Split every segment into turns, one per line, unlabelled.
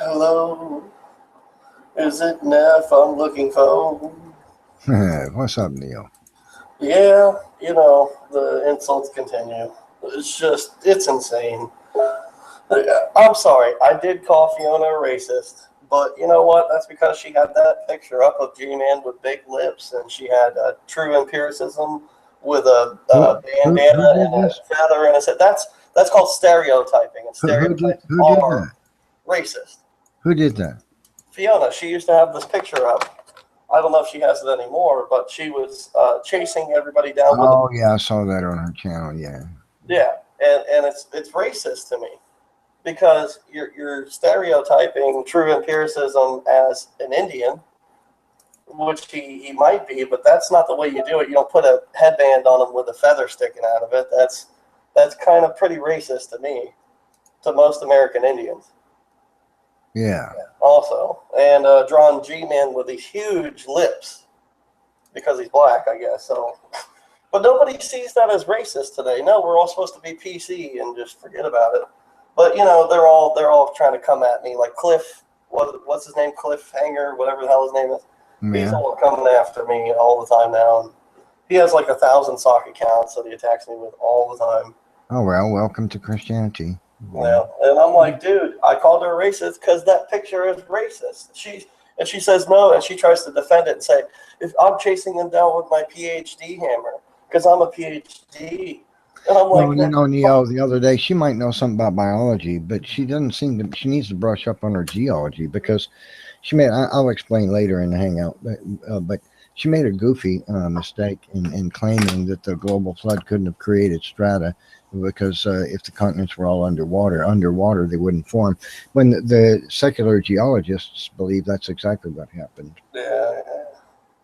Hello, is it Neff I'm looking for?
What's up, Neil?
Yeah, the insults continue. It's insane. I'm sorry, I did call Fiona a racist, but you know what? That's because she had that picture up of G-Man with big lips, and she had true empiricism with a
Who
bandana
did
and a
this?
feather in a set. That's called stereotyping, and stereotypes
Who did
are
that?
racist.
Who did that?
Fiona, she used to have this picture up. I don't know if she has it anymore, but she was chasing everybody down with a
Oh yeah, I saw that on her channel. Yeah.
yeah, and it's racist to me because you're stereotyping true empiricism as an Indian, which he might be, but that's not the way you do it. You don't put a headband on him with a feather sticking out of it. That's kind of pretty racist to me, to most American Indians.
Yeah.
Also, and drawing G-Man with these huge lips because he's black, I guess. So, but nobody sees that as racist today. No, we're all supposed to be PC and just forget about it. But they're all trying to come at me like Cliff. What's his name? Cliffhanger, whatever the hell his name is. He's
Yeah.
all coming after me all the time now. And he has like 1,000 sock accounts that he attacks me with all the time.
Oh well, welcome to Christianity.
Yeah, and I'm like, dude, I called her a racist because that picture is racist. She says no, and she tries to defend it and say, if I'm chasing them down with my PhD hammer because I'm a PhD, and I'm
Well,
like,
Neil, the other day she might know something about biology, but she doesn't seem to. She needs to brush up on her geology because she made. I'll explain later in the hangout, but she made a goofy mistake in claiming that the global flood couldn't have created strata because if the continents were all underwater they wouldn't form. When the secular geologists believe that's exactly what happened.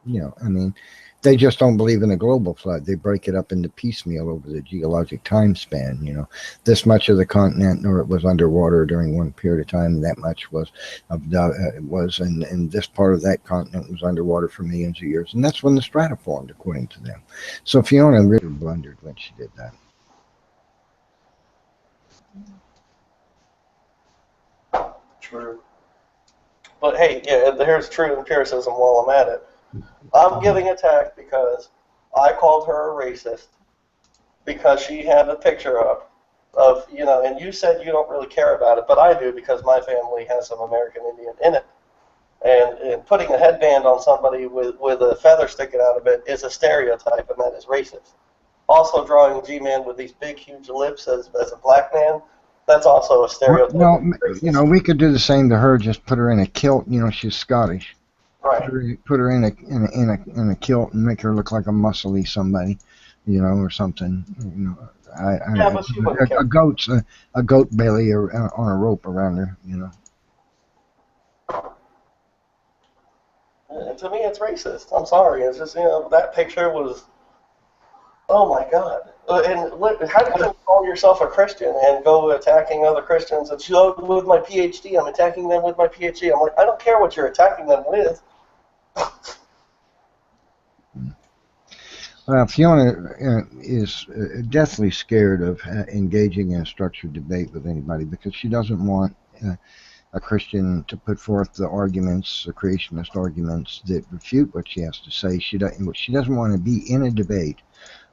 yeah,
I mean, they just don't believe in a global flood. They break it up into piecemeal over the geologic time span. This much of the continent or it was underwater during one period of time, and that much was and this part of that continent was underwater for millions of years, and that's when the strata formed, according to them. So Fiona really blundered when she did that.
true. But hey, yeah, here's true empiricism while I'm at it. I'm getting attacked because I called her a racist because she had a picture up of, and you said you don't really care about it, but I do because my family has some American Indian in it. And putting a headband on somebody with a feather sticking out of it is a stereotype, and that is racist. Also, drawing G-Man with these big, huge lips as a black man, that's also a stereotype.
Well, we could do the same to her. Just put her in a kilt. She's Scottish.
Right.
Put her in a kilt and make her look like a muscly somebody, or something.
Yeah, but she wouldn't care.
A goat belly on a rope around her.
To me, it's racist. I'm sorry. It's just that picture was. Oh my God! And how do you call yourself a Christian and go attacking other Christians? And with my PhD, I'm attacking them with my PhD. I'm like, I don't care what you're attacking them with.
Fiona is deathly scared of engaging in a structured debate with anybody because she doesn't want a Christian to put forth the creationist arguments that refute what she has to say. She doesn't want to be in a debate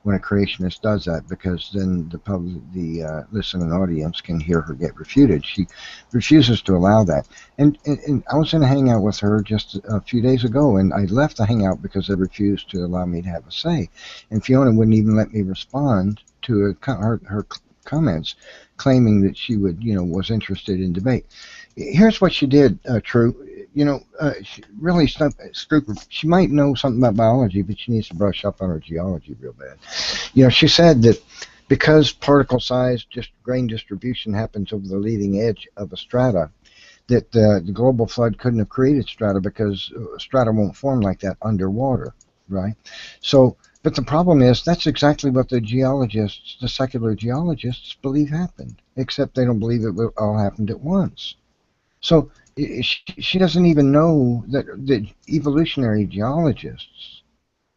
when a creationist does that because then the listening audience can hear her get refuted. She refuses to allow that. And I was in a hangout with her just a few days ago, and I left the hangout because they refused to allow me to have a say. And Fiona wouldn't even let me respond to her comments, claiming that she was interested in debate. Here's what she did, True. She really stupid. She might know something about biology, but she needs to brush up on her geology real bad. She said that because particle size, just grain distribution happens over the leading edge of a strata, that the global flood couldn't have created strata because strata won't form like that underwater, right? So, but the problem is that's exactly what the secular geologists believe happened, except they don't believe it all happened at once. So she doesn't even know that the evolutionary geologists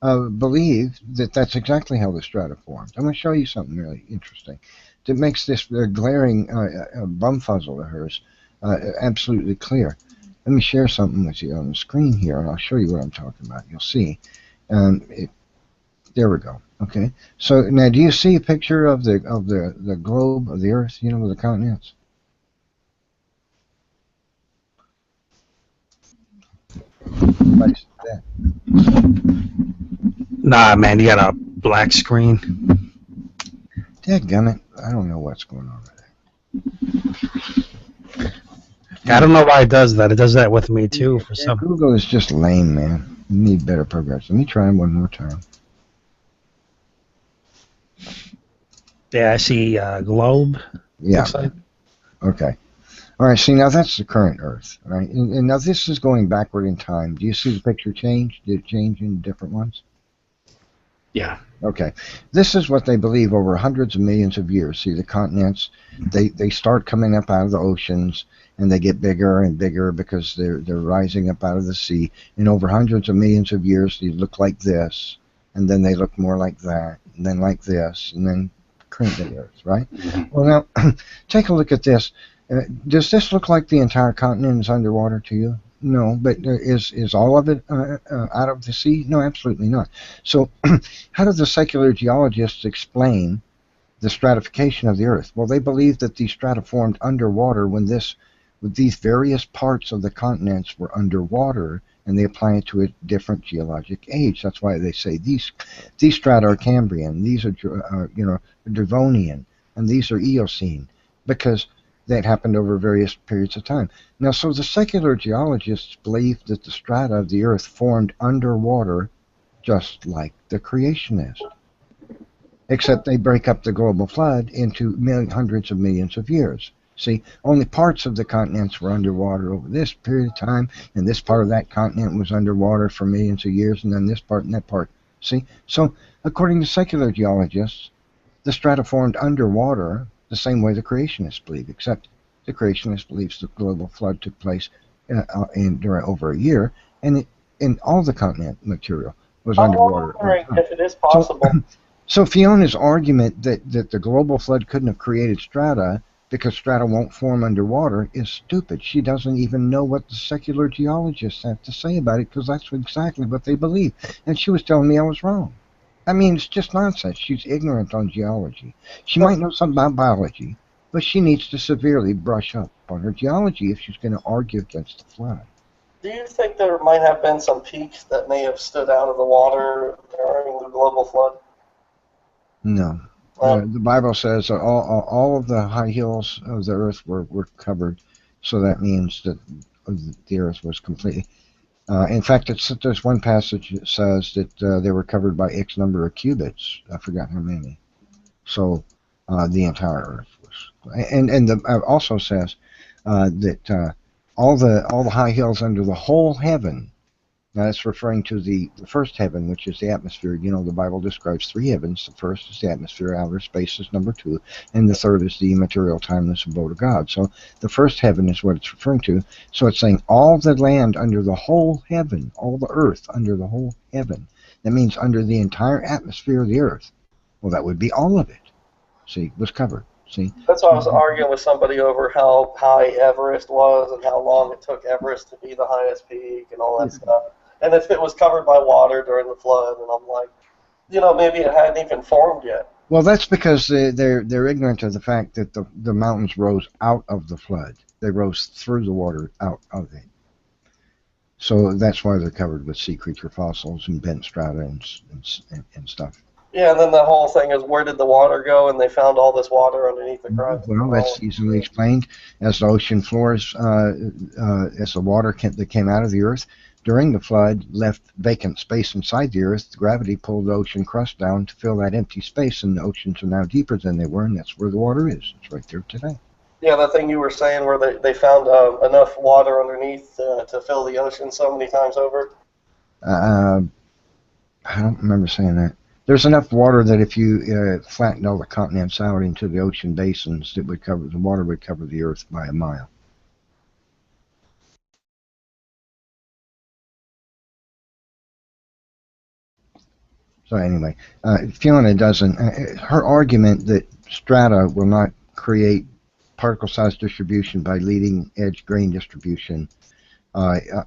believe that that's exactly how the strata formed. I'm going to show you something really interesting that makes this glaring bumfuzzle of hers absolutely clear. Let me share something with you on the screen here, and I'll show you what I'm talking about. You'll see. There we go. Okay. So now, do you see a picture of the globe of the Earth? You know, with the continents. Everybody see that?
Nah, man, you got a black screen.
Dadgummit, I don't know what's going on with it.
I don't know why it does that. It does that with me too. For
Yeah,
some.
Google is just lame, man. You need better programs. Let me try one more time.
Yeah, I see globe.
Yeah.
Looks like.
Okay. All right. See, now that's the current Earth, right? And now this is going backward in time. Do you see the picture change? Did it change in different ones?
Yeah.
Okay. This is what they believe over hundreds of millions of years. See, the continents, they start coming up out of the oceans, and they get bigger and bigger because they're rising up out of the sea. And over hundreds of millions of years, they look like this, and then they look more like that, and then like this, and then current day Earth, right? Well, now, take a look at this. Does this look like the entire continent is underwater to you? No, but is all of it out of the sea? No, absolutely not. So how do the secular geologists explain the stratification of the Earth? Well, they believe that these strata formed underwater when these various parts of the continents were underwater, and they apply it to a different geologic age. That's why they say these strata are Cambrian, these are Devonian, and these are Eocene, because that happened over various periods of time. Now, so the secular geologists believe that the strata of the Earth formed underwater just like the creationists, except they break up the global flood into hundreds of millions of years. See, only parts of the continents were underwater over this period of time, and this part of that continent was underwater for millions of years, and then this part and that part. See, so according to secular geologists, the strata formed underwater the same way the creationists believe, except the creationist believes the global flood took place during over a year, and all the continent material was
I'm
underwater at one
wondering
time.
if it is possible.
So Fiona's argument that the global flood couldn't have created strata because strata won't form underwater is stupid. She doesn't even know what the secular geologists have to say about it, because that's exactly what they believe. And she was telling me I was wrong. I mean, it's just nonsense. She's ignorant on geology. She might know something about biology, but she needs to severely brush up on her geology if she's going to argue against the flood.
Do you think there might have been some peaks that may have stood out of the water during the global flood?
No. The Bible says all of the high hills of the earth were covered, so that means that the earth was completely... in fact, there's one passage that says that they were covered by X number of cubits. I forgot how many. So the entire earth was... And the also says that all the high hills under the whole heaven. Now that's referring to the first heaven, which is the atmosphere. You know, the Bible describes three heavens. The first is the atmosphere, outer space is number two, and the third is the immaterial, timeless abode of God. So the first heaven is what it's referring to. So it's saying all the land under the whole heaven, all the earth under the whole heaven. That means under the entire atmosphere of the earth. Well, that would be all of it. See, was covered. See?
That's why I was arguing with somebody over how high Everest was and how long it took Everest to be the highest peak and all that stuff. And if it was covered by water during the flood, and I'm like, maybe it hadn't even formed yet.
Well, that's because they're ignorant of the fact that the mountains rose out of the flood. They rose through the water out of it. So that's why they're covered with sea creature fossils and bent strata and stuff.
Yeah, and then the whole thing is, where did the water go? And they found all this water underneath the crust.
Well, that's easily explained. As the ocean floors, as the water that came out of the earth during the flood left vacant space inside the earth, gravity pulled the ocean crust down to fill that empty space, and the oceans are now deeper than they were, and that's where the water is. It's right there today.
Yeah, the thing you were saying where they found enough water underneath to fill the ocean so many times over?
I don't remember saying that. There's enough water that if you flattened all the continents out into the ocean basins, the water would cover the earth by a mile. So anyway, Fiona doesn't... her argument that strata will not create particle size distribution by leading edge grain distribution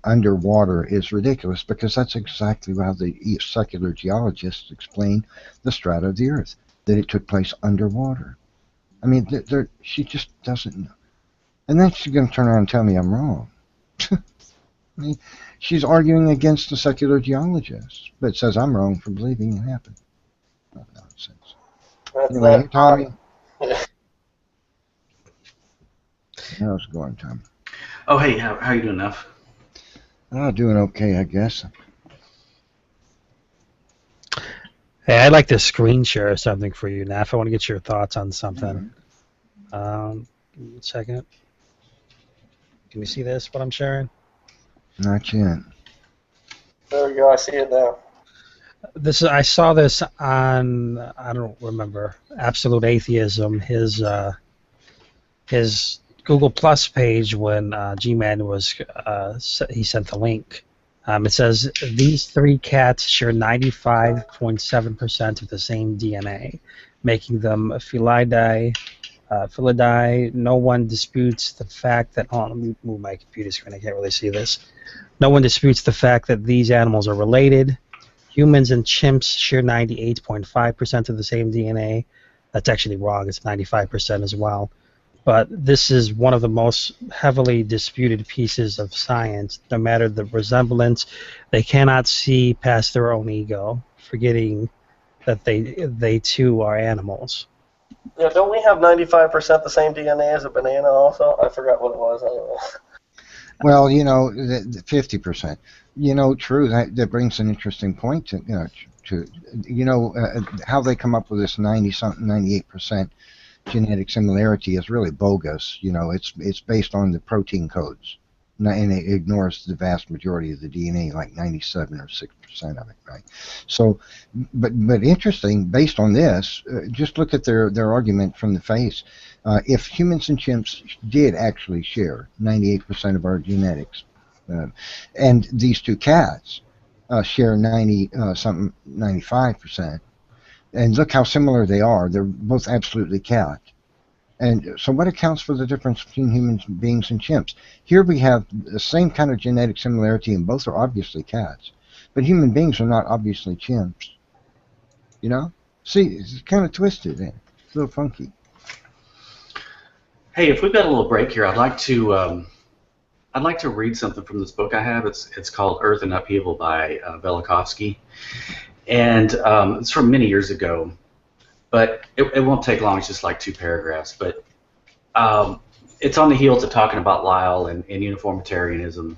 underwater is ridiculous, because that's exactly how the secular geologists explain the strata of the Earth, that it took place underwater. I mean, she just doesn't know. And then she's going to turn around and tell me I'm wrong. I mean, she's arguing against the secular geologists, but says I'm wrong for believing it happened. Oh, nonsense. Anyway, Tommy. How's it going, Tommy?
Oh, hey, how are you doing, Neff?
Oh, doing okay, I guess.
Hey, I'd like to screen share something for you, Naf. I want to get your thoughts on something. Give me a second. Can you see this, what I'm sharing?
Not yet.
There we go. I see it now.
I saw this on, I don't remember, Absolute Atheism, his Google Plus page when G-Man was, he sent the link. It says these three cats share 95.7% of the same DNA, making them Felidae. No one disputes the fact that, let me move my computer screen, I can't really see this. No one disputes the fact that these animals are related. Humans and chimps share 98.5% of the same DNA. That's actually wrong, it's 95% as well. But this is one of the most heavily disputed pieces of science. No matter the resemblance, they cannot see past their own ego, forgetting that they too are animals.
Yeah, don't we have 95% the same DNA as a banana also? I forgot what it was. I don't know.
Well, the 50%. True. That brings an interesting point to how they come up with this 90-something, 98% genetic similarity is really bogus. It's based on the protein codes, and it ignores the vast majority of the DNA, like 97 or 6% of it, right? So, but interesting. Based on this, just look at their argument from the face. If humans and chimps did actually share 98% of our genetics, and these two cats share 95%, and look how similar they are. They're both absolutely cat. And so what accounts for the difference between human beings and chimps? Here we have the same kind of genetic similarity, and both are obviously cats. But human beings are not obviously chimps. See, it's kind of twisted. It's a little funky.
Hey, if we've got a little break here, I'd like to read something from this book I have. It's called Earth in Upheaval by Velikovsky. And it's from many years ago, but it won't take long. It's just like 2 paragraphs. But it's on the heels of talking about Lyell and uniformitarianism.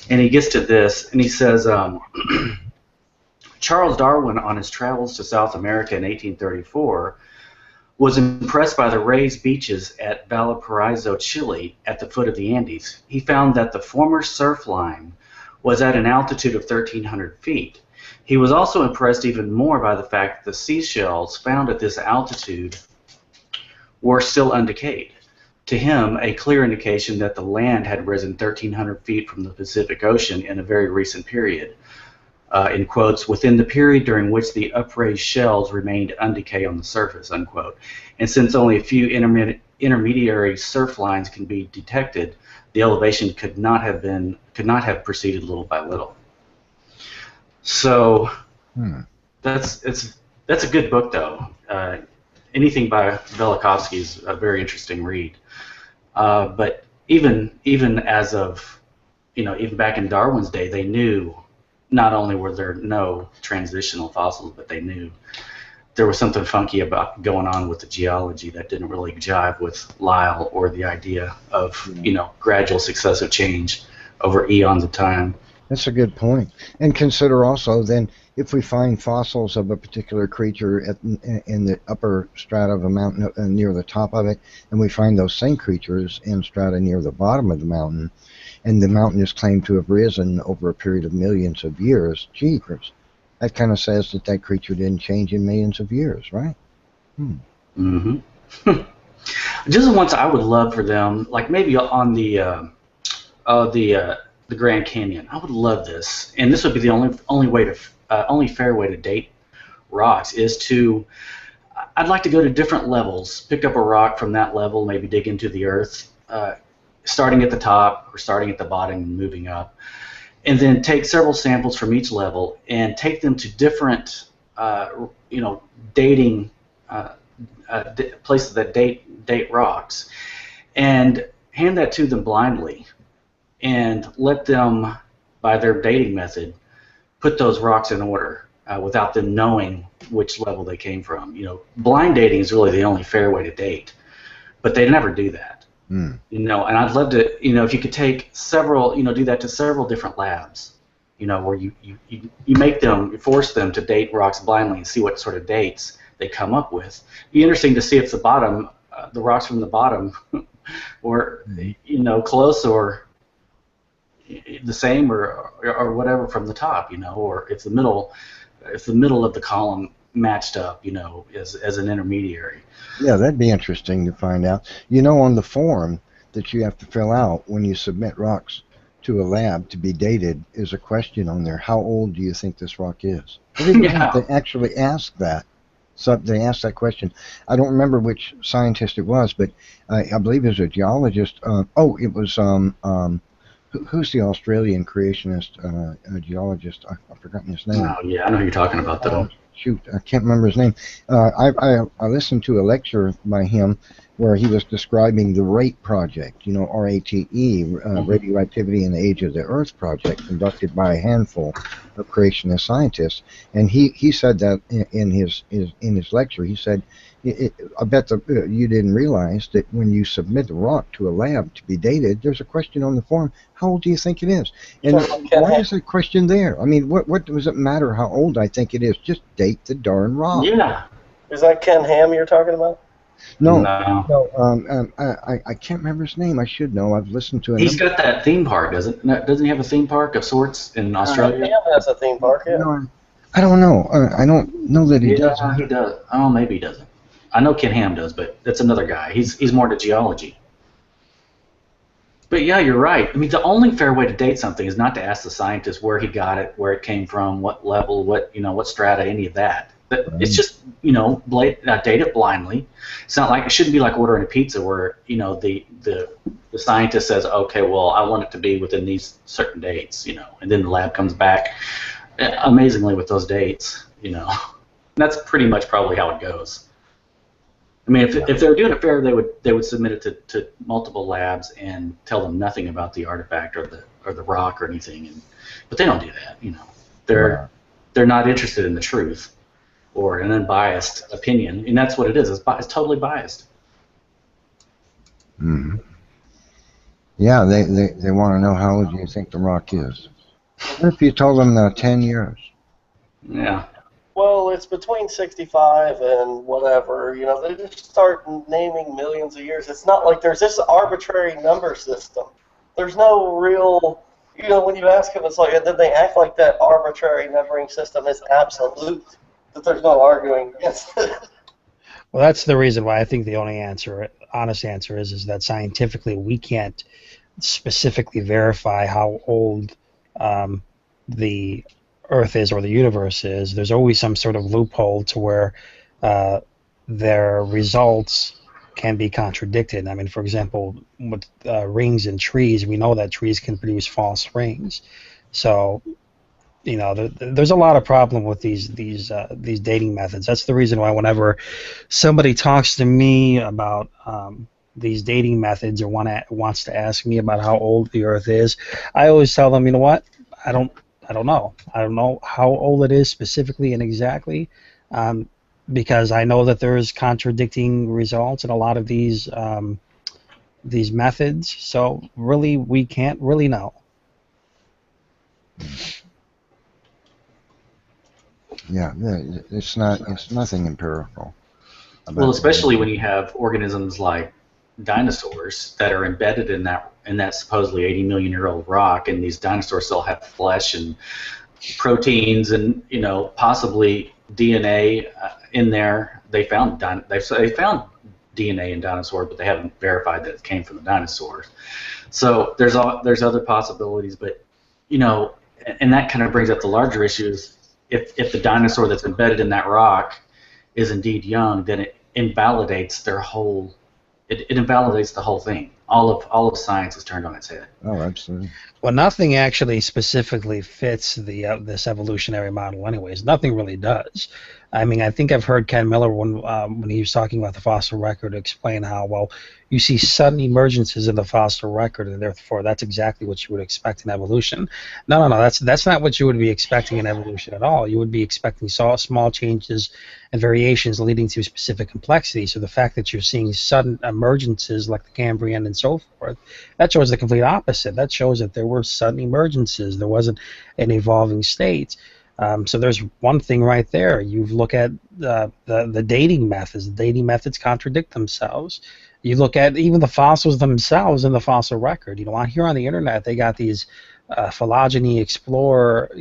And he gets to this, and he says, Charles Darwin, on his travels to South America in 1834, was impressed by the raised beaches at Valparaiso, Chile, at the foot of the Andes. He found that the former surf line was at an altitude of 1,300 feet. He was also impressed even more by the fact that the seashells found at this altitude were still undecayed. To him, a clear indication that the land had risen 1,300 feet from the Pacific Ocean in a very recent period. In quotes, within the period during which the upraised shells remained undecayed on the surface, unquote. And since only a few intermediary surf lines can be detected, the elevation could not have proceeded little by little. So that's a good book, though. Anything by Velikovsky is a very interesting read. But even as of even back in Darwin's day, they knew not only were there no transitional fossils, but they knew there was something funky about going on with the geology that didn't really jive with Lyell or the idea of gradual successive change over eons of time.
That's a good point. And consider also then, if we find fossils of a particular creature in the upper strata of a mountain near the top of it, and we find those same creatures in strata near the bottom of the mountain, and the mountain is claimed to have risen over a period of millions of years, jeepers, that kind of says that creature didn't change in millions of years, right?
Mm-hmm. Just once, I would love for them, like maybe on the Grand Canyon. I would love this, and this would be the only fair way to date rocks is to. I'd like to go to different levels, pick up a rock from that level, maybe dig into the earth, starting at the top or starting at the bottom and moving up, and then take several samples from each level and take them to different, dating places that date rocks, and hand that to them blindly, and let them, by their dating method, put those rocks in order without them knowing which level they came from. Blind dating is really the only fair way to date, but they never do that. And I'd love to, if you could take several, do that to several different labs, where you make them, you force them to date rocks blindly and see what sort of dates they come up with. It'd be interesting to see if the bottom, the rocks from the bottom, or close or the same or whatever from the top, or if the middle of the column matched up, as an intermediary.
Yeah, that'd be interesting to find out. On the form that you have to fill out when you submit rocks to a lab to be dated is a question on there. How old do you think this rock is? They actually ask that. So they asked that question. I don't remember which scientist it was, but I believe it was a geologist. It was who's the Australian creationist geologist? I've forgotten his name.
Oh yeah, I know who you're talking about though.
Shoot, I can't remember his name. I listened to a lecture by him where he was describing the RATE project, RATE, Radioactivity in the Age of the Earth project, conducted by a handful of creationist scientists. And he said that in his lecture, he said, I bet you didn't realize that when you submit a rock to a lab to be dated, there's a question on the form. How old do you think it is? And why is that question there? I mean, what does it matter how old I think it is? Just date the darn rock.
Yeah.
Is that Ken Ham you're talking about?
No. I can't remember his name. I should know. I've listened to him.
He's got that theme park, doesn't he have a theme park of sorts in Australia?
Ham has a theme park, yeah.
I don't know. I don't know that he does.
He does. Oh, maybe he doesn't. I know Ken Ham does, but that's another guy. He's more into geology. But yeah, you're right. I mean, the only fair way to date something is not to ask the scientist where he got it, where it came from, what level, what strata, any of that. But it's just, date it blindly. It's not like, it shouldn't be like ordering a pizza where, the scientist says, okay, well, I want it to be within these certain dates, and then the lab comes back amazingly with those dates, That's pretty much probably how it goes. I mean, if they were doing it fair, they would submit it to multiple labs and tell them nothing about the artifact or the rock or anything, but they don't do that. They're not interested in the truth or an unbiased opinion, and that's what it is. It's totally biased.
Mm-hmm. Yeah, they want to know how old you think the rock is. What if you told them 10 years?
Yeah.
Well, it's between 65 and whatever. They just start naming millions of years. It's not like there's this arbitrary number system. There's no real, when you ask them, it's like, and then they act like that arbitrary numbering system is absolute, that there's no arguing against it.
Well, that's the reason why I think the only honest answer is that scientifically we can't specifically verify how old the Earth is or the universe is. There's always some sort of loophole to where their results can be contradicted. I mean, for example, with rings in trees, we know that trees can produce false rings. So, there's a lot of problem with these dating methods. That's the reason why whenever somebody talks to me about these dating methods or wants to ask me about how old the Earth is, I always tell them, what? I don't know. I don't know how old it is specifically and exactly, because I know that there's contradicting results in a lot of these methods. So really, we can't really know.
Yeah, it's nothing empirical.
Well, especially when you have organisms like dinosaurs that are embedded in that supposedly 80 million year old rock, and these dinosaurs still have flesh and proteins and possibly DNA in there. They found DNA in dinosaurs, but they haven't verified that it came from the dinosaurs. So there's other possibilities, but and that kind of brings up the larger issues. If the dinosaur that's embedded in that rock is indeed young, then it invalidates their whole. It invalidates the whole thing. All of science is turned on its head.
Oh, absolutely.
Well, nothing actually specifically fits the this evolutionary model, anyways. Nothing really does. I mean, I think I've heard Ken Miller when he was talking about the fossil record explain how, well, you see sudden emergences in the fossil record, and therefore that's exactly what you would expect in evolution. No, that's not what you would be expecting in evolution at all. You would be expecting small changes and variations leading to specific complexity. So the fact that you're seeing sudden emergences like the Cambrian and so forth, that shows the complete opposite. That shows that there were sudden emergences. There wasn't an evolving state. So there's one thing right there. You look at the dating methods. The dating methods contradict themselves. You look at even the fossils themselves in the fossil record. You know, out here on the internet, they got these phylogeny explorer,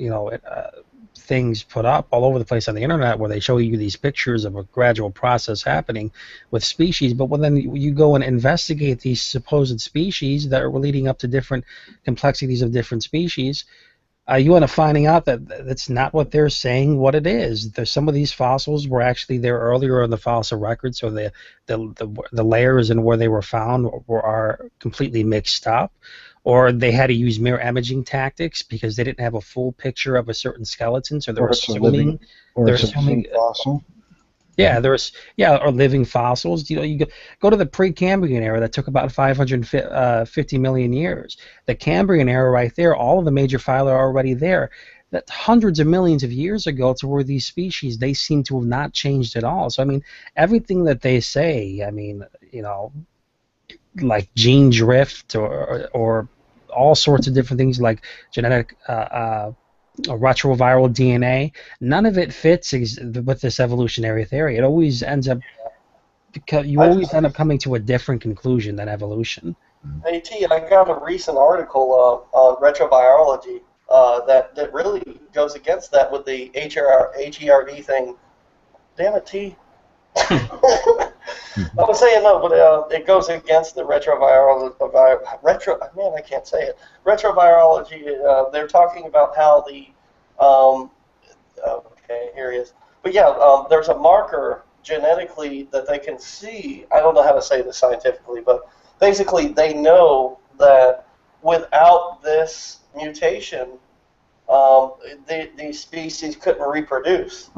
things put up all over the place on the internet where they show you these pictures of a gradual process happening with species. But when then you go and investigate these supposed species that are leading up to different complexities of different species, you end up finding out that that's not what they're saying what it is. There's some of these fossils were actually there earlier in the fossil record, so the layers and where they were found are completely mixed up, or they had to use mirror imaging tactics because they didn't have a full picture of a certain skeleton, so they're assuming
fossil.
Yeah, or living fossils. You know, you go to the pre-Cambrian era that took about 550 million years. The Cambrian era right there, all of the major phyla are already there. That's hundreds of millions of years ago to where these species, they seem to have not changed at all. So, I mean, everything that they say, I mean, like gene drift or all sorts of different things like genetic retroviral DNA, none of it fits with this evolutionary theory. It always ends up, because you always end up coming to a different conclusion than evolution.
Hey, T, I got a recent article on retrovirology that really goes against that with the HERD thing. Damn it, T. I was saying no, but it goes against the man, I can't say it. Retrovirology. They're talking about how the okay, here he is. But yeah, there's a marker genetically that they can see. I don't know how to say this scientifically, but basically they know that without this mutation, these species couldn't reproduce.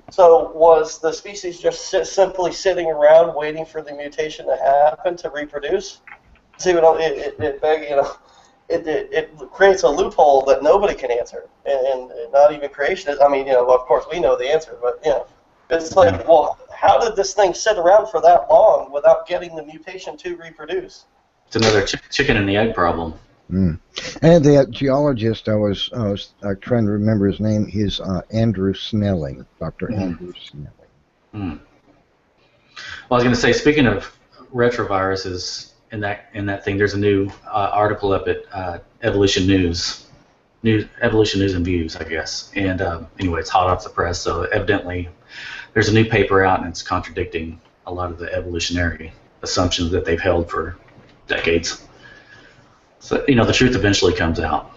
So was the species just simply sitting around waiting for the mutation to happen to reproduce? See, it creates a loophole that nobody can answer, and not even creationists. I mean, of course we know the answer, but it's like, well, how did this thing sit around for that long without getting the mutation to reproduce?
It's another chicken and the egg problem.
Mm. And the geologist, I was trying to remember his name. He's Andrew Snelling, Dr. Andrew Snelling.
Well, I was going to say, speaking of retroviruses in that thing, there's a new article up at Evolution News and Views, I guess. And anyway, it's hot off the press, so evidently there's a new paper out, and it's contradicting a lot of the evolutionary assumptions that they've held for decades. So, the truth eventually comes out.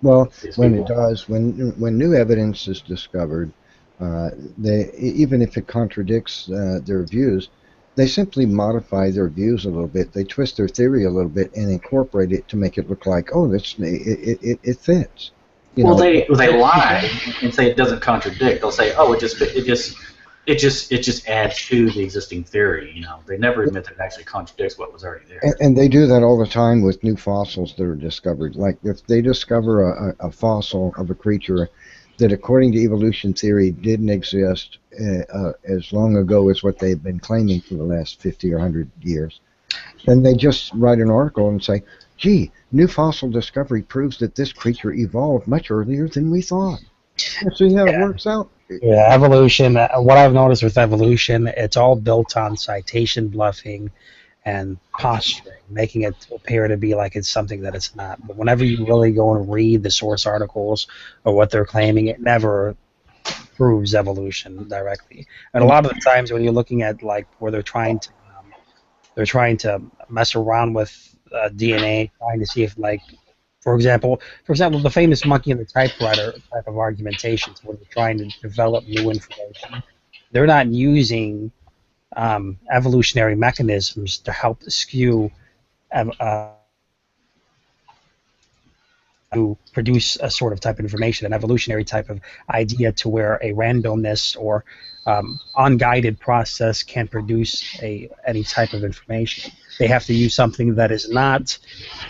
Well, when it does, when new evidence is discovered, even if it contradicts their views, they simply modify their views a little bit. They twist their theory a little bit and incorporate it to make it look like, oh, it fits.
They lie and say it doesn't contradict. They'll say, oh, it just adds to the existing theory. They never admit that it actually contradicts what was already there.
And they do that all the time with new fossils that are discovered. Like if they discover a fossil of a creature that, according to evolution theory, didn't exist as long ago as what they've been claiming for the last 50 or 100 years, then they just write an article and say, gee, new fossil discovery proves that this creature evolved much earlier than we thought. See how it works out?
Yeah, evolution. What I've noticed with evolution, it's all built on citation bluffing and posturing, making it appear to be like it's something that it's not. But whenever you really go and read the source articles or what they're claiming, it never proves evolution directly. And a lot of the times when you're looking at like where they're trying to mess around with DNA, trying to see if like. For example, the famous monkey and the typewriter type of argumentation, where they're trying to develop new information they're not using evolutionary mechanisms to help skew to produce a sort of type of information, an evolutionary type of idea to where a randomness or unguided process can produce any type of information. They have to use something that is not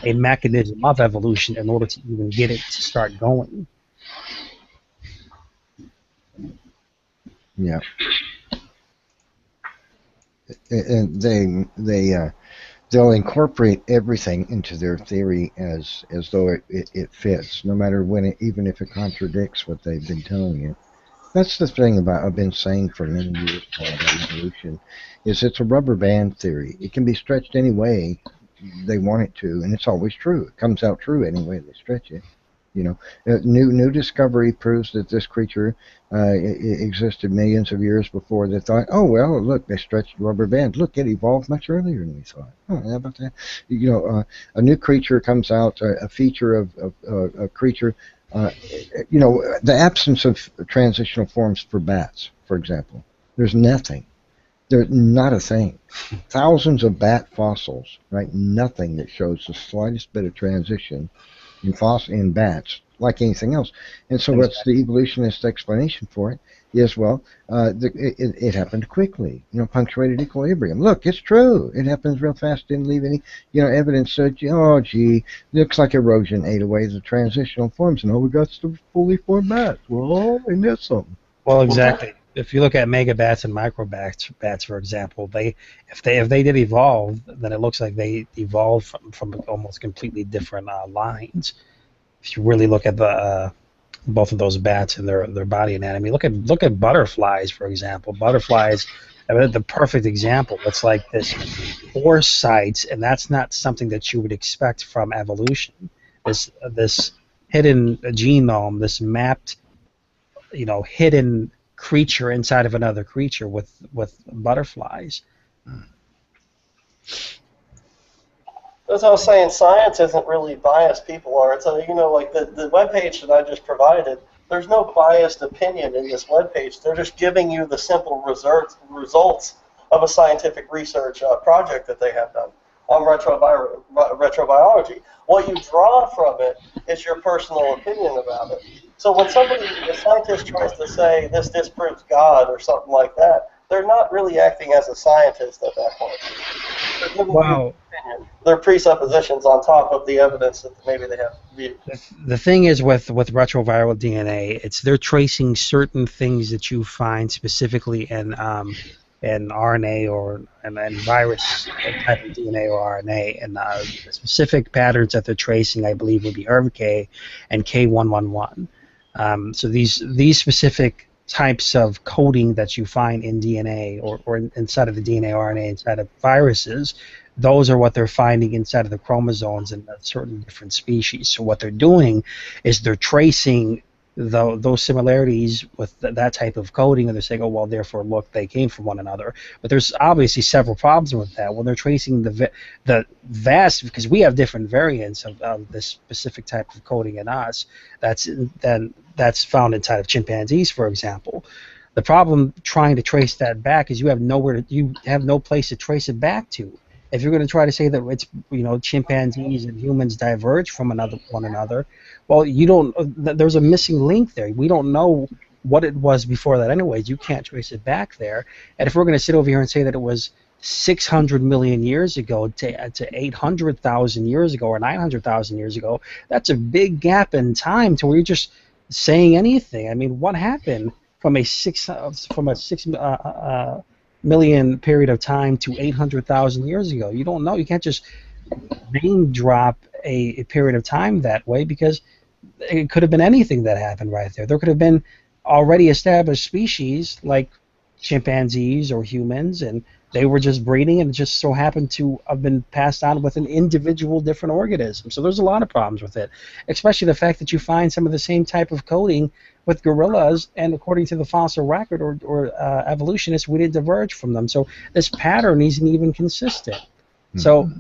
a mechanism of evolution in order to even get it to start going.
Yeah. And they'll incorporate everything into their theory as though it fits, no matter even if it contradicts what they've been telling you. That's the thing I've been saying for many years about evolution, is it's a rubber band theory. It can be stretched any way they want it to, and it's always true. It comes out true any way they stretch it. New discovery proves that this creature existed millions of years before. They thought, oh well, look, they stretched the rubber band. Look, it evolved much earlier than we thought. Oh, how about that? A new creature comes out, a feature of a creature. The absence of transitional forms for bats, for example. There's nothing. There's not a thing. Thousands of bat fossils, right? Nothing that shows the slightest bit of transition in bats, like anything else. And so what's the evolutionist explanation for it is, well, it happened quickly, punctuated equilibrium. Look, it's true. It happens real fast, didn't leave any, evidence that, oh, gee, looks like erosion ate away the transitional forms, and all we got the fully formed bats. Well, isn't that something?
Well, exactly. If you look at megabats and microbats, for example, if they did evolve, then it looks like they evolved from almost completely different lines. If you really look at the both of those bats and their body anatomy, look at butterflies, for example. Butterflies, the perfect example. It's like this foresight, and that's not something that you would expect from evolution. This hidden genome, this mapped, hidden creature inside of another creature with butterflies.
As I was saying, science isn't really biased. People are. It's like the webpage that I just provided. There's no biased opinion in this webpage. They're just giving you the simple results of a scientific research project that they have done on retrobiology. What you draw from it is your personal opinion about it. So when a scientist tries to say this disproves God or something like that, they're not really acting as a scientist at that point. They're giving you their presuppositions on top of the evidence that maybe they have viewed.
The thing is with retroviral DNA, they're tracing certain things that you find specifically in RNA or and virus type of DNA or RNA, and the specific patterns that they're tracing, I believe, would be ERVK and K111. So these specific types of coding that you find in DNA or inside of the DNA, RNA, inside of viruses, those are what they're finding inside of the chromosomes in certain different species. So what they're doing is they're tracing those similarities with that type of coding, and they're saying, oh, well, therefore, look, they came from one another. But there's obviously several problems with that. When they're tracing the vast, because we have different variants of this specific type of coding in us, that's found inside of chimpanzees, for example. The problem trying to trace that back is you have no place to trace it back to. If you're going to try to say that it's chimpanzees and humans diverge from one another, well, there's a missing link there. We don't know what it was before that anyways. You can't trace it back there. And if we're going to sit over here and say that it was 600 million years ago to 800,000 years ago or 900,000 years ago, that's a big gap in time to where you're just saying anything. I mean, what happened from a 6 million period of time to 800,000 years ago? You don't know. You can't just name drop a period of time that way, because it could have been anything that happened right there. There could have been already established species like chimpanzees or humans, and they were just breeding, and it just so happened to have been passed on with an individual different organism. So there's a lot of problems with it, especially the fact that you find some of the same type of coding with gorillas, and according to the fossil record or evolutionists, we didn't diverge from them. So this pattern isn't even consistent. Mm-hmm. So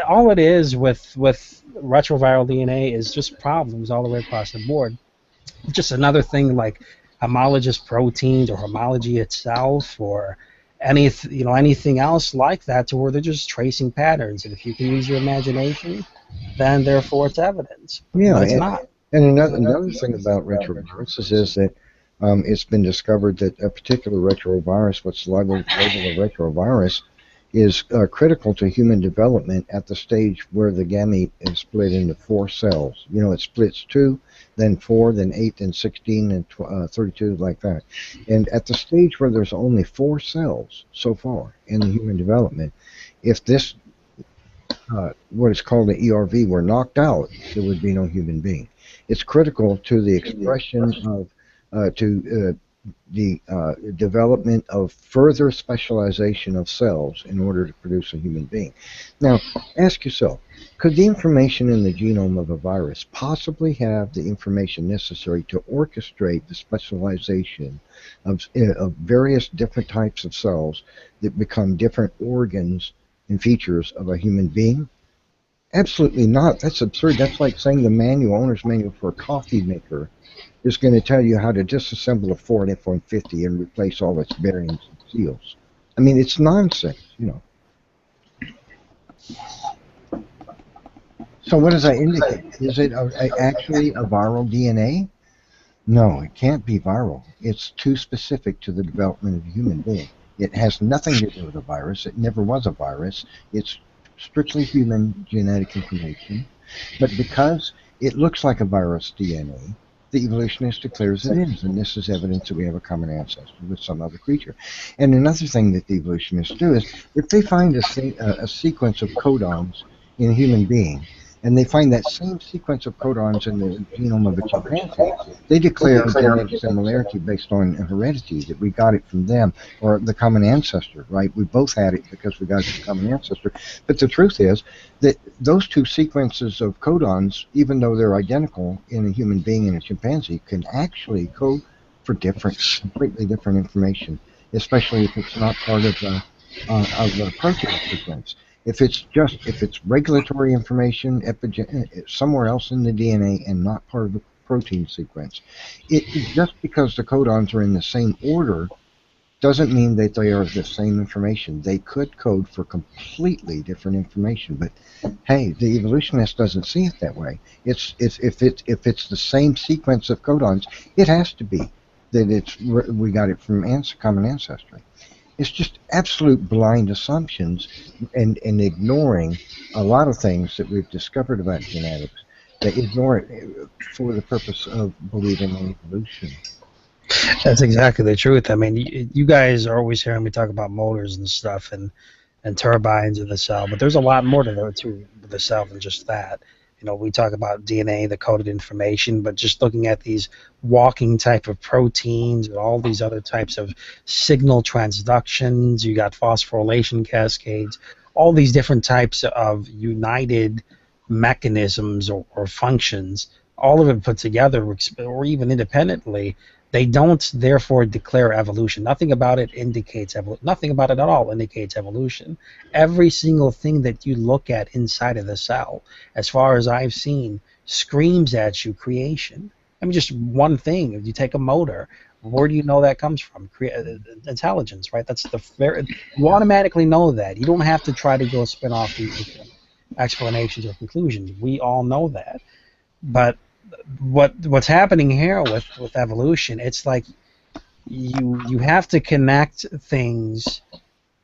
all it is with retroviral DNA is just problems all the way across the board. Just another thing like homologous proteins or homology itself or anything else like that, to where they're just tracing patterns. And if you can use your imagination, then therefore it's evidence.
Yeah,
But it's not.
and another thing about retroviruses is that it's been discovered that a particular retrovirus, what's labeled a retrovirus, is critical to human development at the stage where the gamete is split into 4 cells. You know, it splits 2, then 4, then 8, then 16, and 32, like that. And at the stage where there's only 4 cells so far in the human development, if this, what is called an ERV, were knocked out, there would be no human being. It's critical to the expression of, the development of further specialization of cells in order to produce a human being. Now, ask yourself, could the information in the genome of a virus possibly have the information necessary to orchestrate the specialization of various different types of cells that become different organs and features of a human being? Absolutely not. That's absurd. That's like saying the owner's manual for a coffee maker is going to tell you how to disassemble a Ford F-150 and replace all its bearings and seals. I mean, it's nonsense, you know. So what does that indicate? Is it actually a viral DNA? No, it can't be viral. It's too specific to the development of a human being. It has nothing to do with a virus. It never was a virus. It's strictly human genetic information. But because it looks like a virus DNA, the evolutionist declares it is, and this is evidence that we have a common ancestor with some other creature. And another thing that the evolutionists do is, if they find a sequence of codons in a human being, and they find that same sequence of codons in the genome of a chimpanzee, they declare genetic similarity based on heredity, that we got it from them, or the common ancestor, right? We both had it because we got it from the common ancestor. But the truth is that those 2 sequences of codons, even though they're identical in a human being and a chimpanzee, can actually code for completely different information, especially if it's not part of the protein sequence. If it's regulatory information somewhere else in the DNA and not part of the protein sequence, just because the codons are in the same order doesn't mean that they are the same information. They could code for completely different information, but hey, the evolutionist doesn't see it that way. If it's the same sequence of codons, it has to be that we got it from common ancestry. It's just absolute blind assumptions and ignoring a lot of things that we've discovered about genetics. They ignore it for the purpose of believing in evolution.
That's exactly the truth. I mean, you guys are always hearing me talk about motors and stuff and turbines in the cell, but there's a lot more to the cell than just that. You know, we talk about DNA, the coded information, but just looking at these walking type of proteins and all these other types of signal transductions, you got phosphorylation cascades, all these different types of united mechanisms or functions, all of it put together or even independently, they don't therefore declare evolution. Nothing about it indicates evolution. Nothing about it at all indicates evolution. Every single thing that you look at inside of the cell, as far as I've seen, screams at you creation. I mean, just one thing. If you take a motor, where do you know that comes from? Intelligence, right? That's you automatically know that. You don't have to try to go spin off these explanations or conclusions. We all know that. But what's happening here with evolution, it's like you have to connect things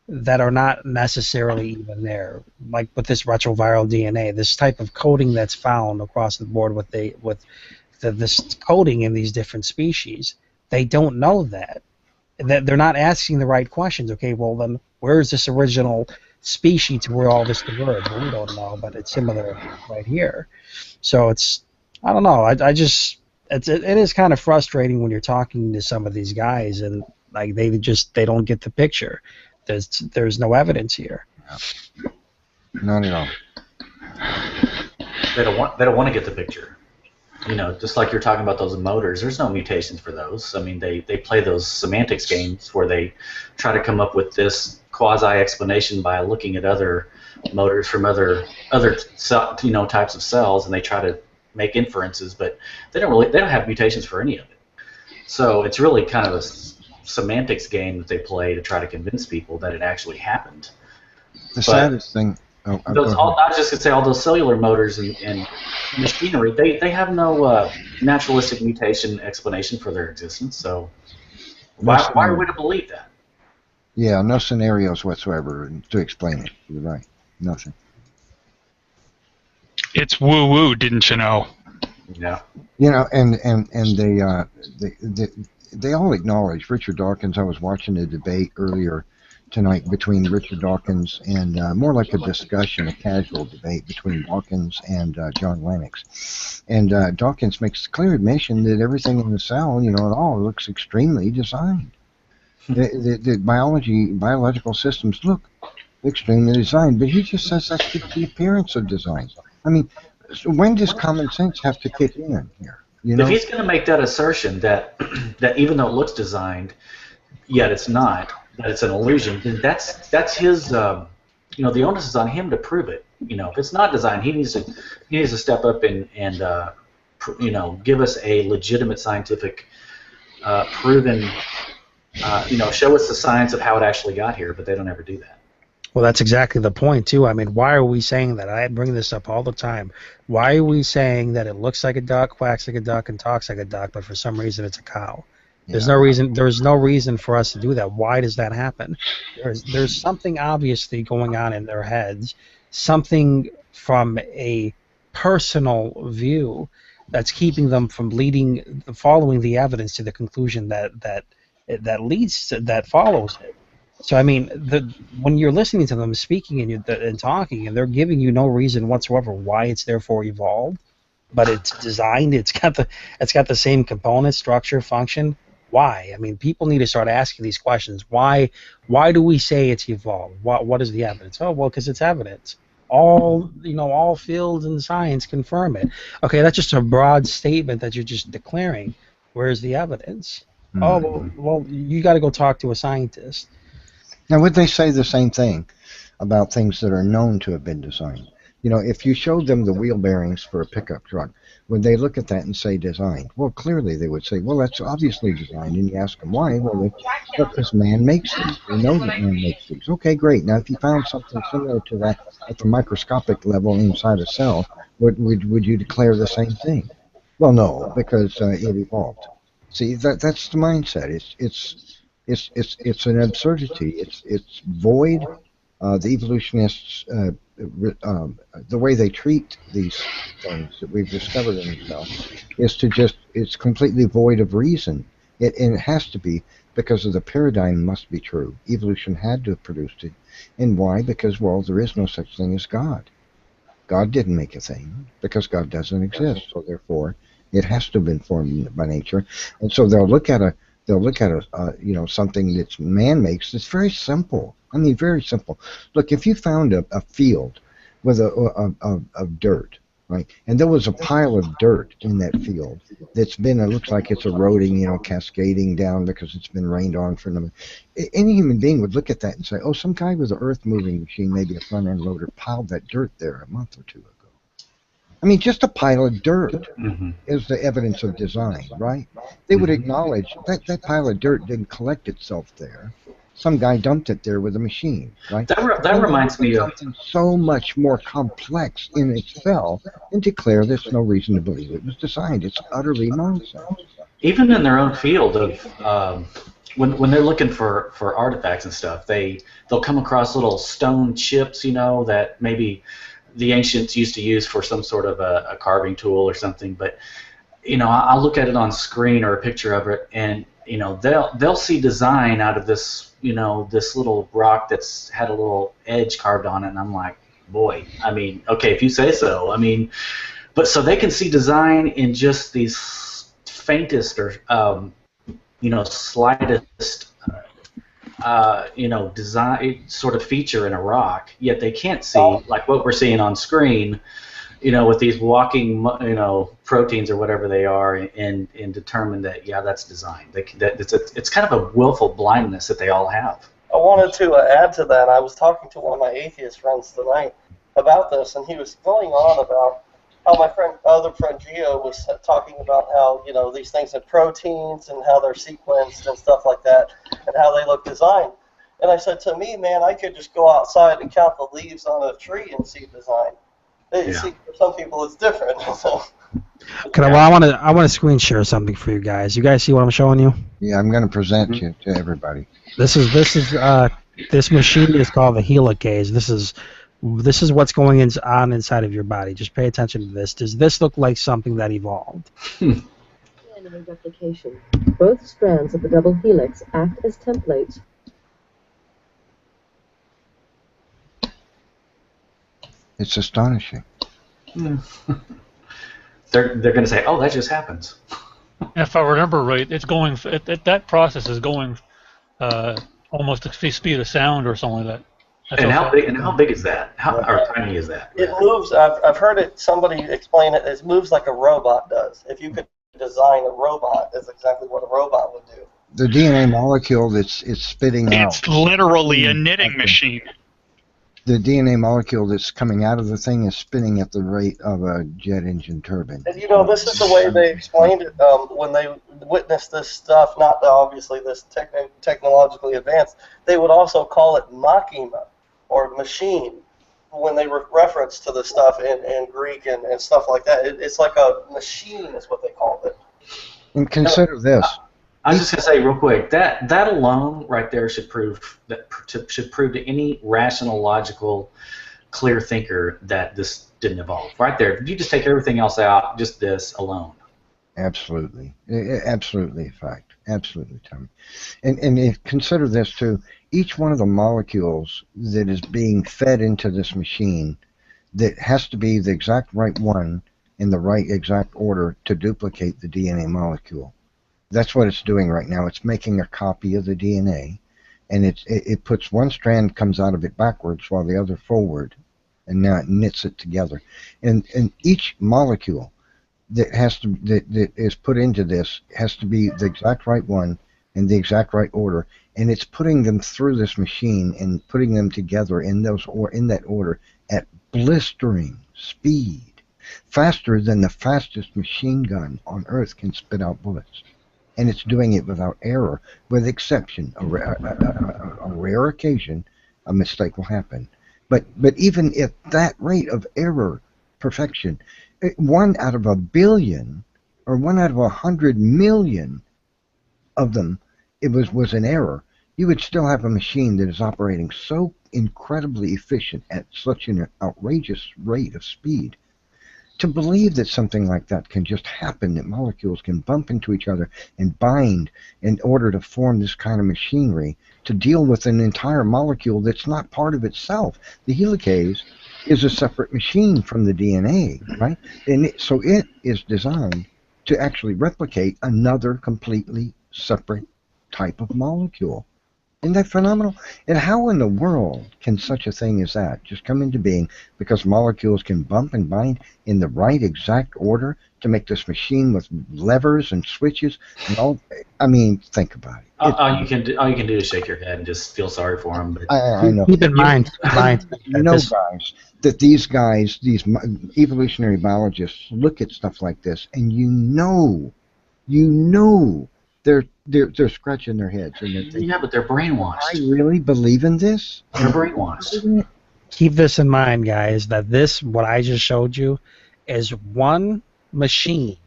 that are not necessarily even there, like with this retroviral DNA, this type of coding that's found across the board with this coding in these different species. They don't know that they're not asking the right questions. Okay, well then where is this original species to where all this diverged? Well, we don't know, but it's similar right here. So I don't know. It is kind of frustrating when you're talking to some of these guys and like they don't get the picture. There's no evidence here.
Not at all.
They don't want to get the picture. You know, just like you're talking about those motors, there's no mutations for those. I mean, they play those semantics games where they try to come up with this quasi explanation by looking at other motors from other types of cells, and they try to make inferences, but they don't have mutations for any of it. So it's really kind of a semantics game that they play to try to convince people that it actually happened.
The saddest thing.
I was just going to say all those cellular motors and machinery, they have no naturalistic mutation explanation for their existence. So why are we to believe that?
Yeah, no scenarios whatsoever to explain it. You're right. Nothing.
It's woo-woo, didn't you know?
Yeah.
You know, and they all acknowledge Richard Dawkins. I was watching a debate earlier tonight between Richard Dawkins and more like a discussion, a casual debate between Dawkins and John Lennox. And Dawkins makes clear admission that everything in the cell, you know, it all looks extremely designed. The biological systems look extremely designed, but he just says that's the appearance of design. I mean, so when does common sense have to kick in here? You know?
If he's going to make that assertion that even though it looks designed, yet it's not, that it's an illusion, then that's his. You know, the onus is on him to prove it. You know, if it's not designed, he needs to step up and you know, give us a legitimate scientific, proven. You know, show us the science of how it actually got here, but they don't ever do that.
Well, that's exactly the point, too. I mean, why are we saying that? I bring this up all the time. Why are we saying that it looks like a duck, quacks like a duck, and talks like a duck, but for some reason it's a cow? There's no reason for us to do that. Why does that happen? There's something obviously going on in their heads, something from a personal view that's keeping them from following the evidence to the conclusion that follows it. So I mean, when you're listening to them speaking and talking, and they're giving you no reason whatsoever why it's therefore evolved, but it's designed, it's got the same component, structure, function. Why? I mean, people need to start asking these questions. Why do we say it's evolved? What is the evidence? Oh, well, because it's evidence. All fields in science confirm it. Okay, that's just a broad statement that you're just declaring. Where's the evidence?
Mm-hmm.
Oh, well, you got to go talk to a scientist.
Now, would they say the same thing about things that are known to have been designed? You know, if you showed them the wheel bearings for a pickup truck, would they look at that and say designed? Well, clearly they would say, well, that's obviously designed. And you ask them why? Well, because man makes these. We know that man makes these. Okay, great. Now, if you found something similar to that at the microscopic level inside a cell, would you declare the same thing? Well, no, because it evolved. See, that's the mindset. It's an absurdity. It's void. The evolutionists, the way they treat these things that we've discovered in themselves is it's completely void of reason. And it has to be because of the paradigm must be true. Evolution had to have produced it. And why? Because, well, there is no such thing as God. God didn't make a thing because God doesn't exist. So therefore, it has to have been formed by nature. And so they'll look at something that man makes that's very simple. I mean, very simple. Look, if you found a field with of dirt, right, and there was a pile of dirt in that field that's it looks like it's eroding, cascading down because it's been rained on for a number. Any human being would look at that and say, oh, some guy with an earth-moving machine, maybe a front-end loader, piled that dirt there a month or two ago. I mean, just a pile of dirt is the evidence of design, right? They would acknowledge that pile of dirt didn't collect itself there. Some guy dumped it there with a machine, right?
That reminds me of
something so much more complex in itself and declare there's no reason to believe it was designed. It's utterly nonsense.
Even in their own field of when they're looking for artifacts and stuff, they'll come across little stone chips, that maybe the ancients used to use for some sort of a carving tool or something. But I'll look at it on screen or a picture of it, and they'll see design out of this this little rock that's had a little edge carved on it, and I'm like, boy, I mean, okay, if you say so. I mean, but so they can see design in just these faintest or slightest design sort of feature in a rock, yet they can't see like what we're seeing on screen, with these walking, proteins or whatever they are, and determine that, yeah, that's design. It's kind of a willful blindness that they all have.
I wanted to add to that. I was talking to one of my atheist friends tonight about this, and he was going on about how my other friend Gio was talking about how, you know, these things have proteins and how they're sequenced and stuff like that, and how they look designed. And I said, to me, man, I could just go outside and count the leaves on a tree and see design. You see, for some people, it's different. So.
Okay, well, I want to screen share something for you guys. You guys see what I'm showing you?
Yeah, I'm going to present you to everybody.
This machine is called the helicase. This is what's going on inside of your body. Just pay attention to this. Does this look like something that evolved?
DNA replication. Both strands of the double helix act as templates.
It's astonishing.
They're going to say, "Oh, that just happens."
If I remember right, it's going. That process is going almost at the speed of sound or something like that.
And how big is that? How tiny is that?
It moves. I've heard it. Somebody explain it. It moves like a robot does. If you could design a robot, is exactly what a robot would do.
The DNA molecule it's spitting out.
It's literally a knitting machine.
The DNA molecule that's coming out of the thing is spinning at the rate of a jet engine turbine.
And you know, this is the way they explained it when they witnessed this stuff, not obviously this technologically advanced. They would also call it machina, or machine, when they reference to the stuff in Greek and stuff like that. It's like a machine is what they called it.
And consider this.
I'm just gonna say real quick that alone right there should prove to any rational, logical, clear thinker that this didn't evolve. Right there, you just take everything else out, just this alone.
Absolutely, absolutely a fact. Absolutely, Tommy. And consider this too. Each one of the molecules that is being fed into this machine, that has to be the exact right one in the right exact order to duplicate the DNA molecule. That's what it's doing right now. It's making a copy of the DNA, and it puts one strand, comes out of it backwards while the other forward, and now it knits it together. And each molecule that is put into this has to be the exact right one in the exact right order, and it's putting them through this machine and putting them together in that order at blistering speed, faster than the fastest machine gun on Earth can spit out bullets. And it's doing it without error, with exception. A rare occasion, a mistake will happen. But even at that rate of error, perfection, 1 out of 1 billion, or 1 out of 100 million of them, it was an error. You would still have a machine that is operating so incredibly efficient at such an outrageous rate of speed. To believe that something like that can just happen, that molecules can bump into each other and bind in order to form this kind of machinery to deal with an entire molecule that's not part of itself. The helicase is a separate machine from the DNA, right? And so it is designed to actually replicate another completely separate type of molecule. Isn't that phenomenal? And how in the world can such a thing as that just come into being because molecules can bump and bind in the right exact order to make this machine with levers and switches and all? I mean, think about it.
All you can do is shake your head and just feel sorry for them. But
I know.
Keep in mind,
You know, guys, that these evolutionary biologists look at stuff like this, and you know, they're scratching their heads and they're thinking,
yeah, but they're brainwashed.
I really believe in this?
They're brainwashed.
keep this in mind, guys, that what I just showed you is one machine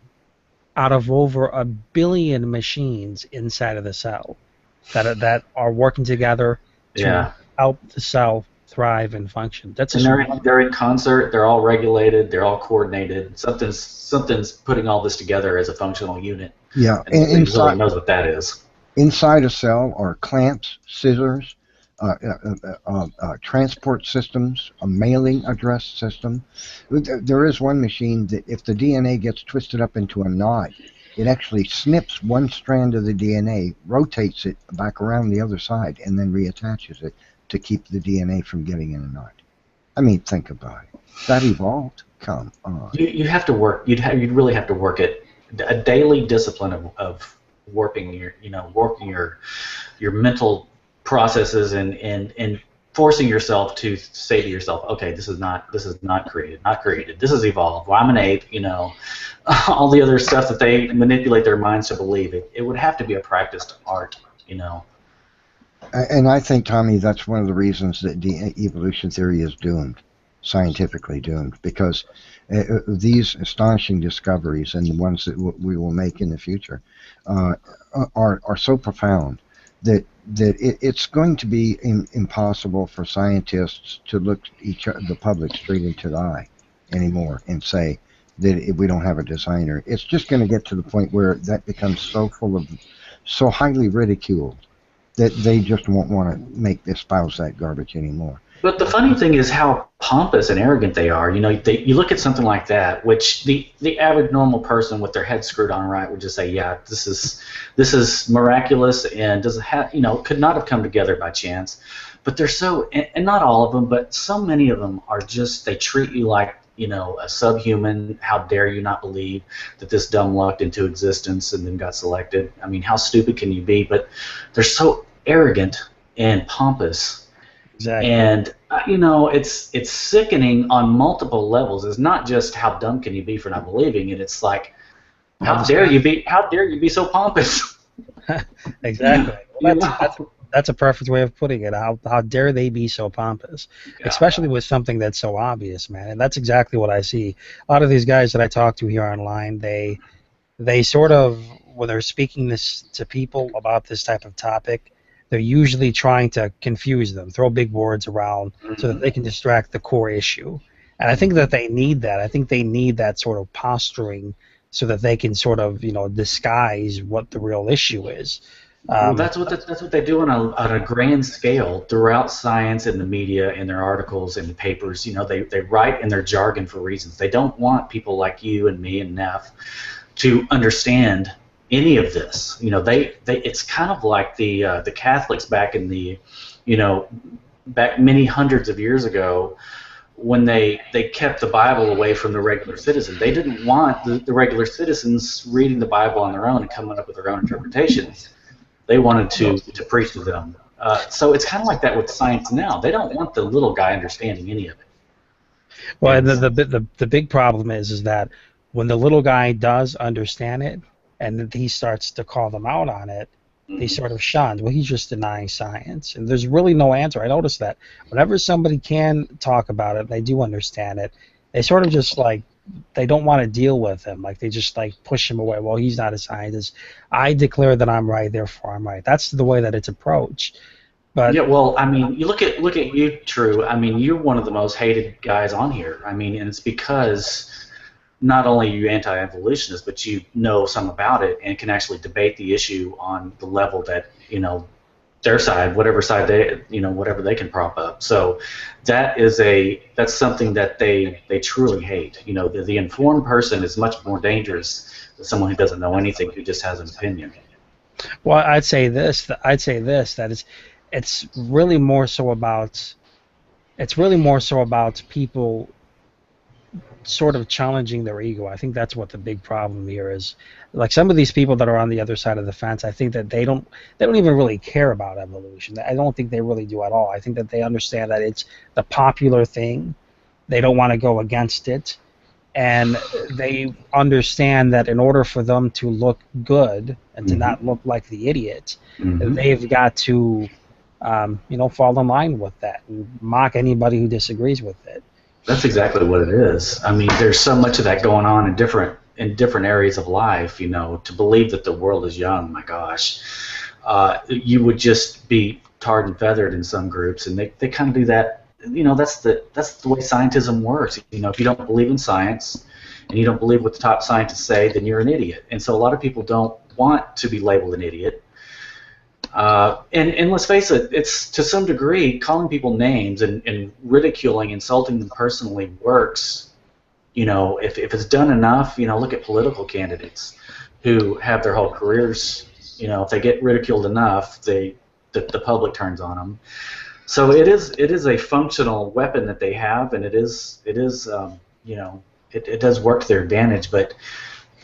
out of over 1 billion machines inside of the cell that are working together to help the cell thrive and function.
They're in concert. They're all regulated. They're all coordinated. Something's putting all this together as a functional unit.
Yeah,
and inside knows what that is.
Inside a cell are clamps, scissors, transport systems, a mailing address system. There is one machine that if the DNA gets twisted up into a knot, it actually snips one strand of the DNA, rotates it back around the other side, and then reattaches it to keep the DNA from getting in a knot. I mean, think about it. That evolved? Come on.
You have to work. You'd really have to work at a daily discipline of warping your mental processes and forcing yourself to say to yourself, okay, this is not created. This is evolved. Well, I'm an ape, all the other stuff that they manipulate their minds to believe. It would have to be a practiced art,
And I think, Tommy, that's one of the reasons that evolution theory is doomed, scientifically doomed, because these astonishing discoveries and the ones that we will make in the future are so profound that it's going to be impossible for scientists to look the public straight into the eye anymore and say that we don't have a designer. It's just going to get to the point where that becomes so highly ridiculed that they just won't want to espouse that garbage anymore.
But the funny thing is how pompous and arrogant they are. You look at something like that, which the average normal person with their head screwed on right would just say, yeah, this is miraculous and doesn't have, could not have come together by chance. But they're so, and not all of them, but so many of them are just, they treat you like, a subhuman. How dare you not believe that this dumb lucked into existence and then got selected? I mean, how stupid can you be? But they're so arrogant and pompous.
Exactly.
And it's sickening on multiple levels. It's not just how dumb can you be for not believing it. It's like, how dare you be so pompous?
Exactly. Well, that's a perfect way of putting it. How dare they be so pompous, especially with something that's so obvious, man. And that's exactly what I see. A lot of these guys that I talk to here online, they sort of, when they're speaking this to people about this type of topic, they're usually trying to confuse them, throw big words around so that they can distract the core issue. And I think that they need that. I think they need that sort of posturing so that they can sort of, disguise what the real issue is.
Well, that's what they do on a grand scale throughout science and the media in their articles and the papers. They write in their jargon for reasons. They don't want people like you and me and Neff to understand any of this. It's kind of like the Catholics back in the, back many hundreds of years ago, when they kept the Bible away from the regular citizen. They didn't want the regular citizens reading the Bible on their own and coming up with their own interpretations. They wanted to preach to them. So it's kind of like that with science now. They don't want the little guy understanding any of it.
Well, the big problem is that when the little guy does understand it, and then he starts to call them out on it, they sort of shunned. Well, he's just denying science, and there's really no answer. I noticed that whenever somebody can talk about it, they do understand it, they sort of just they don't want to deal with him. They just push him away. Well, he's not a scientist. I declare that I'm right, therefore I'm right. That's the way that it's approached. But
yeah, well, I mean, you look at you, True. I mean, you're one of the most hated guys on here. I mean, and it's because not only are you anti-evolutionist, but you know some about it and can actually debate the issue on the level that their side, whatever side they, whatever they can prop up. So that's something that they truly hate. The informed person is much more dangerous than someone who doesn't know anything, who just has an opinion.
Well, I'd say this. That it's really more so about people sort of challenging their ego. I think that's what the big problem here is. Some of these people that are on the other side of the fence, I think that they don't even really care about evolution. I don't think they really do at all. I think that they understand that it's the popular thing. They don't want to go against it, and they understand that in order for them to look good and to not look like the idiot, they've got to fall in line with that and mock anybody who disagrees with it.
That's exactly what it is. I mean, there's so much of that going on in different areas of life. To believe that the world is young, my gosh, you would just be tarred and feathered in some groups, and they kind of do that. That's the way scientism works. If you don't believe in science and you don't believe what the top scientists say, then you're an idiot. And so a lot of people don't want to be labeled an idiot. And let's face it, it's to some degree calling people names and ridiculing, insulting them personally works. If it's done enough, look at political candidates who have their whole careers. If they get ridiculed enough, the public turns on them. So it is a functional weapon that they have, and it does work to their advantage. But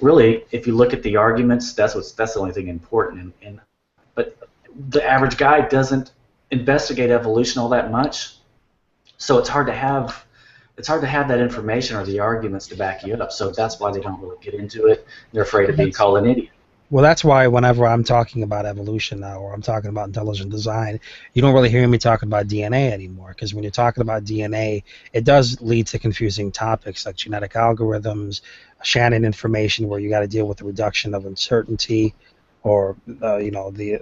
really, if you look at the arguments, that's the only thing important. But the average guy doesn't investigate evolution all that much, so it's hard to have that information or the arguments to back you up. So that's why they don't really get into it. They're afraid of being called an idiot.
Well, that's why whenever I'm talking about evolution now, or I'm talking about intelligent design, you don't really hear me talking about DNA anymore. Because when you're talking about DNA, it does lead to confusing topics like genetic algorithms, Shannon information, where you got to deal with the reduction of uncertainty, or the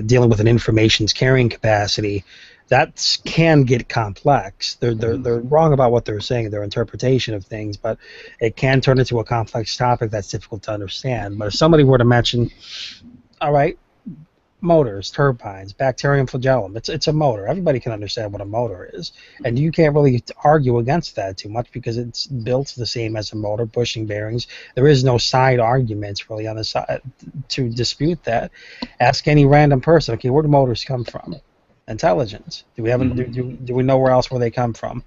dealing with an information's carrying capacity. That can get complex. They're wrong about what they're saying, their interpretation of things, but it can turn into a complex topic that's difficult to understand. But if somebody were to mention, all right, motors, turbines, bacterium flagellum, it's a motor. Everybody can understand what a motor is, and you can't really argue against that too much because it's built the same as a motor, bushing bearings. There is no side arguments really on the side to dispute that. Ask any random person, okay, where do motors come from? Intelligence. Do we know where else they come from?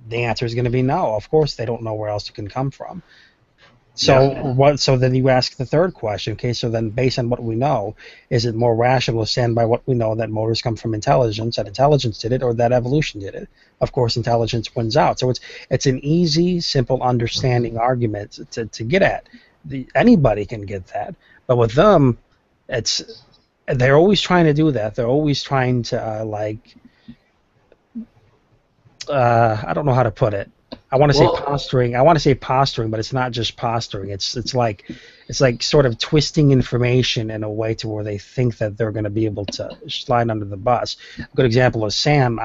The answer is going to be no. Of course, they don't know where else it can come from. So So then you ask the third question. Okay, so then based on what we know, is it more rational to stand by what we know that motors come from intelligence, that intelligence did it, or that evolution did it? Of course, intelligence wins out. So it's an easy, simple understanding argument to get at. Anybody can get that, but with them, they're always trying to do that. They're always trying to I don't know how to put it. I want to say posturing. I want to say posturing, but it's not just posturing. It's like sort of twisting information in a way to where they think that they're going to be able to slide under the bus. A good example is Sam.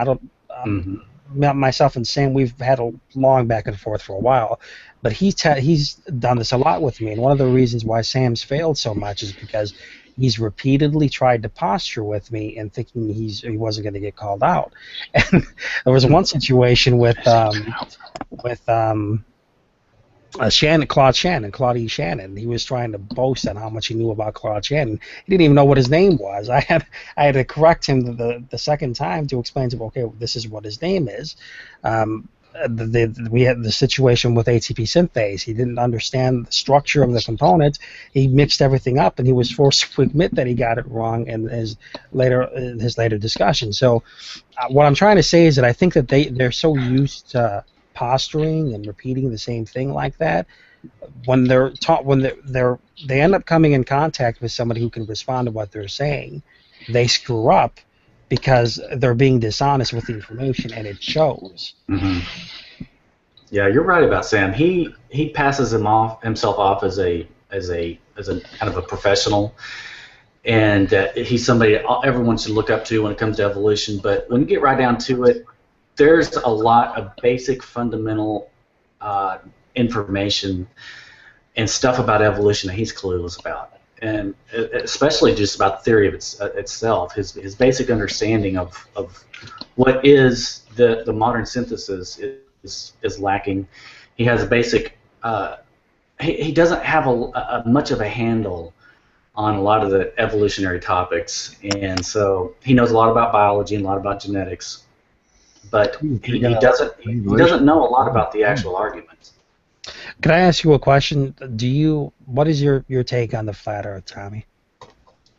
Myself and Sam, we've had a long back and forth for a while, but he's done this a lot with me. And one of the reasons why Sam's failed so much is because he's repeatedly tried to posture with me and thinking he wasn't going to get called out. And there was one situation with Claude E. Shannon. He was trying to boast on how much he knew about Claude Shannon. He didn't even know what his name was. I had to correct him the second time to explain to him, okay, this is what his name is. We had the situation with ATP synthase. He didn't understand the structure of the components. He mixed everything up, and he was forced to admit that he got it wrong in his later discussion. So, what I'm trying to say is that I think that they're so used to posturing and repeating the same thing like that. When they're taught, they end up coming in contact with somebody who can respond to what they're saying, they screw up, because they're being dishonest with the information, and it shows.
Mm-hmm. Yeah, you're right about Sam. He passes himself off as a kind of a professional, and he's somebody everyone should look up to when it comes to evolution. But when you get right down to it, there's a lot of basic fundamental information and stuff about evolution that he's clueless about. And especially just about the theory of itself, his basic understanding of what is the modern synthesis is lacking. He has a basic he doesn't have a much of a handle on a lot of the evolutionary topics, and so he knows a lot about biology and a lot about genetics, but he doesn't know a lot about the actual arguments.
Can I ask you a question? What is your take on the flat Earth, Tommy?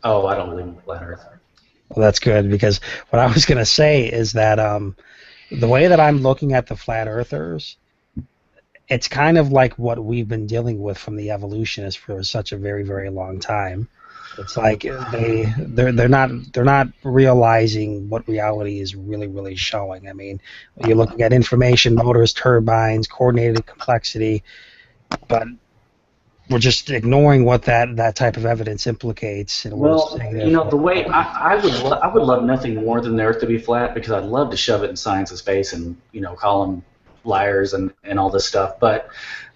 Oh, I don't believe in the flat Earth.
Well, that's good, because what I was going to say is that the way that I'm looking at the flat Earthers, it's kind of like what we've been dealing with from the evolutionists for such a very, very long time. It's like they're not realizing what reality is really showing. I mean, you're looking at information, motors, turbines, coordinated complexity, but we're just ignoring what that type of evidence implicates. And
well, the way I would love nothing more than the Earth to be flat, because I'd love to shove it in science's face and call them liars and all this stuff. But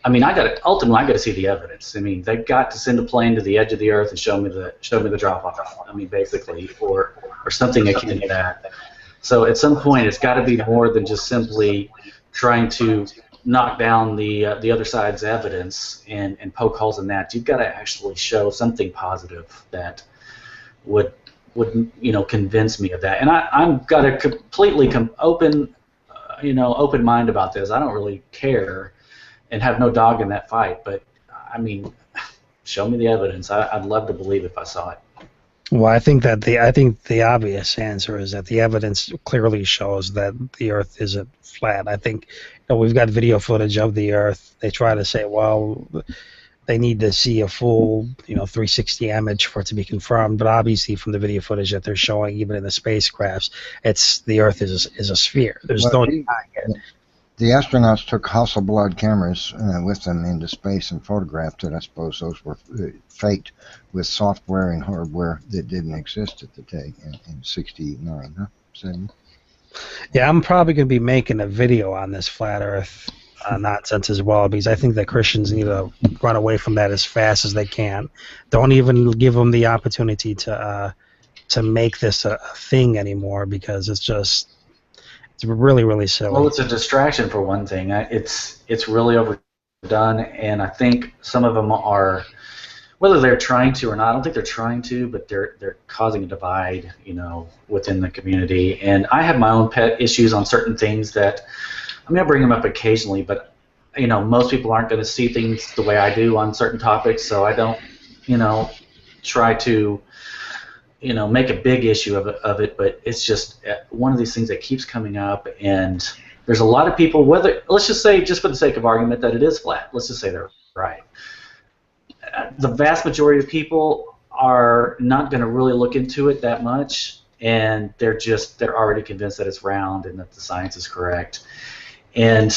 I mean, I got to see the evidence. I mean, they've got to send a plane to the edge of the Earth and show me the drop off. I mean, basically, or something akin to that. So at some point, it's got to be more than just simply trying to knock down the other side's evidence and poke holes in that. You've got to actually show something positive that would convince me of that. And I've got a completely open mind about this. I don't really care and have no dog in that fight, but I mean, show me the evidence. I'd love to believe if I saw it.
Well, I think the obvious answer is that the evidence clearly shows that the Earth isn't flat. I think we've got video footage of the Earth. They try to say, well, they need to see a full 360 image for it to be confirmed. But obviously, from the video footage that they're showing, even in the spacecrafts, the Earth is a sphere. There's no denying it.
The astronauts took Hasselblad cameras with them into space and photographed it. I suppose those were faked with software and hardware that didn't exist at the day in '69, huh? 70?
Yeah, I'm probably going to be making a video on this flat Earth nonsense as well, because I think that Christians need to run away from that as fast as they can. Don't even give them the opportunity to make this a thing anymore, because it's really, really silly.
Well, it's a distraction for one thing. It's really overdone, and I think some of them are, whether they're trying to or not, I don't think they're trying to, but they're causing a divide, within the community. And I have my own pet issues on certain things that, I bring them up occasionally, but most people aren't going to see things the way I do on certain topics, so I don't, try to make a big issue of it, but it's just one of these things that keeps coming up, and there's a lot of people, let's just say, just for the sake of argument, that it is flat. Let's just say they're right. The vast majority of people are not going to really look into it that much, and they're already convinced that it's round and that the science is correct. And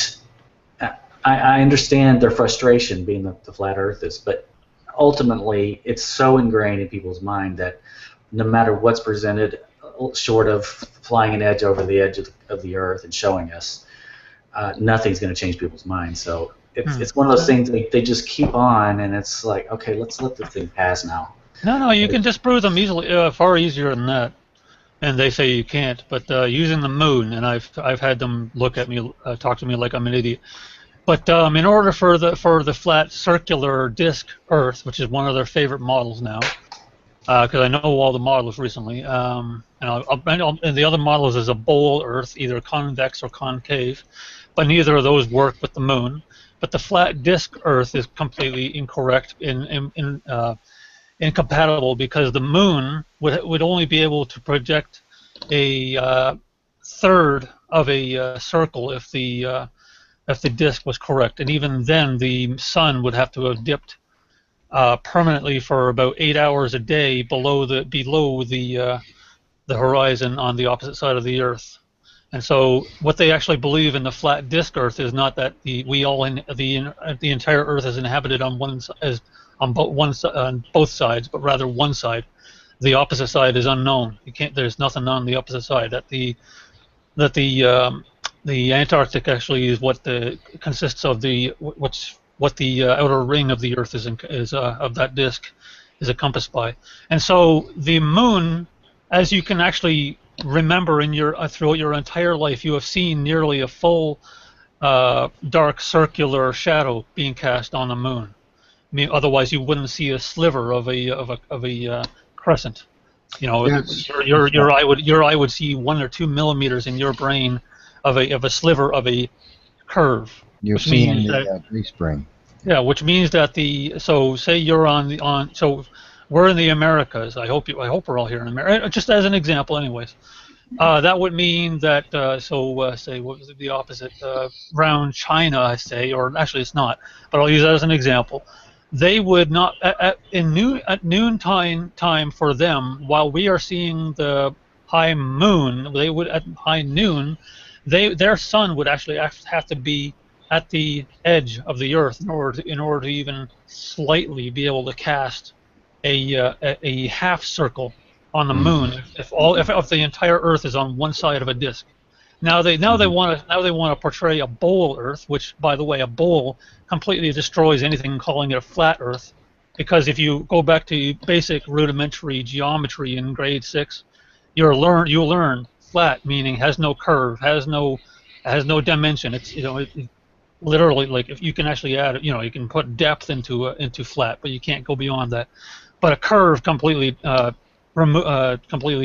I understand their frustration, being the flat Earth is, but ultimately it's so ingrained in people's mind that no matter what's presented, short of flying an edge over the edge of the Earth and showing us, nothing's going to change people's minds. So it's one of those things they just keep on, and it's like, okay, let's let this thing pass now.
No, you can disprove them easily, far easier than that. And they say you can't, but using the moon, and I've had them look at me, talk to me like I'm an idiot. But in order for the flat circular disk Earth, which is one of their favorite models now, because I know all the models recently, and the other models is a bowl Earth, either convex or concave, but neither of those work with the moon. But the flat disk Earth is completely incorrect, incompatible, because the moon would only be able to project a third of a circle if the disk was correct, and even then the sun would have to have dipped permanently for about 8 hours a day below the horizon on the opposite side of the Earth. And so what they actually believe in the flat disk Earth is not that the entire Earth is inhabited on both sides, but rather one side. The opposite side is unknown. There's nothing on the opposite side. That the Antarctic actually is consists of what the outer ring of the Earth is of that disk is encompassed by. And so the moon, as you can actually remember throughout your entire life, you have seen nearly a full dark circular shadow being cast on the moon. Otherwise you wouldn't see a sliver of a crescent.
Yes.
Your eye would see 1 or 2 millimeters in your brain of a sliver of a curve.
You're seeing the spring.
Yeah, which means that say you're so we're in the Americas. I hope we're all here in America. Just as an example, anyways. That would mean that say what was the opposite? Round China, I say, or actually it's not, but I'll use that as an example. They would not at noon time for them, while we are seeing the high moon. They would at high noon, their sun would actually have to be at the edge of the Earth in order to even slightly be able to cast a half circle on the moon if the entire Earth is on one side of a disk. Now they want to portray a bowl Earth, which, by the way, a bowl completely destroys anything calling it a flat Earth, because if you go back to basic rudimentary geometry in grade 6, you'll learn flat meaning has no curve, has no dimension. It's literally, like, if you can actually add you can put depth into flat, but you can't go beyond that. But a curve completely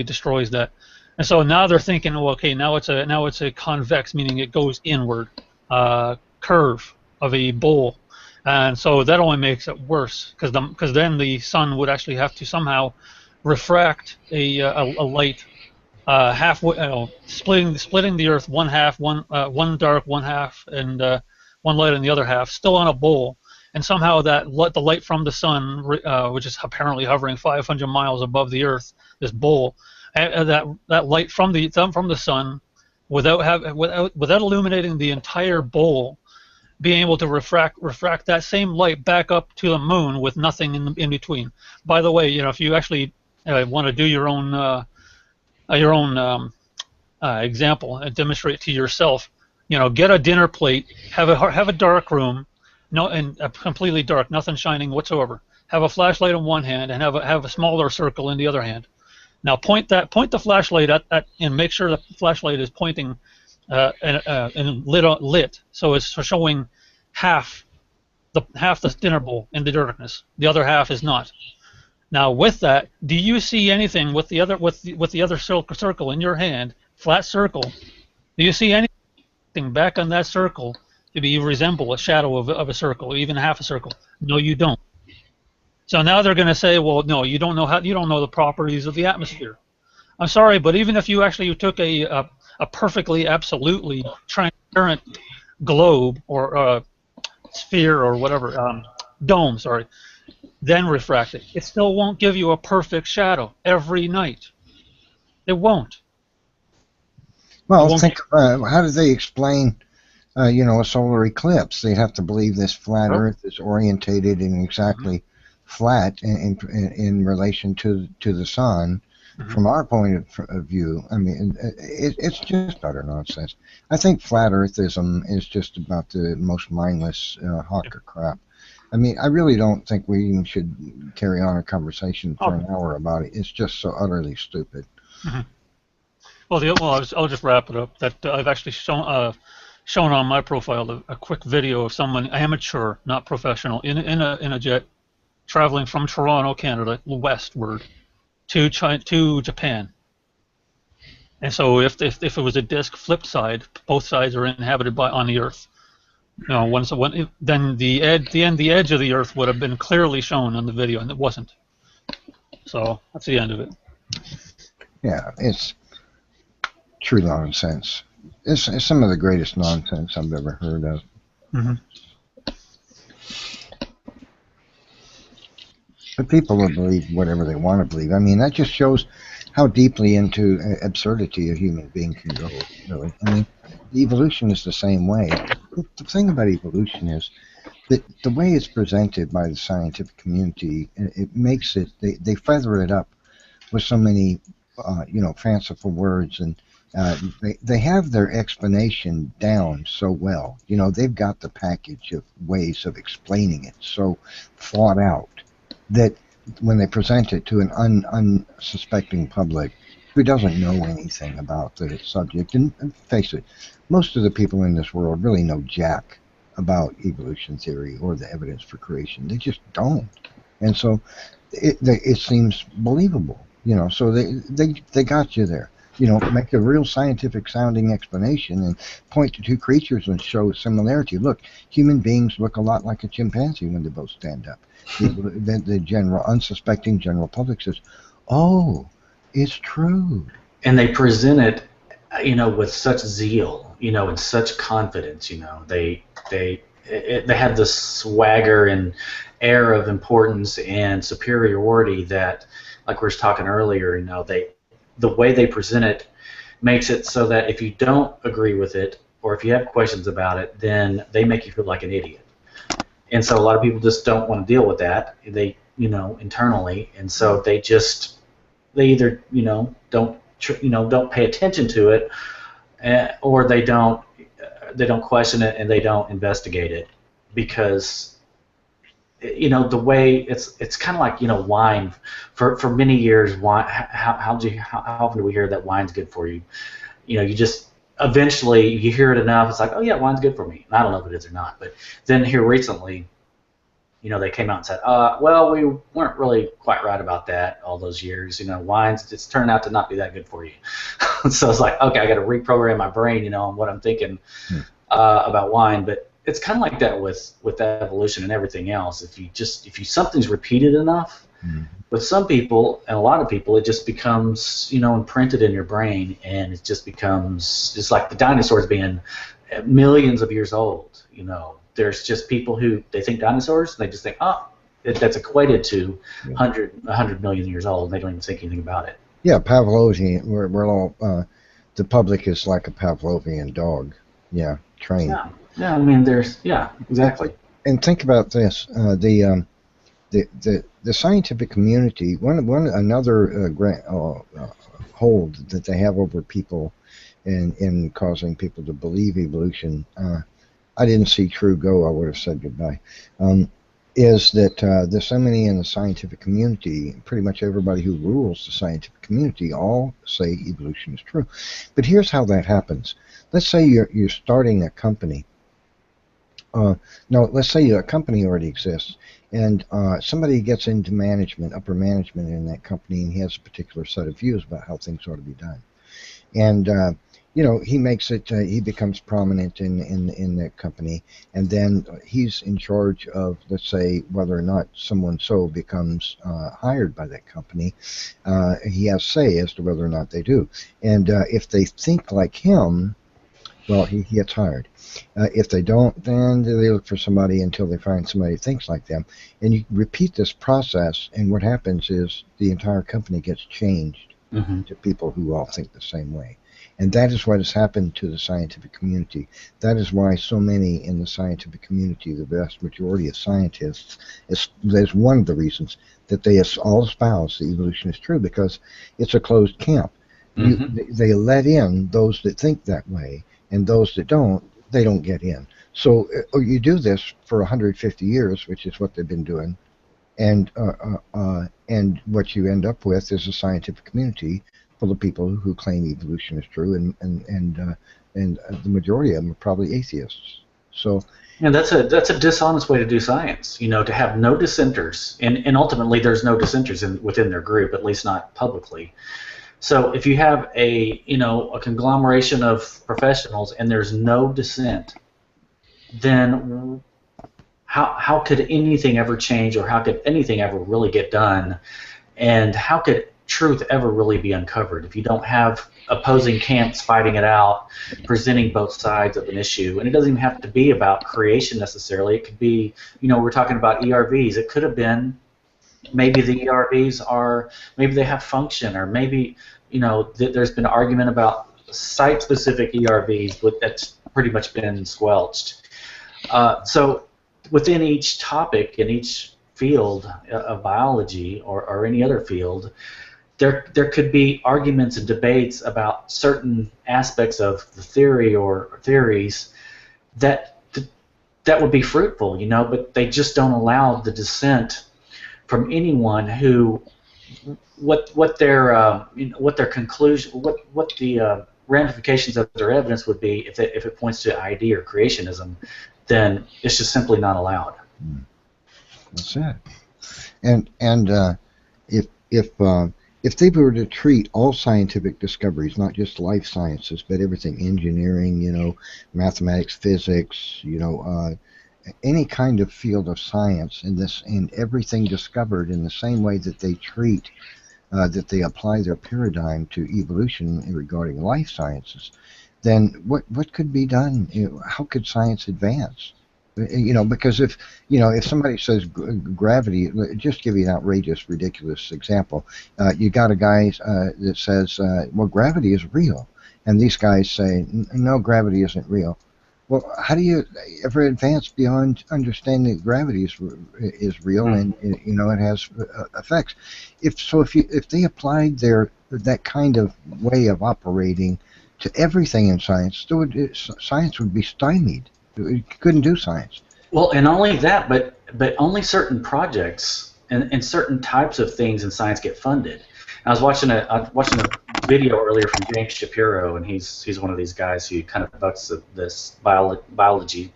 destroys that. And so now they're thinking, well, okay, now it's a convex, meaning it goes inward, curve of a bowl, and so that only makes it worse, because then the sun would actually have to somehow refract a light halfway, splitting the Earth one half, one dark, one half, and one light in the other half, still on a bowl, and somehow the light from the sun, which is apparently hovering 500 miles above the Earth, this bowl, that light from the sun, without illuminating the entire bowl, being able to refract that same light back up to the moon with nothing in between. By the way, if you actually want to do your own example and demonstrate to yourself, get a dinner plate, have a dark room, and completely dark, nothing shining whatsoever. Have a flashlight in one hand and have a smaller circle in the other hand. Now point the flashlight at and make sure the flashlight is pointing and lit, so it's showing half the dinner bowl in the darkness. The other half is not. Now, with that, do you see anything with the other circle in your hand, flat circle? Do you see anything back on that circle to resemble a shadow of a circle, even half a circle? No, you don't. So now they're going to say, well, no, you don't know the properties of the atmosphere. I'm sorry, but even if you actually took a perfectly, absolutely transparent globe or sphere or whatever, dome, sorry, then refract it, it still won't give you a perfect shadow every night. It won't.
Well, think how do they explain, a solar eclipse? They have to believe this flat Earth is orientated and exactly flat in relation to the sun. From our point of view, I mean, it's just utter nonsense. I think flat earthism is just about the most mindless hawk of crap. I mean, I really don't think we even should carry on a conversation for an hour about it. It's just so utterly stupid.
Well, I'll just wrap it up. That I've actually shown on my profile a quick video of someone amateur, not professional, in a jet traveling from Toronto, Canada, westward to Japan. And so if it was a disk flipped side, both sides are inhabited on the Earth. Then the edge of the Earth would have been clearly shown on the video, and it wasn't. So that's the end of it.
Yeah, it's true nonsense. It's some of the greatest nonsense I've ever heard of. But people will believe whatever they want to believe. I mean, that just shows how deeply into absurdity a human being can go, really. I mean, evolution is the same way. The thing about evolution is that the way it's presented by the scientific community, it makes it, they feather it up with so many, fanciful words, and they have their explanation down so well. They've got the package of ways of explaining it so thought out that when they present it to an unsuspecting public who doesn't know anything about the subject, and face it, most of the people in this world really know jack about evolution theory or the evidence for creation. They just don't. And so it seems believable, so they got you there. Make a real scientific sounding explanation and point to two creatures and show similarity. Look, human beings look a lot like a chimpanzee when they both stand up. The general, unsuspecting general public says, oh, it's true.
And they present it, with such zeal, and such confidence, They have this swagger and air of importance and superiority that, like we were talking earlier, the way they present it makes it so that if you don't agree with it or if you have questions about it, then they make you feel like an idiot. And so a lot of people just don't want to deal with that. They, internally, and so they either, don't pay attention to it, or they don't question it and they don't investigate it, because the way it's kind of like wine. For many years, wine. How often do we hear that wine's good for you? You just eventually you hear it enough. It's like, oh yeah, wine's good for me. And I don't know if it is or not, but then here recently, they came out and said, well, we weren't really quite right about that all those years. Wine's it's turned out to not be that good for you. So it's like, okay, I got to reprogram my brain, on what I'm thinking about wine. But it's kind of like that with evolution and everything else. If something's repeated enough, With some people, and a lot of people, it just becomes, imprinted in your brain, and it just becomes just like the dinosaurs being millions of years old. There's just people who they think dinosaurs, and they just think, that's equated to 100 million years old, and they don't even think anything about it.
Yeah, Pavlovian. We're all the public is like a Pavlovian dog. Yeah, trained.
Yeah. I mean, exactly.
And think about this: the scientific community. Another hold that they have over people, in causing people to believe evolution. I didn't see True go. I would have said goodbye. Is that there's so many in the scientific community, pretty much everybody who rules the scientific community all say evolution is true. But here's how that happens. Let's say you're starting a company. Let's say a company already exists, and somebody gets into management, upper management in that company, and he has a particular set of views about how things ought to be done. And he makes it. He becomes prominent in that company, and then he's in charge of, let's say, whether or not someone becomes hired by that company. He has say as to whether or not they do, and if they think like him, well, he gets hired. If they don't, then they look for somebody until they find somebody who thinks like them, and you repeat this process. And what happens is the entire company gets changed to people who all think the same way. And that is what has happened to the scientific community. That is why so many in the scientific community, the vast majority of scientists, there's one of the reasons that they all espouse that evolution is true, because it's a closed camp. They let in those that think that way, and those that don't, they don't get in. So you do this for 150 years, which is what they've been doing, and what you end up with is a scientific community full of people who claim evolution is true, and the majority of them are probably atheists. So,
and that's a dishonest way to do science. To have no dissenters, and ultimately there's no dissenters within their group, at least not publicly. So if you have a conglomeration of professionals and there's no dissent, then how could anything ever change, or how could anything ever really get done, and how could truth ever really be uncovered if you don't have opposing camps fighting it out, presenting both sides of an issue? And it doesn't even have to be about creation necessarily. It could be, we're talking about ERVs. It could have been maybe the ERVs maybe they have function, or maybe there's been argument about site-specific ERVs, but that's pretty much been squelched. So within each topic in each field of biology or any other field, there could be arguments and debates about certain aspects of the theory or theories that would be fruitful, but they just don't allow the dissent from anyone who what their conclusion, what the ramifications of their evidence would be if it points to ID or creationism, then it's just simply not allowed.
That's it. And if they were to treat all scientific discoveries, not just life sciences, but everything, engineering, mathematics, physics, any kind of field of science, and everything discovered in the same way that they treat, that they apply their paradigm to evolution regarding life sciences, then what could be done? How could science advance? Because if somebody says gravity, just give you an outrageous, ridiculous example. You got a guy that says, well, gravity is real, and these guys say, no, gravity isn't real. Well, how do you ever advance beyond understanding that gravity is real, and it has effects? If they applied that kind of way of operating to everything in science, science would be stymied. You couldn't do science.
Well, and only that, but only certain projects and certain types of things in science get funded. I was watching a video earlier from James Shapiro, and he's one of these guys who kind of bucks this biology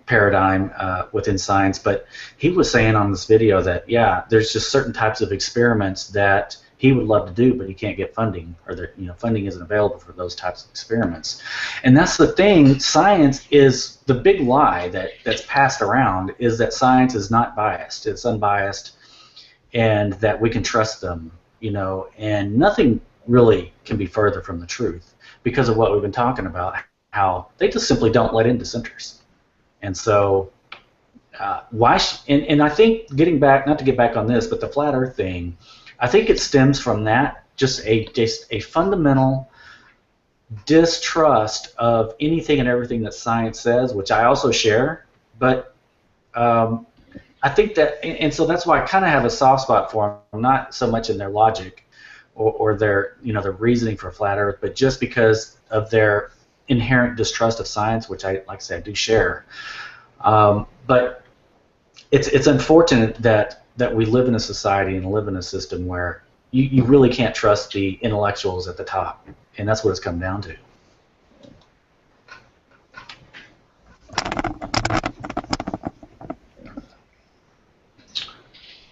paradigm within science. But he was saying on this video that there's just certain types of experiments that he would love to do, but he can't get funding, or funding isn't available for those types of experiments. And that's the thing. Science is the big lie that's passed around, is that science is not biased. It's unbiased. and that we can trust them, and nothing really can be further from the truth because of what we've been talking about, how they just simply don't let in dissenters. And so and I think getting back, not to get back on this, but the flat earth thing, I think it stems from that, just a fundamental distrust of anything and everything that science says, which I also share, but I think that, and so that's why I kind of have a soft spot for them, not so much in their logic or their, their reasoning for flat Earth, but just because of their inherent distrust of science, which like I said, I do share. But it's unfortunate that we live in a society and live in a system where you really can't trust the intellectuals at the top, and that's what it's come down to.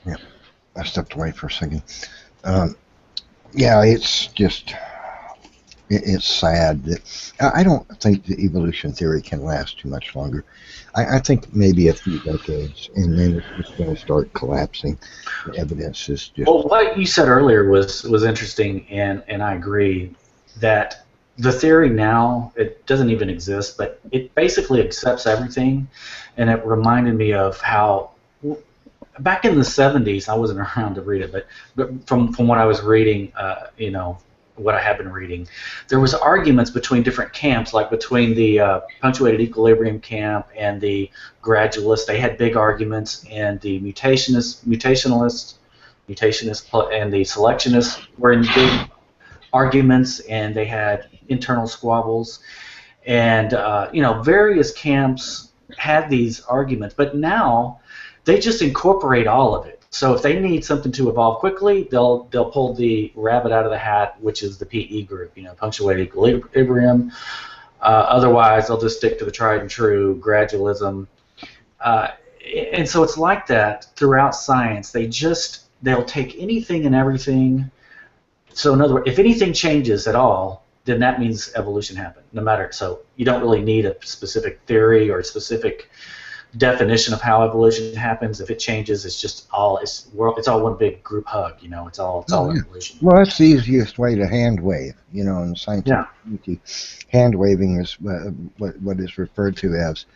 Yeah, I stepped away for a second. Yeah, it's just, it's sad that I don't think the evolution theory can last too much longer. I think maybe a few decades, and then it's just going to start collapsing. The evidence is just...
Well, what you said earlier was interesting, and I agree that the theory now, it doesn't even exist, but it basically accepts everything, and it reminded me of how back in the 70s, I wasn't around to read it, but from what I was reading, what I have been reading, there was arguments between different camps, like between the punctuated equilibrium camp and the gradualists. They had big arguments, and the mutationist and the selectionists were in big arguments, and they had internal squabbles, and various camps had these arguments, but now they just incorporate all of it. So if they need something to evolve quickly, they'll pull the rabbit out of the hat, which is the PE group, punctuated equilibrium. Otherwise, they'll just stick to the tried and true gradualism. And so it's like that throughout science. They'll take anything and everything. So in other words, if anything changes at all, then that means evolution happened, no matter. So you don't really need a specific theory or a specific definition of how evolution happens. If it changes, it's all one big group hug. It's all evolution.
Well, that's the easiest way to hand wave. In scientific community, hand waving is what is referred to as,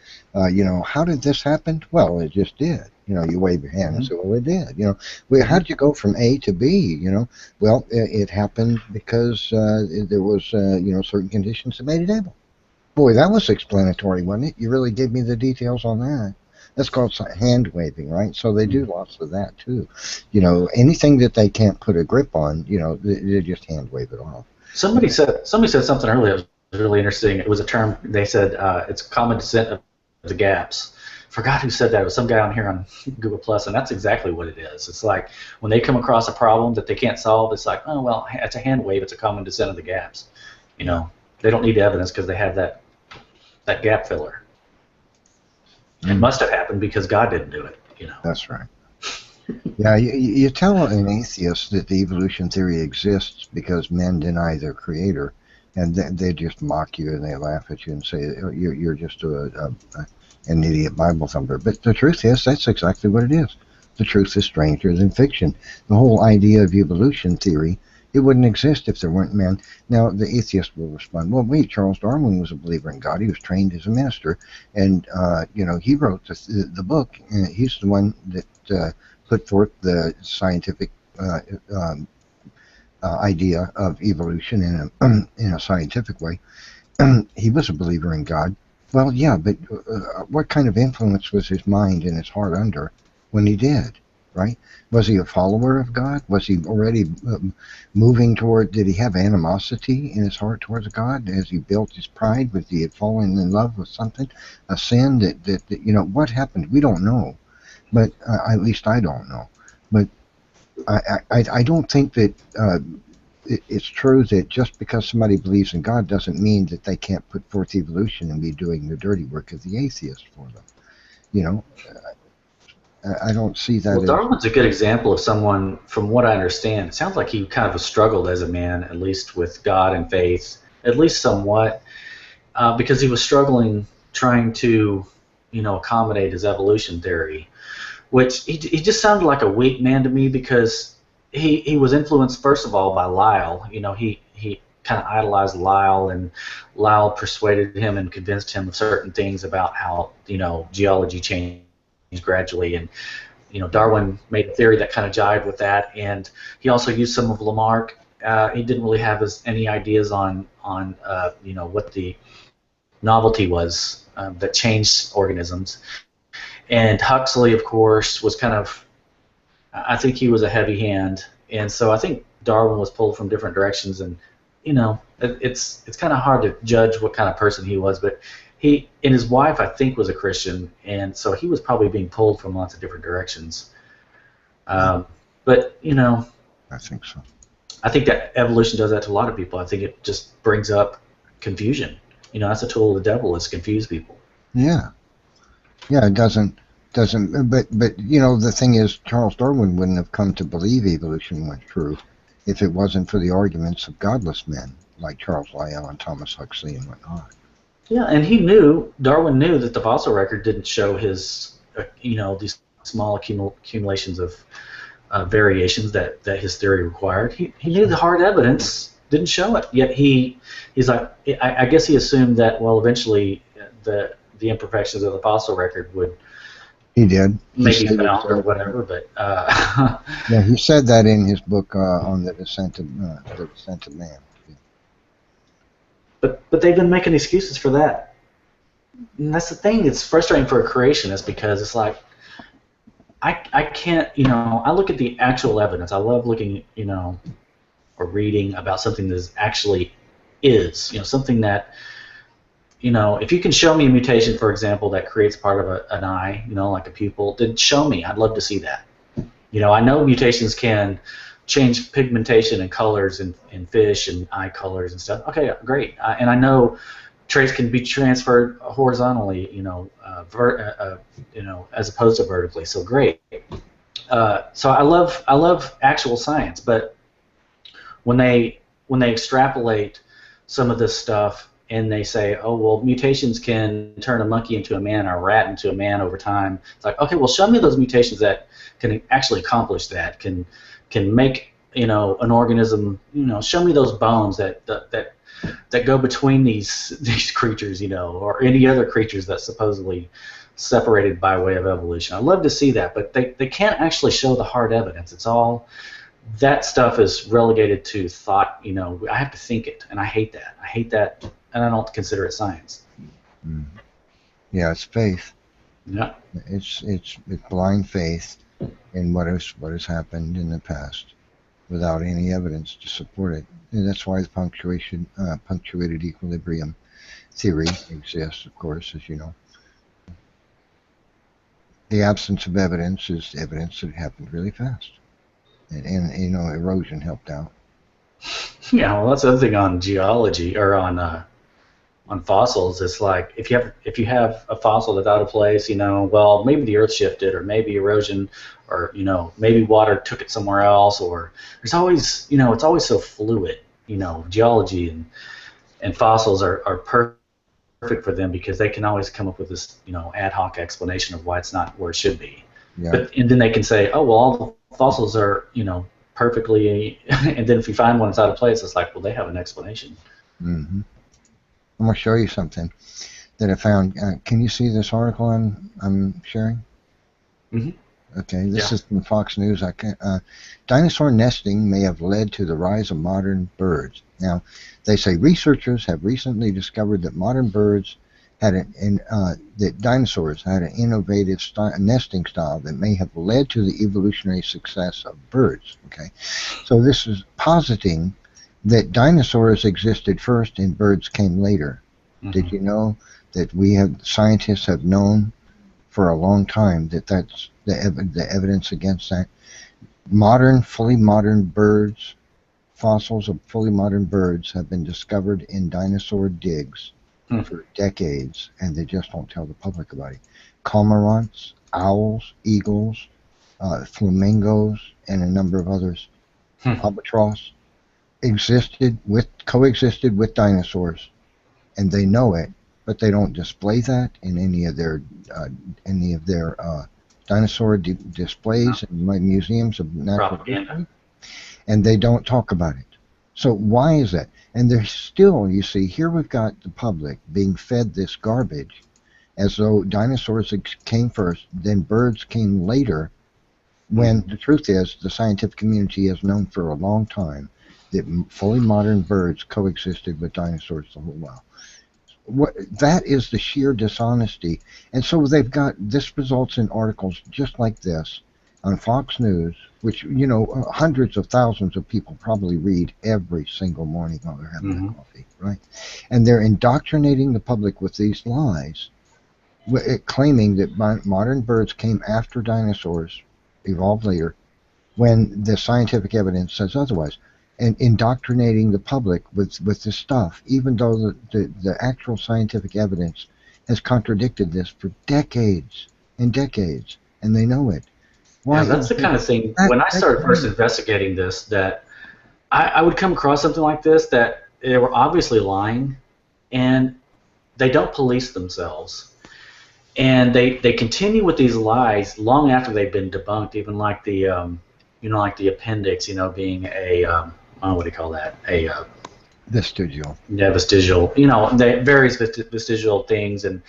how did this happen? Well, it just did. You wave your hand and say, well, it did. How did you go from A to B? Well, it happened because there was certain conditions that made it able. Boy, that was explanatory, wasn't it? You really gave me the details on that. That's called hand waving, right? So they do lots of that too. Anything that they can't put a grip on, they just hand wave it off.
Somebody said something earlier that was really interesting. It was a term they said it's common descent of the gaps. Forgot who said that. It was some guy on here on Google Plus, and that's exactly what it is. It's like when they come across a problem that they can't solve, it's like, oh well, it's a hand wave. It's a common descent of the gaps. They don't need evidence because they have that gap filler. It must have happened because God didn't do it.
That's right. Yeah, you tell an atheist that the evolution theory exists because men deny their creator, and they just mock you and they laugh at you and say you're just an idiot Bible thumper. But the truth is, that's exactly what it is. The truth is stranger than fiction. The whole idea of evolution theory, it wouldn't exist if there weren't men. Now, the atheist will respond, well, wait, Charles Darwin was a believer in God. He was trained as a minister, and, he wrote the book. He's the one that put forth the scientific idea of evolution in a scientific way. He was a believer in God. Well, yeah, but what kind of influence was his mind and his heart under when he did? Right? Was he a follower of God? Was he already moving toward, did he have animosity in his heart towards God as he built his pride? Was he had fallen in love with something, a sin that what happened? We don't know, but at least I don't know. But I don't think that it's true that just because somebody believes in God doesn't mean that they can't put forth evolution and be doing the dirty work of the atheist for them. I don't see that.
Well, Darwin's a good example of someone, from what I understand, it sounds like he kind of struggled as a man, at least with God and faith, at least somewhat, because he was struggling trying to, accommodate his evolution theory. which he just sounded like a weak man to me because he was influenced first of all by Lyle. You know, he kind of idolized Lyle, and Lyle persuaded him and convinced him of certain things about how, you know, geology changed gradually, and you know, Darwin made a theory that kind of jived with that, and he also used some of Lamarck. He didn't really have any ideas on you know, what the novelty was that changed organisms. And Huxley, of course, was kind of, I think he was a heavy hand, and so I think Darwin was pulled from different directions, and you know, it's kind of hard to judge what kind of person he was, but he and his wife, I think, was a Christian, and so he was probably being pulled from lots of different directions. But you know,
I think so.
I think that evolution does that to a lot of people. I think it just brings up confusion. You know, that's a tool of the devil, is confuse people.
Yeah. Yeah, it doesn't, but you know, the thing is, Charles Darwin wouldn't have come to believe evolution was true if it wasn't for the arguments of godless men like Charles Lyell and Thomas Huxley and whatnot.
Yeah, and Darwin knew that the fossil record didn't show his, you know, these small accumulations of variations that his theory required. He knew the hard evidence didn't show it, yet he's like, I guess he assumed that, well, eventually the imperfections of the fossil record would maybe found or whatever, but
yeah, he said that in his book on the descent of man.
But they've been making excuses for that, and that's the thing. It's frustrating for a creationist because it's like I can't, you know, I look at the actual evidence. I love looking, you know, or reading about something that actually is, you know, something that, you know, if you can show me a mutation, for example, that creates part of an eye, you know, like a pupil, then show me. I'd love to see that. You know, I know mutations can change pigmentation and colors in fish and eye colors and stuff. Okay, great. And I know traits can be transferred horizontally, you know, you know, as opposed to vertically. So great. So I love actual science, but when they extrapolate some of this stuff and they say, oh, well, mutations can turn a monkey into a man or a rat into a man over time. It's like, okay, well, show me those mutations that can actually accomplish that, can make, you know, an organism, you know, show me those bones that go between these creatures, you know, or any other creatures that supposedly separated by way of evolution. I'd love to see that, but they can't actually show the hard evidence. It's all, that stuff is relegated to thought, you know, I have to think it, and I hate that. I hate that, and I don't consider it science.
Mm. Yeah, it's faith.
Yeah.
It's blind faith in what has happened in the past without any evidence to support it. And that's why the punctuated equilibrium theory exists, of course, as you know. The absence of evidence is evidence that it happened really fast. And you know, erosion helped out.
Yeah, well, that's the other thing on geology, or on fossils. It's like if you have a fossil that's out of place, you know, well, maybe the Earth shifted, or maybe erosion, or you know, maybe water took it somewhere else, or there's always, you know, it's always so fluid. You know, geology and fossils are perfect for them because they can always come up with this, you know, ad hoc explanation of why it's not where it should be. Yeah. And then they can say, oh, well, all the fossils are, you know, perfectly, and then if you find one that's out of place, it's like, well, they have an explanation.
Mm-hmm. I'm going to show you something that I found. Can you see this article I'm sharing?
Mm-hmm.
Okay, this is from Fox News. Dinosaur nesting may have led to the rise of modern birds. Now, they say researchers have recently discovered that modern birds had that dinosaurs had an innovative nesting style that may have led to the evolutionary success of birds. Okay, so this is positing that dinosaurs existed first and birds came later. Mm-hmm. Did you know that scientists have known for a long time that that's the evidence against that? Fully modern birds, fossils of fully modern birds have been discovered in dinosaur digs for decades, and they just don't tell the public about it. Cormorants, owls, eagles, flamingos, and a number of others, albatross, coexisted with dinosaurs, and they know it, but they don't display that in any of their dinosaur displays in my museums of natural
Propaganda.
history, and they don't talk about it. So why is that? And there's still, you see, here we've got the public being fed this garbage as though dinosaurs came first, then birds came later, when the truth is the scientific community has known for a long time that fully modern birds coexisted with dinosaurs the whole while. That is the sheer dishonesty. And so they've got, this results in articles just like this on Fox News, which, you know, hundreds of thousands of people probably read every single morning while they're having their coffee, right? And they're indoctrinating the public with these lies, claiming that modern birds came after dinosaurs, evolved later, when the scientific evidence says otherwise, and indoctrinating the public with this stuff, even though the actual scientific evidence has contradicted this for decades and decades, and they know it. Why?
Yeah, that's the kind of thing, when I started first investigating this, that I would come across something like this, that they were obviously lying, and they don't police themselves. And they continue with these lies long after they've been debunked, even like the, you know, like the appendix, you know, being a, what do you call that? A
Vestigial.
Yeah, vestigial. You know, various vestigial things, and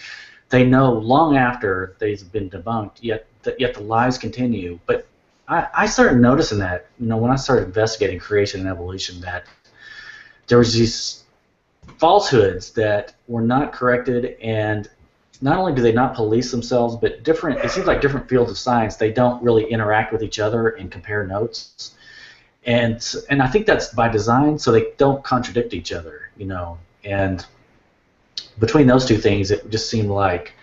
they know long after they've been debunked, yet the lies continue. But I started noticing that, you know, when I started investigating creation and evolution, that there was these falsehoods that were not corrected, and not only do they not police themselves, but it seems like different fields of science, they don't really interact with each other and compare notes. And I think that's by design, so they don't contradict each other, you know. And between those two things, it just seemed like,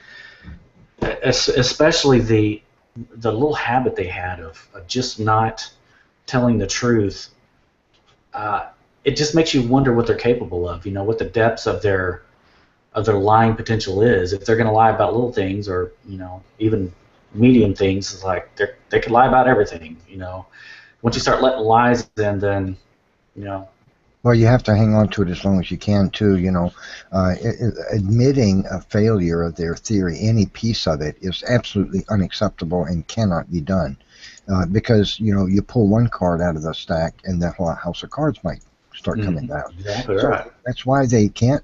especially the little habit they had of just not telling the truth, it just makes you wonder what they're capable of, you know, what the depths of their lying potential is. If they're going to lie about little things, or, you know, even medium things, it's like they could lie about everything, you know. Once you start letting lies in, then, you know.
Well, you have to hang on to it as long as you can, too. You know, admitting a failure of their theory, any piece of it, is absolutely unacceptable and cannot be done. Because, you know, you pull one card out of the stack and the whole house of cards might start coming down.
Exactly
so
right.
That's why they can't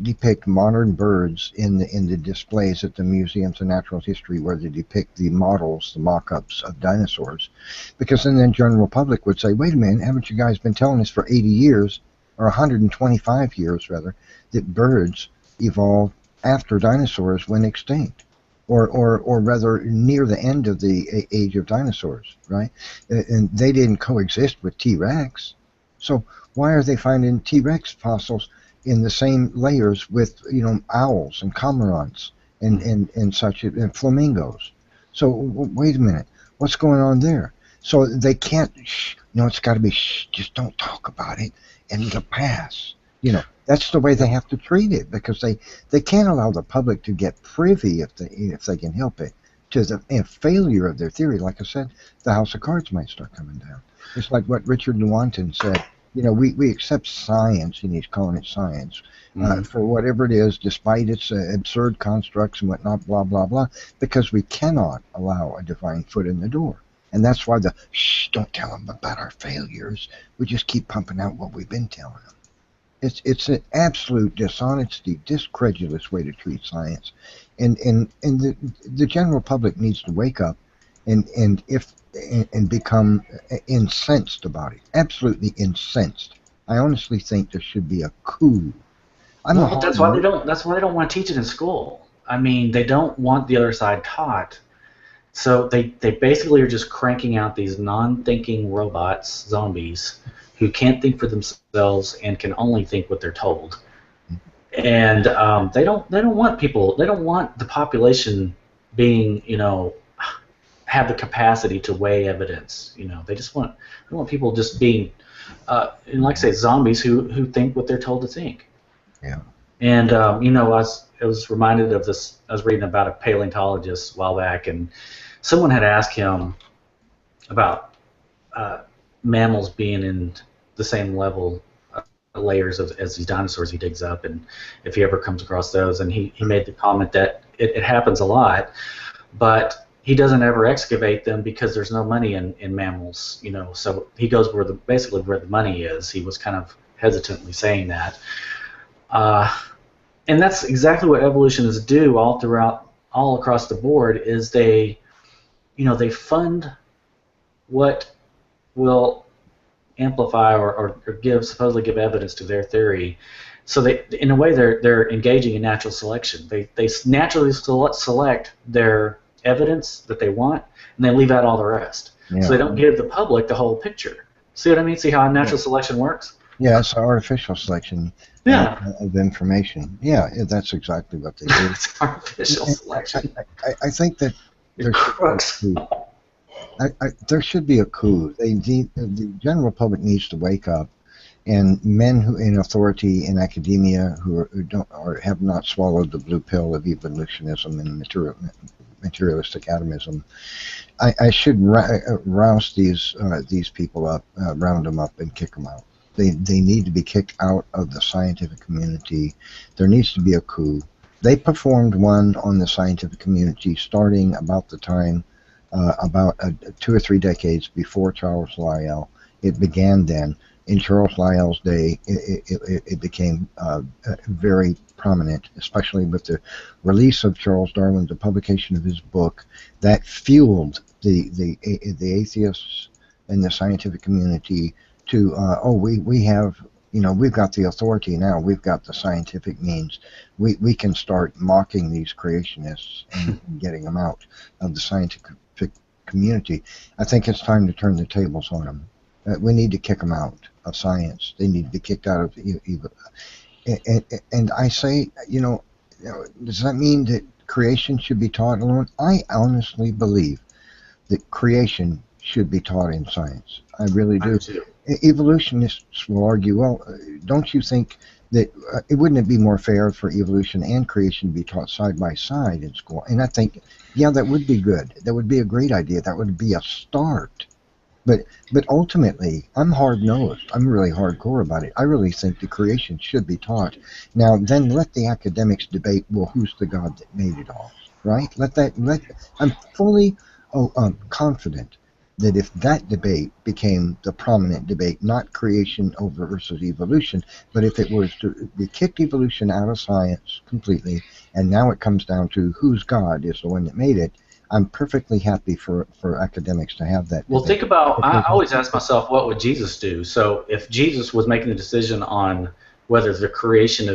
depict modern birds in the displays at the museums of natural history where they depict the models, the mock-ups of dinosaurs, because then the general public would say, wait a minute, haven't you guys been telling us for 80 years, or 125 years rather, that birds evolved after dinosaurs went extinct, or rather near the end of the age of dinosaurs, right? And they didn't coexist with T-Rex. So why are they finding T-Rex fossils in the same layers with, you know, owls and cormorants and such, and flamingos? So wait a minute, what's going on there? So they can't, no, it's got to be, just don't talk about it and it'll pass. You know, that's the way they have to treat it, because they can't allow the public to get privy, if they can help it, to the failure of their theory. Like I said, the house of cards might start coming down. It's like what Richard Lewontin said. You know, we accept science, and he's calling it science, for whatever it is, despite its absurd constructs and whatnot, blah, blah, blah, because we cannot allow a divine foot in the door. And that's why don't tell them about our failures. We just keep pumping out what we've been telling them. It's an absolute dishonesty, discredulous way to treat science. And the general public needs to wake up and become incensed about it. Absolutely incensed. I honestly think there should be a coup.
That's why they don't want to teach it in school. I mean, they don't want the other side taught. So they basically are just cranking out these non-thinking robots, zombies, who can't think for themselves and can only think what they're told. And they don't want people. They don't want the population being, you know, have the capacity to weigh evidence. You know, they want people just being, and like I say, zombies who think what they're told to think.
Yeah.
And you know, I was reminded of this. I was reading about a paleontologist a while back, and someone had asked him about mammals being in the same level layers as these dinosaurs he digs up, and if he ever comes across those, and he made the comment that it happens a lot, but he doesn't ever excavate them because there's no money in mammals, you know. So he goes basically where the money is. He was kind of hesitantly saying that, and that's exactly what evolutionists do all across the board. Is they fund what will amplify or supposedly give evidence to their theory. So in a way, they're engaging in natural selection. They naturally select their evidence that they want, and they leave out all the rest.
Yeah.
So they don't give the public the whole picture. See what I mean? See how natural selection works?
Yeah, it's artificial selection of information. Yeah, that's exactly what they do.
It's artificial selection.
I think that there should be a coup. The general public needs to wake up, and men who in authority in academia who have not swallowed the blue pill of evolutionism and materialistic atomism, I should rouse these people up, round them up, and kick them out. They need to be kicked out of the scientific community. There needs to be a coup. They performed one on the scientific community starting about the time, about 2 or 3 decades before Charles Lyell. It began then. In Charles Lyell's day, it became very prominent, especially with the release of Charles Darwin, the publication of his book, that fueled the atheists and the scientific community to we have, we've got the authority now, we've got the scientific means, we can start mocking these creationists and getting them out of the scientific community. I think it's time to turn the tables on them. We need to kick them out of science. They need to be kicked out of evil. And I say, does that mean that creation should be taught alone? I honestly believe that creation should be taught in science. I really do. Evolutionists will argue, well, don't you think that wouldn't it be more fair for evolution and creation to be taught side by side in school? And I think, yeah, that would be good. That would be a great idea. That would be a start. But ultimately, I'm hard-nosed. I'm really hardcore about it. I really think the creation should be taught. Now, then let the academics debate, well, who's the God that made it all, right? I'm fully confident that if that debate became the prominent debate, not creation over versus evolution, but if it was to be kicked evolution out of science completely, and now it comes down to whose God is the one that made it, I'm perfectly happy for academics to have that.
Well, think about, I always ask myself, what would Jesus do? So if Jesus was making the decision on whether the creation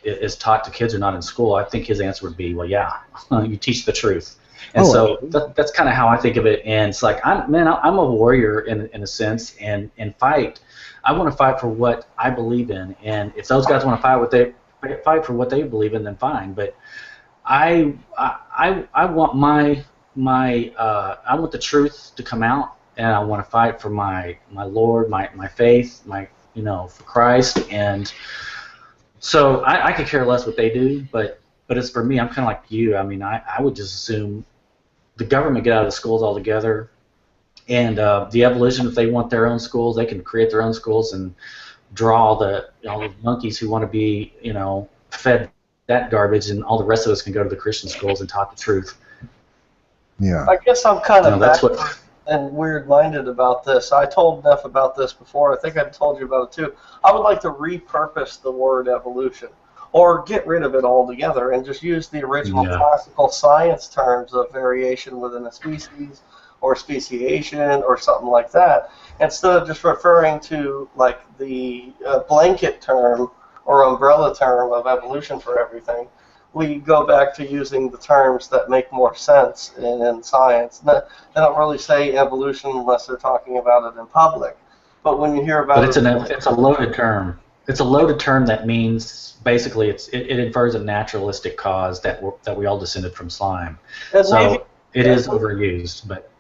is taught to kids or not in school, I think his answer would be, well, yeah, you teach the truth. And that's kind of how I think of it. And it's like, I'm a warrior in a sense, and fight. I want to fight for what I believe in. And if those guys want to fight for what they believe in, then fine. But I want I want the truth to come out, and I want to fight for my Lord, my faith, for Christ. And so I could care less what they do, but as for me, I'm kind of like you. I mean, I would just assume the government get out of the schools altogether, and the evolution, if they want their own schools, they can create their own schools and draw all the monkeys who want to be fed that garbage, and all the rest of us can go to the Christian schools and taught the truth.
Yeah.
I guess I'm kind of and weird-minded about this. I told Neff about this before. I think I told you about it too. I would like to repurpose the word evolution, or get rid of it altogether and just use the original classical science terms of variation within a species, or speciation, or something like that, instead of just referring to like the blanket term or umbrella term of evolution for everything. We go back to using the terms that make more sense in science. They don't really say evolution unless they're talking about it in public. But when you hear about
it's a loaded term. It's a loaded term that means basically it infers a naturalistic cause that we all descended from slime. So it is overused, but.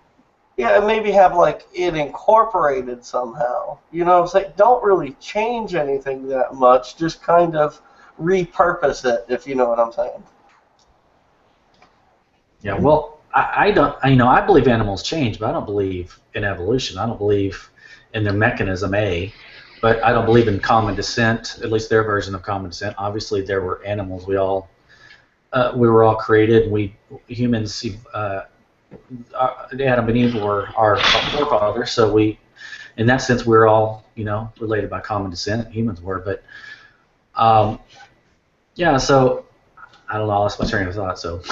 Yeah, and maybe have like it incorporated somehow. So don't really change anything that much. Just kind of repurpose it, if you know what I'm saying.
Yeah, well, I don't. I believe animals change, but I don't believe in evolution. I don't believe in their mechanism but I don't believe in common descent. At least their version of common descent. Obviously, there were animals. We all we were all created. Humans, Adam and Eve were our forefathers, so in that sense, we're all, related by common descent. Humans were, but yeah. So I don't know. I lost my train of thought. So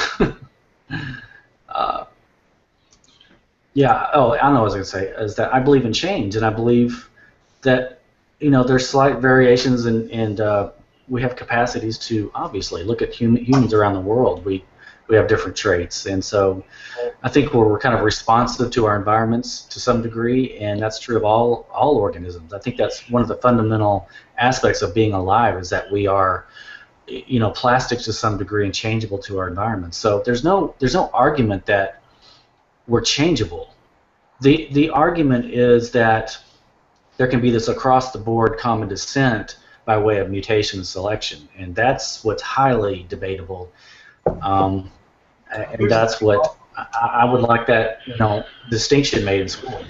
yeah. Oh, I know what I was going to say is that I believe in change, and I believe that there's slight variations, and we have capacities to obviously look at humans around the world. We have different traits, and so I think we're kind of responsive to our environments to some degree, and that's true of all organisms. I think that's one of the fundamental aspects of being alive is that we are, plastic to some degree and changeable to our environment. So there's no argument that we're changeable. The argument is that there can be this across the board common descent by way of mutation and selection, and that's what's highly debatable. And that's what I would like that distinction made in school.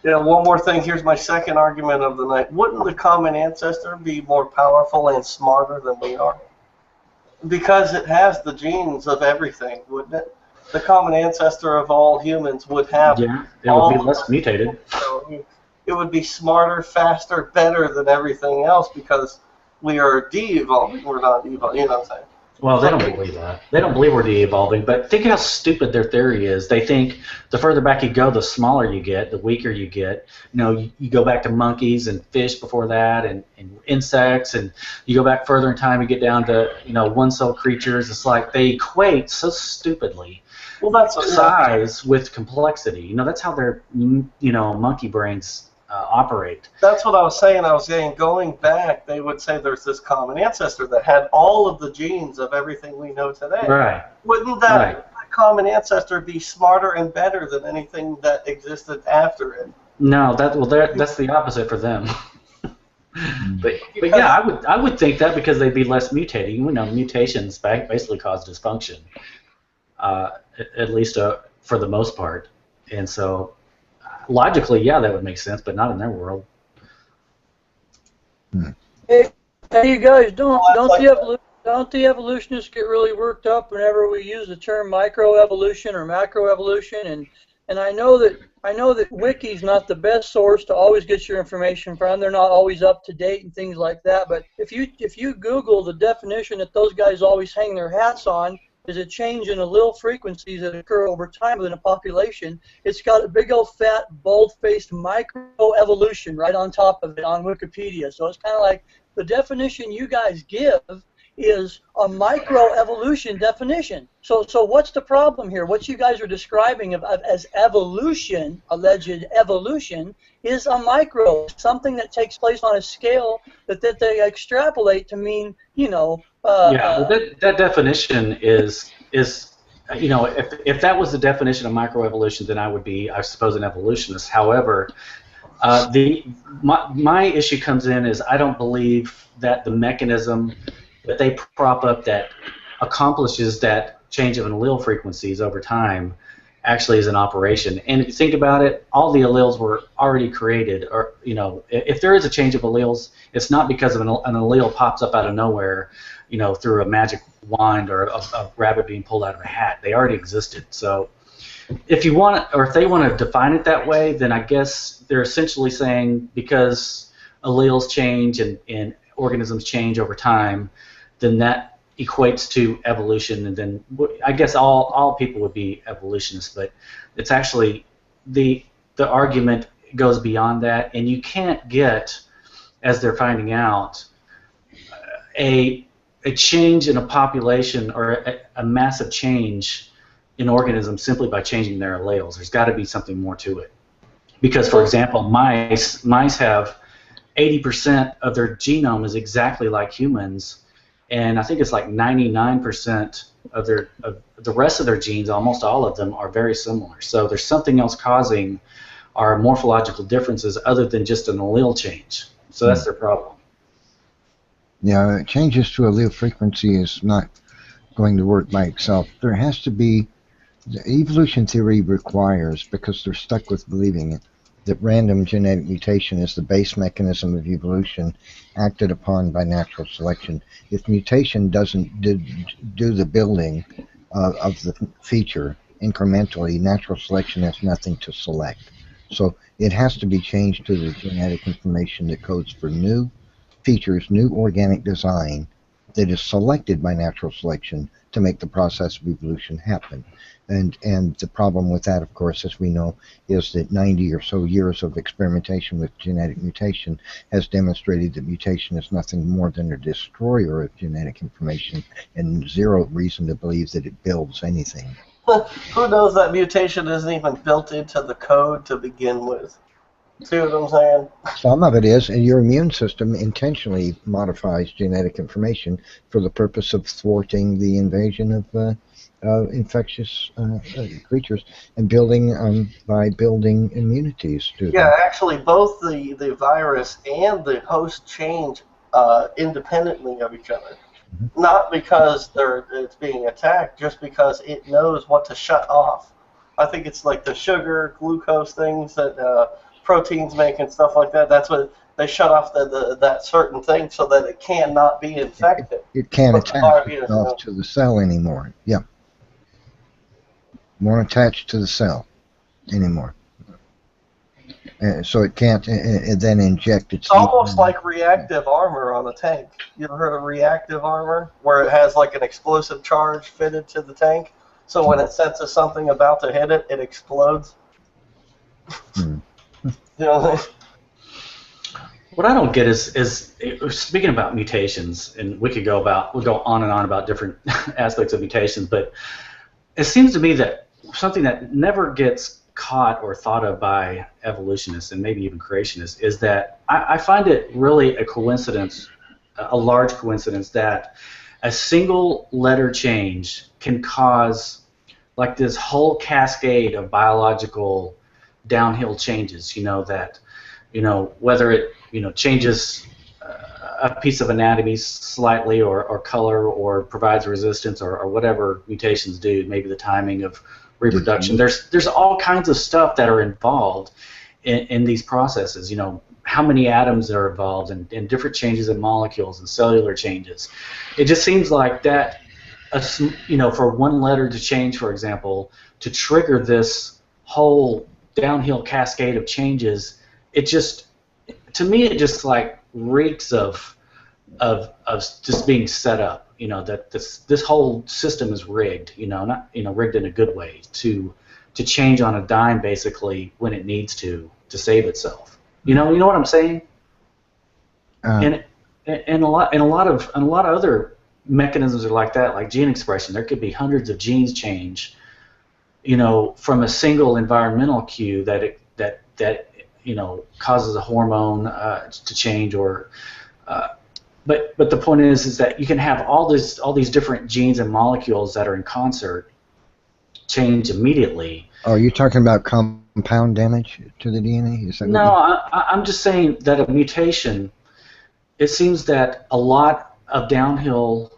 Yeah, one more thing. Here's my second argument of the night. Wouldn't the common ancestor be more powerful and smarter than we are? Because it has the genes of everything, wouldn't it? The common ancestor of all humans would have.
Yeah, it would be less mutated.
So it would be smarter, faster, better than everything else because we are de-evolving. We're not evolving. You know what I'm saying?
Well, they don't believe that. They don't believe we're de-evolving, but think how stupid their theory is. They think the further back you go, the smaller you get, the weaker you get. You go back to monkeys and fish before that, and insects, and you go back further in time, you get down to one-cell creatures. It's like they equate so stupidly.
Well, that's
size with complexity. That's how their monkey brains operate.
That's what I was saying. I was saying going back, they would say there's this common ancestor that had all of the genes of everything we know today.
Right.
Wouldn't that common ancestor be smarter and better than anything that existed after it?
No, that's the opposite for them. but yeah, I would think that because they'd be less mutating. Mutations basically cause dysfunction. At least for the most part, and so logically, yeah, that would make sense, but not in their world.
Hey, you guys, don't the evolutionists get really worked up whenever we use the term microevolution or macroevolution? And I know that Wiki's not the best source to always get your information from. They're not always up to date and things like that. But if you Google the definition that those guys always hang their hats on, is a change in allele frequencies that occur over time within a population. It's got a big old fat, bold-faced microevolution right on top of it on Wikipedia. So it's kind of like the definition you guys give is a microevolution definition. So what's the problem here? What you guys are describing as evolution, alleged evolution, is a micro, something that takes place on a scale that they extrapolate to mean,
that definition is if that was the definition of microevolution, then I would be, I suppose, an evolutionist. However, my issue comes in is I don't believe that the mechanism that they prop up that accomplishes that change of an allele frequencies over time actually is an operation. And if you think about it, all the alleles were already created. Or if there is a change of alleles, it's not because of an allele pops up out of nowhere, through a magic wand or a rabbit being pulled out of a hat. They already existed. So if you want, or if they want to define it that way, then I guess they're essentially saying because alleles change and organisms change over time, then that equates to evolution, and then I guess all people would be evolutionists. But it's actually the argument goes beyond that, and you can't get, as they're finding out, a change in a population or a massive change in organisms simply by changing their alleles. There's got to be something more to it. Because, for example, mice have 80% of their genome is exactly like humans, and I think it's like 99% of the rest of their genes, almost all of them, are very similar. So there's something else causing our morphological differences other than just an allele change. So that's their problem.
Yeah, changes to allele frequency is not going to work by itself. There has to be, the evolution theory requires, because they're stuck with believing it, that random genetic mutation is the base mechanism of evolution acted upon by natural selection. If mutation doesn't do the building of the feature incrementally, natural selection has nothing to select. So it has to be changed to the genetic information that codes for new features, new organic design that is selected by natural selection to make the process of evolution happen. And the problem with that, of course, as we know, is that 90 or so years of experimentation with genetic mutation has demonstrated that mutation is nothing more than a destroyer of genetic information and zero reason to believe that it builds anything.
Who knows that mutation isn't even built into the code to begin with? See what I'm saying?
Some of it is, and your immune system intentionally modifies genetic information for the purpose of thwarting the invasion of infectious creatures and by building immunities to them.
Yeah, actually, both the virus and the host change independently of each other.
Mm-hmm.
Not because it's being attacked, just because it knows what to shut off. I think it's like the sugar, glucose things that proteins make and stuff like that. That's what they shut off that certain thing so that it cannot be infected.
It can't attach itself to the cell anymore. Yeah. Won't attach to the cell anymore. So it can't then inject its...
It's almost like reactive armor on a tank. You ever heard of reactive armor? Where it has like an explosive charge fitted to the tank, so when it senses something about to hit it, it explodes.
Hmm.
You know,
what I don't get is speaking about mutations, and we'll go on and on about different aspects of mutations, but it seems to me that something that never gets caught or thought of by evolutionists and maybe even creationists is that I find it really a coincidence, a large coincidence, that a single letter change can cause like this whole cascade of biological downhill changes, whether it, changes a piece of anatomy slightly or color or provides resistance or whatever mutations do, maybe the timing of reproduction. There's all kinds of stuff that are involved in these processes, how many atoms are involved and different changes in molecules and cellular changes. It just seems like that, for one letter to change, for example, to trigger this whole downhill cascade of changes, to me it just like reeks of just being set up, that this whole system is rigged, not rigged in a good way to change on a dime basically when it needs to save itself. You know what I'm saying? And a lot of other mechanisms are like that, like gene expression. There could be hundreds of genes change, from a single environmental cue that causes a hormone to change, or but the point is that you can have all these different genes and molecules that are in concert change immediately.
Oh, you're talking about compound damage to the DNA? Is that
no, I'm just saying that a mutation, it seems that a lot of downhill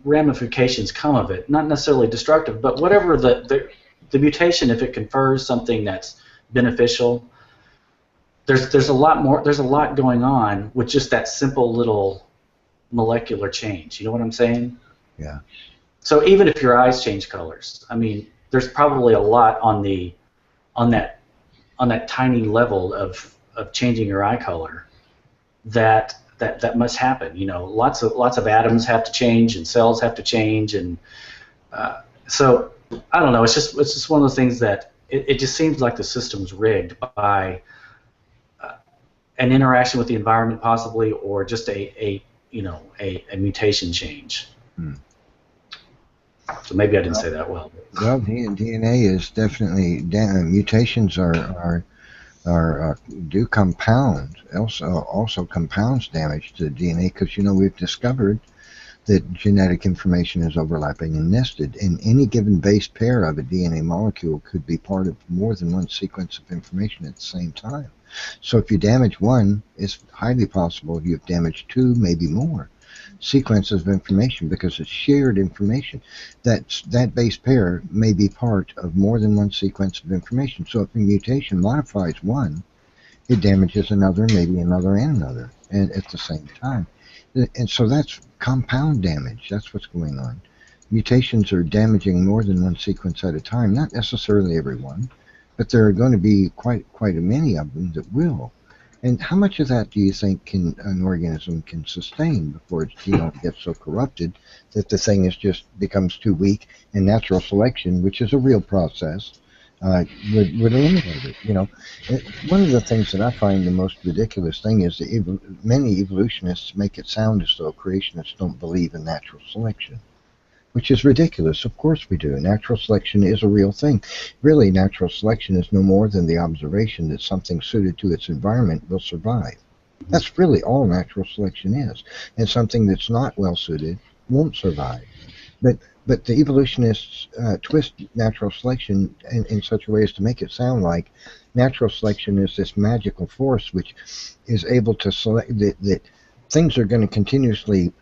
ramifications come of it. Not necessarily destructive, but whatever the mutation, if it confers something that's beneficial, there's a lot going on with just that simple little molecular change. You know what I'm saying?
Yeah.
So even if your eyes change colors, I mean, there's probably a lot on that tiny level of changing your eye color that must happen. Lots of atoms have to change and cells have to change, and so I don't know. It's just one of those things that it just seems like the system's rigged by an interaction with the environment, possibly, or just a mutation change.
Hmm.
So maybe I didn't say that well.
Well, DNA is definitely mutations do compound, also compounds damage to the DNA, because we've discovered that genetic information is overlapping and nested, and any given base pair of a DNA molecule could be part of more than one sequence of information at the same time. So if you damage one, it's highly possible you've damaged two, maybe more. sequences of information because it's shared information. That base pair may be part of more than one sequence of information. So if a mutation modifies one, it damages another, maybe another, and another, and at the same time. And so that's compound damage. That's what's going on. Mutations are damaging more than one sequence at a time, not necessarily every one, but there are going to be quite many of them that will. And how much of that do you think an organism can sustain before its genome gets so corrupted that the thing becomes too weak, and natural selection, which is a real process, would eliminate it? You know, one of the things that I find the most ridiculous thing is many evolutionists make it sound as though creationists don't believe in natural selection, which is ridiculous. Of course we do. Natural selection is a real thing. Really, natural selection is no more than the observation that something suited to its environment will survive. That's really all natural selection is. And something that's not well suited won't survive. But the evolutionists twist natural selection in such a way as to make it sound like natural selection is this magical force which is able to select that things are going to continuously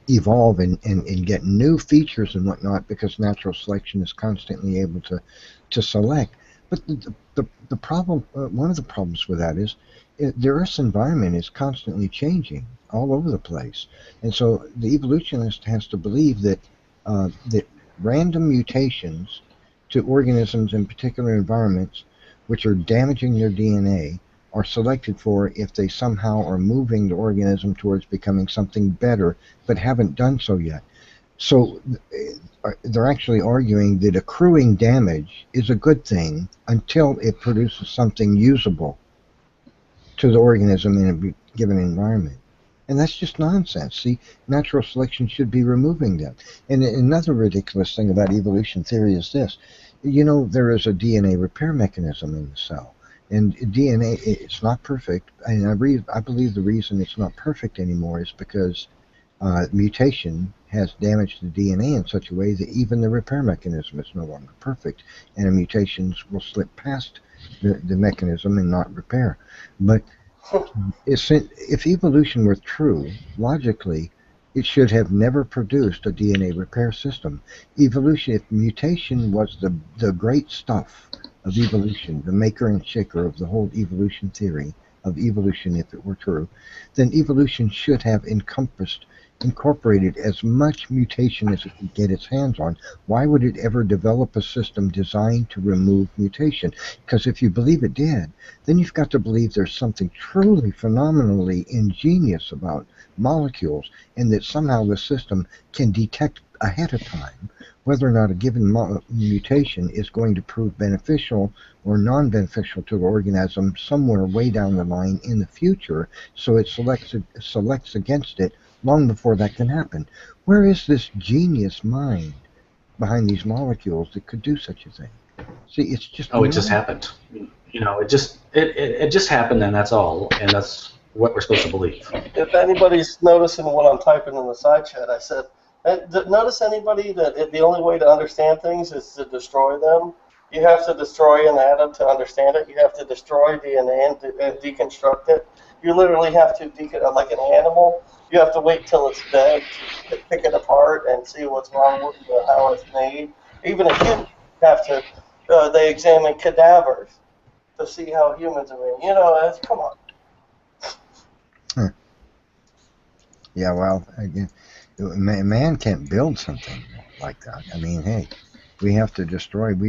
evolve and get new features and whatnot because natural selection is constantly able to select. But the problem, one of the problems with that is the Earth's environment is constantly changing all over the place, and so the evolutionist has to believe that that random mutations to organisms in particular environments, which are damaging their DNA, are selected for if they somehow are moving the organism towards becoming something better, but haven't done so yet. So they're actually arguing that accruing damage is a good thing until it produces something usable to the organism in a given environment. And that's just nonsense. See, natural selection should be removing that. And another ridiculous thing about evolution theory is this. You know, there is a DNA repair mechanism in the cell. And DNA, it's not perfect, and I believe the reason it's not perfect anymore is because mutation has damaged the DNA in such a way that even the repair mechanism is no longer perfect, and mutations will slip past the mechanism and not repair. But if evolution were true, logically, it should have never produced a DNA repair system. Evolution, if mutation was the great stuff of evolution, the maker and shaker of the whole evolution theory of evolution, if it were true, then evolution should have incorporated as much mutation as it could get its hands on. Why would it ever develop a system designed to remove mutation? Because if you believe it did, then you've got to believe there's something truly phenomenally ingenious about molecules, and that somehow the system can detect ahead of time whether or not a given mutation is going to prove beneficial or non-beneficial to the organism somewhere way down the line in the future, so it selects against it long before that can happen. Where is this genius mind behind these molecules that could do such a thing? See, it's just...
Oh, it just happened. You know, it just happened, and that's all, and that's what we're supposed to believe.
If anybody's noticing what I'm typing in the side chat, I said, notice anybody that the only way to understand things is to destroy them? You have to destroy an atom to understand it. You have to destroy DNA and deconstruct it. You literally have to, like an animal, you have to wait till it's dead to pick it apart and see what's wrong with how it's made. Even a human have to, they examine cadavers to see how humans are made. You know, come on.
Huh. Yeah, well, again, man can't build something like that. I mean, hey, we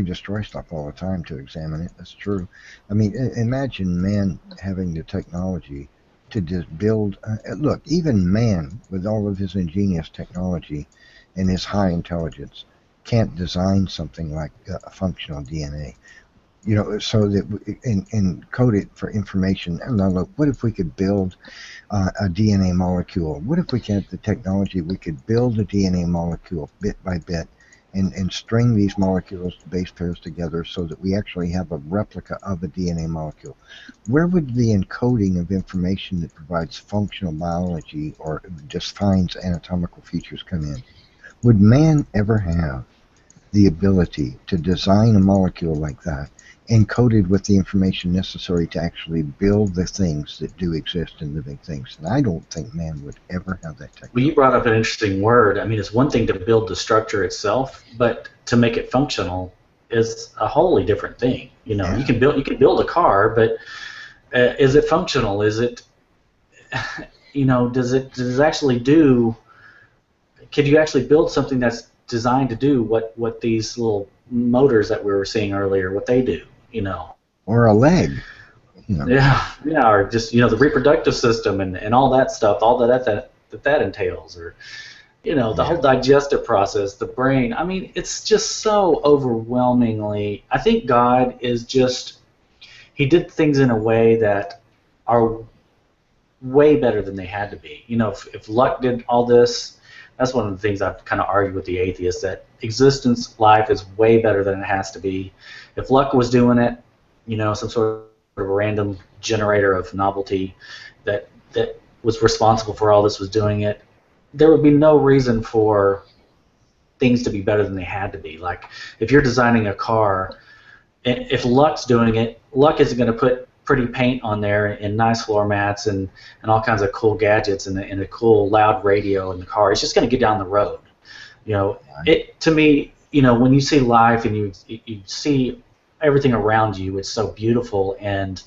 destroy stuff all the time to examine it. That's true. I mean, imagine man having the technology to just build, look, even man, with all of his ingenious technology and his high intelligence, can't design something like a functional DNA. You know, so that and code it for information. And now look, what if we could build a DNA molecule? What if we had the technology we could build a DNA molecule bit by bit and string these molecules to base pairs together so that we actually have a replica of a DNA molecule? Where would the encoding of information that provides functional biology or just finds anatomical features come in? Would man ever have the ability to design a molecule like that, encoded with the information necessary to actually build the things that do exist in living things. And I don't think man would ever have that technology.
Well, you brought up an interesting word. I mean, it's one thing to build the structure itself, but to make it functional is a wholly different thing. You know,
Yeah.
you can build a car, but is it functional? Is it, you know, does it actually do? Could you actually build something that's designed to do what these little motors that we were seeing earlier, what they do? You know.
Or a leg. You know.
Yeah, or just, you know, the reproductive system and all that stuff, all that entails, or, you know, the whole digestive process, the brain. I mean, it's just so overwhelmingly. I think God is just, he did things in a way that are way better than they had to be. You know, if luck did all this, that's one of the things I've kind of argued with the atheists, that existence, life is way better than it has to be. If luck was doing it, you know, some sort of random generator of novelty that was responsible for all this was doing it, there would be no reason for things to be better than they had to be. Like, if you're designing a car, if luck's doing it, luck isn't going to put pretty paint on there and nice floor mats and all kinds of cool gadgets and a cool loud radio in the car. It's just going to get down the road. You know, it, to me, you know, when you see life and you see everything around you, it's so beautiful, and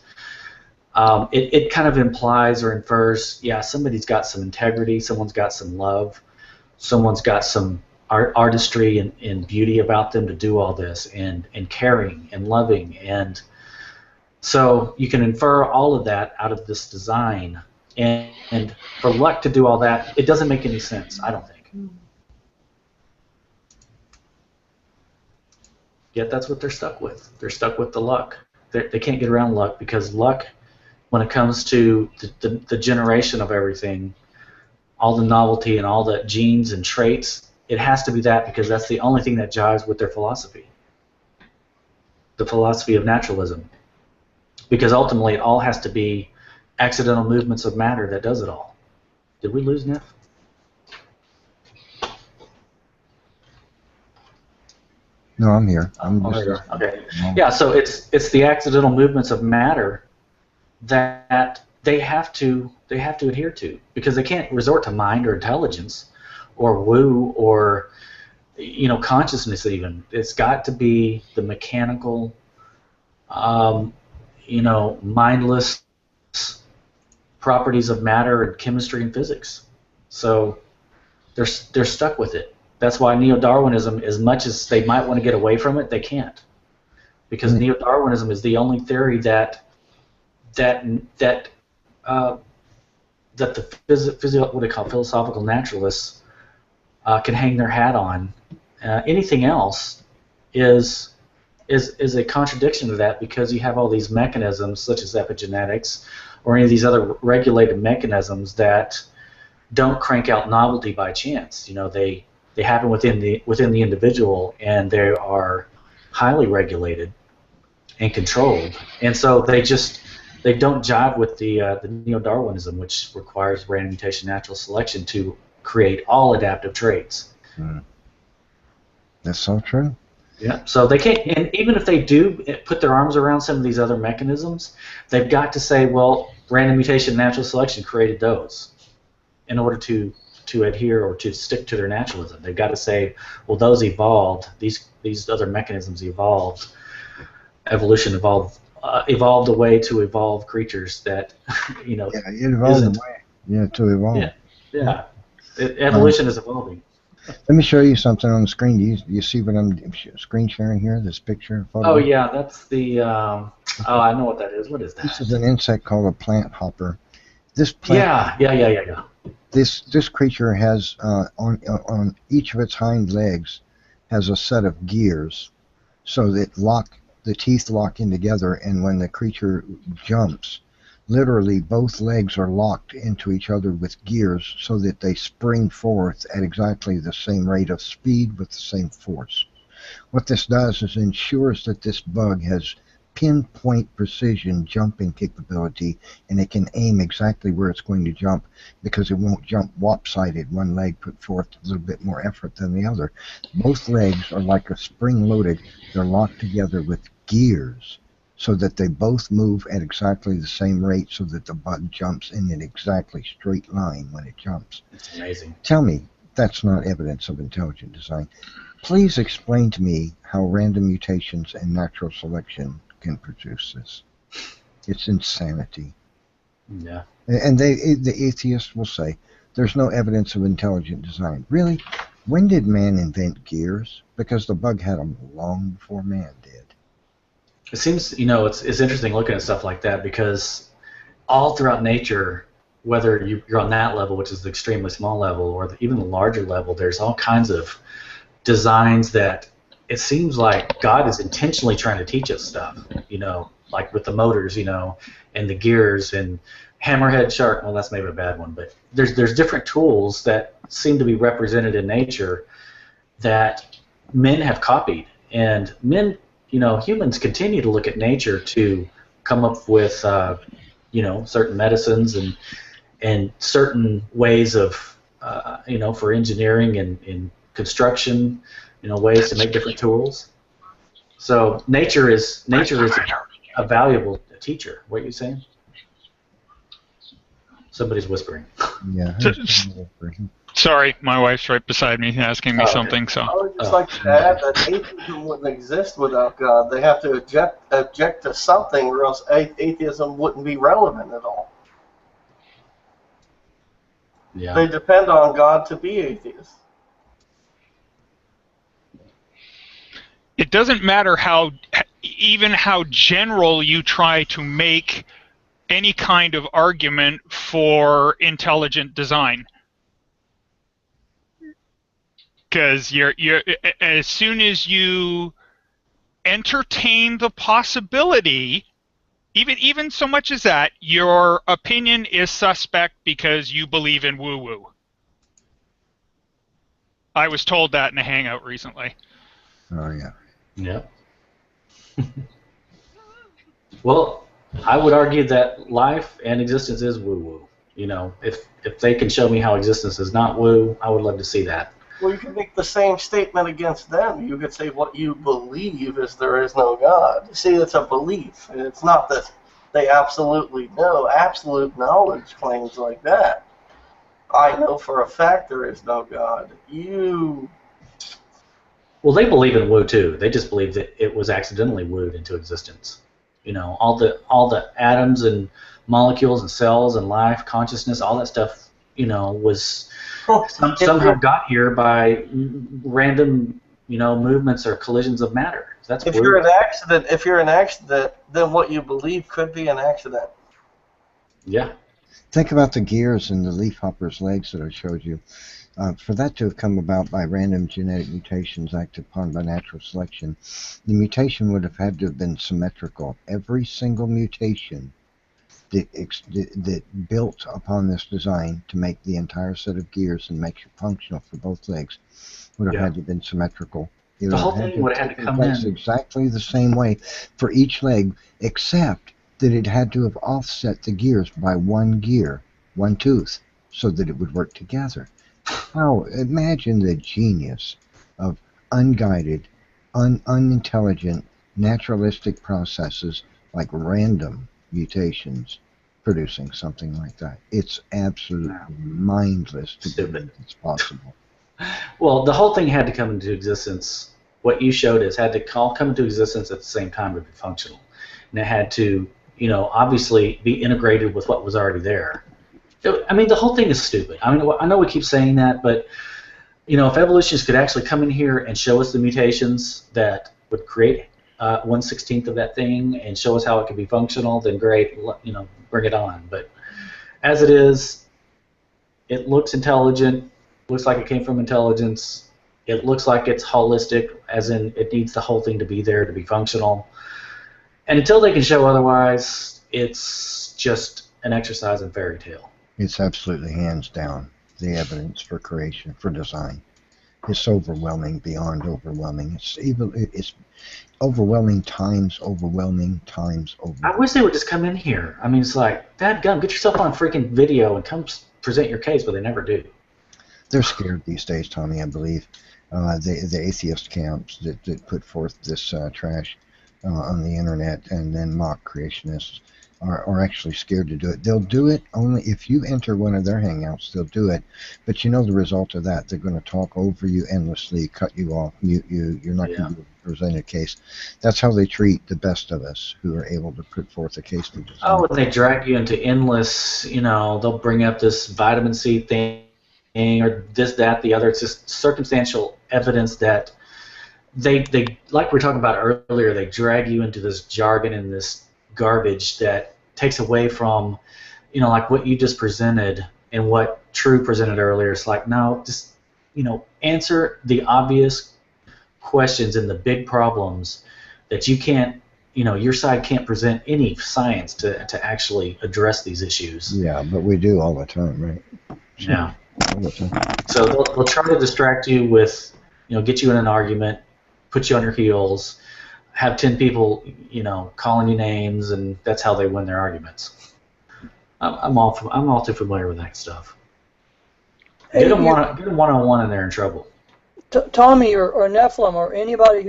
it kind of implies or infers, yeah, somebody's got some integrity, someone's got some love, someone's got some artistry and beauty about them to do all this, and caring and loving, and so you can infer all of that out of this design, and for luck to do all that, it doesn't make any sense, I don't think. Yet that's what they're stuck with. They're stuck with the luck. They can't get around luck, because luck, when it comes to the generation of everything, all the novelty and all the genes and traits, it has to be that, because that's the only thing that jives with their philosophy, the philosophy of naturalism. Because ultimately it all has to be accidental movements of matter that does it all. Did we lose Neff?
No, I'm here. I'm just,
okay. Yeah, so it's the accidental movements of matter that they have to adhere to, because they can't resort to mind or intelligence or woo or, you know, consciousness even. It's got to be the mechanical, you know, mindless properties of matter and chemistry and physics. So they're stuck with it. That's why neo-Darwinism, as much as they might want to get away from it, they can't, because neo-Darwinism is the only theory that the what they call philosophical naturalists can hang their hat on. Anything else is a contradiction to that, because you have all these mechanisms such as epigenetics or any of these other regulated mechanisms that don't crank out novelty by chance. You know, they happen within the individual, and they are highly regulated and controlled, and so they don't jive with the neo-Darwinism, which requires random mutation, natural selection to create all adaptive traits.
That's so true.
Yeah, so they can't, and even if they do put their arms around some of these other mechanisms, they've got to say, well, random mutation, natural selection created those in order to adhere or to stick to their naturalism. They've got to say, well, those evolved, these other mechanisms evolved, evolution evolved a way to evolve creatures that, you know,
yeah, it evolved a way, to evolve.
Yeah. Evolution is evolving.
Let me show you something on the screen. Do you see what I'm screen sharing here? This picture. Photo?
Oh yeah, that's the. Oh, I know what that is. What is that?
This is an insect called a plant hopper. This plant.
Yeah.
This creature has on each of its hind legs has a set of gears, so that the teeth lock in together, and when the creature jumps, literally both legs are locked into each other with gears, so that they spring forth at exactly the same rate of speed with the same force. What this does is ensures that this bug has pinpoint precision jumping capability, and it can aim exactly where it's going to jump because it won't jump lopsided. One leg put forth a little bit more effort than the other. Both legs are like a spring-loaded. They're locked together with gears so that they both move at exactly the same rate so that the bug jumps in an exactly straight line when it jumps.
It's amazing.
Tell me that's not evidence of intelligent design. Please explain to me how random mutations and natural selection can produce this. It's insanity.
Yeah.
And the atheists will say, there's no evidence of intelligent design. Really? When did man invent gears? Because the bug had them long before man did.
It seems, it's interesting looking at stuff like that because all throughout nature, whether you're on that level, which is the extremely small level, or even the larger level, there's all kinds of designs that it seems like God is intentionally trying to teach us stuff, like with the motors, and the gears and hammerhead shark. Well, that's maybe a bad one, but there's different tools that seem to be represented in nature that men have copied, and men, humans continue to look at nature to come up with, certain medicines and certain ways of, for engineering and construction, ways to make different tools. So nature is a valuable teacher. What are you saying? Somebody's whispering.
Yeah.
Sorry, my wife's right beside me asking me something. So
I would just like to add that atheism wouldn't exist without God. They have to object to something, or else atheism wouldn't be relevant at all.
Yeah.
They depend on God to be atheists.
it doesn't matter how general you try to make any kind of argument for intelligent design. Because you're as soon as you entertain the possibility, even so much as that, your opinion is suspect because you believe in woo-woo. I was told that in a hangout recently.
Oh, yeah.
Yeah. Well, I would argue that life and existence is woo-woo. You know, if they can show me how existence is not woo, I would love to see that.
Well, you can make the same statement against them. You could say what you believe is there is no God. See, it's a belief. It's not that they absolutely know. Absolute knowledge claims like that. I know for a fact there is no God.
Well, they believe in woo too. They just believe that it was accidentally wooed into existence. You know, all the atoms and molecules and cells and life, consciousness, all that stuff, you know, was somehow got here by random, you know, movements or collisions of matter. That's
if you're an accident, then what you believe could be an accident.
Yeah.
Think about the gears in the leafhopper's legs that I showed you. For that to have come about by random genetic mutations acted upon by natural selection, the mutation would have had to have been symmetrical. Every single mutation that built upon this design to make the entire set of gears and make it functional for both legs would have had to have been symmetrical.
The whole thing would have had to come in
exactly the same way for each leg, except that it had to have offset the gears by one gear, one tooth, so that it would work together. How? Imagine the genius of unguided, unintelligent, naturalistic processes like random mutations producing something like that. It's absolutely mindless to believe it's possible.
Well, the whole thing had to come into existence. What you showed us had to all come into existence at the same time to be functional. And it had to, you know, obviously be integrated with what was already there. I mean, the whole thing is stupid. I mean, I know we keep saying that, but, you know, if evolutionists could actually come in here and show us the mutations that would create 1/16 of that thing and show us how it could be functional, then great, you know, bring it on. But as it is, it looks intelligent, looks like it came from intelligence. It looks like it's holistic, as in it needs the whole thing to be there to be functional. And until they can show otherwise, it's just an exercise in fairy tale.
It's absolutely hands down the evidence for creation, for design. It's overwhelming beyond overwhelming. It's overwhelming times overwhelming times
I
overwhelming.
wish they would just come in here. I mean, it's like, dadgum, get yourself on freaking video and come present your case, but they never do.
They're scared these days, Tommy, I believe. The atheist camps that put forth this trash on the internet and then mock creationists are actually scared to do it. They'll do it only if you enter one of their hangouts. They'll do it, but you know the result of that. They're going to talk over you endlessly, cut you off, mute you. You're not going to be able to present a case. That's how they treat the best of us who are able to put forth a case.
Oh, and they drag you into endless, they'll bring up this vitamin C thing or this, that, the other. It's just circumstantial evidence that they like we were talking about earlier, they drag you into this jargon and this garbage that takes away from, like what you just presented and what True presented earlier. It's like, no, just, answer the obvious questions and the big problems that you can't, your side can't present any science to actually address these issues.
Yeah, but we do all the time, right?
Yeah.
All the time.
So they'll try to distract you with, get you in an argument, put you on your heels, have 10 people, calling you names, and that's how they win their arguments. I'm all too familiar with that stuff.
Hey,
Get them one-on-one and they're in trouble.
Tommy or Nephilim or anybody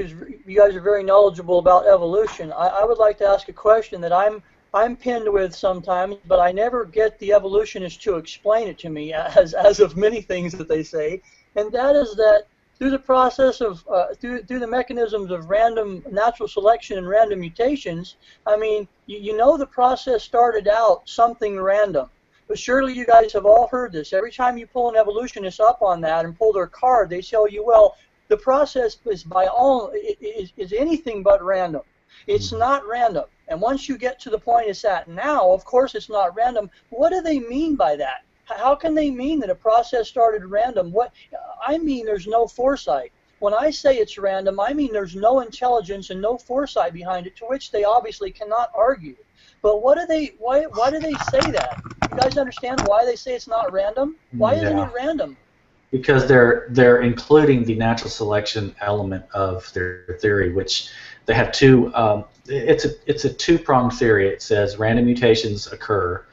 you guys are very knowledgeable about evolution. I would like to ask a question that I'm pinned with sometimes, but I never get the evolutionists to explain it to me, as of many things that they say, and that is that through the process of through the mechanisms of random natural selection and random mutations, I mean, you know the process started out something random. But surely you guys have all heard this. Every time you pull an evolutionist up on that and pull their card, they tell you, well, the process is anything but random. It's not random. And once you get to the point it's at now, of course it's not random. What do they mean by that? How can they mean that a process started random? I mean there's no foresight. When I say it's random, I mean there's no intelligence and no foresight behind it, to which they obviously cannot argue. But why do they say that? You guys understand why they say it's not random? Why isn't it random?
Because they're including the natural selection element of their theory, which they have two. It's a two-pronged theory. It says random mutations occur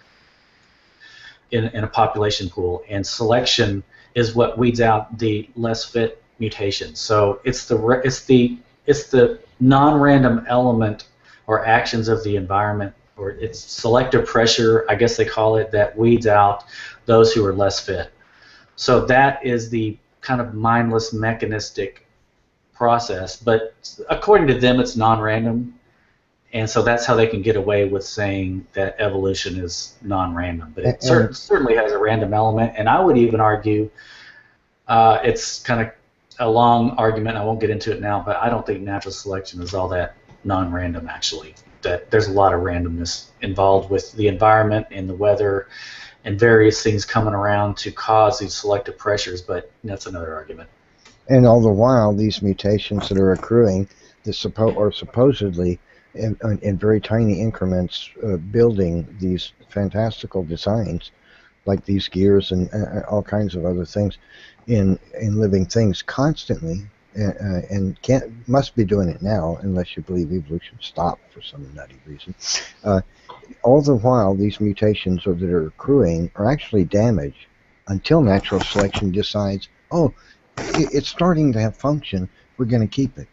in a population pool, and selection is what weeds out the less fit mutations. So it's the non-random element or actions of the environment, or it's selective pressure, I guess they call it, that weeds out those who are less fit. So that is the kind of mindless mechanistic process, but according to them it's non-random, and so that's how they can get away with saying that evolution is non-random. But it certainly has a random element, and I would even argue it's kind of a long argument, I won't get into it now, but I don't think natural selection is all that non-random actually. That there's a lot of randomness involved with the environment and the weather and various things coming around to cause these selective pressures, but that's another argument.
And all the while, these mutations that are accruing are supposedly in very tiny increments building these fantastical designs, like these gears and all kinds of other things in living things constantly, and must be doing it now unless you believe evolution stopped for some nutty reason. All the while, these mutations that are accruing are actually damaged until natural selection decides, oh, it's starting to have function, we're going to keep it.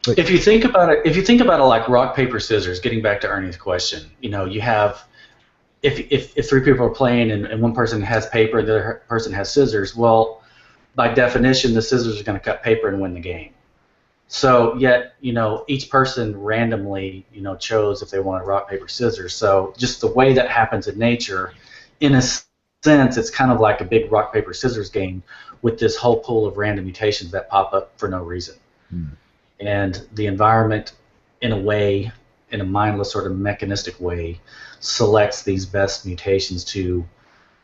But
if you think about it like rock, paper, scissors, getting back to Ernie's question, you have, if three people are playing and one person has paper and the other person has scissors, well, by definition, the scissors are going to cut paper and win the game. So yet, each person randomly, chose if they wanted rock, paper, scissors. So just the way that happens in nature, in a sense, it's kind of like a big rock, paper, scissors game with this whole pool of random mutations that pop up for no reason. And the environment, in a way, in a mindless sort of mechanistic way, selects these best mutations to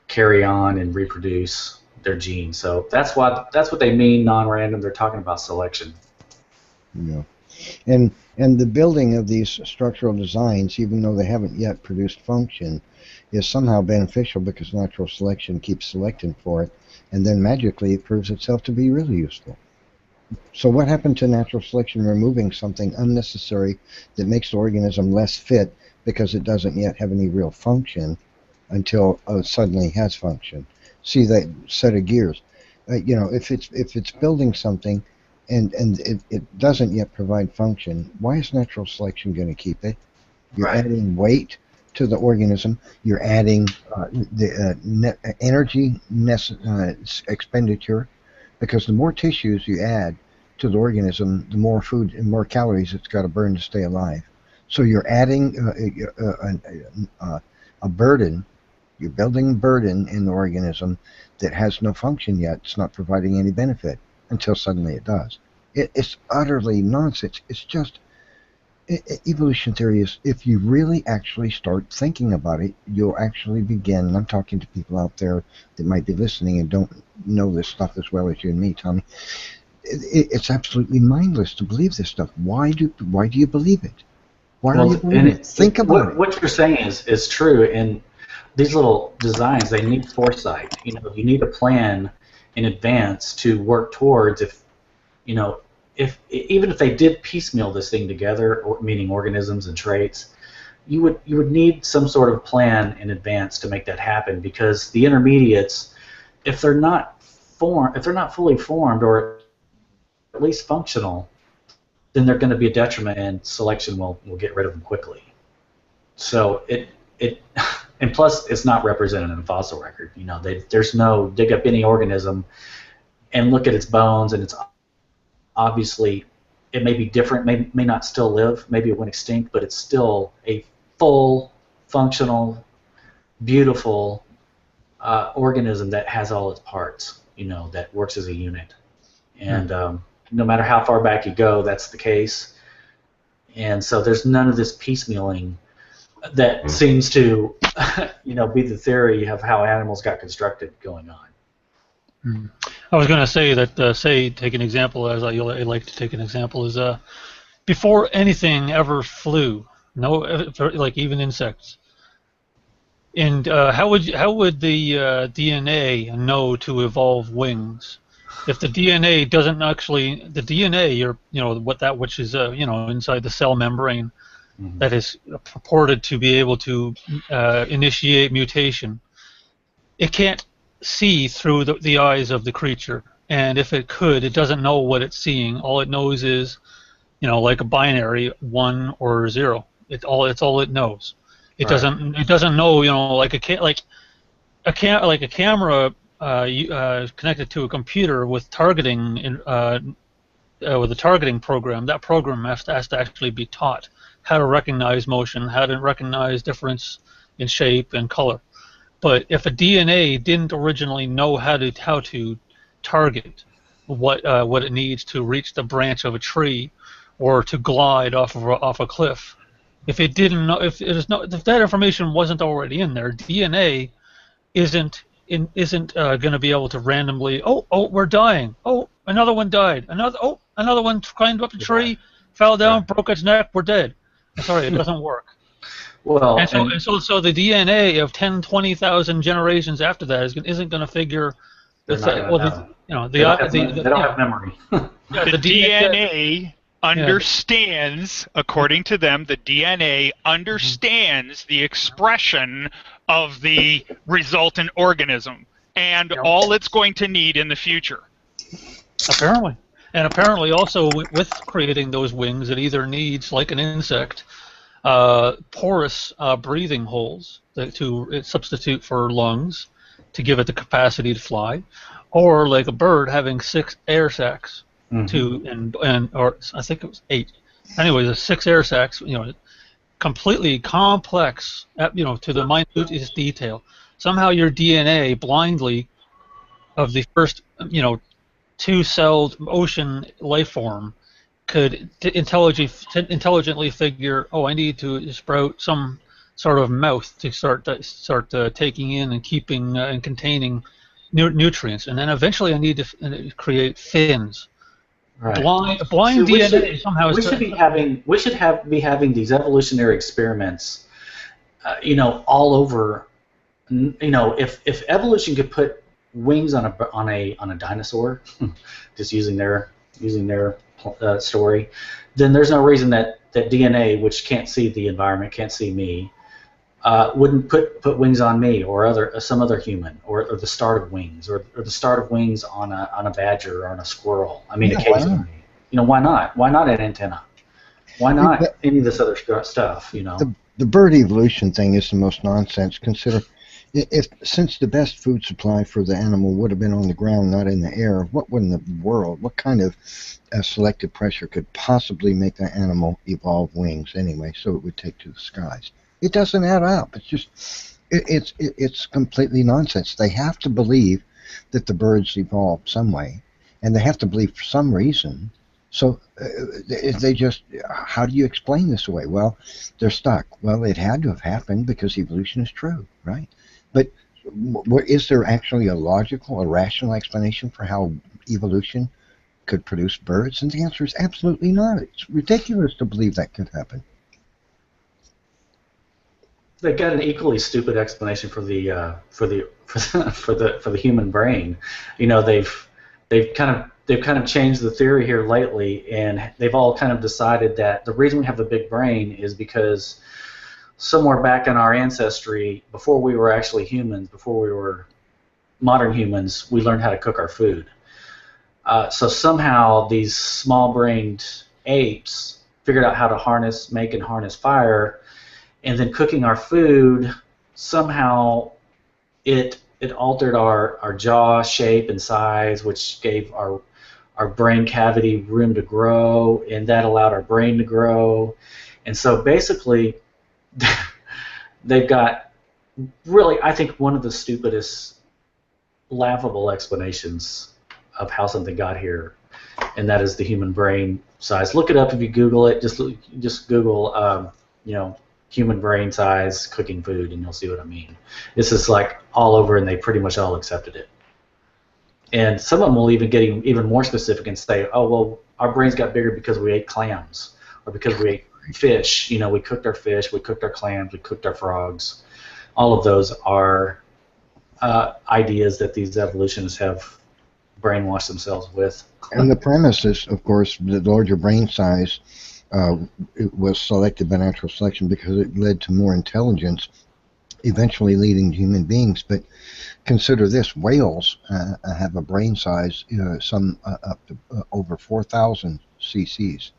carry on and reproduce their genes. So that's what they mean non-random. They're talking about selection.
Yeah. And the building of these structural designs, even though they haven't yet produced function, is somehow beneficial because natural selection keeps selecting for it, and then magically it proves itself to be really useful. So what happened to natural selection removing something unnecessary that makes the organism less fit because it doesn't yet have any real function until it suddenly has function? See that set of gears. If it's building something and it doesn't yet provide function, why is natural selection going to keep it? You're adding weight to the organism. You're adding the energy expenditure, because the more tissues you add to the organism, the more food and more calories it's got to burn to stay alive. So you're adding a burden. You're building a burden in the organism that has no function yet. It's not providing any benefit until suddenly it does. It's utterly nonsense. It's just evolution theory is, if you really actually start thinking about it, you'll actually begin, and I'm talking to people out there that might be listening and don't know this stuff as well as you and me, Tommy. It's absolutely mindless to believe this stuff. Why do you believe it? Why are you believing it? Think about it.
What you're saying is true, and these little designs, they need foresight. You need a plan in advance to work towards. Even if they did piecemeal this thing together, meaning organisms and traits, you would need some sort of plan in advance to make that happen, because the intermediates, if they're not fully formed or at least functional, then they're going to be a detriment, and selection will get rid of them quickly. So and plus it's not represented in a fossil record. There's no dig up any organism and look at its bones, and it's obviously, it may be different, may not still live, maybe it went extinct, but it's still a full, functional, beautiful organism that has all its parts, that works as a unit. And no matter how far back you go, that's the case. And so there's none of this piecemealing that seems to, be the theory of how animals got constructed going on.
I was going to say that, take an example, as I like to take an example, is before anything ever flew, like even insects. And how would the DNA know to evolve wings? If the DNA doesn't actually, the DNA, which is inside the cell membrane, that is purported to be able to initiate mutation, it can't see through the eyes of the creature, and if it could, it doesn't know what it's seeing. All it knows is, like a binary, 1 or 0. It's all it knows. It doesn't know, like a camera connected to a computer with targeting with a targeting program. That program has to actually be taught how to recognize motion, how to recognize difference in shape and color. But if a DNA didn't originally know how to target what it needs to reach the branch of a tree, or to glide off a cliff, if it didn't know, if that information wasn't already in there, DNA isn't going to be able to randomly. Oh, we're dying. Oh, another one died. Another one climbed up the tree, fell down, broke its neck. We're dead. Sorry, it doesn't work.
Well,
so the DNA of 10, 20,000 generations after that isn't going to figure.
They don't have memory.
The DNA understands, according to them, the DNA understands the expression of the resultant organism and all it's going to need in the future.
Apparently. And apparently also with creating those wings, it either needs, like an insect, porous breathing holes to substitute for lungs to give it the capacity to fly, or like a bird having 6 air sacs or I think it was 8. Anyway, the 6 air sacs, completely complex, to the minutest detail. Somehow your DNA blindly of the first, 2-celled ocean life form could intelligently figure, I need to sprout some sort of mouth to start taking in and keeping and containing nutrients, and then eventually I need to create fins
Right.
blind
So we
DNA
should,
somehow is.
we should be having these evolutionary experiments, all over. If evolution could put wings on a dinosaur, just using their story, then there's no reason that DNA, which can't see the environment, can't see me, wouldn't put wings on me or some other human, or the start of wings, or the start of wings on a badger or on a squirrel. I mean,
Yeah,
occasionally. Why not? Why not an antenna? Why not any of this other stuff?
The bird evolution thing is the most nonsense. Consider if since the best food supply for the animal would have been on the ground, not in the air, what would in the world, what kind of selective pressure could possibly make the animal evolve wings anyway, so it would take to the skies? It doesn't add up. It's just it's completely nonsense. They have to believe that the birds evolved some way, and they have to believe for some reason. So they just, how do you explain this away? Well, they're stuck. Well, it had to have happened because evolution is true, right? But is there actually a logical, a rational explanation for how evolution could produce birds? And the answer is absolutely not. It's ridiculous to believe that could happen.
They got an equally stupid explanation for the human brain. They've kind of changed the theory here lately, and they've all kind of decided that the reason we have a big brain is because somewhere back in our ancestry, before we were actually humans, before we were modern humans, we learned how to cook our food. So somehow these small-brained apes figured out how to make and harness fire, and then cooking our food, somehow it altered our jaw shape and size, which gave our brain cavity room to grow, and that allowed our brain to grow. And so basically, they've got really, I think, one of the stupidest, laughable explanations of how something got here, and that is the human brain size. Look it up if you Google it. Just Google, human brain size cooking food, and you'll see what I mean. This is like all over, and they pretty much all accepted it. And some of them will even get even more specific and say, oh, well, our brains got bigger because we ate clams, or because we ate fish. We cooked our fish, we cooked our clams, we cooked our frogs. All of those are ideas that these evolutionists have brainwashed themselves with.
And the premise is, of course, the larger brain size it was selected by natural selection because it led to more intelligence, eventually leading to human beings. But consider this: whales have a brain size, some up to over 4,000 cc's.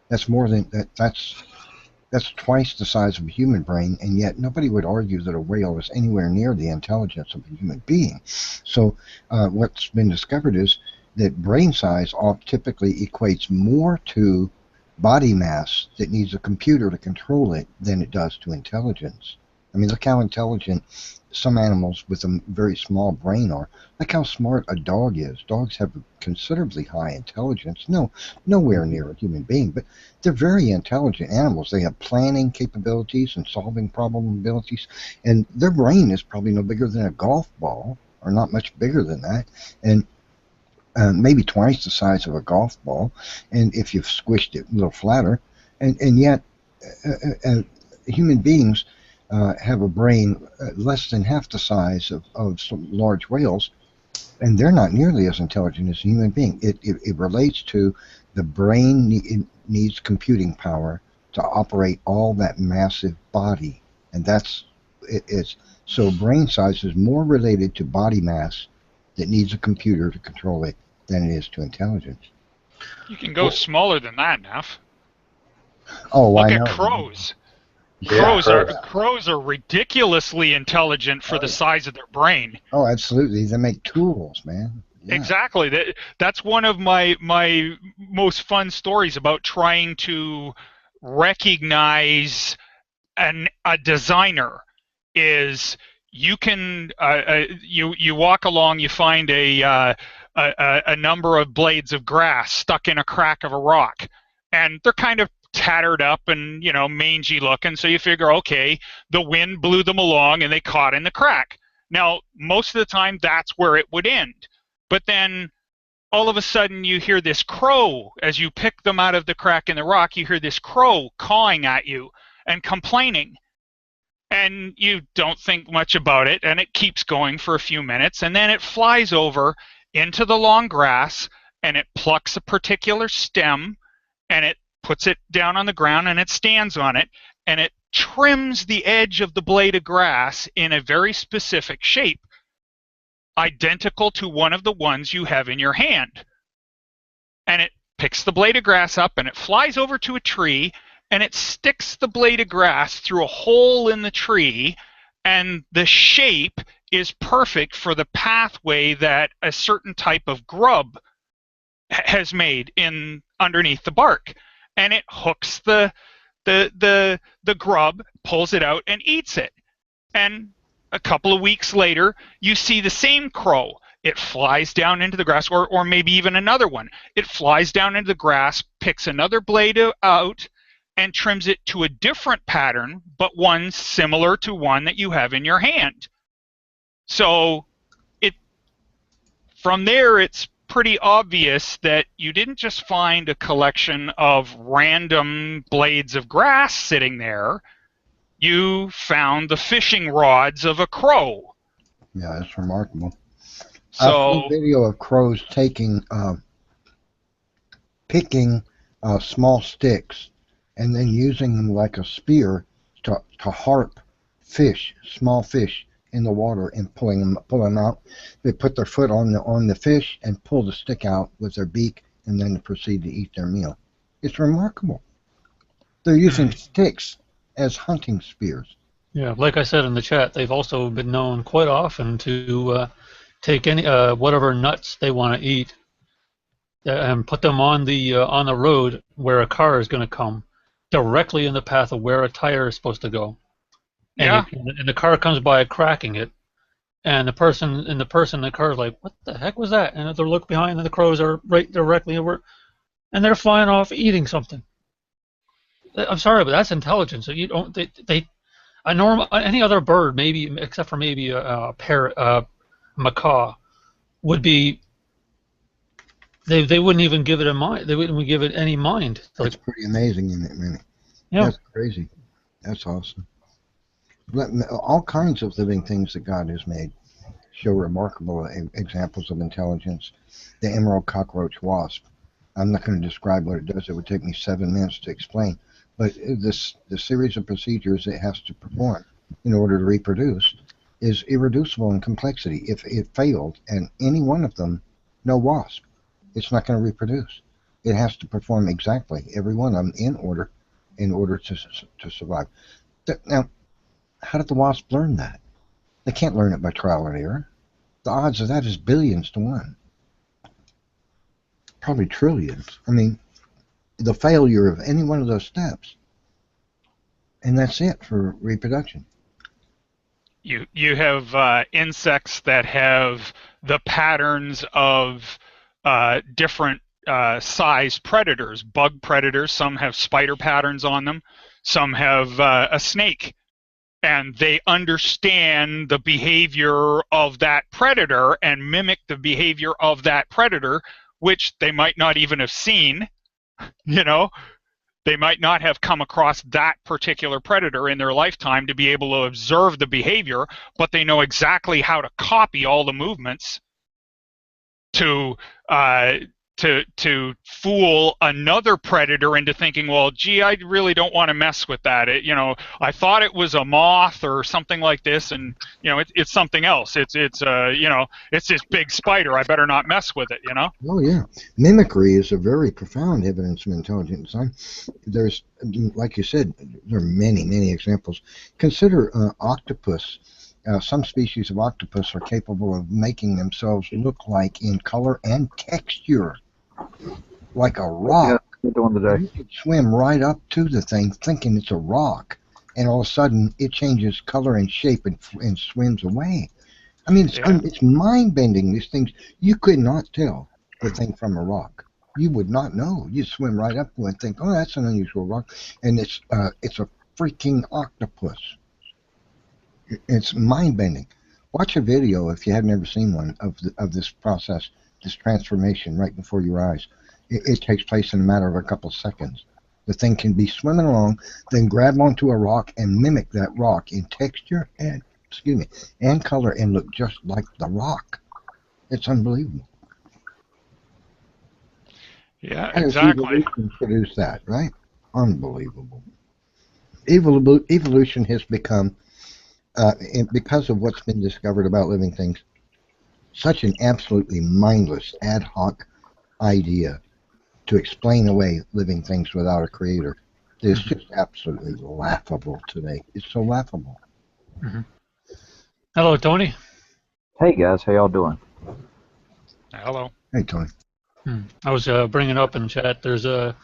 That's more than that. That's twice the size of a human brain, and yet nobody would argue that a whale is anywhere near the intelligence of a human being. So what's been discovered is that brain size typically equates more to body mass that needs a computer to control it than it does to intelligence. I mean, look how intelligent some animals with a very small brain are. Look how smart a dog is. Dogs have considerably high intelligence. Nowhere near a human being, but they're very intelligent animals. They have planning capabilities and solving problem abilities, and their brain is probably no bigger than a golf ball, or not much bigger than that, and maybe twice the size of a golf ball, and if you've squished it a little flatter, and yet human beings have a brain less than half the size of some large whales, and they're not nearly as intelligent as a human being. It relates to the brain needs computing power to operate all that massive body, and so brain size is more related to body mass that needs a computer to control it than it is to intelligence.
You can go smaller than that, Neff.
Oh,
Look
I
at
know.
crows.
Yeah,
Crows are ridiculously intelligent for the size of their brain.
Oh, absolutely. They make tools, man. Yeah.
Exactly. That's one of my most fun stories about trying to recognize a designer. Is you can you walk along, you find a number of blades of grass stuck in a crack of a rock, and they're kind of tattered up and mangy looking, so you figure, okay, the wind blew them along and they caught in the crack. Now most of the time that's where it would end, but then all of a sudden you hear this crow. As you pick them out of the crack in the rock, you hear this crow cawing at you and complaining. And you don't think much about it, and it keeps going for a few minutes, and then it flies over into the long grass, and it plucks a particular stem, and it puts it down on the ground, and it stands on it, and it trims the edge of the blade of grass in a very specific shape, identical to one of the ones you have in your hand. And it picks the blade of grass up, and it flies over to a tree, and it sticks the blade of grass through a hole in the tree, and the shape is perfect for the pathway that a certain type of grub has made in underneath the bark. And it hooks the grub, pulls it out, and eats it. And a couple of weeks later, you see the same crow. It flies down into the grass, or maybe even another one. It flies down into the grass, picks another blade out, and trims it to a different pattern, but one similar to one that you have in your hand. So from there, it's pretty obvious that you didn't just find a collection of random blades of grass sitting there. You found the fishing rods of a crow.
Yeah, that's remarkable.
So,
I've seen video of crows picking small sticks and then using them like a spear to harp small fish in the water and pulling them out. They put their foot on the fish and pull the stick out with their beak, and then proceed to eat their meal. It's remarkable. They're using sticks as hunting spears.
Yeah, like I said in the chat, they've also been known quite often to take any whatever nuts they want to eat and put them on the road where a car is going to come, directly in the path of where a tire is supposed to go. And,
yeah.
And the car comes by cracking it, and the person in the car is like, "What the heck was that?" And they look behind, and the crows are right directly over, and they're flying off eating something. I'm sorry, but that's intelligence. You don't any other bird, maybe except for maybe a parrot, macaw, would be. They wouldn't even give it a mind. They wouldn't give it any mind.
That's pretty amazing, isn't it, Minnie?
Yeah.
That's crazy. That's awesome. All kinds of living things that God has made show remarkable examples of intelligence. The emerald cockroach wasp. I'm not going to describe what it does. It would take me 7 minutes to explain. But the series of procedures it has to perform in order to reproduce is irreducible in complexity. If it failed, and any one of them, no wasp, it's not going to reproduce. It has to perform exactly every one of them in order to survive. Now, how did the wasp learn that? They can't learn it by trial and error. The odds of that is billions to one. Probably trillions. I mean, the failure of any one of those steps, and that's it for reproduction.
You have insects that have the patterns of different size predators, bug predators. Some have spider patterns on them. Some have a snake. And they understand the behavior of that predator and mimic the behavior of that predator, which they might not even have seen. You know, they might not have come across that particular predator in their lifetime to be able to observe the behavior, but they know exactly how to copy all the movements to fool another predator into thinking, well, gee, I really don't want to mess with that. I thought it was a moth or something like this, and it's something else. It's this big spider. I better not mess with it.
Oh yeah, mimicry is a very profound evidence of intelligent design. There's, like you said, there are many examples. Consider octopus. Some species of octopus are capable of making themselves look like in color and texture like a rock.
Yeah, doing today.
You could swim right up to the thing thinking it's a rock, and all of a sudden it changes color and shape and swims away. I mean, it's mind-bending, these things. You could not tell the thing from a rock. You would not know. You'd swim right up to it and think, oh, that's an unusual rock, and it's a freaking octopus. It's mind-bending. Watch a video if you have never seen one of this process this transformation right before your eyes. It takes place in a matter of a couple seconds. The thing can be swimming along, then grab onto a rock and mimic that rock in texture and, and color and look just like the rock. It's unbelievable.
Yeah,
How does
exactly.
evolution produce that, right? Unbelievable. Evolution has become, because of what's been discovered about living things, such an absolutely mindless, ad hoc idea to explain away living things without a creator. It's just absolutely laughable today. It's so laughable.
Hello, Tony.
Hey guys, how y'all doing?
Hello.
Hey, Tony.
I was bringing up in chat. There's a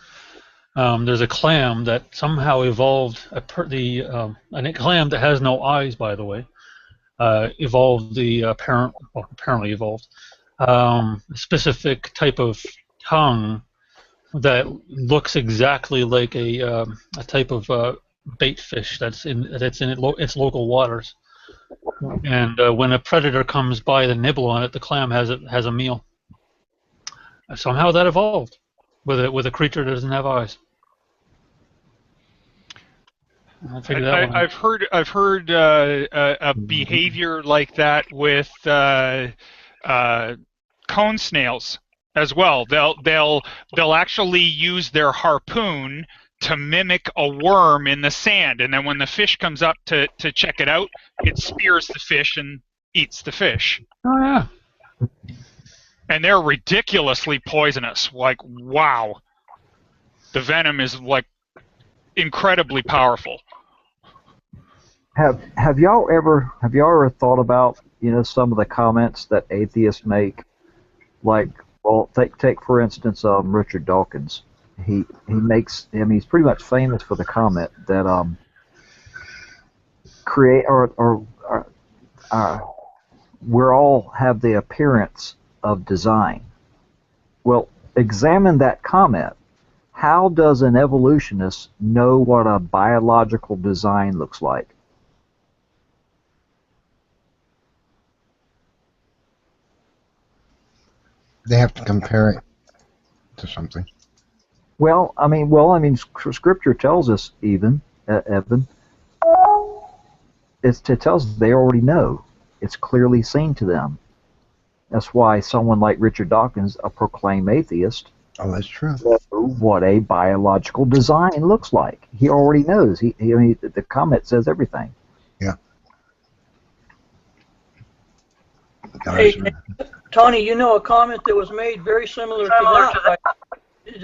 clam that somehow evolved. A clam that has no eyes, by the way, evolved the apparently evolved a specific type of tongue that looks exactly like a type of bait fish that's in its local waters. And when a predator comes by to nibble on it, the clam has a meal. Somehow that evolved with a creature that doesn't have eyes. I'll figure that one out.
I've heard a behavior like that with cone snails as well. They'll actually use their harpoon to mimic a worm in the sand, and then when the fish comes up to check it out, it spears the fish and eats the fish.
Oh yeah.
And they're ridiculously poisonous. Like, wow. The venom is like incredibly powerful.
Have y'all ever thought about, some of the comments that atheists make? Like, well, take for instance Richard Dawkins. He makes, he's pretty much famous for the comment that we're all have the appearance of design. Well, examine that comment. How does an evolutionist know what a biological design looks like?
They have to compare it to something.
Well, Scripture tells us Evan, it tells us they already know. It's clearly seen to them. That's why someone like Richard Dawkins, a proclaimed atheist,
Oh, that's true.
what a biological design looks like. He already knows. The comment says everything.
Yeah.
Hey, Tony, a comment that was made very similar to that.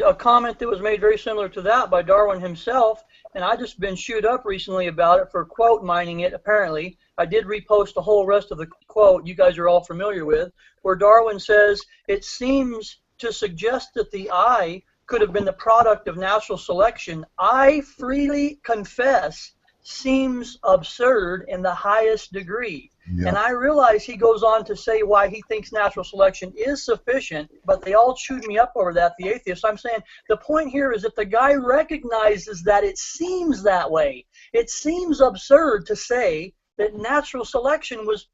A comment that was made very similar to that by Darwin himself, and I just been chewed up recently about it for quote mining it. Apparently, I did repost the whole rest of the quote you guys are all familiar with, where Darwin says it seems to suggest that the eye could have been the product of natural selection. I freely confess seems absurd in the highest degree. Yeah. And I realize he goes on to say why he thinks natural selection is sufficient, but they all chewed me up over that, the atheists. I'm saying the point here is that the guy recognizes that it seems that way. It seems absurd to say that natural selection was,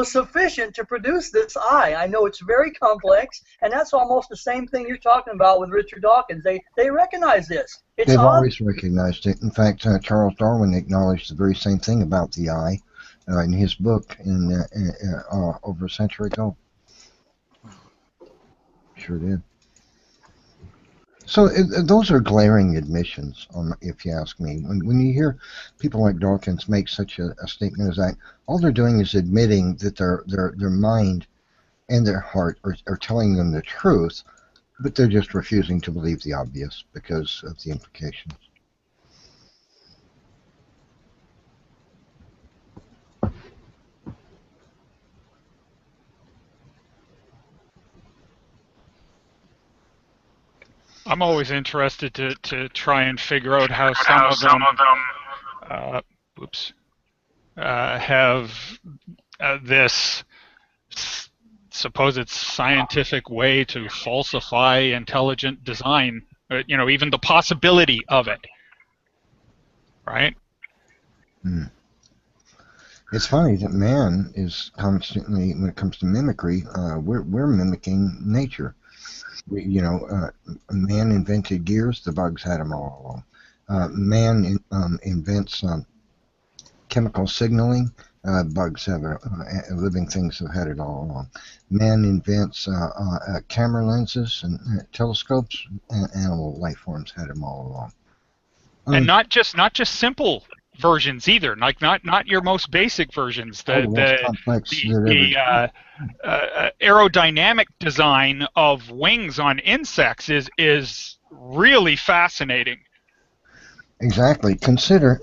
sufficient to produce this eye. I know it's very complex, and that's almost the same thing you're talking about with Richard Dawkins. They recognize this.
They've always recognized it. In fact, Charles Darwin acknowledged the very same thing about the eye in his book over a century ago. Sure did. So those are glaring admissions, if you ask me. When you hear people like Dawkins make such a statement as that, all they're doing is admitting that their mind and their heart are telling them the truth, but they're just refusing to believe the obvious because of the implications.
I'm always interested to try and figure out how some of them have this supposed scientific way to falsify intelligent design, even the possibility of it, right?
Yeah, It's funny that man is constantly, when it comes to mimicry, we're mimicking nature. Man invented gears, the bugs had them all along. Man invents chemical signaling, bugs have living things have had it all along. Man invents camera lenses and telescopes, animal life forms had them all along.
And not just simple versions either, like not your most basic versions. The
complex
aerodynamic design of wings on insects is really fascinating.
Exactly. Consider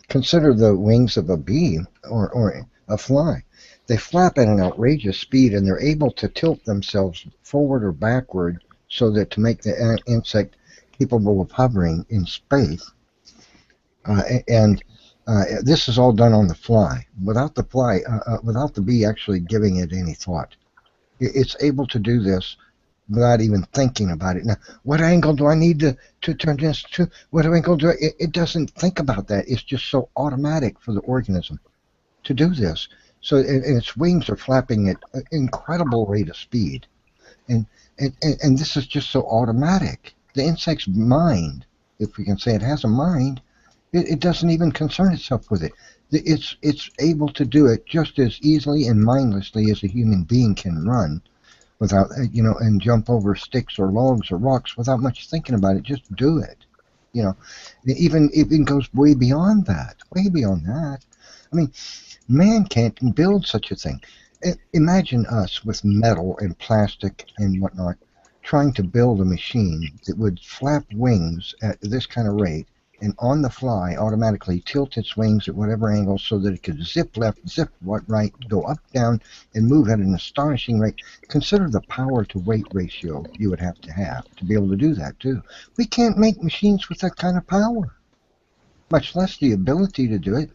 the wings of a bee or a fly. They flap at an outrageous speed, and they're able to tilt themselves forward or backward so that to make the insect capable of hovering in space. This is all done on the fly, without the bee actually giving it any thought. It's able to do this without even thinking about it. Now, what angle do I need to turn this to? What angle do it doesn't think about that. It's just so automatic for the organism to do this. So, and its wings are flapping at an incredible rate of speed. And this is just so automatic. The insect's mind, if we can say it has a mind, it doesn't even concern itself with it. It's able to do it just as easily and mindlessly as a human being can run, without and jump over sticks or logs or rocks without much thinking about it. Just do it. It even goes way beyond that. Way beyond that. I mean, man can't build such a thing. Imagine us with metal and plastic and whatnot trying to build a machine that would flap wings at this kind of rate and on the fly automatically tilt its wings at whatever angle so that it could zip left, zip right, go up, down, and move at an astonishing rate. Consider the power to weight ratio you would have to be able to do that too. We can't make machines with that kind of power, much less the ability to do it.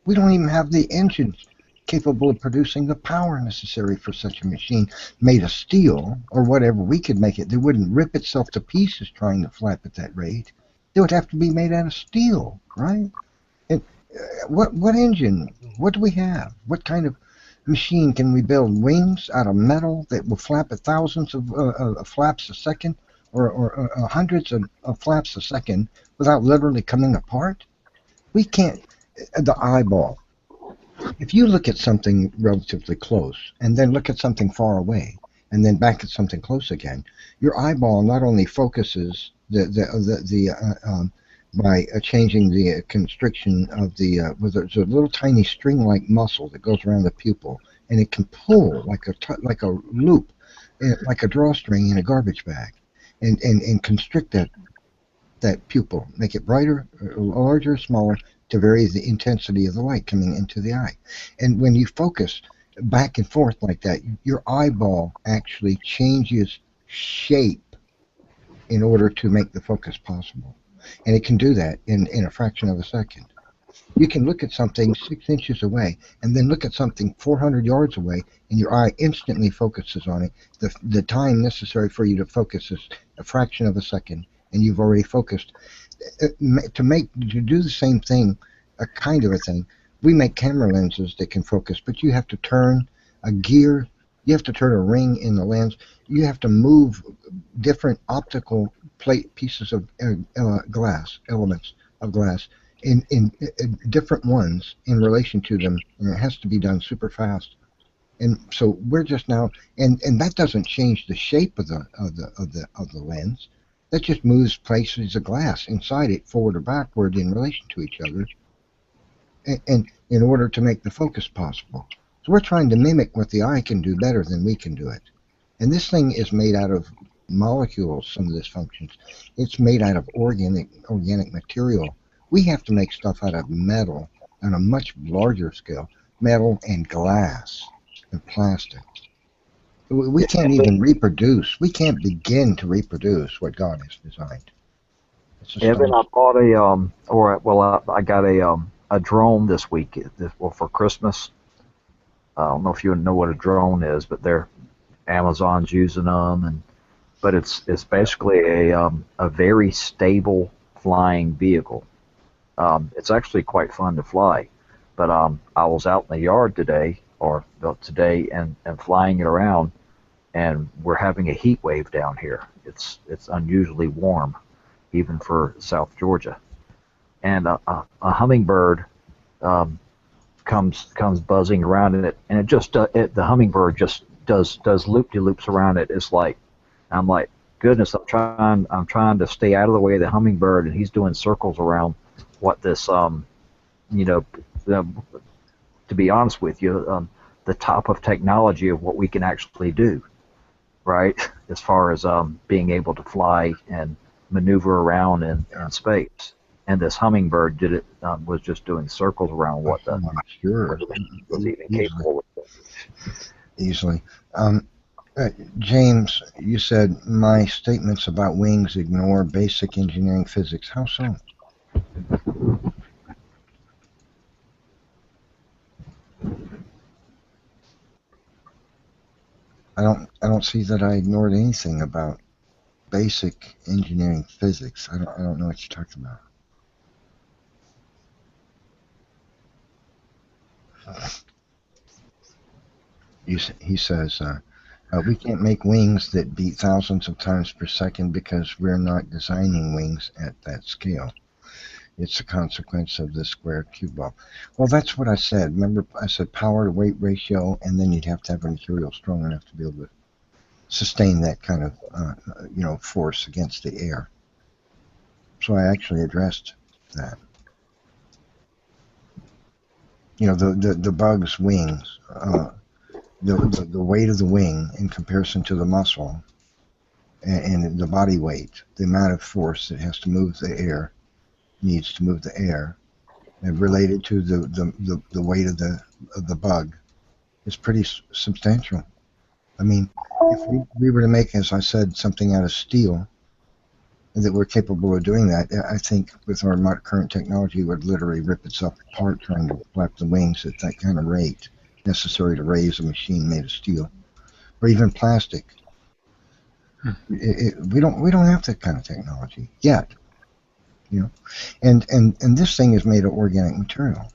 We don't even have the engines capable of producing the power necessary for such a machine made of steel or whatever. We could make it. It wouldn't rip itself to pieces trying to flap at that rate. It would have to be made out of steel, right? And what engine? What do we have? What kind of machine can we build? Wings out of metal that will flap at thousands of flaps a second, or hundreds of flaps a second without literally coming apart? We can't. The eyeball. If you look at something relatively close and then look at something far away and then back at something close again, your eyeball not only focuses by changing the constriction of there's a little tiny string-like muscle that goes around the pupil, and it can pull like a loop, like a drawstring in a garbage bag, and constrict that pupil, make it brighter, larger, smaller, to vary the intensity of the light coming into the eye. And when you focus back and forth like that, your eyeball actually changes shape in order to make the focus possible. And it can do that in a fraction of a second. You can look at something 6 inches away and then look at something 400 yards away, and your eye instantly focuses on it. The time necessary for you to focus is a fraction of a second, and you've already focused. To do the same thing, a kind of a thing, we make camera lenses that can focus, but you have to turn a gear, you have to turn a ring in the lens, you have to move different optical pieces of glass, elements of glass, in different ones in relation to them, and it has to be done super fast. And so we're just now, and that doesn't change the shape of the lens. That just moves pieces of glass inside it forward or backward in relation to each other, and in order to make the focus possible. So we're trying to mimic what the eye can do better than we can do it. And this thing is made out of molecules, some of this functions. It's made out of organic material. We have to make stuff out of metal on a much larger scale, metal and glass and plastic. We can't even reproduce. We can't begin to reproduce what God has designed.
Evan, I bought I got a drone this week. For Christmas. I don't know if you know what a drone is, but Amazon's using them, but it's basically a very stable flying vehicle. It's actually quite fun to fly. But I was out in the yard today, and flying it around, and we're having a heat wave down here. It's unusually warm, even for South Georgia. And a hummingbird comes buzzing around in it, and the hummingbird just does loop-de-loops around it. It's like, I'm like, goodness, I'm trying to stay out of the way of the hummingbird, and he's doing circles around what this to be honest with you, the top of technology of what we can actually do, right? As far as being able to fly and maneuver around in space. And this hummingbird was just doing circles around what the
sure.
was even capable of.
Easily. James, you said my statements about wings ignore basic engineering physics. How so? I don't see that I ignored anything about basic engineering physics. I don't know what you're talking about. He says, we can't make wings that beat thousands of times per second because we're not designing wings at that scale. It's a consequence of the square cube law. Well, that's what I said. Remember, I said power to weight ratio, and then you'd have to have a material strong enough to be able to sustain that kind of, force against the air. So I actually addressed that. The bug's wings, the weight of the wing in comparison to the muscle, and the body weight, the amount of force that has to move the air, needs to move the air, and related to the weight of the bug, is pretty substantial. I mean, if we were to make, as I said, something out of steel, that we're capable of doing that, I think with our current technology, it would literally rip itself apart trying to flap the wings at that kind of rate necessary to raise a machine made of steel, or even plastic. We don't have that kind of technology yet, And this thing is made of organic material.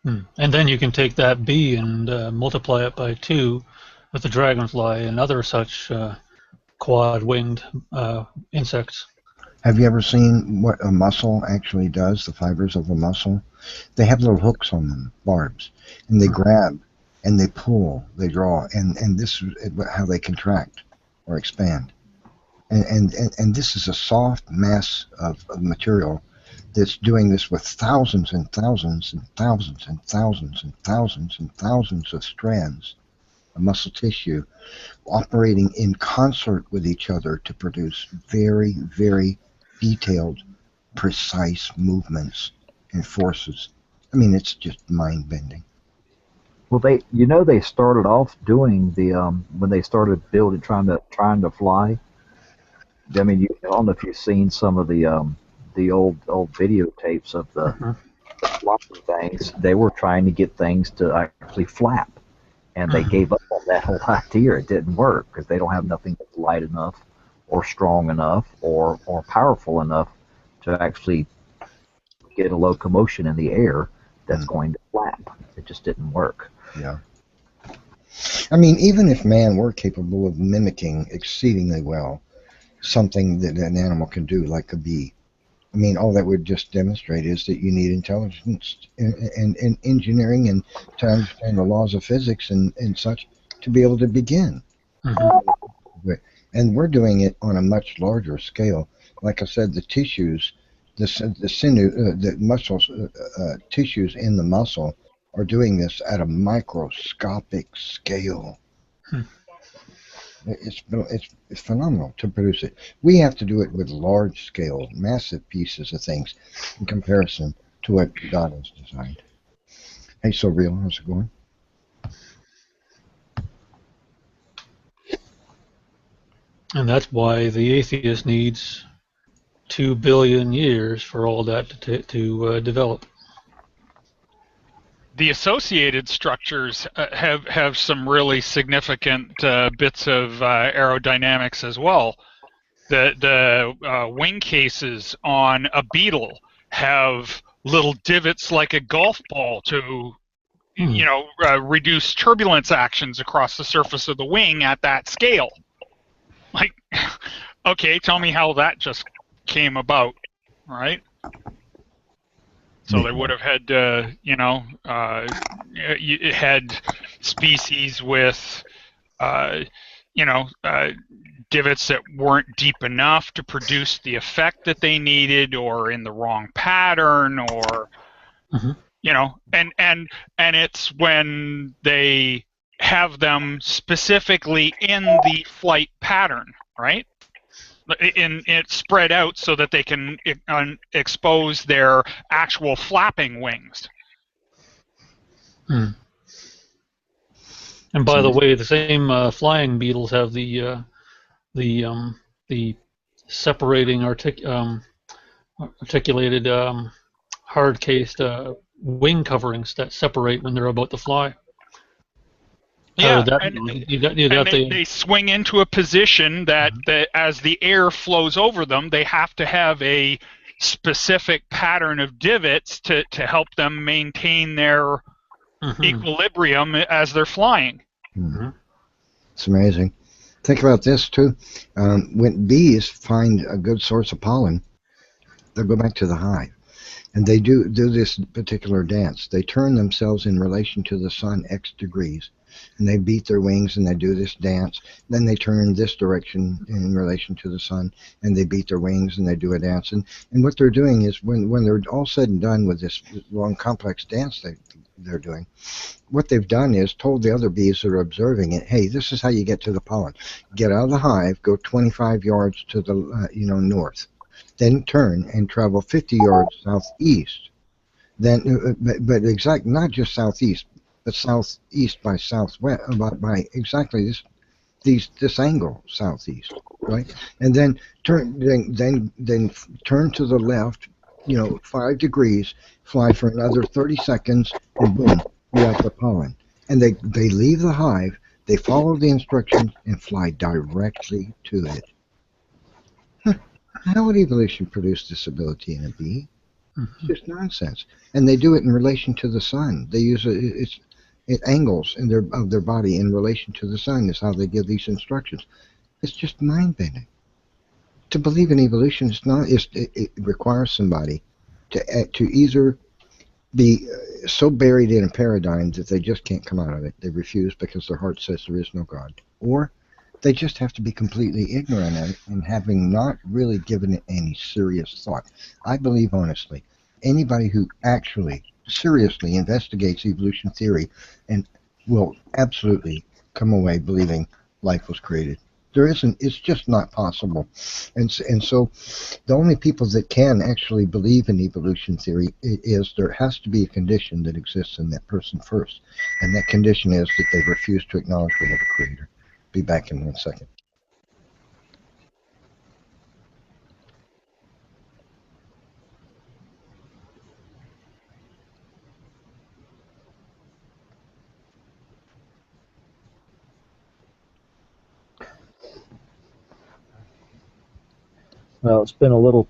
And then you can take that bee and multiply it by 2 with the dragonfly and other such quad-winged insects.
Have you ever seen what a mussel actually does, the fibers of a mussel? They have little hooks on them, barbs, and they grab, and they pull, they draw, and this is how they contract or expand. And this is a soft mass of material that's doing this with thousands and thousands and thousands and thousands and thousands and thousands of strands of muscle tissue operating in concert with each other to produce very, very detailed, precise movements and forces. I mean, it's just mind-bending.
Well, they started off doing the when they started building, trying to fly. I mean, I don't know if you've seen some of the old videotapes of the flying things. They were trying to get things to actually flap, and they gave up on that whole idea. It didn't work because they don't have nothing that's light enough, or strong enough, or powerful enough to actually get a locomotion in the air that's going to flap. It just didn't work.
Yeah. I mean, even if man were capable of mimicking exceedingly well something that an animal can do, like a bee, I mean, all that would just demonstrate is that you need intelligence and engineering and to understand the laws of physics and such to be able to begin. And we're doing it on a much larger scale. Like I said, the tissues, the sinew, the muscles, tissues in the muscle are doing this at a microscopic scale. It's phenomenal to produce it. We have to do it with large scale, massive pieces of things in comparison to what God has designed. Hey, so real, how's it going?
And that's why the atheist needs 2 billion years for all that to develop.
The associated structures have some really significant bits of aerodynamics as well. The wing cases on a beetle have little divots like a golf ball to, reduce turbulence actions across the surface of the wing at that scale. Like, okay, tell me how that just came about, right? So they would have had, it had species with, divots that weren't deep enough to produce the effect that they needed, or in the wrong pattern, or, and it's when they have them specifically in the flight pattern, right? It's spread out so that they can expose their actual flapping wings.
And by the way, the same flying beetles have the separating articulated hard-cased wing coverings that separate when they're about to fly.
Yeah,
they
swing into a position that, as the air flows over them, they have to have a specific pattern of divots to help them maintain their equilibrium as they're flying.
It's amazing. Think about this too. When bees find a good source of pollen, they'll go back to the hive, and they do this particular dance. They turn themselves in relation to the sun X degrees, and they beat their wings and they do this dance. Then they turn this direction in relation to the sun, and they beat their wings and they do a dance. And what they're doing is, when they're all said and done with this long complex dance they're doing, what they've done is told the other bees that are observing it, hey, this is how you get to the pollen. Get out of the hive, go 25 yards to the north, then turn and travel 50 yards southeast. Then, but not just southeast, but southeast by southwest, by exactly this angle southeast, right? And then turn to the left, 5 degrees, fly for another 30 seconds, and boom, you have the pollen. And they leave the hive, they follow the instructions, and fly directly to it. How would evolution produce this ability in a bee? It's just nonsense. And they do it in relation to the sun. They use it angles of their body in relation to the sun is how they give these instructions. It's just mind-bending. To believe in evolution it requires somebody to either be so buried in a paradigm that they just can't come out of it. They refuse because their heart says there is no God. Or they just have to be completely ignorant of it and having not really given it any serious thought. I believe honestly, anybody who actually seriously investigates evolution theory and will absolutely come away believing life was created. It's just not possible. And so the only people that can actually believe in evolution theory is there has to be a condition that exists in that person first. And that condition is that they refuse to acknowledge we have a creator. Be back in 1 second.
Well, it's been a little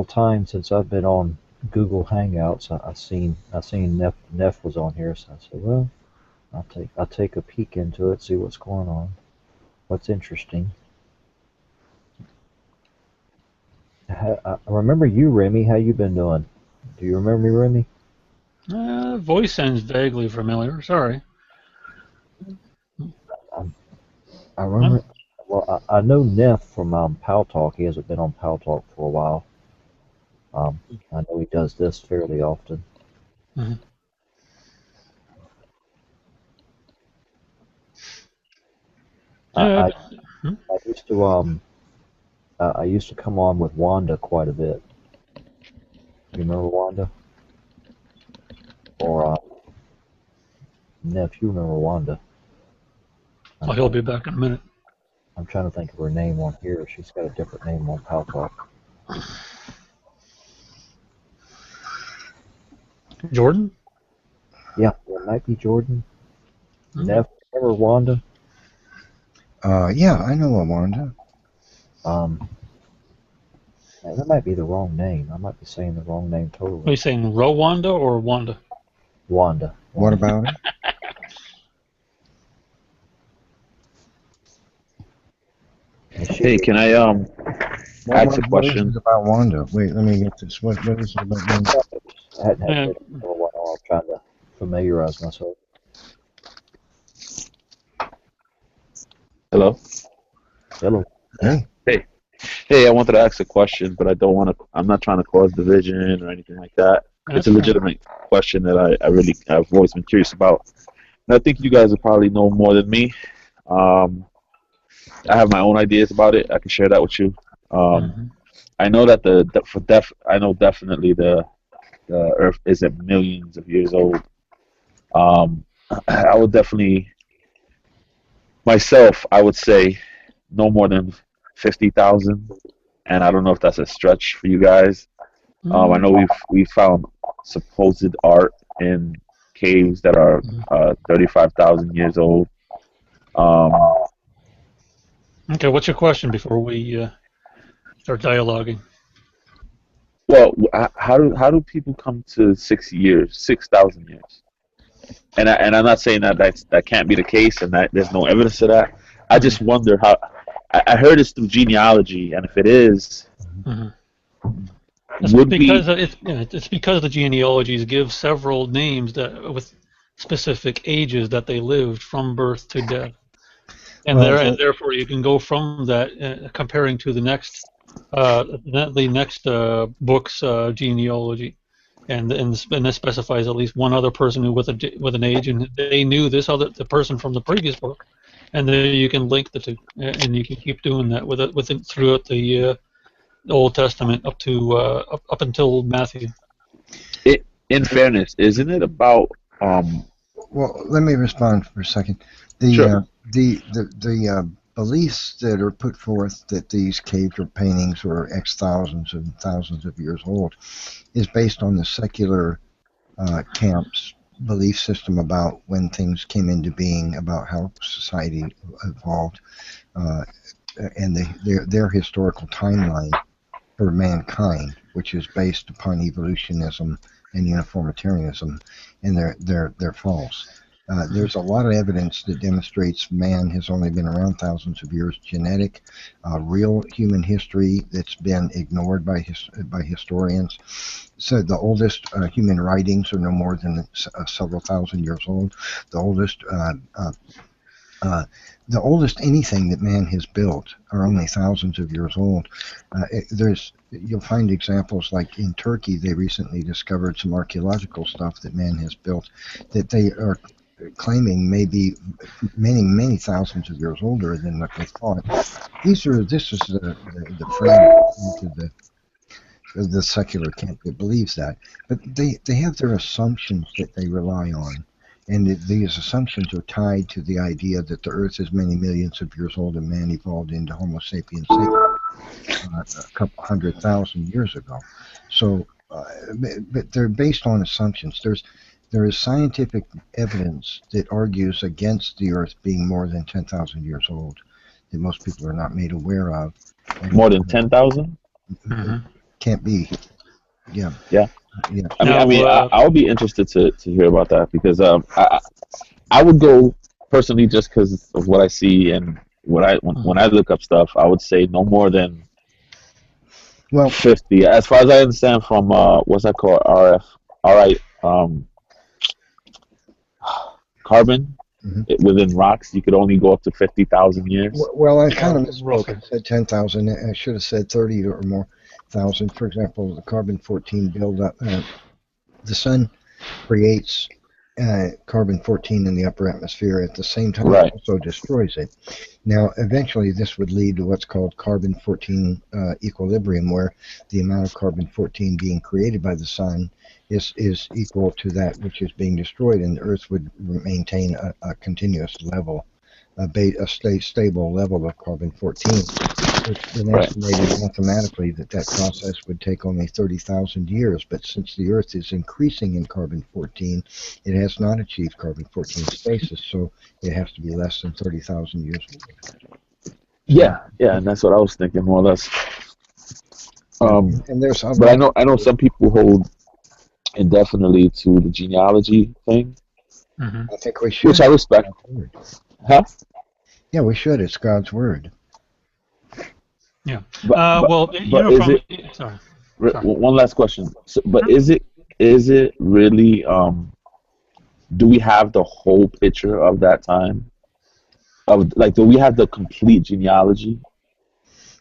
time since I've been on Google Hangouts. I seen Neff was on here, so I said, well, I'll take a peek into it, see what's going on, what's interesting. I remember you, Remy. How you been doing? Do you remember me, Remy?
Voice sounds vaguely familiar. Sorry.
I remember. Well, I know Neff from Pal Talk. He hasn't been on Pal Talk for a while. I know he does this fairly often. I used to come on with Wanda quite a bit. You remember Wanda? Or Neff, you remember Wanda?
Well, he'll be back in a minute.
I'm trying to think of her name on here. She's got a different name on Pal Talk.
Jordan?
Yeah, it might be Jordan. Neff, remember Wanda?
Yeah, I know a Wanda.
That might be the wrong name. I might be saying the wrong name
Are you
totally.
saying Rwanda or Wanda?
Wanda.
What about it?
Hey, can I ask a
What is
question?
it about Wanda? Wait, let me get this. What is it about Wanda?
I hadn't had
Yeah.
it in a while. I was trying to familiarize myself.
Hello.
Hello.
Hey,
Hey, I wanted to ask a question, but I don't want to. I'm not trying to cause division or anything like that. It's
That's
a
fine.
legitimate question that I've always been curious about, and I think you guys will probably know more than me. Um, I have my own ideas about it. I can share that with you.
Mhm.
I know that I know definitely the Earth isn't millions of years old. Um, I would definitely myself. I would say no more than 50,000, and I don't know if that's a stretch for you guys. I know we've found supposed art in caves that are 35,000 years old. Um,
Okay, what's your question before we start dialoguing?
well, how do people come to 6 years, 6,000 years? And I'm not saying that can't be the case, and that there's no evidence of that. I just wonder how. I heard it's through genealogy, and if it is,
Mhm. It's
would
because
we?
it's because the genealogies give several names that with specific ages that they lived from birth to death, and
well,
therefore you can go from that comparing to the next book's genealogy, and this specifies at least one other person who with an age, and they knew the person from the previous book, and then you can link the two, and you can keep doing that with it throughout the Old Testament up until Matthew.
In fairness, isn't it about? Um,
well, let me respond for a second.
sure.
The beliefs that are put forth that these caves or paintings are X thousands and thousands of years old is based on the secular camp's belief system about when things came into being, about how society evolved, uh, and their historical timeline for mankind, which is based upon evolutionism and uniformitarianism, and they're false. There's a lot of evidence that demonstrates man has only been around thousands of years. Genetic, real human history that's been ignored by historians. So the oldest human writings are no more than several thousand years old. The oldest the oldest anything that man has built are only thousands of years old. You'll find examples like in Turkey, they recently discovered some archaeological stuff that man has built that they are claiming may be many thousands of years older than what they thought. This is the frame into the secular camp that believes that, but they have their assumptions that they rely on, and these assumptions are tied to the idea that the Earth is many millions of years old and man evolved into Homo sapiens a couple 100,000 years ago. So, but they're based on assumptions. There is scientific evidence that argues against the Earth being more than 10,000 years old that most people are not made aware of. And
More than 10,000?
Can't be. Yeah.
Yeah.
Yeah.
I would be interested to hear about that because I would go personally just because of what I see and when I look up stuff, I would say no more than 50. As far as I understand from what's that called, carbon. Within rocks, you could only go up to 50,000 years.
Well, I kind of misspoke. I said 10,000. I should have said 30 or more thousand. For example, the carbon-14 buildup. The sun creates carbon-14 in the upper atmosphere. At the same time, it also destroys it. Now, eventually, this would lead to what's called carbon-14 equilibrium, where the amount of carbon-14 being created by the sun is equal to that which is being destroyed, and the Earth would maintain a continuous level, a stable level of carbon-14. It's been estimated mathematically that process would take only 30,000 years, but since the Earth is increasing in carbon-14, it has not achieved carbon-14 stasis, so it has to be less than 30,000 years.
Yeah, and that's what I was thinking more or less.
And there's
But I know some people hold indefinitely to the genealogy thing,
Hmm.
I think we
which
should.
I respect. Huh?
Yeah, we should. It's God's word.
Yeah.
But
Well, you
but
know,
is
from
it
sorry.
one last question? So, but is it really do we have the whole picture of that time? Of like, do we have the complete genealogy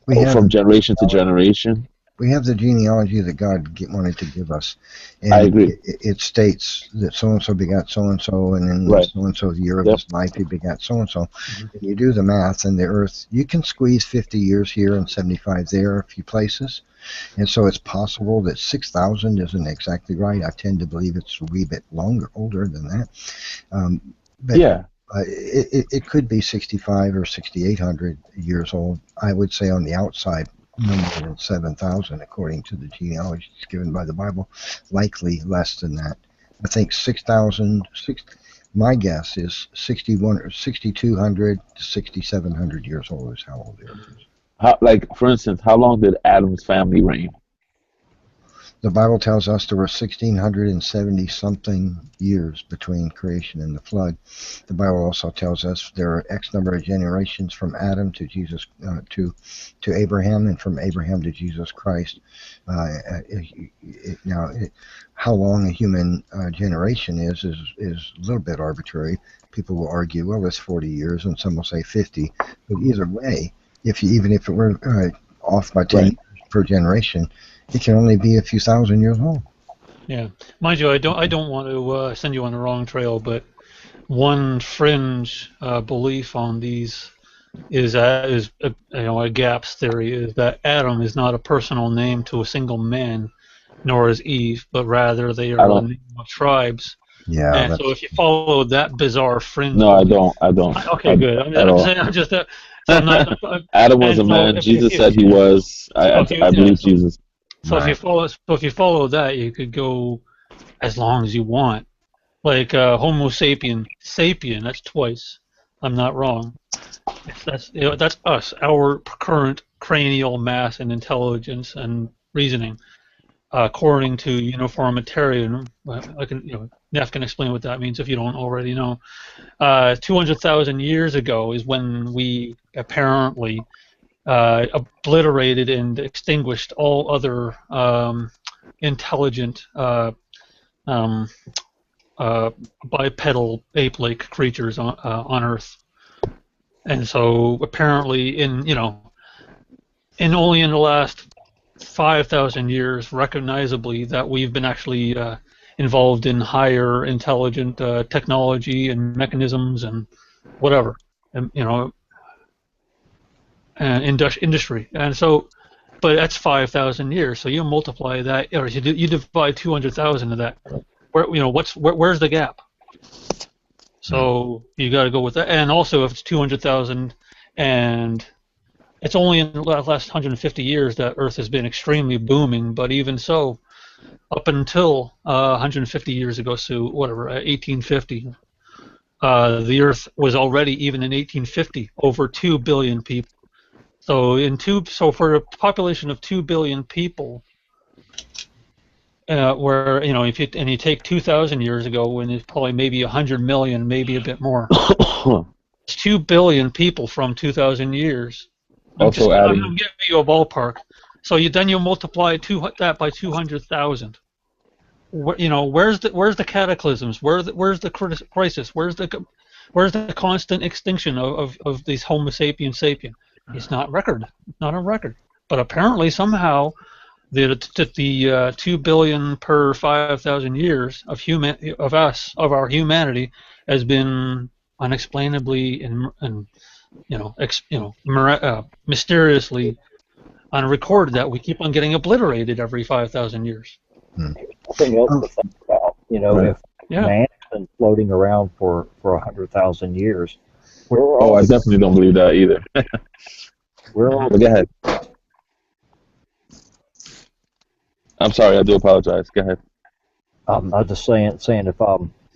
We have
from generation to generation?
we have the genealogy that God wanted to give us,
I
and
agree.
it states that so and so begot so and so, and in
Right.
so and so's year of
Yep.
his life he begot so and so.
Mhm.
And you do the math, and the Earth, you can squeeze 50 years here and 75 there, a few places, and so it's possible that 6,000 isn't exactly right. I tend to believe it's a wee bit older than that. But
Yeah.
it could be 65 or 6,800 years old. I would say on the outside, no more than 7,000, according to the genealogies given by the Bible. Likely less than that. I think 6,000. My guess is 61 or 6,200 to 6,700 years old is how old the Earth is.
How, like, for instance, how long did Adam's family reign?
The Bible tells us there were 1,670 something years between creation and the flood. The Bible also tells us there are X number of generations from Adam to Jesus to Abraham, and from Abraham to Jesus Christ. How long a human generation is a little bit arbitrary. People will argue, well, it's 40 years, and some will say 50. But either way, even if it were off by 10
Right.
years per generation, it can only be a few thousand years old.
Yeah, mind you, I don't want to send you on the wrong trail, but one fringe belief on these is a gaps theory is that Adam is not a personal name to a single man, nor is Eve, but rather they
I
are the
don't.
name of tribes.
Yeah,
And so if you follow that bizarre fringe
No, I
belief,
don't. I don't.
okay, good.
At
I'm just
all.
saying, so I'm not.
Adam was
And
a
so
man. Jesus said he
yeah,
was.
so if you
I
yeah,
believe Jesus.
so
right.
if you follow that, you could go as long as you want. Like Homo sapien, that's twice. I'm not wrong. That's us, our current cranial mass and intelligence and reasoning, according to uniformitarian. I can, Neff can explain what that means if you don't already know. 200,000 years ago is when we apparently obliterated and extinguished all other intelligent um, bipedal ape-like creatures on Earth. And so apparently in only in the last 5,000 years, recognizably, that we've been actually involved in higher intelligent technology and mechanisms and whatever, and, and industry. And so, but that's 5,000 years. So you multiply that, or you divide 200,000 of that. Where's the gap? So you got to go with that. And also, if it's 200,000 and it's only in the last 150 years that Earth has been extremely booming, but even so, up until 150 years ago, so whatever, 1850, the Earth was already, even in 1850, over 2 billion people. So for a population of 2 billion people, where if you take 2,000 years ago, when it's probably maybe 100 million, maybe a bit more, it's 2 billion people from 2,000 years. I'm
Also
giving
adding.
you a ballpark. So then you multiply that by 200,000. Where's the cataclysms? Where's the crisis? Where's the constant extinction of these Homo sapiens sapien? It's not on record. But apparently somehow the 2 billion per 5,000 years of our humanity has been unexplainably and mysteriously unrecorded, that we keep on getting obliterated every 5,000 years.
Something else to think about.
Right.
If
Yeah.
man's been floating around for 100,000 years, where are
Oh,
all
I
the,
definitely don't believe that either.
where are all
But go ahead. I'm sorry. I do apologize. Go ahead.
I'm just saying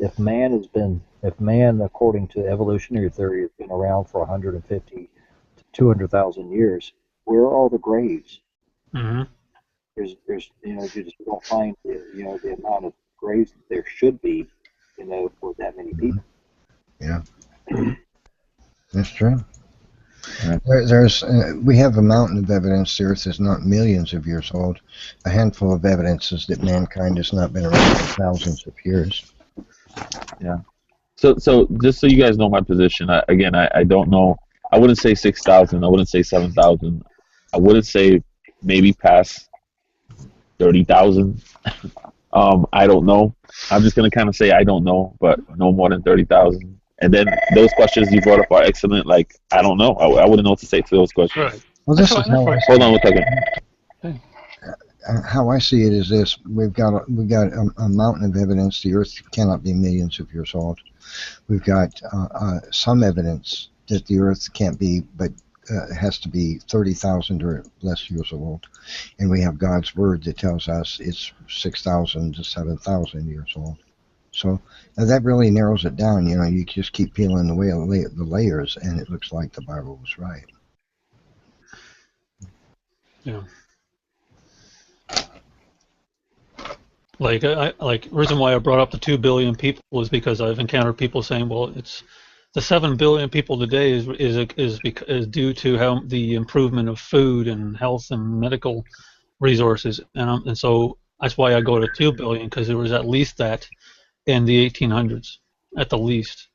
if man, according to evolutionary theory, has been around for 150 to 200,000 years, where are all the graves?
Mm-hmm.
there's you just don't find the amount of graves that there should be, for that many people.
Yeah, that's true. We have a mountain of evidence the Earth is not millions of years old. A handful of evidences that mankind has not been around for thousands of years.
Yeah. So just so you guys know my position, I don't know. I wouldn't say 6,000. I wouldn't say 7,000. I wouldn't say maybe past 30,000. I don't know. I'm just gonna kind of say I don't know, but no more than 30,000. And then those questions you brought up are excellent. Like I don't know. I wouldn't know what to say to those questions.
Right.
Well, this is how
Hold on one second.
How I see it is this: we've got a mountain of evidence. The Earth cannot be millions of years old. We've got some evidence that the Earth can't be, but has to be 30,000 or less years old, and we have God's Word that tells us it's 6,000 to 7,000 years old. So that really narrows it down. You just keep peeling away the layers, and it looks like the Bible was right.
Yeah. Like reason why I brought up the 2 billion people is because I've encountered people saying, well, it's the 7 billion people today is due to how the improvement of food and health and medical resources, and so that's why I go to 2 billion, because there was at least that in the 1800s at the least,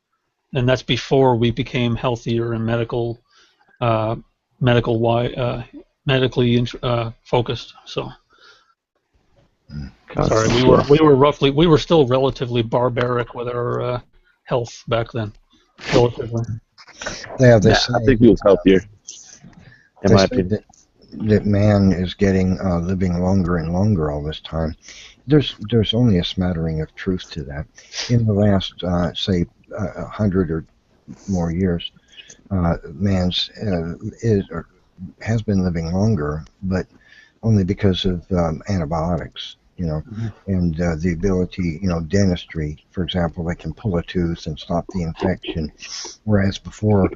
and that's before we became healthier and medically focused. So. Sorry, we were still relatively barbaric with our health back then, relatively.
Yeah,
I think he was healthier, in my opinion.
That man is getting living longer and longer all this time. There's only a smattering of truth to that. In the last say 100 or more years, man's has been living longer, but only because of antibiotics, and the ability, dentistry, for example, they can pull a tooth and stop the infection, whereas before,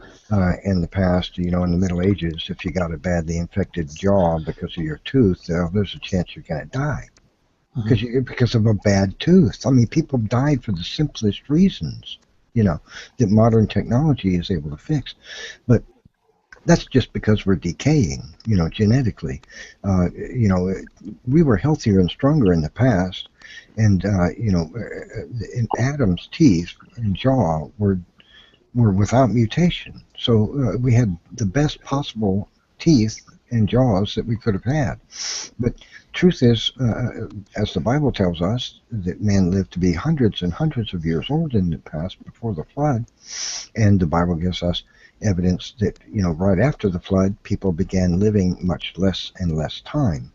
in the past, in the Middle Ages, if you got a badly infected jaw because of your tooth, there's a chance you're going to die because of a bad tooth. I mean, people died for the simplest reasons, that modern technology is able to fix, but that's just because we're decaying, genetically. We were healthier and stronger in the past, and in Adam's teeth and jaw were without mutation. So we had the best possible teeth and jaws that we could have had. But truth is, as the Bible tells us, that man lived to be hundreds and hundreds of years old in the past before the flood, and the Bible gives us evidence that, right after the flood, people began living much less and less time.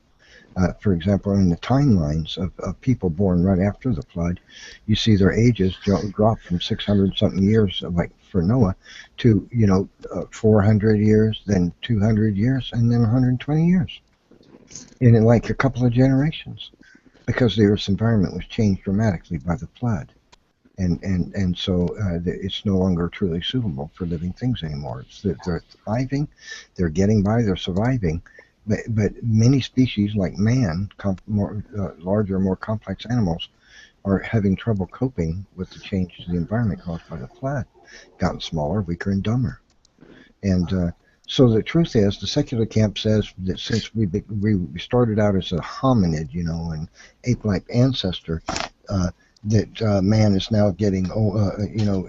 For example, in the timelines of people born right after the flood, you see their ages drop from 600-something years, like for Noah, to 400 years, then 200 years, and then 120 years, in like a couple of generations, because the Earth's environment was changed dramatically by the flood. And so it's no longer truly suitable for living things anymore. They're thriving, they're getting by, they're surviving, but many species like man, larger, more complex animals, are having trouble coping with the change to the environment caused by the flood. Gotten smaller, weaker, and dumber. And so the truth is, the secular camp says that since we started out as a hominid, an ape-like ancestor, that man is now getting,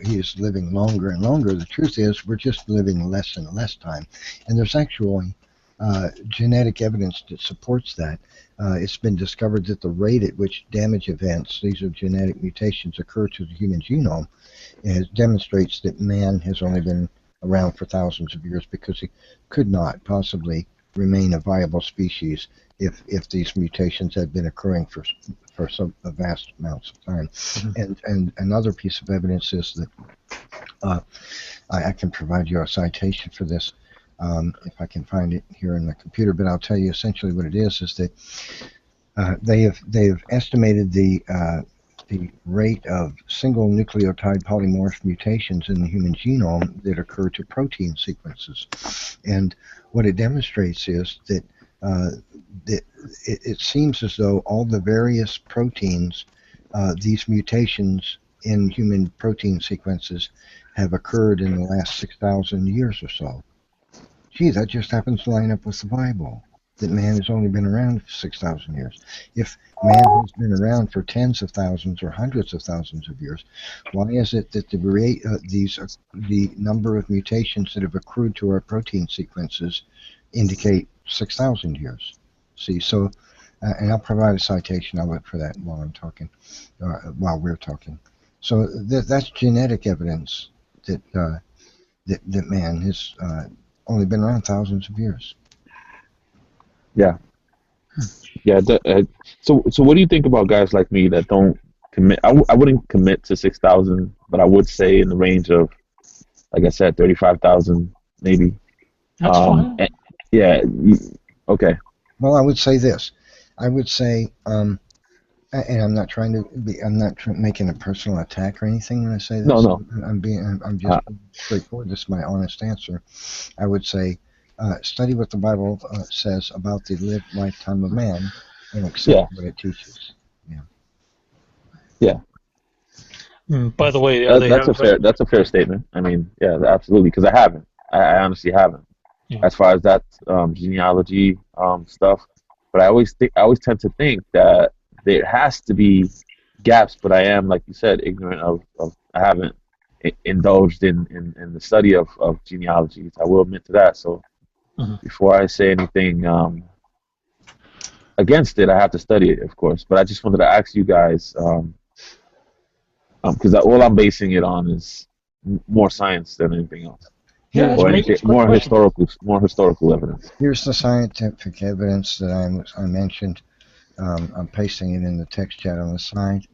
he is living longer and longer. The truth is, we're just living less and less time. And there's actually genetic evidence that supports that. It's been discovered that the rate at which damage events, these are genetic mutations, occur to the human genome, demonstrates that man has only been around for thousands of years, because he could not possibly remain a viable species if these mutations had been occurring for some vast amounts of time. And another piece of evidence is that I can provide you a citation for this if I can find it here in the computer, but I'll tell you essentially what it is that they have estimated the rate of single nucleotide polymorph mutations in the human genome that occur to protein sequences. And what it demonstrates is that it seems as though all the various proteins, these mutations in human protein sequences, have occurred in the last 6,000 years or so. Gee, that just happens to line up with the Bible, that man has only been around for 6,000 years. If man has been around for tens of thousands or hundreds of thousands of years, why is it that the number of mutations that have accrued to our protein sequences indicate 6,000 years? See, so, and I'll provide a citation. I'll look for that while I'm talking, while we're talking. So that's genetic evidence that that man has only been around thousands of years.
Yeah. Yeah. So what do you think about guys like me that don't commit? I wouldn't commit to 6,000, but I would say in the range of, like I said, 35,000 maybe.
That's fine.
Yeah. Okay.
Well, I would say this. I would say, and I'm not trying to be, I'm not making a personal attack or anything when I say this.
No.
I'm just straightforward. This is my honest answer. I would say, study what the Bible says about the lived lifetime of man and accept what it teaches. Yeah.
By the way,
that's a fair statement. I mean, yeah, absolutely, because I haven't. I honestly haven't.
Yeah.
As far as that genealogy stuff, but I always tend to think that there has to be gaps. But I am, like you said, ignorant of I haven't indulged in the study of genealogies. I will admit to that. So before I say anything against it, I have to study it, of course. But I just wanted to ask you guys, because all I'm basing it on is more science than anything else.
Yeah,
or more historical evidence.
Here's the scientific evidence that I mentioned. I'm pasting it in the text chat on the side.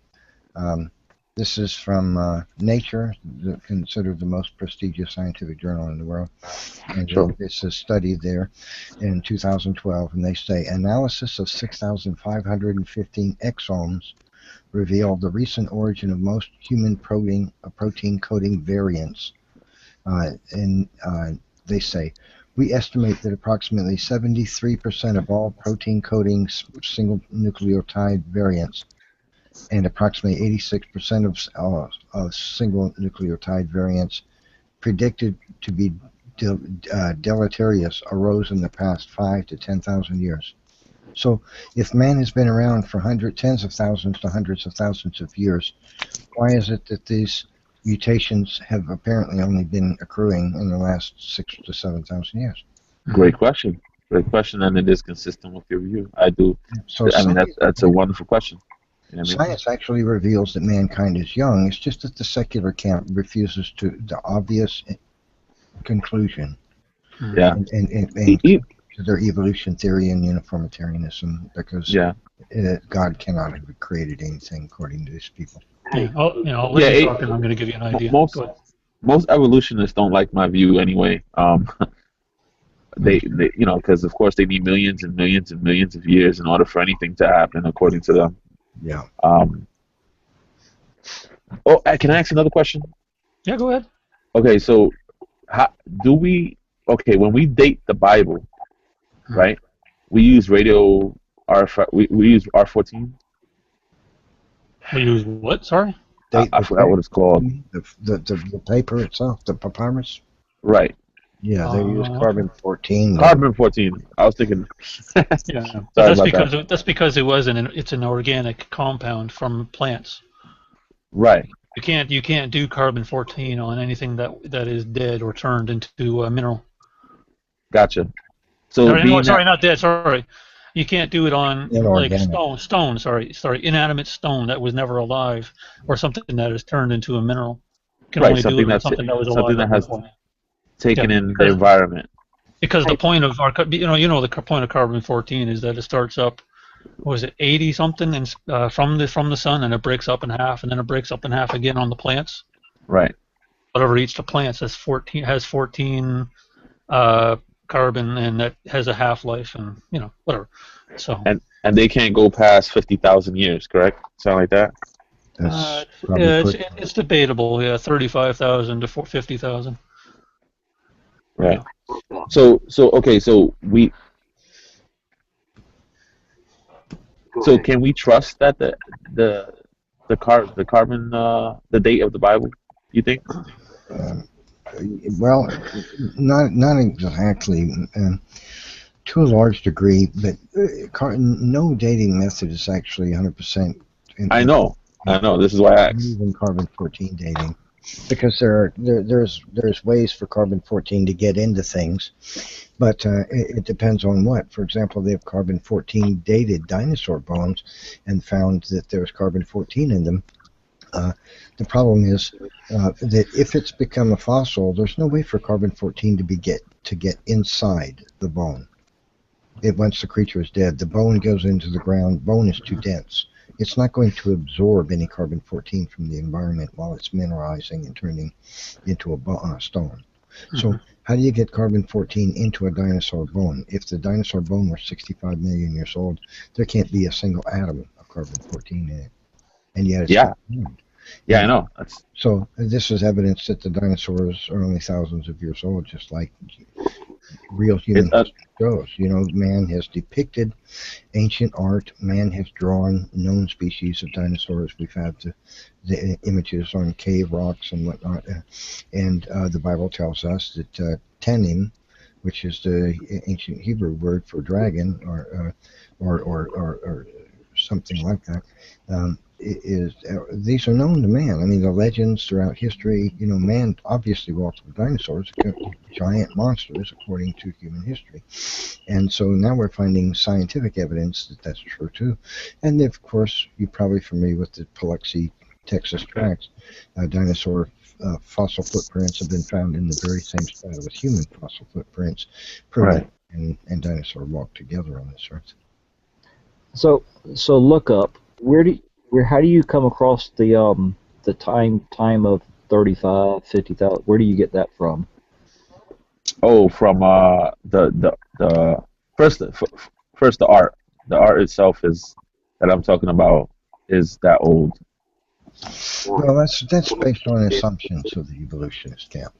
This is from Nature, considered the most prestigious scientific journal in the world. And it's a study there in 2012, and they say analysis of 6,515 exomes revealed the recent origin of most human protein coding variants. And they say, we estimate that approximately 73% of all protein coding single nucleotide variants and approximately 86% of single nucleotide variants predicted to be deleterious arose in the past 5 to 10,000 years. So if man has been around for tens of thousands to hundreds of thousands of years, why is it that these mutations have apparently only been accruing in the last 6,000 to 7,000 years?
Great question, and it is consistent with your view. I do.
So
I mean, that's a wonderful question. You know what I mean?
Science actually reveals that mankind is young. It's just that the secular camp refuses to the obvious conclusion.
Yeah.
And to their evolution theory and uniformitarianism, because God cannot have created anything according to these people.
Yeah, I'll let you talk, and I'm going to give you an idea.
Most evolutionists don't like my view anyway. They because of course they need millions and millions and millions of years in order for anything to happen, according to them.
Yeah.
Can I ask another question?
Yeah, go ahead.
Okay, so when we date the Bible, right? We use we use R14.
We use what? Sorry.
I forgot what it's called.
The paper itself, the papyrus.
Right.
Yeah, they use carbon-14.
Carbon-14. I was thinking.
Yeah, that's because it's an organic compound from plants.
Right.
You can't do carbon-14 on anything that is dead or turned into a mineral.
Gotcha. So
not dead. Sorry, you can't do it on like stone. Sorry, inanimate stone that was never alive, or something that is turned into a mineral. You can only do it on something that was alive.
Something that has taken in the environment.
Because the point of the point of carbon-14 is that it starts up, was it 80 something, and from the sun, and it breaks up in half, and then it breaks up in half again on the plants.
Right.
Whatever eats the plants has 14 carbon, and that has a half-life, and whatever. So.
And they can't go past 50,000 years, correct? Sound like that?
It's debatable. Yeah, 35,000 to 50,000.
Right. So we So can we trust that the carbon the date of the Bible? You think?
Uh, well, not exactly. To a large degree, but no dating method is actually 100%.
I know. This is why I asked.
Even carbon-14 dating, because there's ways for carbon-14 to get into things, but it depends on what. For example, they have carbon-14 dated dinosaur bones and found that there's carbon-14 in them. The problem is that if it's become a fossil, there's no way for carbon-14 to get inside the bone. Once the creature is dead, the bone goes into the ground. Bone is too dense. It's not going to absorb any carbon-14 from the environment while it's mineralizing and turning into a stone. So how do you get carbon-14 into a dinosaur bone? If the dinosaur bone were 65 million years old, there can't be a single atom of carbon-14 in it. And yet it's found.
Yeah, I know.
So this is evidence that the dinosaurs are only thousands of years old, just like real human history shows. Man has depicted ancient art. Man has drawn known species of dinosaurs. We've had the images on cave rocks and whatnot. And the Bible tells us that Tenim, which is the ancient Hebrew word for dragon, or something like that, these are known to man. I mean, the legends throughout history, man obviously walked with dinosaurs, giant monsters, according to human history. And so now we're finding scientific evidence that that's true too. And of course, you're probably familiar with the Biloxi, Texas tracts. Dinosaur fossil footprints have been found in the very same spot with human fossil footprints, proving and dinosaur walked together on this earth.
So look up. How do you come across the time of 35, 50,000? Where do you get that from?
Oh, from the first the art. The art itself is that I'm talking about is that old.
Well, that's based on assumptions of the evolutionist camp,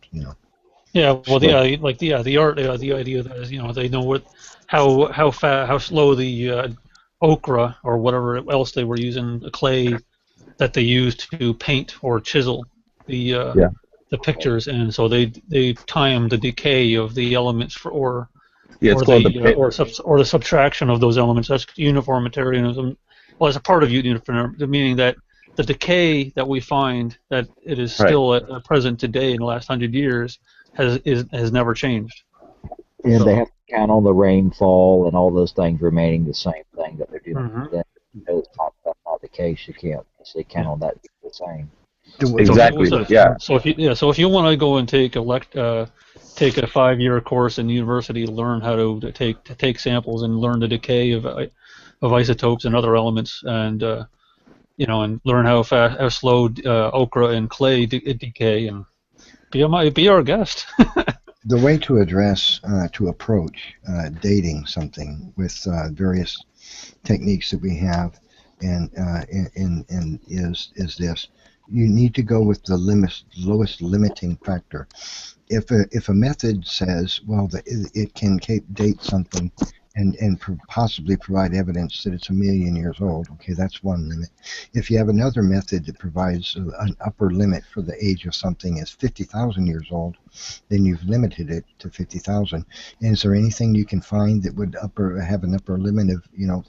Yeah, well, the art, the idea that is, they know how slow the ochre or whatever else they were using, the clay that they used to paint or chisel the pictures, and so they time the decay of the elements or the subtraction of those elements. That's uniformitarianism. Well, as a part of uniformitarianism, meaning that the decay that we find that it is still at present today in the last 100 years has never changed.
And they have to count on the rainfall and all those things remaining the same thing that they're doing. That's not the case. You can't count on that being the same.
Exactly.
So if you want to go and take a 5-year course in university to learn how to take samples and learn the decay of isotopes and other elements, and and learn how slow ochre and clay decay, and be our guest.
The way to approach dating something with various techniques that we have, and is this: you need to go with the lowest limiting factor. If a method says, well, it can date something and possibly provide evidence that it's 1 million years old, okay, that's one limit. If you have another method that provides an upper limit for the age of something as 50,000 years old, then you've limited it to 50,000. And is there anything you can find that would have an upper limit of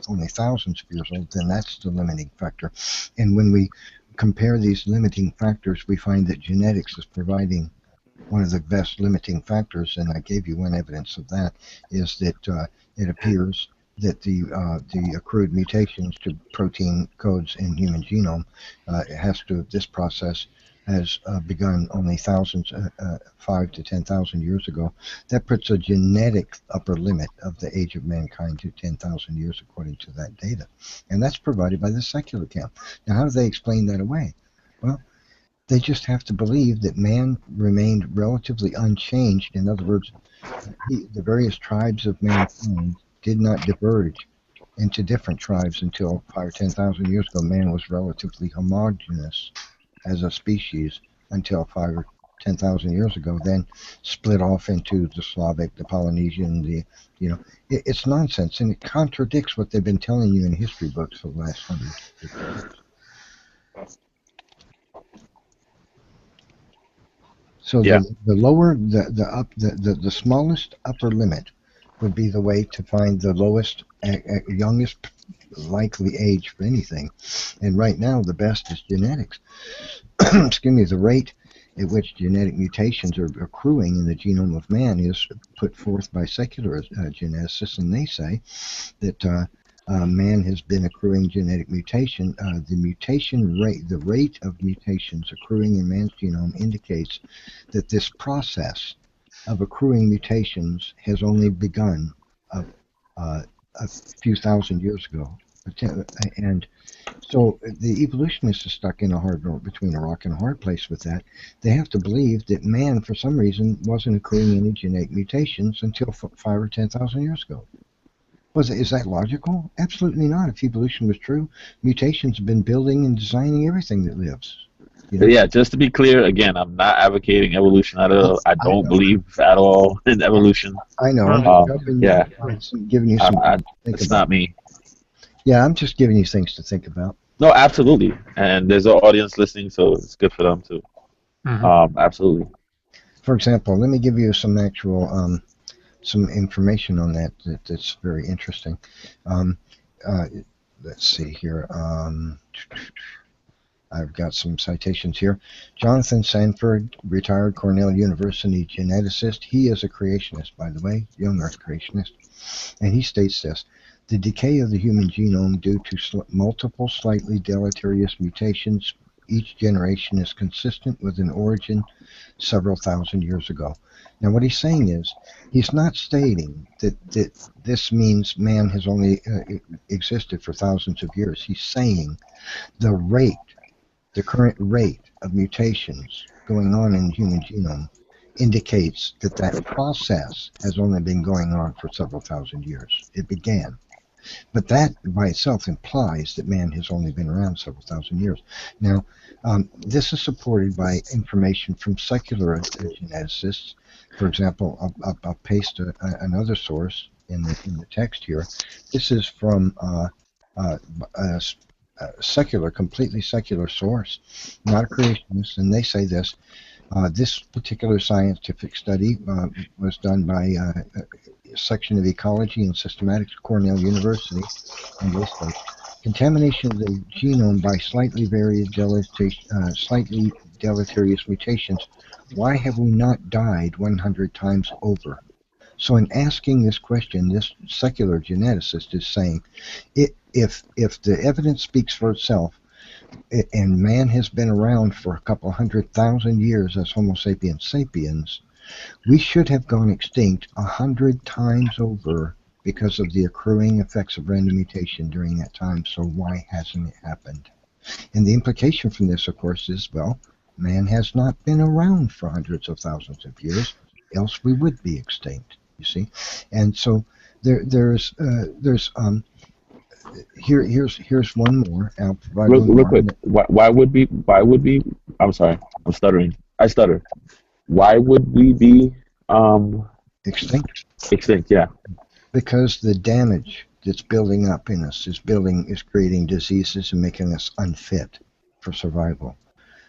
only thousands of years old? Then that's the limiting factor. And when we compare these limiting factors, we find that genetics is providing one of the best limiting factors, and I gave you one evidence of that, is that it appears that the accrued mutations to protein codes in human genome this process has begun only 5 to 10,000 years ago. That puts a genetic upper limit of the age of mankind to 10,000 years according to that data. And that's provided by the secular camp. Now, how do they explain that away? Well, they just have to believe that man remained relatively unchanged. In other words, the various tribes of mankind did not diverge into different tribes until 5 or 10,000 years ago. Man was relatively homogeneous as a species until 5 or 10,000 years ago, then split off into the Slavic, the Polynesian, it's nonsense, and it contradicts what they've been telling you in history books for the last 150 years. So
Yeah.
the lower, the smallest upper limit would be the way to find the lowest, youngest likely age for anything. And right now, the best is genetics. Excuse me, the rate at which genetic mutations are accruing in the genome of man is put forth by secular geneticists, and they say that man has been accruing genetic mutation. The mutation rate, the rate of mutations accruing in man's genome indicates that this process of accruing mutations has only begun a few thousand years ago. And so the evolutionists are stuck in between a rock and a hard place with that. They have to believe that man, for some reason, wasn't accruing any genetic mutations until 5 or 10,000 years ago. Is that logical? Absolutely not. If evolution was true, mutations have been building and designing everything that lives.
Yeah, just to be clear, again, I'm not advocating evolution at all. I don't believe at all in evolution.
I know. I'm just helping
yeah.
Giving you some things to think
it's
about.
not me.
Yeah, I'm just giving you things to think about.
No, absolutely. And there's an audience listening, so it's good for them too. Absolutely.
For example, let me give you some actual some information on that's very interesting. Let's see here. I've got some citations here. Jonathan Sanford, retired Cornell University geneticist. He is a creationist, by the way, young earth creationist. And he states this: the decay of the human genome due to multiple slightly deleterious mutations each generation is consistent with an origin several thousand years ago. Now what he's saying is, he's not stating that this means man has only existed for thousands of years. He's saying the current rate of mutations going on in the human genome indicates that process has only been going on for several thousand years. It began. But that by itself implies that man has only been around several thousand years. Now, this is supported by information from secular geneticists. For example, I'll paste another source in the text here. This is from a completely secular source, not a creationist, and they say this. This particular scientific study was done by a section of ecology and systematics at Cornell University, and they say contamination of the genome by slightly deleterious mutations. Why have we not died 100 times over? So in asking this question, this secular geneticist is saying, if the evidence speaks for itself, and man has been around for a couple 100,000 years as Homo sapiens sapiens, we should have gone extinct 100 times over because of the accruing effects of random mutation during that time. So why hasn't it happened? And the implication from this, of course, is, well, man has not been around for hundreds of thousands of years, else we would be extinct, you see. And so here's one more. I'll provide
real quick. Why would we? I'm sorry. I'm stuttering. I stutter. Why would we be
extinct?
Extinct, yeah.
Because the damage that's building up in us is creating diseases and making us unfit for survival.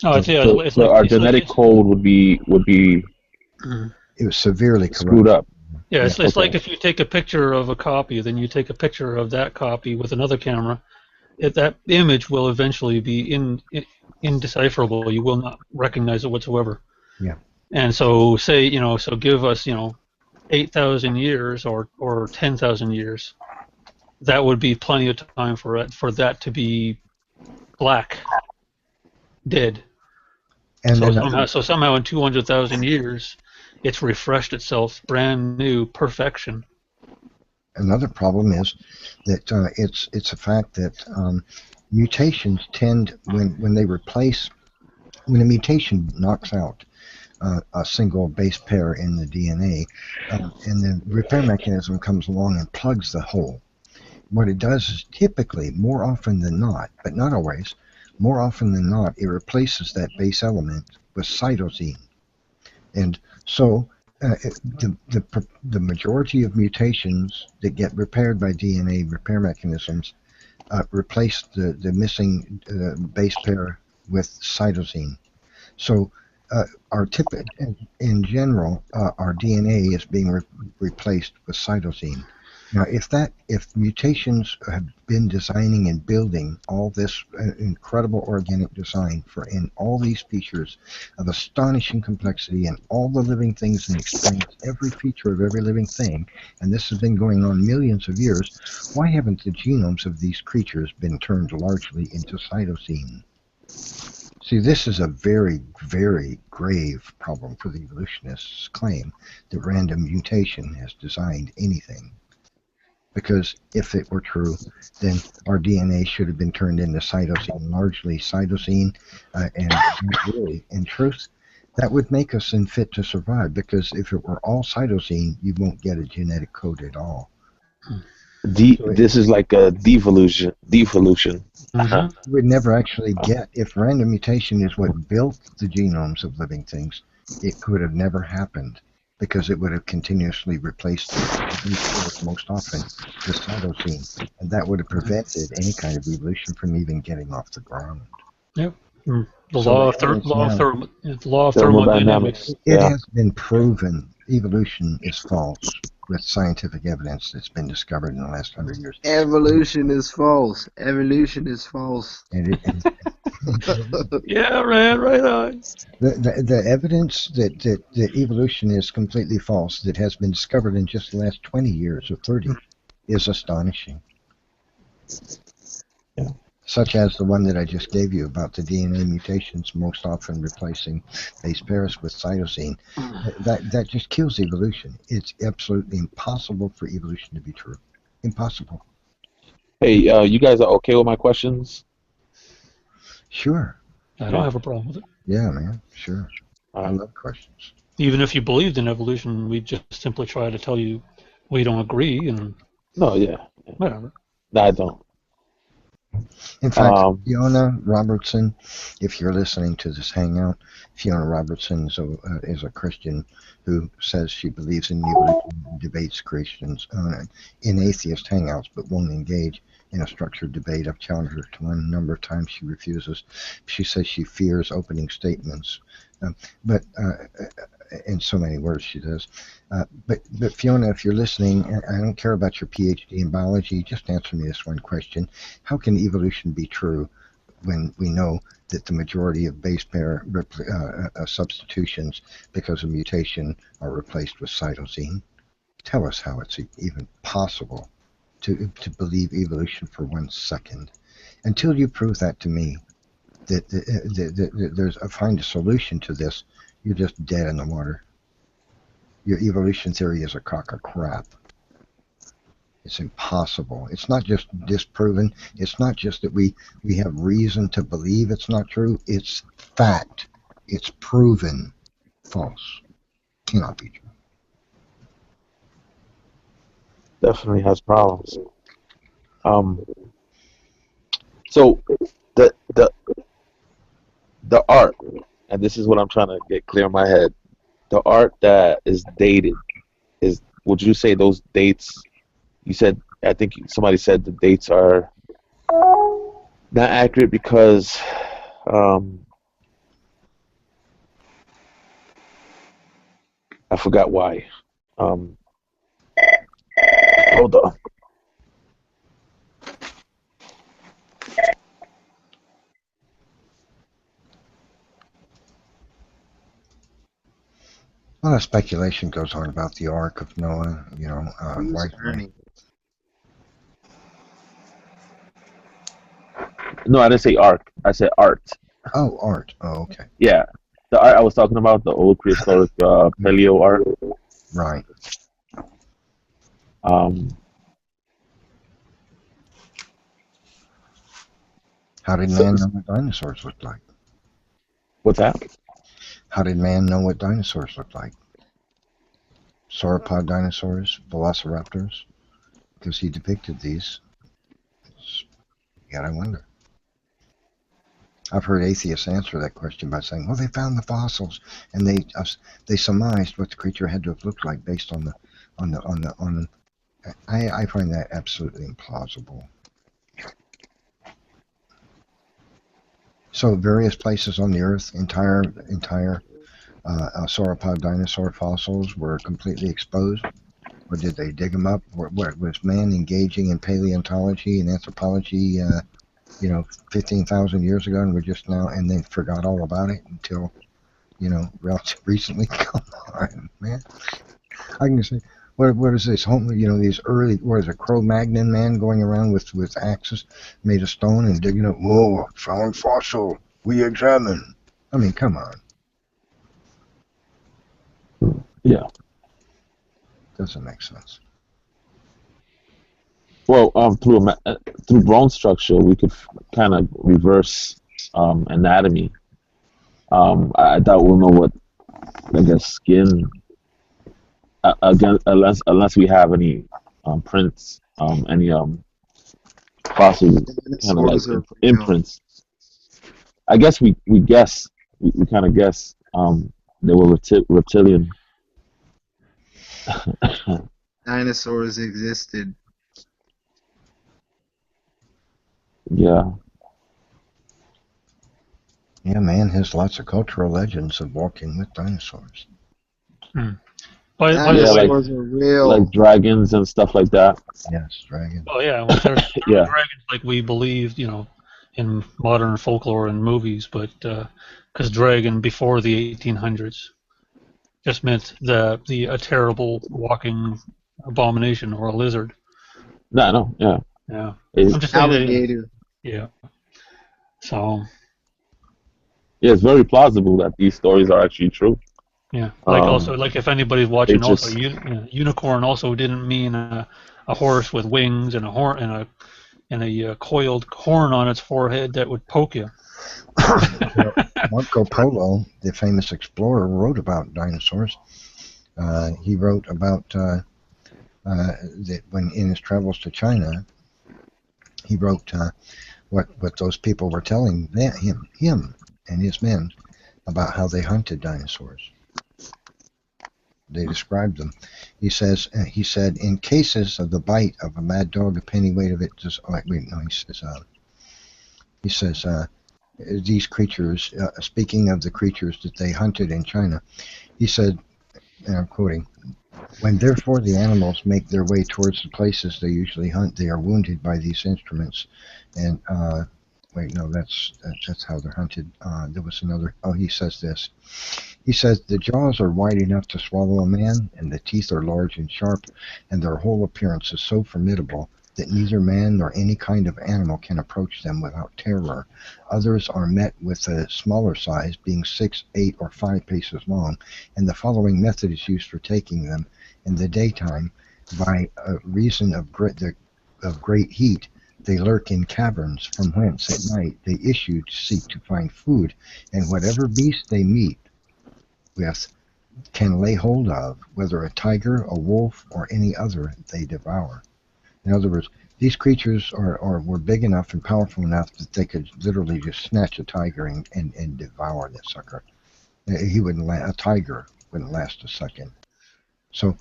Oh,
so our genetic code would be
it was severely
screwed up.
Yeah, it's like if you take a picture of a copy, then you take a picture of that copy with another camera. That image will eventually be indecipherable. You will not recognize it whatsoever.
Yeah.
And so so give us 8,000 years or 10,000 years. That would be plenty of time for that to be black, dead. And somehow in 200,000 years, it's refreshed itself, brand new, perfection.
Another problem is that it's a fact that mutations tend, when a mutation knocks out a single base pair in the DNA, and the repair mechanism comes along and plugs the hole. What it does is typically, more often than not, but not always, more often than not, it replaces that base element with cytosine. And so the majority of mutations that get repaired by DNA repair mechanisms replace the missing base pair with cytosine. So in general, our DNA is being replaced with cytosine. Now, if mutations have been designing and building all this incredible organic design in all these features of astonishing complexity and all the living things and experience every feature of every living thing, and this has been going on millions of years, why haven't the genomes of these creatures been turned largely into cytosine? See, this is a very, very grave problem for the evolutionists' claim that random mutation has designed anything. Because if it were true, then our DNA should have been turned into cytosine, largely cytosine, and really, in truth, that would make us unfit to survive, because if it were all cytosine, you won't get a genetic code at all.
This is like a devolution.
You would never actually get, if random mutation is what built the genomes of living things, it could have never happened, because it would have continuously replaced most often the cytosine, and that would have prevented any kind of evolution from even getting off the ground.
Yep. The law of thermodynamics.
Thermodynamics.
It has been proven evolution is false with scientific evidence that's been discovered in the last 100 years.
Evolution is false. Evolution is false.
Yeah, man, right on.
The evidence that evolution is completely false that has been discovered in just the last 20 years or 30 is astonishing.
Yeah.
Such as the one that I just gave you about the DNA mutations most often replacing base pairs with cytosine. That just kills evolution. It's absolutely impossible for evolution to be true. Impossible.
Hey, you guys are okay with my questions?
Sure.
I don't have a problem with it.
Yeah, man. Sure. I love questions.
Even if you believed in evolution, we just simply try to tell you we don't agree and.
No, yeah.
Whatever.
No, I don't.
In fact, Fiona Robertson, if you're listening to this hangout, Fiona Robertson is a Christian who says she believes in evolution, debates Christians in atheist hangouts, but won't engage in a structured debate. I've challenged her to one a number of times. She refuses. She says she fears opening statements, but in so many words she does. But Fiona, if you're listening, I don't care about your PhD in biology. Just answer me this one question: how can evolution be true when we know that the majority of base pair substitutions because of mutation are replaced with cytosine? Tell us how it's even possible to believe evolution for 1 second. Until you prove that to me, that find a solution to this, you're just dead in the water. Your evolution theory is a crock of crap. It's impossible. It's not just disproven. It's not just that we have reason to believe it's not true. It's fact. It's proven false. Cannot be true.
Definitely has problems. So the art, and this is what I'm trying to get clear in my head. The art that is dated would you say those dates? You said, I think somebody said the dates are not accurate because I forgot why. Hold on.
A lot of speculation goes on about the Ark of Noah,
No, I didn't say arc. I said art.
Oh, art. Oh, okay.
Yeah. The art I was talking about, the old prehistoric paleo art.
Right. How did man know what dinosaurs looked like?
What's that?
How did man know what dinosaurs looked like? Sauropod dinosaurs, velociraptors? Because he depicted these. You gotta wonder. I've heard atheists answer that question by saying, "Well, they found the fossils, and they surmised what the creature had to have looked like based on the on." I find that absolutely implausible. So various places on the Earth, entire sauropod dinosaur fossils were completely exposed, or did they dig them up? What was man engaging in paleontology and anthropology? 15,000 years ago, and we're just now, and they forgot all about it until, relatively recently. Come on, man. I can say, what is this? These early, what is it, Cro-Magnon man going around with axes made of stone and digging up, whoa, found fossil, we examine. I mean, come on.
Yeah.
Doesn't make sense.
Well, through bone structure, we could kind of reverse anatomy. I doubt we'll know what, I guess, skin. Again, unless we have any prints, any fossil kind of like imprints. I guess we guess. We kind of guess they were reptilian.
Dinosaurs existed.
Yeah.
Yeah, man has lots of cultural legends of walking with dinosaurs.
Dinosaurs are real.
Like dragons and stuff like that.
Yes, dragons.
Oh yeah, well, there's dragons like we believed, in modern folklore and movies, but because dragon before the 1800s just meant a terrible walking abomination or a lizard.
No, yeah.
Yeah. I'm just saying
alligator.
Yeah. So.
Yeah, it's very plausible that these stories are actually true.
Yeah. Like if anybody's watching, also unicorn also didn't mean a horse with wings and a horn and a coiled horn on its forehead that would poke you.
Marco Polo, the famous explorer, wrote about dinosaurs. He wrote about that when in his travels to China, he wrote what those people were telling him and his men about how they hunted dinosaurs. They described them. He said, in cases of the bite of a mad dog, a penny weight of it just. Oh, wait, no. He says these creatures. Speaking of the creatures that they hunted in China, he said, and I'm quoting: "When therefore the animals make their way towards the places they usually hunt, they are wounded by these instruments." And wait, no, that's how they're hunted. There was another. Oh, he says this. He says the jaws are wide enough to swallow a man, and the teeth are large and sharp, and their whole appearance is so formidable that neither man nor any kind of animal can approach them without terror. Others are met with a smaller size, being 6, 8, or 5 paces long, and the following method is used for taking them. In the daytime, by reason of great heat, they lurk in caverns, from whence at night they issue to seek to find food, and whatever beast they meet with can lay hold of, whether a tiger, a wolf, or any other they devour. In other words, these creatures were big enough and powerful enough that they could literally just snatch a tiger and devour the sucker. A tiger wouldn't last a second. So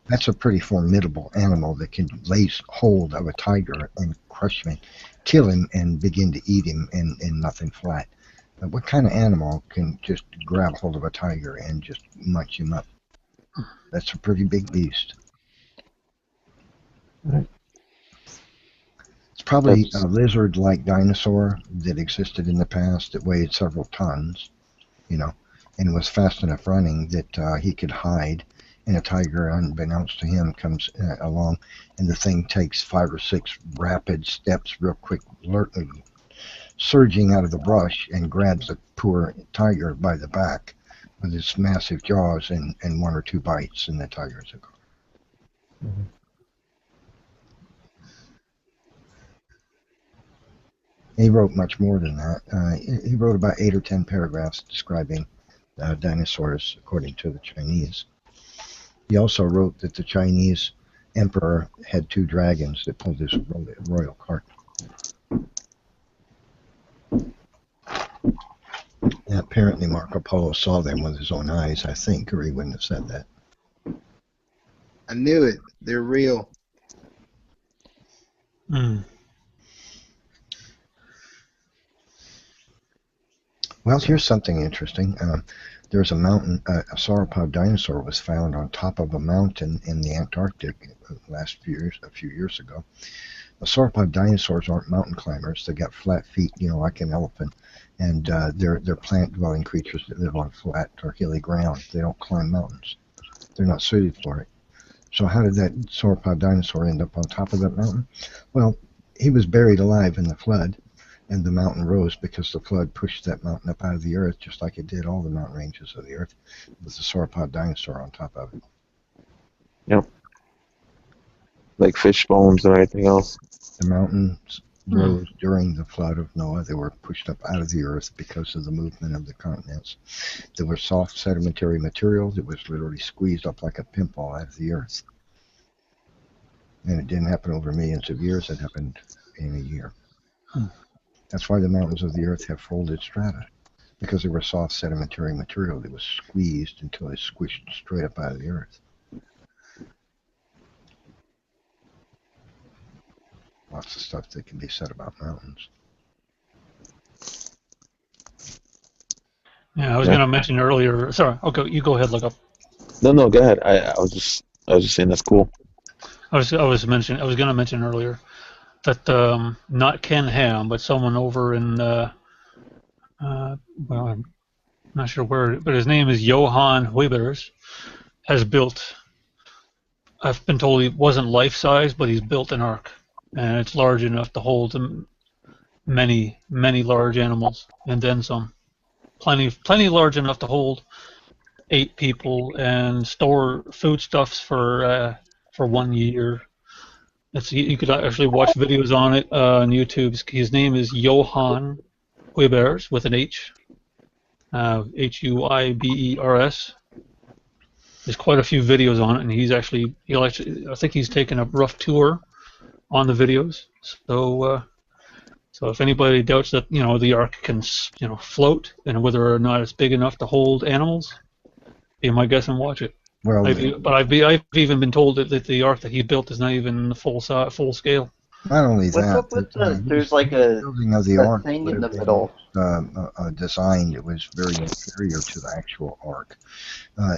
that's a pretty formidable animal that can lay hold of a tiger and crush him, kill him, and begin to eat him in nothing flat. But what kind of animal can just grab hold of a tiger and just munch him up? That's a pretty big beast.
Right.
It's probably a lizard-like dinosaur that existed in the past that weighed several tons, and was fast enough running that he could hide. And a tiger, unbeknownst to him, comes along, and the thing takes 5 or 6 rapid steps, real quick, surging out of the brush, and grabs the poor tiger by the back with its massive jaws, and 1 or 2 bites, and the tiger's gone.
Mm-hmm.
He wrote much more than that. He wrote about 8 or 10 paragraphs describing dinosaurs according to the Chinese. He also wrote that the Chinese emperor had 2 dragons that pulled his royal cart. Apparently Marco Polo saw them with his own eyes, I think, or he wouldn't have said that.
I knew it. They're real.
Mm.
Well, here's something interesting. There's a mountain, a sauropod dinosaur was found on top of a mountain in the Antarctic a few years ago. The sauropod dinosaurs aren't mountain climbers. They got flat feet, like an elephant, and they're plant-dwelling creatures that live on flat or hilly ground. They don't climb mountains. They're not suited for it. So how did that sauropod dinosaur end up on top of that mountain? Well, he was buried alive in the flood, and the mountain rose because the flood pushed that mountain up out of the earth, just like it did all the mountain ranges of the earth, with the sauropod dinosaur on top of it.
Yep. Like fish bones or anything else.
The mountains rose during the flood of Noah. They were pushed up out of the earth because of the movement of the continents. There was soft sedimentary material that was literally squeezed up like a pimple out of the earth. And it didn't happen over millions of years. It happened in a year. That's why the mountains of the earth have folded strata, because they were soft sedimentary material that was squeezed until it squished straight up out of the earth. Lots of stuff that can be said about mountains.
Yeah, I was going to mention earlier. Sorry, okay, you go ahead. Look up.
No, go ahead. I was just saying that's cool.
I was going to mention earlier that not Ken Ham, but someone over in well, I'm not sure where, but his name is Johann Huibers, has built. I've been told he wasn't life-size, but he's built an ark, and it's large enough to hold many large animals, and then some. Plenty large enough to hold 8 people and store foodstuffs for 1 year. You could actually watch videos on it on YouTube. His name is Johann Huibers with an H, Huibers. There's quite a few videos on it, and I think he's taken a rough tour on the videos. So if anybody doubts that the ark can float and whether or not it's big enough to hold animals, be my guess and watch it.
Well,
I've even been told that the ark that he built is not even full scale.
Not only
What's
that,
up with there's like
the building of the
a
ark
thing
would
in the
have been
middle.
designed. It was very inferior to the actual ark.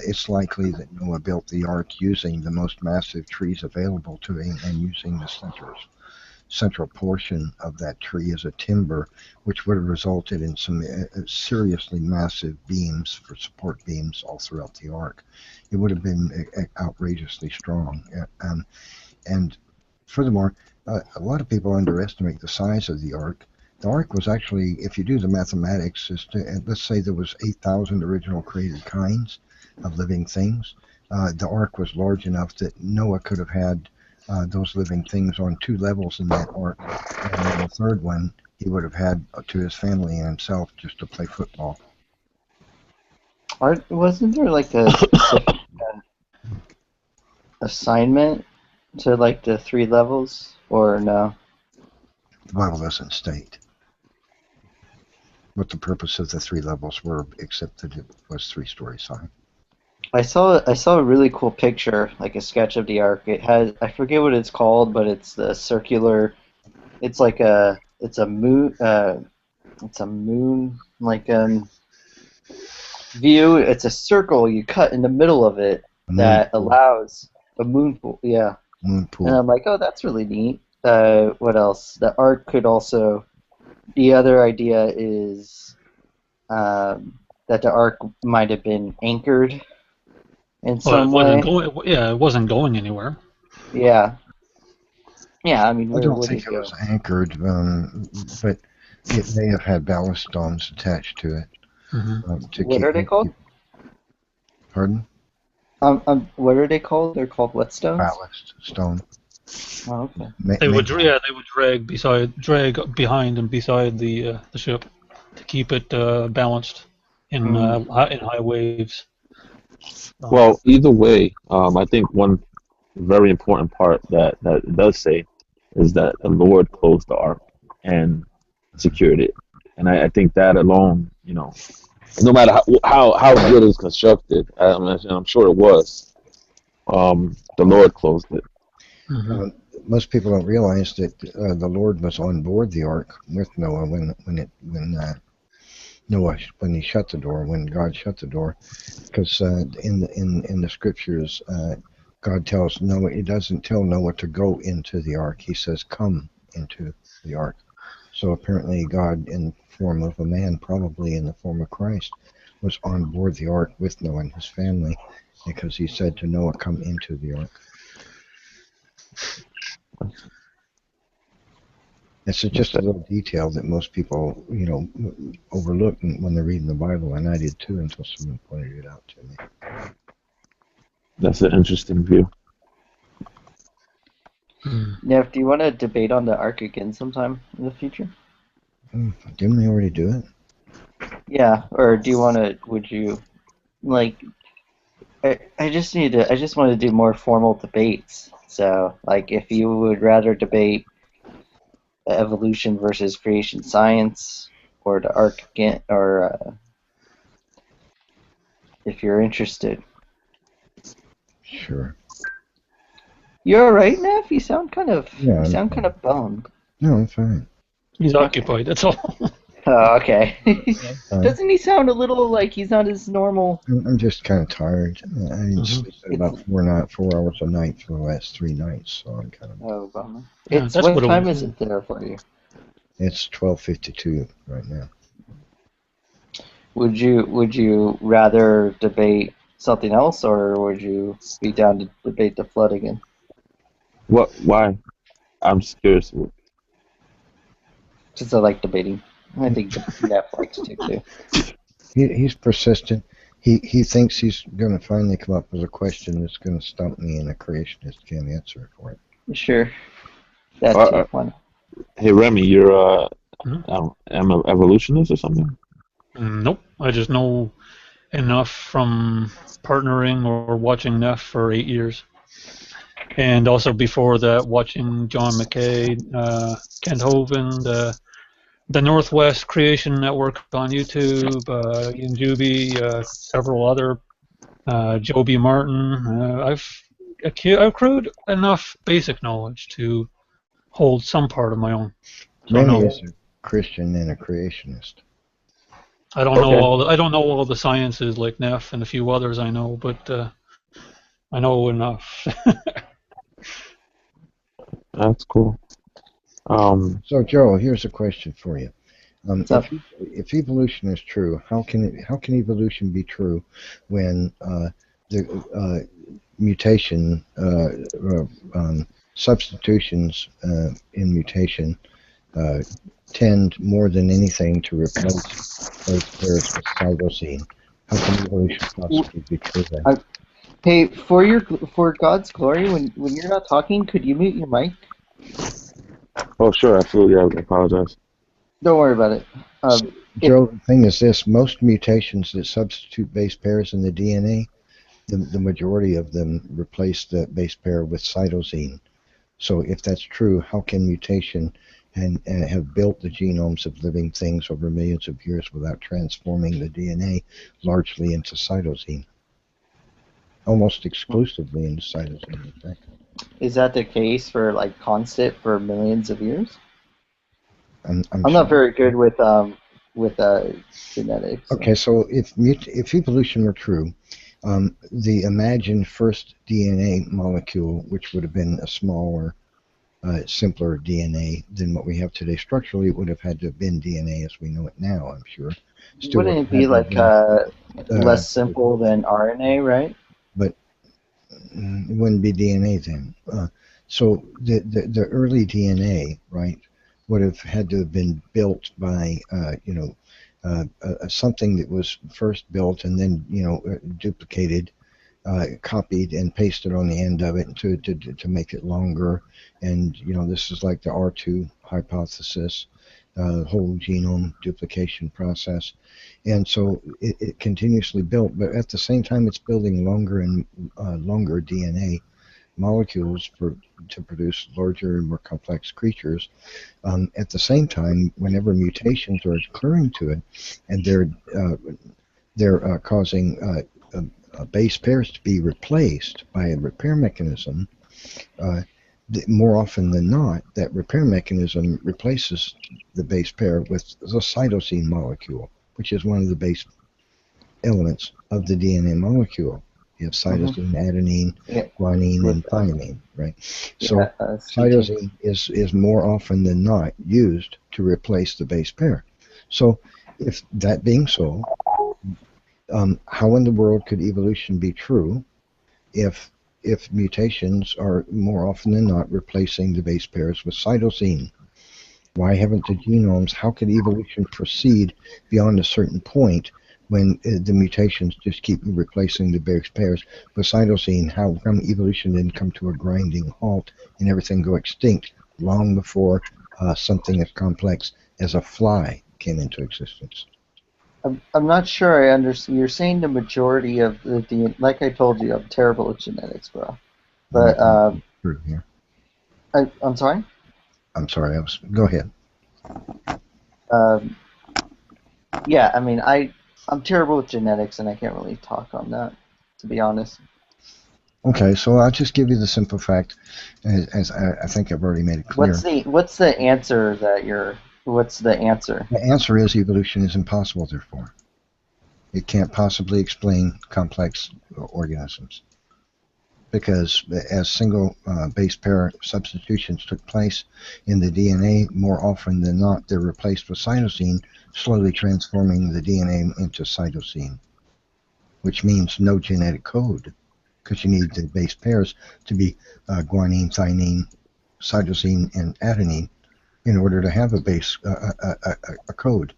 It's likely that Noah built the ark using the most massive trees available to him and using the central portion of that tree as a timber, which would have resulted in some seriously massive beams for support beams all throughout the ark. It would have been outrageously strong. And furthermore, a lot of people underestimate the size of the ark. The ark was actually, if you do the mathematics, let's say there was 8,000 original created kinds of living things. The ark was large enough that Noah could have had those living things on 2 levels in that ark, and then the third one he would have had to his family and himself just to play football.
Wasn't there like a specific assignment to like the 3 levels, or no?
The Bible doesn't state what the purpose of the 3 levels were, except that it was 3 stories high.
I saw a really cool picture, like a sketch of the ark. It has, I forget what it's called, but it's the circular. It's like it's a moon like view. It's a circle you cut in the middle of it that allows a moon pool. Yeah.
Moon pool.
And I'm like, oh, that's really neat. What else? The ark could also. The other idea is that the ark might have been anchored in some way.
It wasn't going anywhere.
Yeah. Yeah, I mean,
I don't think it was anchored, but it may have had ballast stones attached to it.
What are they called?
Pardon?
What are they called? They're called what stones?
Ballast stone.
Oh, okay.
They would drag behind and beside the ship to keep it balanced in high waves.
Well, either way, I think one very important part that it does say is that the Lord closed the ark and secured it, and I think that alone, no matter how good it was constructed, I'm sure it was. The Lord closed it.
Uh, most people don't realize that the Lord was on board the ark with Noah when he shut the door, when God shut the door, because in the scriptures, God tells Noah. He doesn't tell Noah to go into the ark. He says, "Come into the ark." So apparently, God, in the form of a man, probably in the form of Christ, was on board the ark with Noah and his family, because he said to Noah, "Come into the ark." It's just a little detail that most people, overlook when they're reading the Bible, and I did too until someone pointed it out to me.
That's an interesting view.
Neff, do you want to debate on the ark again sometime in the future?
Didn't we already do it?
Yeah, or do you want to? Would you like? I just want to do more formal debates. So, like, if you would rather debate evolution versus creation science, or the ark again, or if you're interested.
Sure.
You're all right, Neff? You sound kind of
Yeah,
kind of bummed.
No, I'm fine.
He's occupied. That's all.
Oh, okay. Doesn't he sound a little like he's not his normal?
I'm just kind of tired. I didn't sleep at about 4 hours a night for the last 3 nights, so I'm kind of.
Oh, bummer.
Yeah,
What time is it there for you?
It's 12:52 right now.
Would you rather debate something else, or would you be down to debate the flood again?
What? Why? I'm just curious.
Just I like debating. I think Netflix too.
He's persistent. He thinks he's going to finally come up with a question that's going to stump me, and a creationist can't answer it for it.
Sure. That's too fun.
Hey Remy, you're I'm an evolutionist or something?
Nope. I just know enough from partnering or watching Neff for 8 years. And also before that, watching John McKay, Kent Hovind, the Northwest Creation Network on YouTube, Ian Juby, several other, Joby Martin. I've accrued enough basic knowledge to hold some part of my own. So
Remy is a Christian and a creationist.
I don't know all the sciences like Neff and a few others I know, but I know enough.
That's cool.
So Joe, here's a question for you. If evolution is true, how can evolution be true when the mutation substitutions in mutation tend more than anything to replace those pairs with cytosine? How can evolution possibly be true then?
Hey, for God's glory, when you're not talking, could you mute your mic?
Oh, sure, absolutely. I apologize.
Don't worry about it.
Joe, the thing is this: most mutations that substitute base pairs in the DNA, the majority of them replace the base pair with cytosine. So if that's true, how can mutation and have built the genomes of living things over millions of years without transforming the DNA largely into cytosine? Almost exclusively into cytosine, in fact.
Is that the case for like constant for millions of years?
I'm
not very good with genetics.
Okay, so if evolution were true, the imagined first DNA molecule, which would have been a smaller, simpler DNA than what we have today structurally, it would have had to have been DNA as we know it now, I'm sure.
Wouldn't it be like less simple than RNA, right?
But it wouldn't be DNA then. So the early DNA, right, would have had to have been built by something that was first built and then duplicated, copied and pasted on the end of it to make it longer. And this is like the R2 hypothesis, whole genome duplication process. And so it continuously built, but at the same time it's building longer and longer DNA. molecules to produce larger and more complex creatures. At the same time, whenever mutations are occurring to it, and they're causing base pairs to be replaced by a repair mechanism, more often than not, that repair mechanism replaces the base pair with the cytosine molecule, which is one of the base elements of the DNA molecule. You have cytosine, adenine, guanine, and thymine, right? So cytosine is more often than not used to replace the base pair. So if that being so, how in the world could evolution be true if mutations are more often than not replacing the base pairs with cytosine? Why haven't the genomes, how could evolution proceed beyond a certain point when the mutations just keep replacing the base pairs with cytosine? How come evolution didn't come to a grinding halt and everything go extinct long before something as complex as a fly came into existence?
I'm not sure I understand. You're saying the majority of the DNA, like I told you, I'm terrible at genetics, bro. But I'm sorry.
I'm sorry. Go ahead.
Yeah, I mean, I'm terrible with genetics, and I can't really talk on that, to be honest.
Okay, so I'll just give you the simple fact, as I think I've already made it clear.
What's the answer that you're? What's the answer?
The answer is evolution is impossible, therefore. It can't possibly explain complex organisms. Because as single base pair substitutions took place in the DNA, more often than not, they're replaced with cytosine, slowly transforming the DNA into cytosine, which means no genetic code, because you need the base pairs to be guanine, thymine, cytosine, and adenine in order to have a base a code.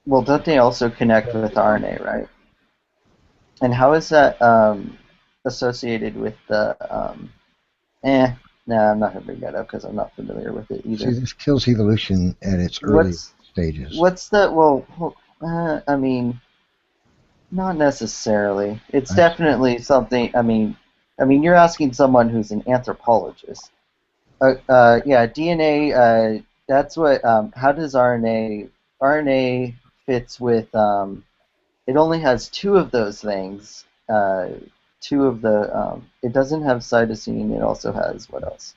Well, don't they also connect with RNA, right? And how is that associated with the I'm not gonna bring that up because I'm not familiar with it either.
See, this kills evolution at its early stages.
What's the I mean, not necessarily. It's definitely something. I mean, you're asking someone who's an anthropologist. Yeah, DNA. That's what. How does RNA? RNA fits with. It only has two of those things. Two of the. It doesn't have cytosine. It also has what else?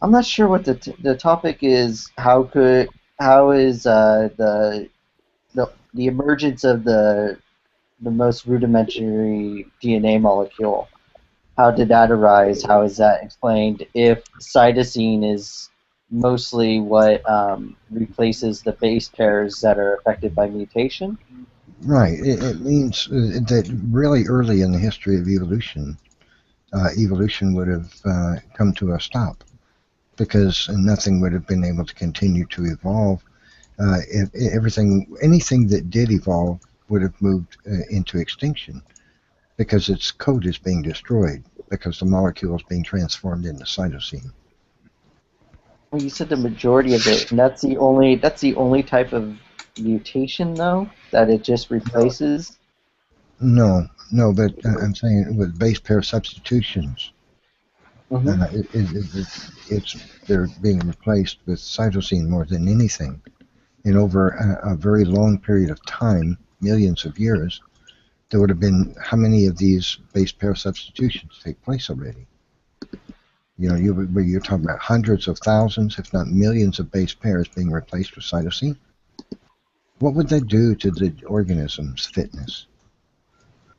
I'm not sure what the topic is. How is the emergence of the most rudimentary DNA molecule? How did that arise? How is that explained? If cytosine is mostly what replaces the base pairs that are affected by mutation?
Right. It means that really early in the history of evolution, evolution would have come to a stop because nothing would have been able to continue to evolve. Anything that did evolve would have moved into extinction because its code is being destroyed because the molecule is being transformed into cytosine.
Well, you said the majority of it, and that's the only type of mutation, though, that it just replaces?
No, but I'm saying with base pair substitutions, they're being replaced with cytosine more than anything. And over a very long period of time, millions of years, there would have been how many of these base pair substitutions take place already? You know, you're talking about hundreds of thousands, if not millions of base pairs being replaced with cytosine. What would that do to the organism's fitness?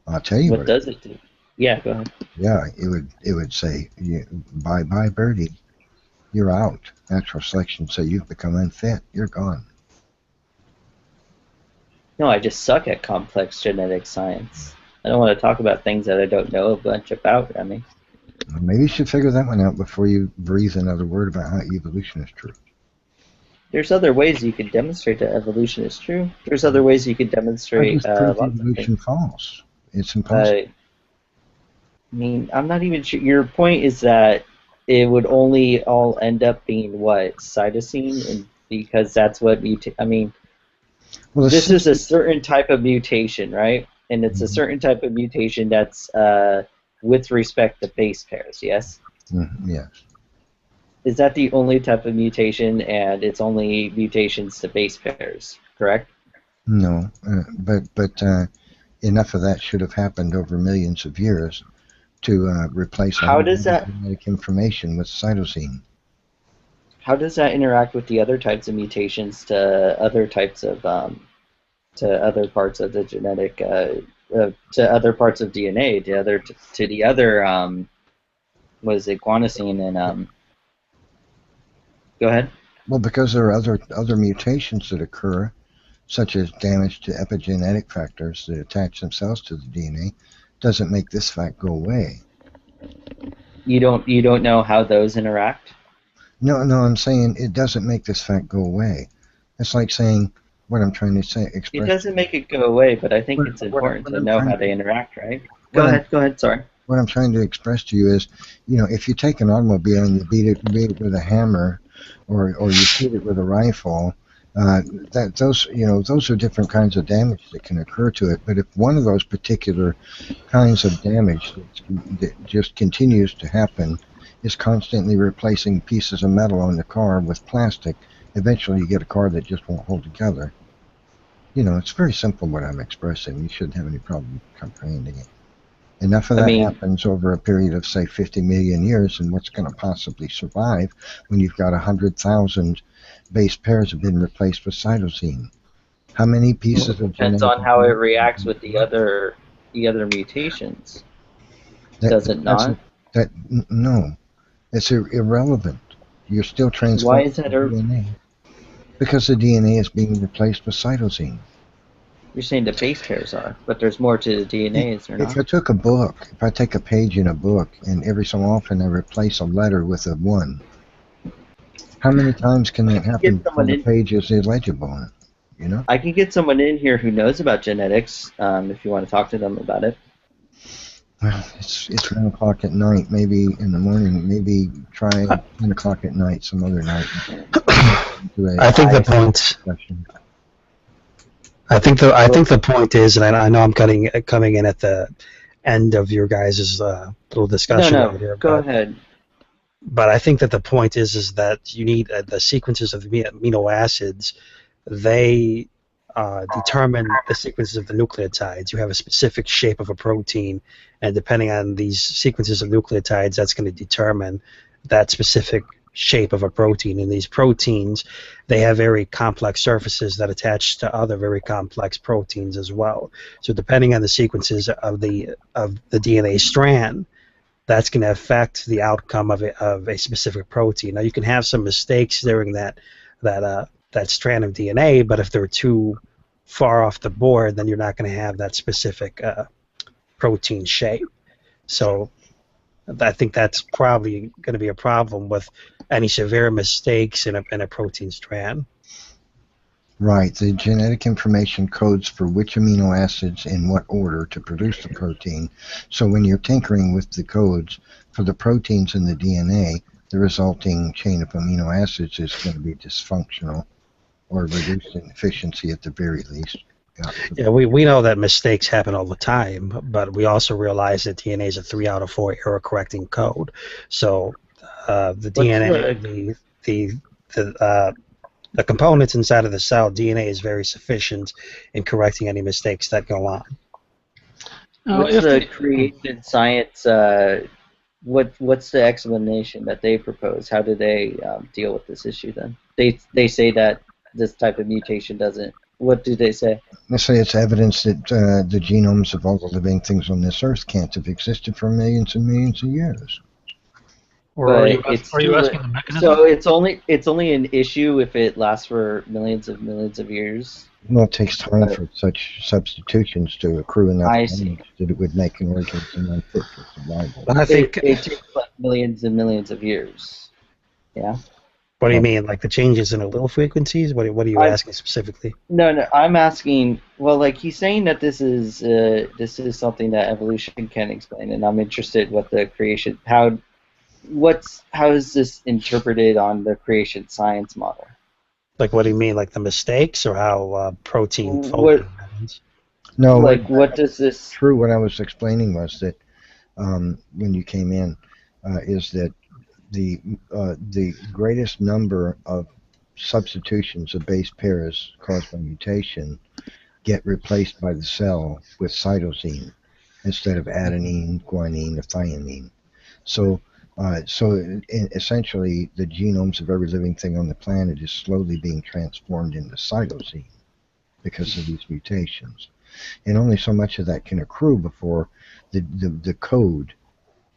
I'll tell you
what does it do? Yeah, go ahead.
Yeah, it would say, bye birdie, you're out. Natural selection, so you've become unfit. You're gone.
No, I just suck at complex genetic science. I don't want to talk about things that I don't know a bunch about, Remy.
Well, maybe you should figure that one out before you breathe another word about how evolution is true.
There's other ways you can demonstrate that evolution is true. There's other ways you can demonstrate
evolution false. It's impossible.
I mean, I'm not even sure. Your point is that it would only all end up being what? Cytosine? And because that's what I mean, well, this is a certain type of mutation, right? And it's a certain type of mutation that's with respect to base pairs, yes?
Yes.
Is that the only type of mutation, and it's only mutations to base pairs, correct?
No, but enough of that should have happened over millions of years to replace all
How
the
does that
genetic information with cytosine.
how does that interact with the other types of mutations to other types of to other parts of the genetic to other parts of DNA, to the other what is it, guanosine and go ahead.
Well, because there are other mutations that occur, such as damage to epigenetic factors that attach themselves to the DNA, doesn't make this fact go away.
You don't know how those interact?
No, I'm saying it doesn't make this fact go away. It's like saying what I'm trying to say.
It doesn't make it go away, but I think it's important to know how they interact, right? Go ahead, sorry.
What I'm trying to express to you is, if you take an automobile and you beat it with a hammer, or you shoot it with a rifle, those are different kinds of damage that can occur to it. But if one of those particular kinds of damage that just continues to happen is constantly replacing pieces of metal on the car with plastic, eventually you get a car that just won't hold together. It's very simple what I'm expressing. You shouldn't have any problem comprehending it. Enough of that happens over a period of, say, 50 million years, and what's going to possibly survive when you've got 100,000 base pairs have been replaced with cytosine? How many pieces of
depends on how it reacts with the other mutations. Does it not?
No, it's irrelevant. You're still transferring.
Why is that
DNA. Because the DNA is being replaced with cytosine.
You're saying the base pairs are, but there's more to the DNA, is there not?
If I take a page in a book, and every so often I replace a letter with a 1, how many times can that happen before the page is illegible?
I can get someone in here who knows about genetics, if you want to talk to them about it.
Well, it's 1 o'clock at night, maybe in the morning, maybe try 10 o'clock at night some other night.
I think the point. I think the point is, and I know I'm coming in at the end of your guys' little discussion over here.
Go ahead.
But I think that the point is that you need the sequences of the amino acids. They determine the sequences of the nucleotides. You have a specific shape of a protein, and depending on these sequences of nucleotides, that's going to determine that specific shape of a protein. And these proteins, they have very complex surfaces that attach to other very complex proteins as well. So depending on the sequences of the DNA strand, that's going to affect the outcome of a specific protein. Now you can have some mistakes during that strand of DNA, but if they're too far off the board, then you're not going to have that specific protein shape. So I think that's probably going to be a problem with any severe mistakes in a protein strand.
Right. The genetic information codes for which amino acids in what order to produce the protein. So when you're tinkering with the codes for the proteins in the DNA, the resulting chain of amino acids is going to be dysfunctional or reduced in efficiency at the very least.
Yeah, we know that mistakes happen all the time, but we also realize that DNA is a 3 out of 4 error correcting code. So the DNA, the components inside of the cell, DNA is very sufficient in correcting any mistakes that go on.
What's the creation science? What's the explanation that they propose? How do they deal with this issue then? They say that this type of mutation doesn't. What do they say?
They say it's evidence that the genomes of all the living things on this earth can't have existed for millions and millions of years.
Or are you asking the mechanism?
So it's only an issue if it lasts for millions of years.
Well, it takes time for such substitutions to accrue enough damage that it would make an organism unfit for survival.
I think
it takes like millions and millions of years. Yeah.
What do you mean, like the changes in allele frequencies? What are you asking specifically?
No, I'm asking. Well, like he's saying that this is something that evolution can explain, and I'm interested what the creation how is this interpreted on the creation science model?
Like, what do you mean, like the mistakes, or how protein happens?
No,
like what does this?
True. What I was explaining was that when you came in, is that the greatest number of substitutions of base pairs caused by mutation get replaced by the cell with cytosine instead of adenine, guanine, or thionine. So, essentially, the genomes of every living thing on the planet is slowly being transformed into cytosine because of these mutations. And only so much of that can accrue before the code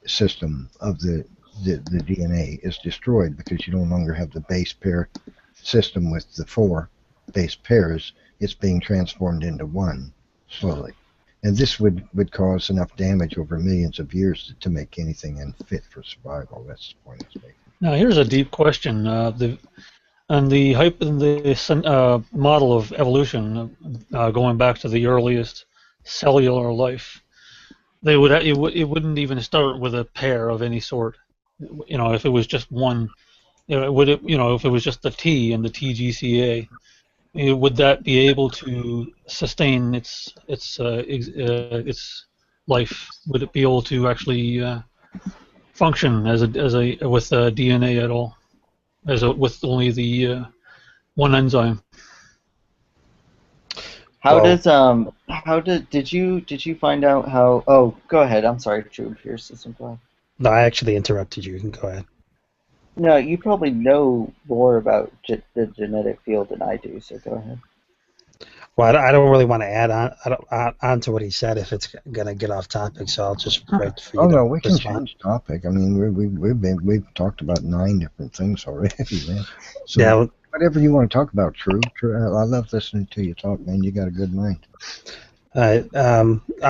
system of the DNA is destroyed, because you no longer have the base pair system with the 4 base pairs. It's being transformed into 1 slowly. And this would cause enough damage over millions of years to make anything unfit for survival. That's the point it's making.
Now, here's a deep question. The model of evolution, going back to the earliest cellular life, it wouldn't even start with a pair of any sort. If it was just one, if it was just the T and the TGCA, would that be able to sustain its life? Would it be able to actually function as a with DNA at all, with only the one enzyme?
Did you find out how? Oh, go ahead. I'm sorry, Drew. Here's some problem.
No, I actually interrupted you. You can go ahead.
No, you probably know more about the genetic field than I do, so go ahead.
Well, I don't really want to add on to what he said if it's going to get off topic, so I'll just wait for you.
Oh no, we can change topic. I mean, we've talked about 9 different things already, man. So yeah, whatever you want to talk about, True. I love listening to you talk, man. You got a good mind.
I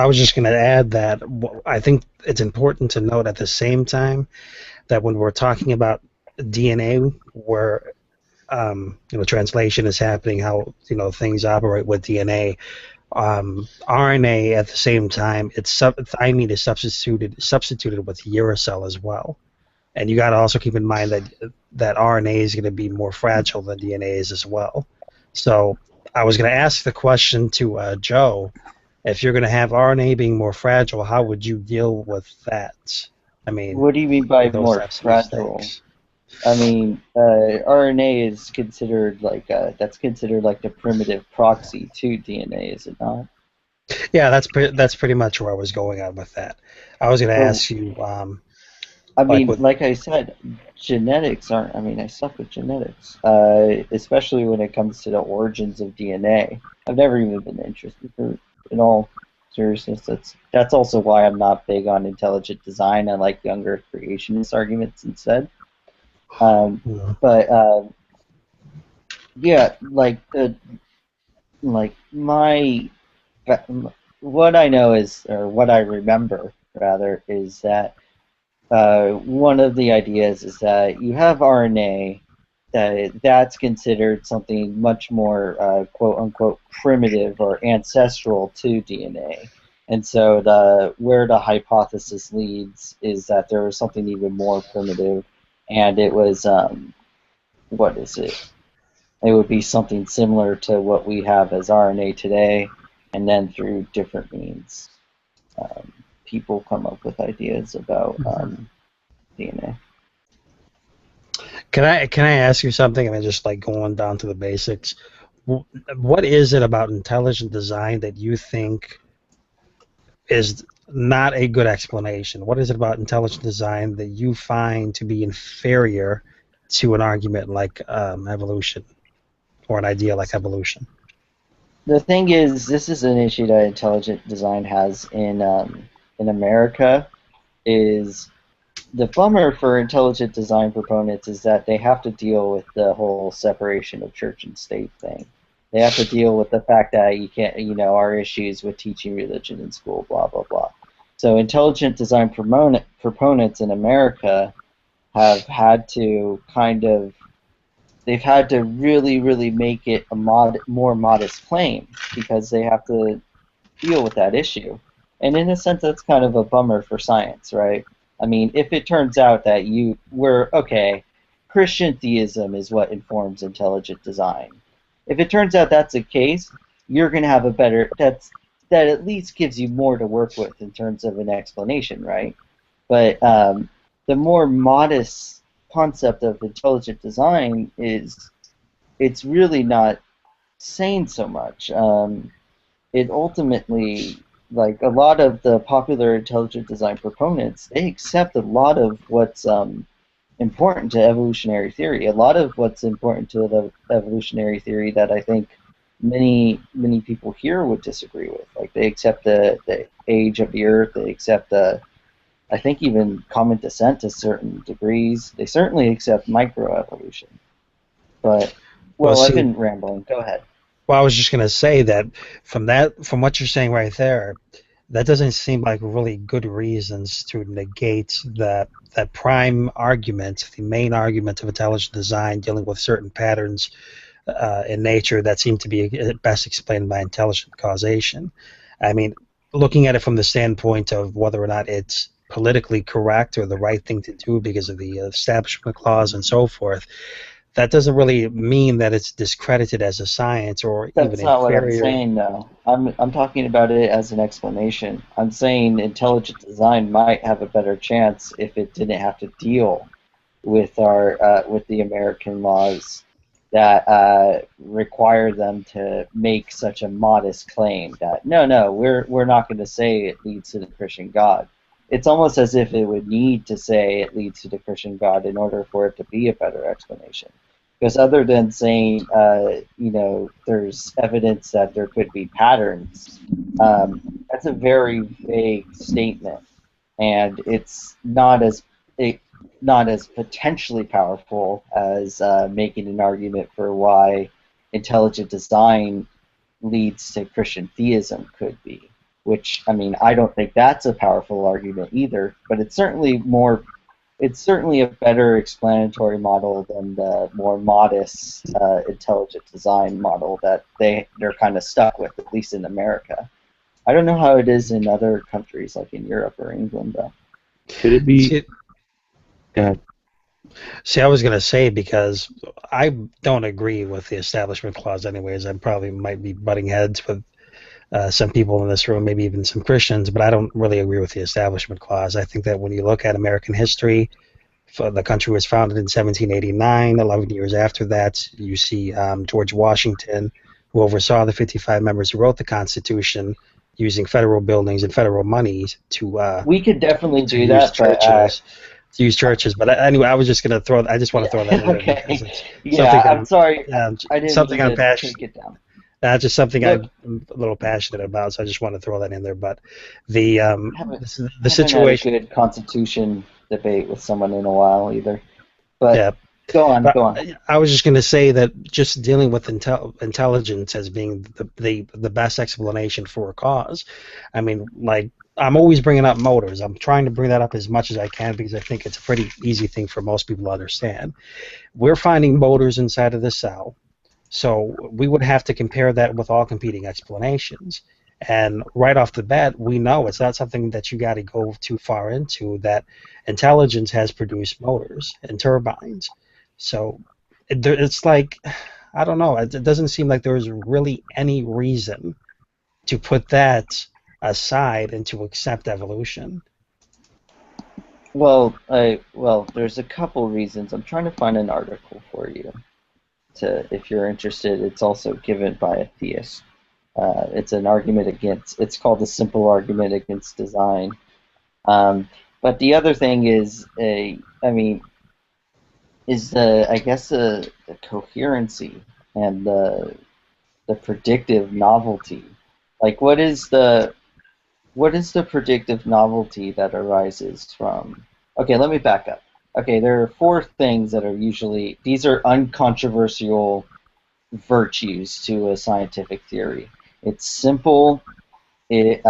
was just going to add that I think it's important to note at the same time that when we're talking about DNA, where translation is happening, how things operate with DNA, RNA at the same time, thymine is substituted with uracil as well, and you got to also keep in mind that RNA is going to be more fragile than DNA is as well. So I was going to ask the question to Joe, if you're going to have RNA being more fragile, how would you deal with that? I mean,
what do you mean by more fragile? I mean, RNA is considered like the primitive proxy to DNA, is it not?
Yeah, that's pretty much where I was going on with that. I was going to ask you.
Like I said, genetics aren't. I mean, I suck with genetics, especially when it comes to the origins of DNA. I've never even been interested in all seriousness. That's also why I'm not big on intelligent design. I like younger creationist arguments instead. What I know is, or what I remember rather, is that one of the ideas is that you have RNA that's considered something much more quote unquote primitive or ancestral to DNA. And so where the hypothesis leads is that there was something even more primitive, and it was what is it? It would be something similar to what we have as RNA today, and then through different means, people come up with ideas about DNA.
Can I ask you something? I mean, just like going down to the basics. What is it about intelligent design that you think is not a good explanation? What is it about intelligent design that you find to be inferior to an argument like evolution, or an idea like evolution?
The thing is, this is an issue that intelligent design has in America. Is the bummer for intelligent design proponents is that they have to deal with the whole separation of church and state thing. They have to deal with the fact that you can't, our issues with teaching religion in school, blah, blah, blah. So intelligent design proponents in America have had to they've had to really, really make it a more modest claim, because they have to deal with that issue. And in a sense, that's kind of a bummer for science, right? I mean, if it turns out that Christian theism is what informs intelligent design. If it turns out that's the case, you're going to have a better, that at least gives you more to work with in terms of an explanation, right? But the more modest concept of intelligent design is it's really not saying so much. It ultimately, like a lot of the popular intelligent design proponents, they accept a lot of what's important to evolutionary theory. A lot of what's important to the evolutionary theory that I think many people here would disagree with. Like they accept the age of the Earth. They accept I think even common descent to certain degrees. They certainly accept microevolution. But well, I've been rambling. Go ahead.
Well, I was just going to say that from what you're saying right there, that doesn't seem like really good reasons to negate that prime argument, the main argument of intelligent design dealing with certain patterns in nature that seem to be best explained by intelligent causation. I mean, looking at it from the standpoint of whether or not it's politically correct or the right thing to do because of the Establishment Clause and so forth, that doesn't really mean that it's discredited as a science or
That's
even
not what I'm
inferior.
saying, though. I'm talking about it as an explanation. I'm saying intelligent design might have a better chance if it didn't have to deal with with the American laws that require them to make such a modest claim that no, we're not going to say it leads to the Christian God. It's almost as if it would need to say it leads to the Christian God in order for it to be a better explanation. Because other than saying, there's evidence that there could be patterns, that's a very vague statement, and it's not as potentially powerful as making an argument for why intelligent design leads to Christian theism could be. Which, I mean, I don't think that's a powerful argument either, but it's certainly a better explanatory model than the more modest intelligent design model that they're kind of stuck with, at least in America. I don't know how it is in other countries like in Europe or England, though.
Could it be? Go ahead.
See, I was going to say, because I don't agree with the Establishment Clause anyways. I probably might be butting heads with some people in this room, maybe even some Christians, but I don't really agree with the Establishment Clause. I think that when you look at American history, the country was founded in 1789. 11 years after that, you see George Washington, who oversaw the 55 members who wrote the Constitution, using federal buildings and federal money to
we could definitely do
use
that,
churches. To use churches, but anyway, I was just going to I just want to throw that in there
okay.
because it's
Yeah,
something
I'm sorry. I didn't
something
mean
I'm
to
passionate.
take it down.
That's just something
Look,
I'm a little passionate about, so I just want to throw that in there. But the
haven't
situation.
had a good Constitution debate with someone in a while either. But
Yeah.
go on.
I was just going to say that just dealing with intelligence as being the best explanation for a cause. I mean, like, I'm always bringing up motors. I'm trying to bring that up as much as I can because I think it's a pretty easy thing for most people to understand. We're finding motors inside of the cell, so we would have to compare that with all competing explanations. And right off the bat, we know it's not something that you got to go too far into, that intelligence has produced motors and turbines. So it's like, I don't know, it doesn't seem like there's really any reason to put that aside and to accept evolution.
Well, there's a couple reasons. I'm trying to find an article for you. If you're interested, it's also given by a theist. It's an argument against. It's called the simple argument against design. But the other thing is the coherency and the predictive novelty. Like, what is the predictive novelty that arises from? Okay, let me back up. Okay, there are four things that are usually, these are uncontroversial virtues to a scientific theory. It's simple, it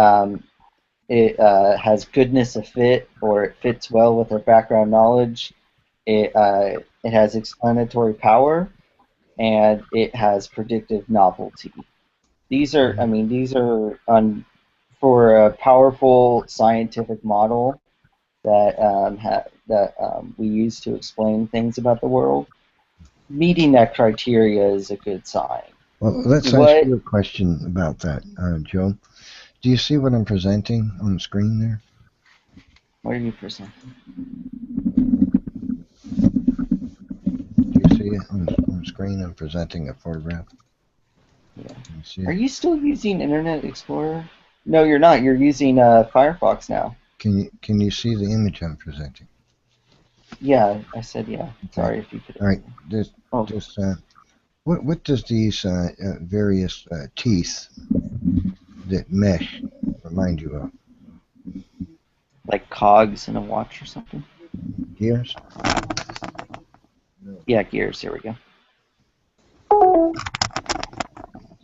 has goodness of fit, or it fits well with our background knowledge, it has explanatory power, and it has predictive novelty. These are, for a powerful scientific model that we use to explain things about the world. Meeting that criteria is a good sign.
Well, let's ask you a question about that, Joe. Do you see what I'm presenting on the screen there?
What are you presenting?
see it on screen? I'm presenting a photograph.
Yeah.
You see
Are
it?
you still using Internet Explorer? No, you're not. You're using Firefox now.
Can you see the image I'm presenting?
Yeah, I said yeah.
Okay.
Sorry if you could.
All right. What does these various teeth that mesh remind you of?
Like cogs in a watch or something?
Gears?
Yeah, gears. Here we go.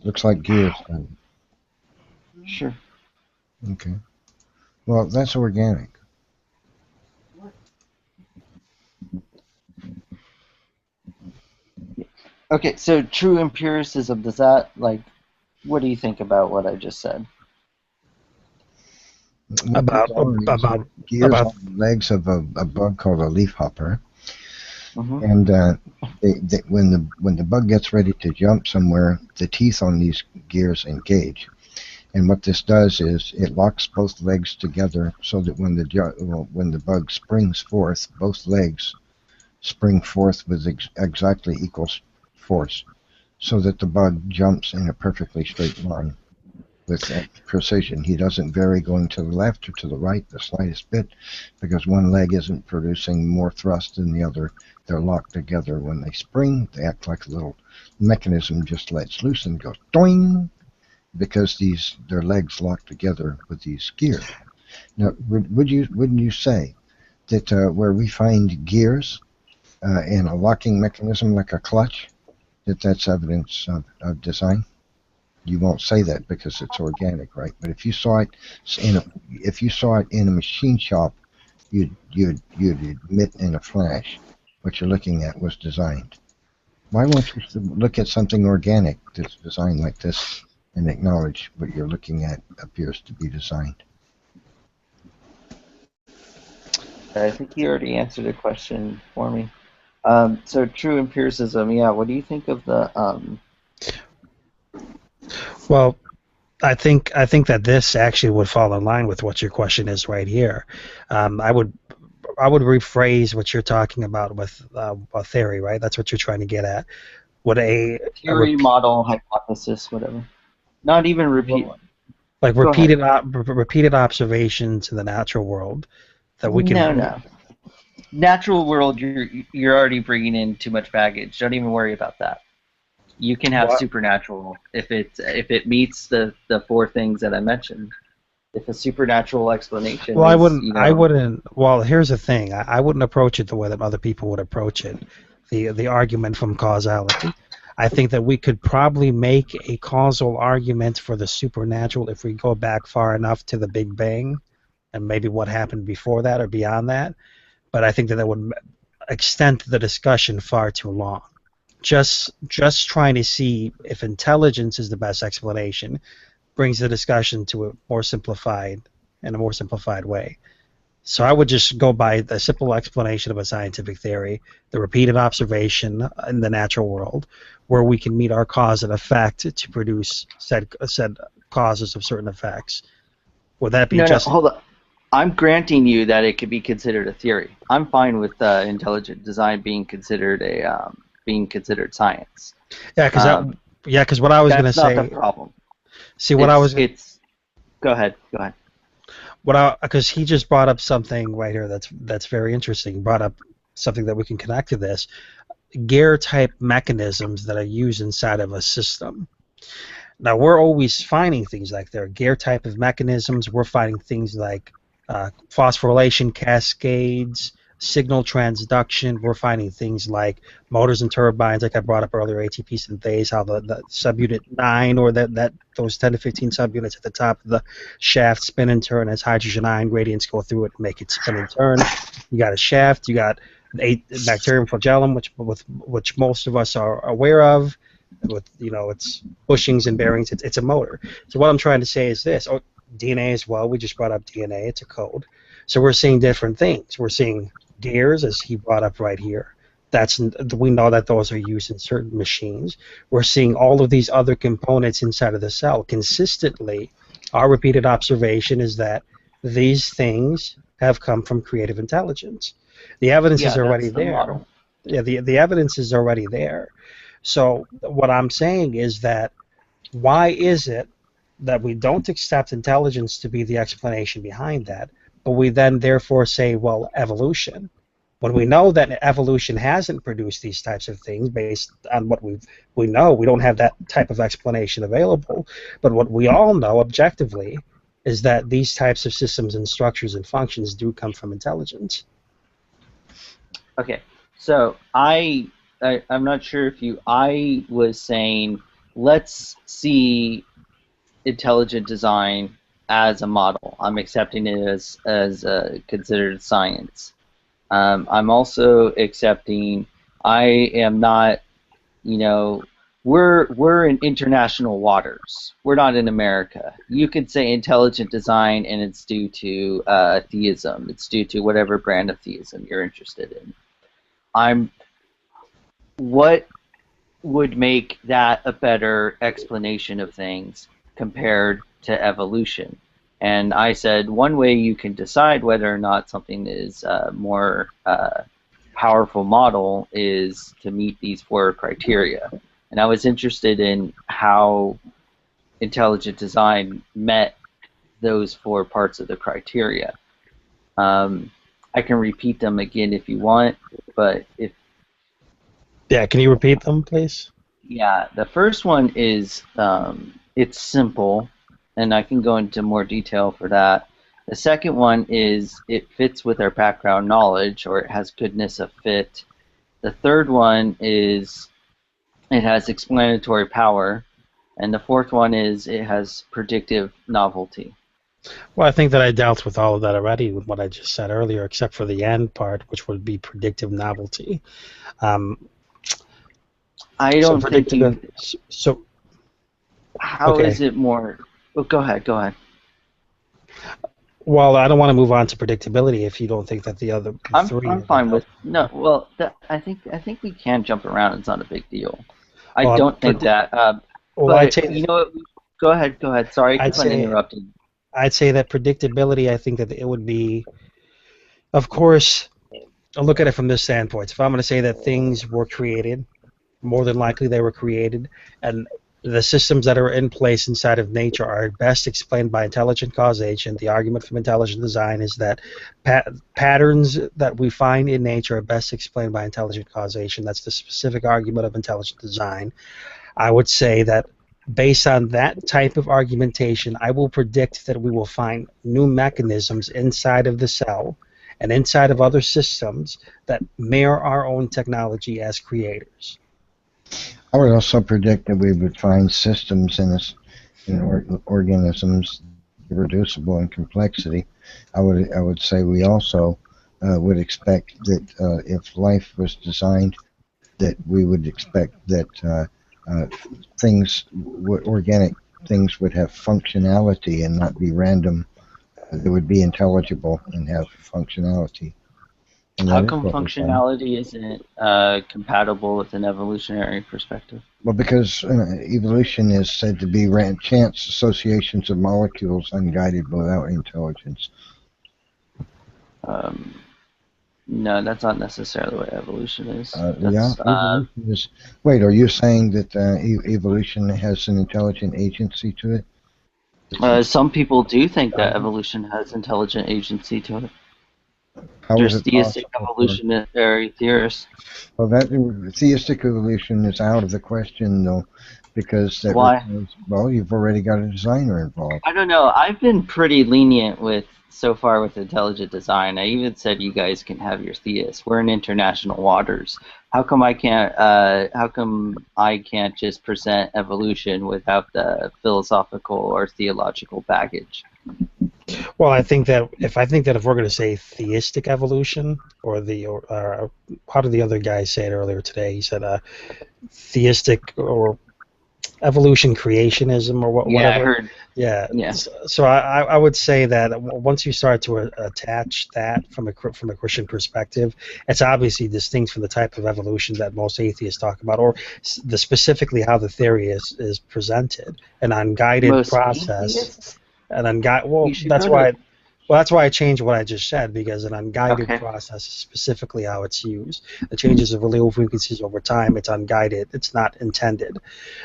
Looks like gears.
Sure.
Okay. Well, that's organic.
Okay, so true empiricism, does that, like, what do you think about what I just said?
About
Gears on the legs of a bug called a leafhopper.
Mm-hmm.
And when the bug gets ready to jump somewhere, the teeth on these gears engage. And what this does is it locks both legs together so that when the bug springs forth, both legs spring forth with exactly equal force, so that the bug jumps in a perfectly straight line with precision. He doesn't vary going to the left or to the right the slightest bit, because one leg isn't producing more thrust than the other. They're locked together. When they spring, they act like a little mechanism just lets loose and goes doing, because their legs lock together with these gears. Now, wouldn't you say that where we find gears in a locking mechanism like a clutch, that's evidence of design? You won't say that because it's organic, right? But if you saw it in a machine shop, you'd admit in a flash what you're looking at was designed. Why won't you look at something organic that's designed like this and acknowledge what you're looking at appears to be designed?
I think you already answered the question for me. So true empiricism, yeah, what do you think of the...
Well, I think that this actually would fall in line with what your question is right here. I would rephrase what you're talking about with a theory, right? That's what you're trying to get at. What
theory, model, hypothesis, whatever. Not even repeat.
Like repeated observations in the natural world that we can.
No. Natural world, you're already bringing in too much baggage. Don't even worry about that. You can have supernatural if it meets the four things that I mentioned. If a supernatural explanation.
Well, I wouldn't. Well, here's the thing. I wouldn't approach it the way that other people would approach it. The argument from causality. I think that we could probably make a causal argument for the supernatural if we go back far enough to the Big Bang, and maybe what happened before that or beyond that. But I think that would extend the discussion far too long. Just trying to see if intelligence is the best explanation brings the discussion to a more simplified way. So I would just go by the simple explanation of a scientific theory, the repeated observation in the natural world, where we can meet our cause and effect to produce said causes of certain effects. Would that be just...
No, hold on. I'm granting you that it could be considered a theory. I'm fine with intelligent design being considered science.
Yeah, because what I was going to say.
That's not the problem.
See what
Go ahead.
Because he just brought up something right here that's very interesting. He brought up something that we can connect to this. Gear type mechanisms that are used inside of a system. Now we're always finding things like there are gear type of mechanisms. We're finding things like phosphorylation cascades, signal transduction. We're finding things like motors and turbines, like I brought up earlier, ATP synthase, how the subunit 9 or those 10 to 15 subunits at the top of the shaft spin and turn as hydrogen ion gradients go through it and make it spin and turn. You got a shaft, you got bacterium flagellum, which most of us are aware of. With its bushings and bearings, it's a motor. So what I'm trying to say is this: DNA as well. We just brought up DNA. It's a code. So we're seeing different things. We're seeing gears, as he brought up right here. We know that those are used in certain machines. We're seeing all of these other components inside of the cell. Consistently, our repeated observation is that these things have come from creative intelligence. The evidence is already there.
Model.
Yeah, the evidence is already there. So what I'm saying is that why is it that we don't accept intelligence to be the explanation behind that, but we then therefore say, well, evolution, when we know that evolution hasn't produced these types of things based on what we know, we don't have that type of explanation available. But what we all know objectively is that these types of systems and structures and functions do come from intelligence.
Okay, so I'm not sure if I was saying let's see intelligent design as a model. I'm accepting it as considered science. I'm also accepting I am not, we're in international waters. We're not in America. You could say intelligent design and it's due to theism. It's due to whatever brand of theism you're interested in. What would make that a better explanation of things compared to evolution? And I said one way you can decide whether or not something is a more powerful model is to meet these 4 criteria. And I was interested in how intelligent design met those 4 parts of the criteria. I can repeat them again if you want, but if...
Yeah, can you repeat them, please?
Yeah, the first one is it's simple, and I can go into more detail for that. The second one is it fits with our background knowledge, or it has goodness of fit. The third one is it has explanatory power, and the fourth one is it has predictive novelty.
Well, I think that I dealt with all of that already with what I just said earlier, except for the end part, which would be predictive novelty.
I don't think you...
So,
how
okay.
is it more... Well, go ahead.
Well, I don't want to move on to predictability if you don't think that the other three...
I'm fine with... No, well, I think we can jump around. It's not a big deal. I don't think that...
well,
but, you know what? Go ahead. Sorry, I keep on interrupting.
I'd say that predictability, I think that it would be... Of course, I'll look at it from this standpoint. If I'm going to say that things were created, more than likely they were created, and the systems that are in place inside of nature are best explained by intelligent causation. The argument from intelligent design is that patterns that we find in nature are best explained by intelligent causation. That's the specific argument of intelligent design. I would say that based on that type of argumentation, I will predict that we will find new mechanisms inside of the cell and inside of other systems that mirror our own technology as creators.
I would also predict that we would find systems in organisms reducible in complexity. I would say we also would expect that if life was designed, that we would expect that organic things would have functionality and not be random. They would be intelligible and have functionality. And
how come functionality isn't compatible with an evolutionary perspective?
Well, because evolution is said to be chance associations of molecules unguided without intelligence.
No, that's not necessarily what evolution is.
Evolution is. Wait, are you saying that evolution has an intelligent agency to it?
Some people do think that evolution has intelligent agency to it. There's theistic evolutionary theorists.
Well, that theistic evolution is out of the question, though, because that
why?
Well, you've already got a designer involved.
I don't know. I've been pretty lenient so far with intelligent design. I even said you guys can have your theists. We're in international waters. How come I can't? How come I can't just present evolution without the philosophical or theological baggage?
Well, I think that if we're going to say theistic evolution, or how did the other guy say it earlier today? He said theistic or evolution creationism or whatever.
Yeah, I heard.
Yeah. So I would say that once you start to attach that from a Christian perspective, it's obviously distinct from the type of evolution that most atheists talk about, or specifically how the theory is presented, an unguided process.
Atheists?
And well, that's why. Well, that's why I changed what I just said, because an unguided
Okay.
process is specifically how it's used. The changes of allele frequencies over time, it's unguided. It's not intended.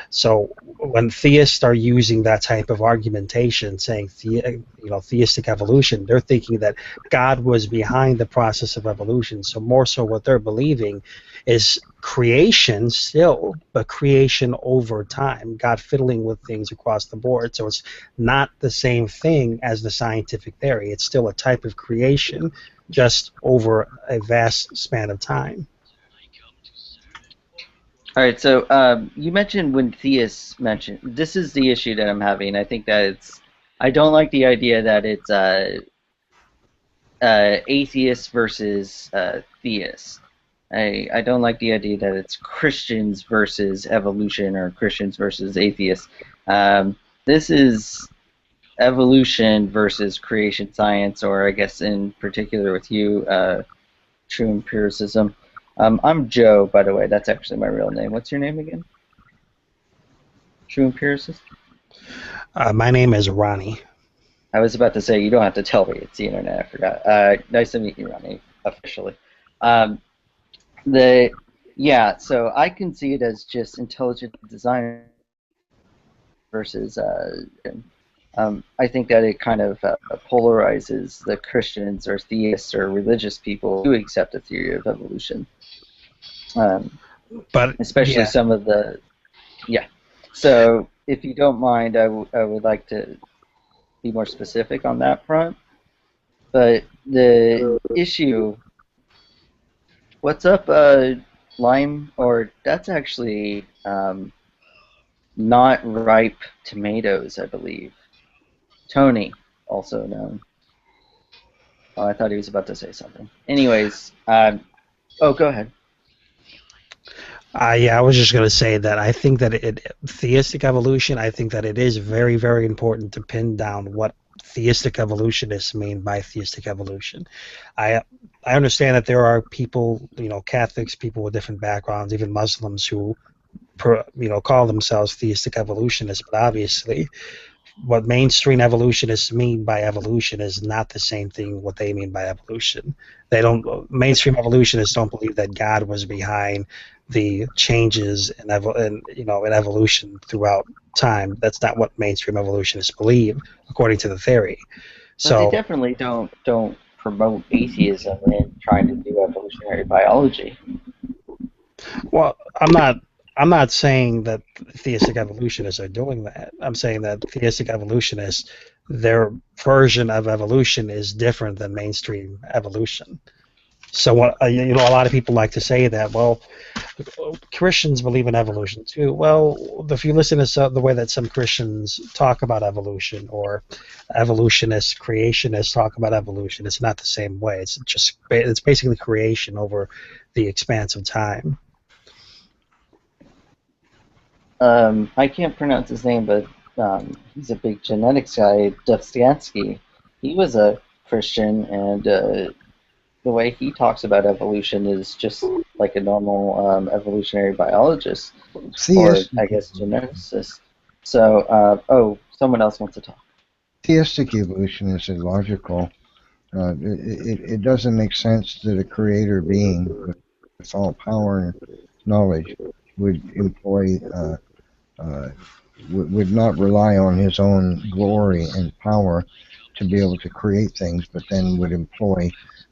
So when theists are using that type of argumentation, saying theistic evolution, they're thinking that God was behind the process of evolution. So more so, what they're believing is creation still, but creation over time. God fiddling with things across the board. So it's not the same thing as the scientific theory. It's still a type of creation, just over a vast span of time.
All right, so you mentioned when theists mention, this is the issue that I'm having. I think that I don't like the idea that it's atheists versus theists. I don't like the idea that it's Christians versus evolution or Christians versus atheists. This is evolution versus creation science, or I guess in particular with you, true empiricism. I'm Joe, by the way. That's actually my real name. What's your name again? True empiricist?
My name is Ronnie.
I was about to say, you don't have to tell me. It's the internet. I forgot. Nice to meet you, Ronnie, officially. Yeah, so I can see it as just intelligent design versus I think that it kind of polarizes the Christians or theists or religious people who accept the theory of evolution.
But
especially
yeah.
some of the, yeah. So if you don't mind, I would like to be more specific on that front. But the issue, what's up, Lime? Or that's actually not ripe tomatoes, I believe. Tony, also known. Oh, I thought he was about to say something. Anyways, oh, go ahead.
Yeah, I was just going to say that I think that theistic evolution, I think that it is very, very important to pin down what theistic evolutionists mean by theistic evolution. I understand that there are people, Catholics, people with different backgrounds, even Muslims who, call themselves theistic evolutionists, but obviously what mainstream evolutionists mean by evolution is not the same thing what they mean by evolution. Mainstream evolutionists don't believe that God was behind the changes in evolution throughout time. That's not what mainstream evolutionists believe, according to the theory.
But they definitely don't promote atheism and trying to do evolutionary biology.
Well, I'm not saying that theistic evolutionists are doing that. I'm saying that theistic evolutionists, their version of evolution is different than mainstream evolution. So, a lot of people like to say that, well, Christians believe in evolution too. Well, if you listen to the way that some Christians talk about evolution, or evolutionists, creationists talk about evolution, it's not the same way. It's basically creation over the expanse of time.
I can't pronounce his name, but he's a big genetics guy, Dostoevsky. He was a Christian, and the way he talks about evolution is just like a normal evolutionary biologist, or I guess geneticist. So, someone else wants to talk.
Theistic evolution is illogical. It doesn't make sense that a creator being with all power and knowledge would employ would not rely on his own glory and power to be able to create things, but then would employ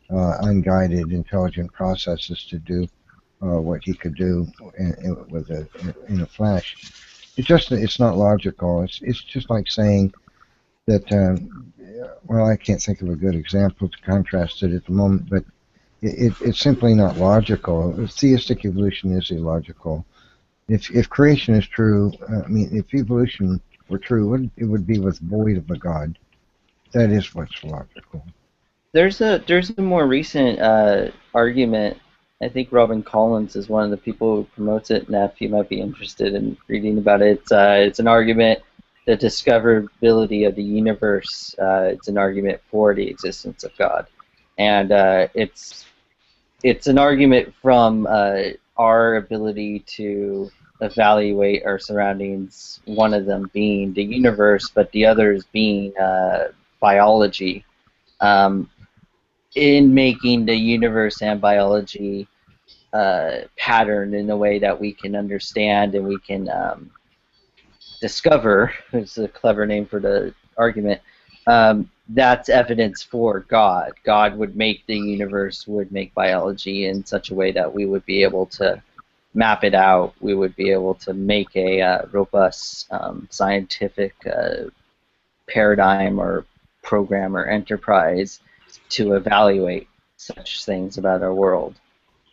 unguided intelligent processes to do what he could do in a flash. It's not logical. It's just like saying that. Well, I can't think of a good example to contrast it at the moment, but it's simply not logical. Theistic evolution is illogical. If creation is true, if evolution were true, it would be void of a god. That is what's logical.
There's a more recent argument. I think Robin Collins is one of the people who promotes it. Neff, you might be interested in reading about it. It's an argument, the discoverability of the universe. It's an argument for the existence of God, and it's an argument from our ability to evaluate our surroundings, one of them being the universe, but the others being biology. in making the universe and biology patterned in a way that we can understand and we can discover, it's a clever name for the argument, that's evidence for God. God would make the universe, would make biology in such a way that we would be able to map it out. We would be able to make a robust scientific paradigm or program or enterprise to evaluate such things about our world.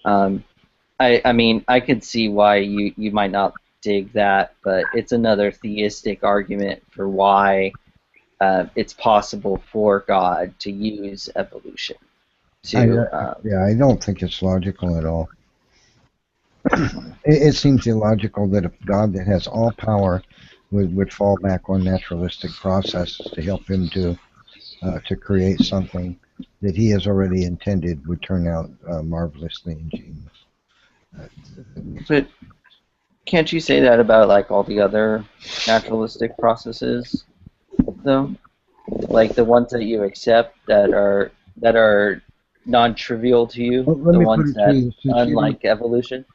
I mean, I could see why you might not dig that, but it's another theistic argument for why it's possible for God to use evolution.
I don't think it's logical at all. It seems illogical that a God that has all power would fall back on naturalistic processes to help him to create something that he has already intended would turn out marvelously ingenious.
But can't you say that about like all the other naturalistic processes, though? Like the ones that you accept that are non-trivial to you, the ones that unlike evolution.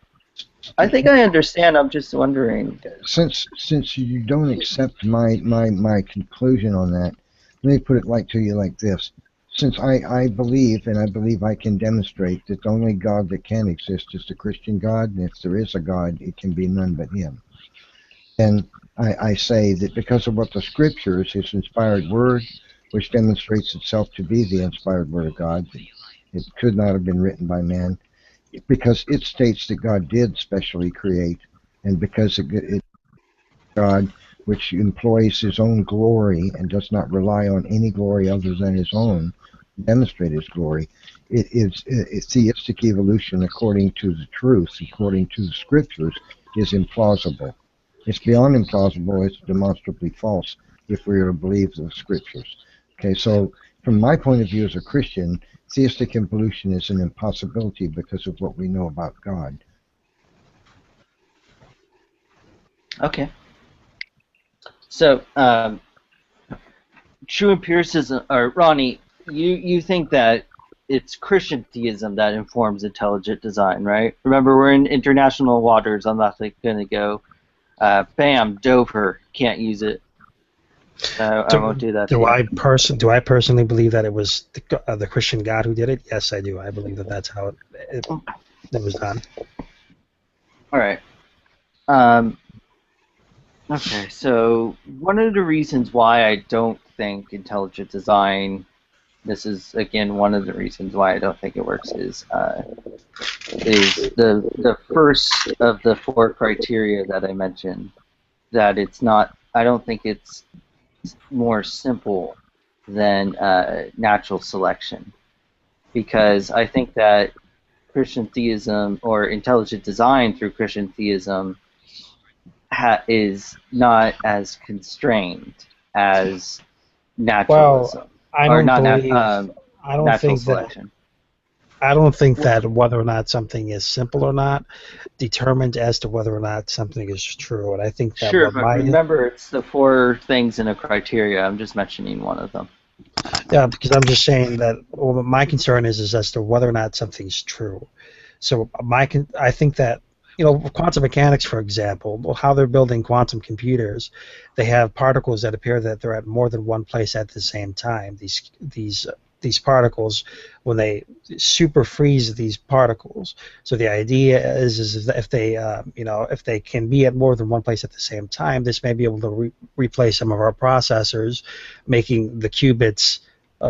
I think I understand. I'm just wondering.
Since you don't accept my conclusion on that, let me put it to you like this. Since I believe, and I believe I can demonstrate that the only God that can exist is the Christian God, and if there is a God, it can be none but Him. And I say that because of what the Scriptures, His inspired Word, which demonstrates itself to be the inspired Word of God, it could not have been written by man, because it states that God did specially create, and because it God which employs His own glory and does not rely on any glory other than His own, demonstrate His glory. It is theistic evolution according to the truth, according to the Scriptures, is implausible. It's beyond implausible. It's demonstrably false if we are to believe the Scriptures. Okay, so from my point of view as a Christian, theistic evolution is an impossibility because of what we know about God.
Okay. So, true empiricism, or Ronnie, you think that it's Christian theism that informs intelligent design, right? Remember, we're in international waters. I'm not going to go, bam, Dover, can't use it. I won't do that.
Do I personally believe that it was the Christian God who did it? Yes, I do. I believe that that's how it was done.
All right. Okay, so one of the reasons why I don't think intelligent design, this is again one of the reasons why I don't think it works, is the first of the 4 criteria that I mentioned, that it's not. I don't think it's more simple than natural selection, because I think that Christian theism or intelligent design through Christian theism is not as constrained as naturalism.
Well, I don't think that whether or not something is simple or not determined as to whether or not something is true. And I think that
sure, but remember, it's the 4 things in a criteria. I'm just mentioning one of them.
Yeah, because I'm just saying that my concern is as to whether or not something's true. So I think that, quantum mechanics, for example, how they're building quantum computers, they have particles that appear that they're at more than one place at the same time. These particles, when they super freeze these particles, so the idea is that if they can be at more than one place at the same time, this may be able to replace some of our processors, making the qubits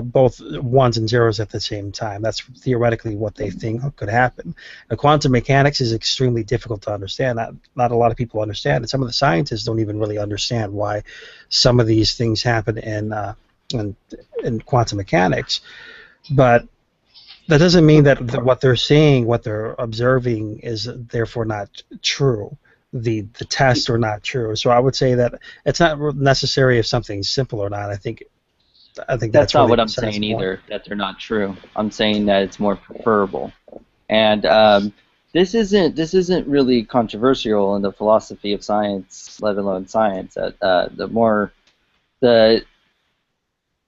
both ones and zeros at the same time. That's theoretically what they think could happen. Now, quantum mechanics is extremely difficult to understand. Not a lot of people understand it. Some of the scientists don't even really understand why some of these things happen in quantum mechanics. But that doesn't mean that what they're seeing, what they're observing, is therefore not true. The tests are not true. So I would say that it's not necessary if something's simple or not. I think that's
not
really
what I'm saying either, that they're not true. I'm saying that it's more preferable. And this isn't really controversial in the philosophy of science, let alone science.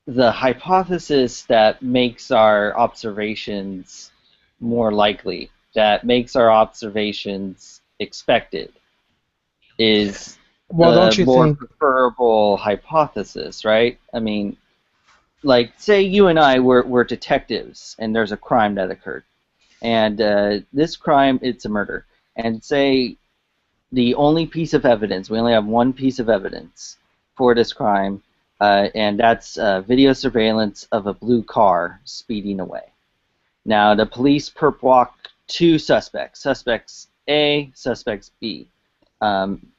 the hypothesis that makes our observations more likely, that makes our observations expected, is
Well, don't
the
you
more
think?
preferable hypothesis, right? I mean, like, say you and I were detectives, and there's a crime that occurred, and this crime, it's a murder, and say the only piece of evidence, we only have one piece of evidence for this crime, and that's video surveillance of a blue car speeding away. Now, the police perp walk two suspects, suspects A, suspects B,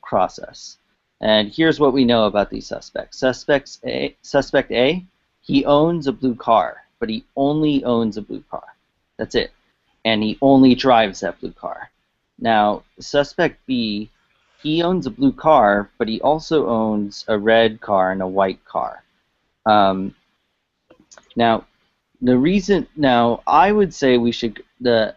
cross us. And here's what we know about these suspects. Suspect A, he owns a blue car, but he only owns a blue car. That's it. And he only drives that blue car. Now, suspect B, he owns a blue car, but he also owns a red car and a white car. Now, I would say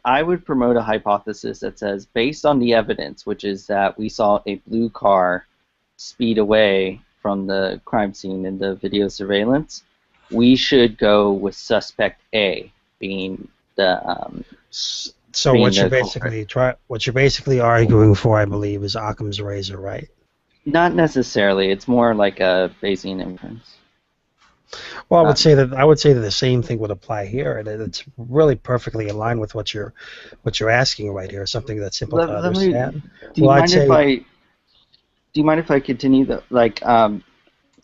I would promote a hypothesis that says, based on the evidence, which is that we saw a blue car speed away from the crime scene in the video surveillance, we should go with suspect A being the
So
being
what you're
the culprit.
basically arguing for, I believe, is Occam's razor, right?
Not necessarily. It's more like a Bayesian inference.
Well, I would say that the same thing would apply here, and it's really perfectly in line with what you're asking right here. Something that's simple to understand.
Do you mind if I continue?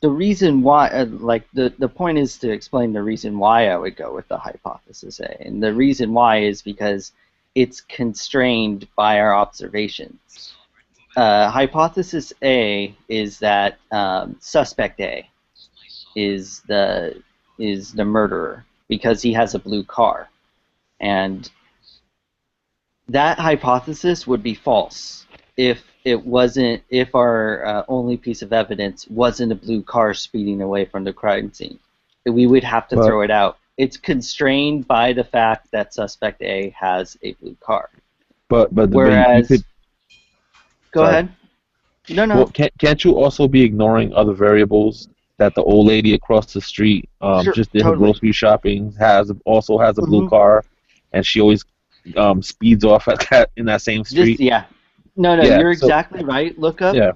The reason why, the point is to explain the reason why I would go with the hypothesis A, and the reason why is because it's constrained by our observations. Hypothesis A is that suspect A is the murderer because he has a blue car, and that hypothesis would be false if our only piece of evidence wasn't a blue car speeding away from the crime scene. We would have to throw it out. It's constrained by the fact that suspect A has a blue car.
But
whereas, go ahead. No.
Well, can't you also be ignoring other variables that the old lady across the street just did her grocery shopping also has a blue car, and she always speeds off in that same street?
No, you're exactly right. Look up.
Yeah.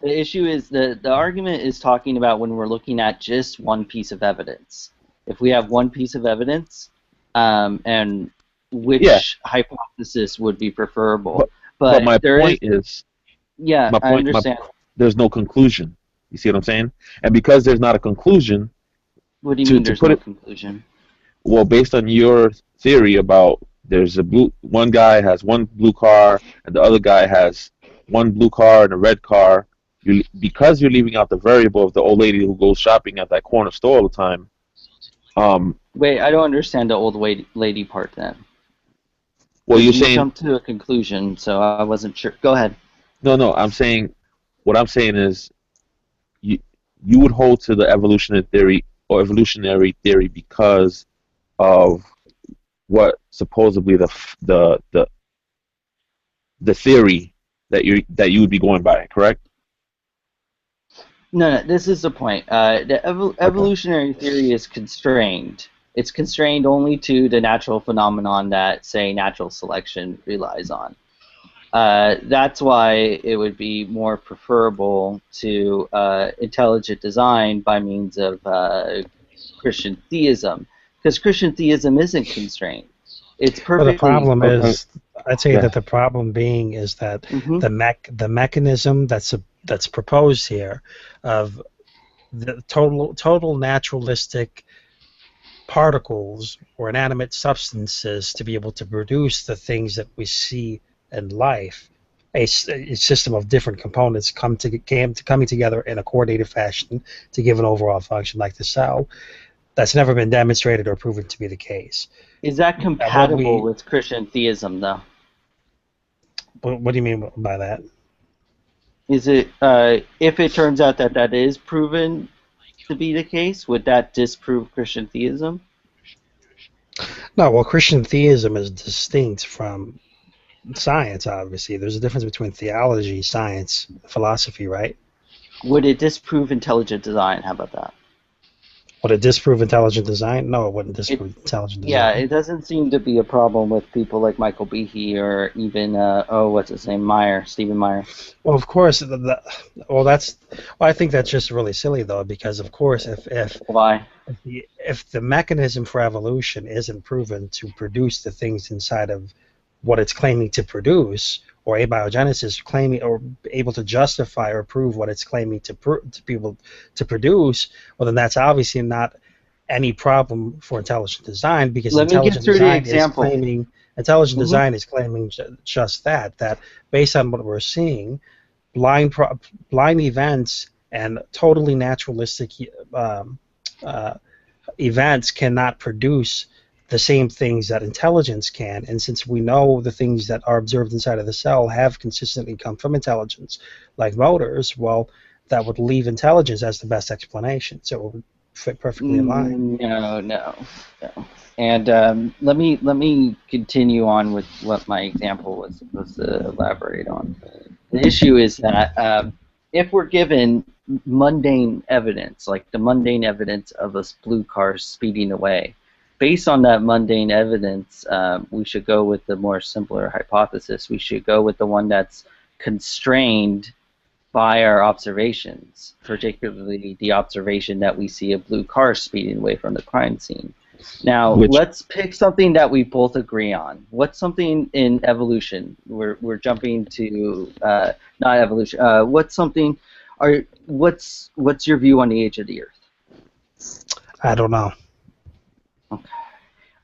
The issue is the argument is talking about when we're looking at just one piece of evidence. If we have one piece of evidence, and which hypothesis would be preferable. But
my point is,
I understand.
There's no conclusion. You see what I'm saying? And because there's not a conclusion.
What do you mean there's no conclusion?
Well, based on your theory about one guy has one blue car and the other guy has one blue car and a red car, because you're leaving out the variable of the old lady who goes shopping at that corner store all the time.
Wait, I don't understand the old lady part then.
Well,
you
saying
jumped to a conclusion, so I wasn't sure. Go ahead.
No, what I'm saying is you would hold to the evolutionary theory because of what supposedly the theory that you would be going by, correct?
No, this is the point. The evolutionary theory is constrained. It's constrained only to the natural phenomenon that, say, natural selection relies on. That's why it would be more preferable to intelligent design by means of Christian theism, because Christian theism isn't constrained. It's perfectly.
Well, the problem is, I'd say that the problem being is that the mechanism that's proposed here of the total naturalistic particles or inanimate substances to be able to produce the things that we see in life, a system of different components coming together in a coordinated fashion to give an overall function like the cell. That's never been demonstrated or proven to be the case.
Is that compatible with Christian theism, though?
What do you mean by that?
Is it if it turns out that is proven to be the case, would that disprove Christian theism?
No, well, Christian theism is distinct from science, obviously. There's a difference between theology, science, philosophy, right?
Would it disprove intelligent design? How about that?
Would it disprove intelligent design? No, it wouldn't disprove intelligent design.
Yeah, it doesn't seem to be a problem with people like Michael Behe or even what's his name, Stephen Meyer.
Well, of course. I think that's just really silly though, because of course,
Why?
if the mechanism for evolution isn't proven to produce the things inside of what it's claiming to produce, or abiogenesis claiming or able to justify or prove what it's claiming to be able to produce, well, then that's obviously not any problem for intelligent design, because intelligent design is claiming just that based on what we're seeing, blind events and totally naturalistic events cannot produce the same things that intelligence can, and since we know the things that are observed inside of the cell have consistently come from intelligence, like motors, well, that would leave intelligence as the best explanation, so it would fit perfectly in line.
No. And let me continue on with what my example was to elaborate on. The issue is that if we're given mundane evidence, like the mundane evidence of a blue car speeding away, based on that mundane evidence, we should go with the more simpler hypothesis. We should go with the one that's constrained by our observations, particularly the observation that we see a blue car speeding away from the crime scene. Now, let's pick something that we both agree on. What's something in evolution? We're jumping to not evolution. What's your view on the age of the Earth?
I don't know.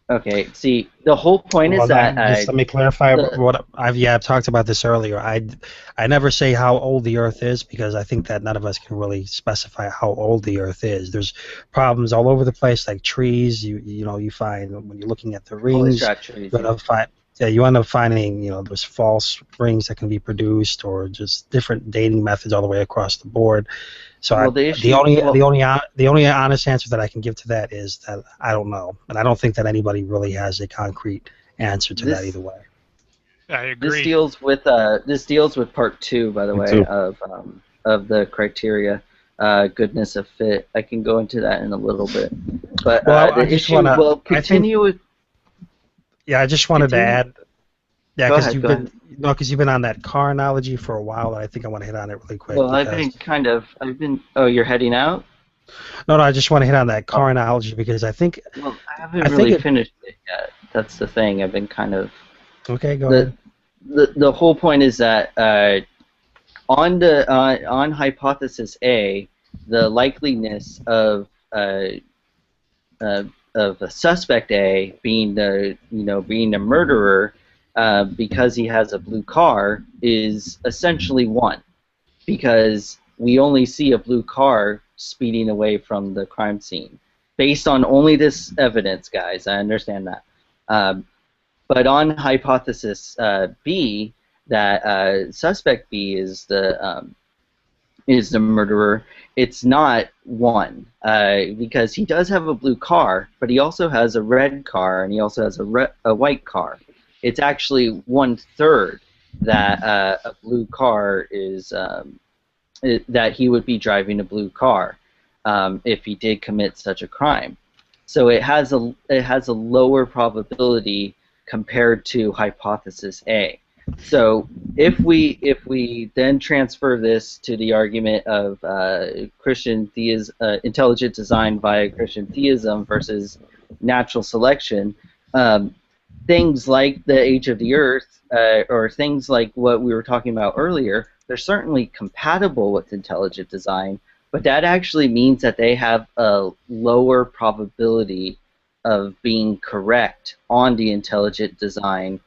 Okay. See, the whole point is that.
Just let me clarify what I've talked about this earlier. I never say how old the Earth is, because I think that none of us can really specify how old the Earth is. There's problems all over the place, like trees. You find when you're looking at the rings, you end up finding there's false rings that can be produced, or just different dating methods all the way across the board. So the only honest answer that I can give to that is that I don't know, and I don't think that anybody really has a concrete answer to that either way.
I agree.
This deals with part 2, by the way, of the criteria, goodness of fit. I can go into that in a little bit, but the issue will continue with.
Yeah, I just wanted to add. Yeah, because you've been on that car analogy for a while, and I think I want to hit on it really quick.
Well, Oh, you're heading out?
No, I just want to hit on that car analogy because I think.
Well, I haven't really finished it yet. That's the thing. I've been kind of.
Okay, go ahead.
The whole point is that on hypothesis A, the likeliness of a suspect A being the murderer. Because he has a blue car is essentially 1, because we only see a blue car speeding away from the crime scene based on only this evidence, guys. I understand that, but on hypothesis B, that suspect B is the murderer, it's not 1, because he does have a blue car, but he also has a red car and he also has a white car. It's actually 1/3 that a blue car is that he would be driving a blue car if he did commit such a crime. So it has a lower probability compared to hypothesis A. So if we then transfer this to the argument of Christian intelligent design via Christian theism versus natural selection. Things like the age of the Earth, or things like what we were talking about earlier, they're certainly compatible with intelligent design, but that actually means that they have a lower probability of being correct on the intelligent design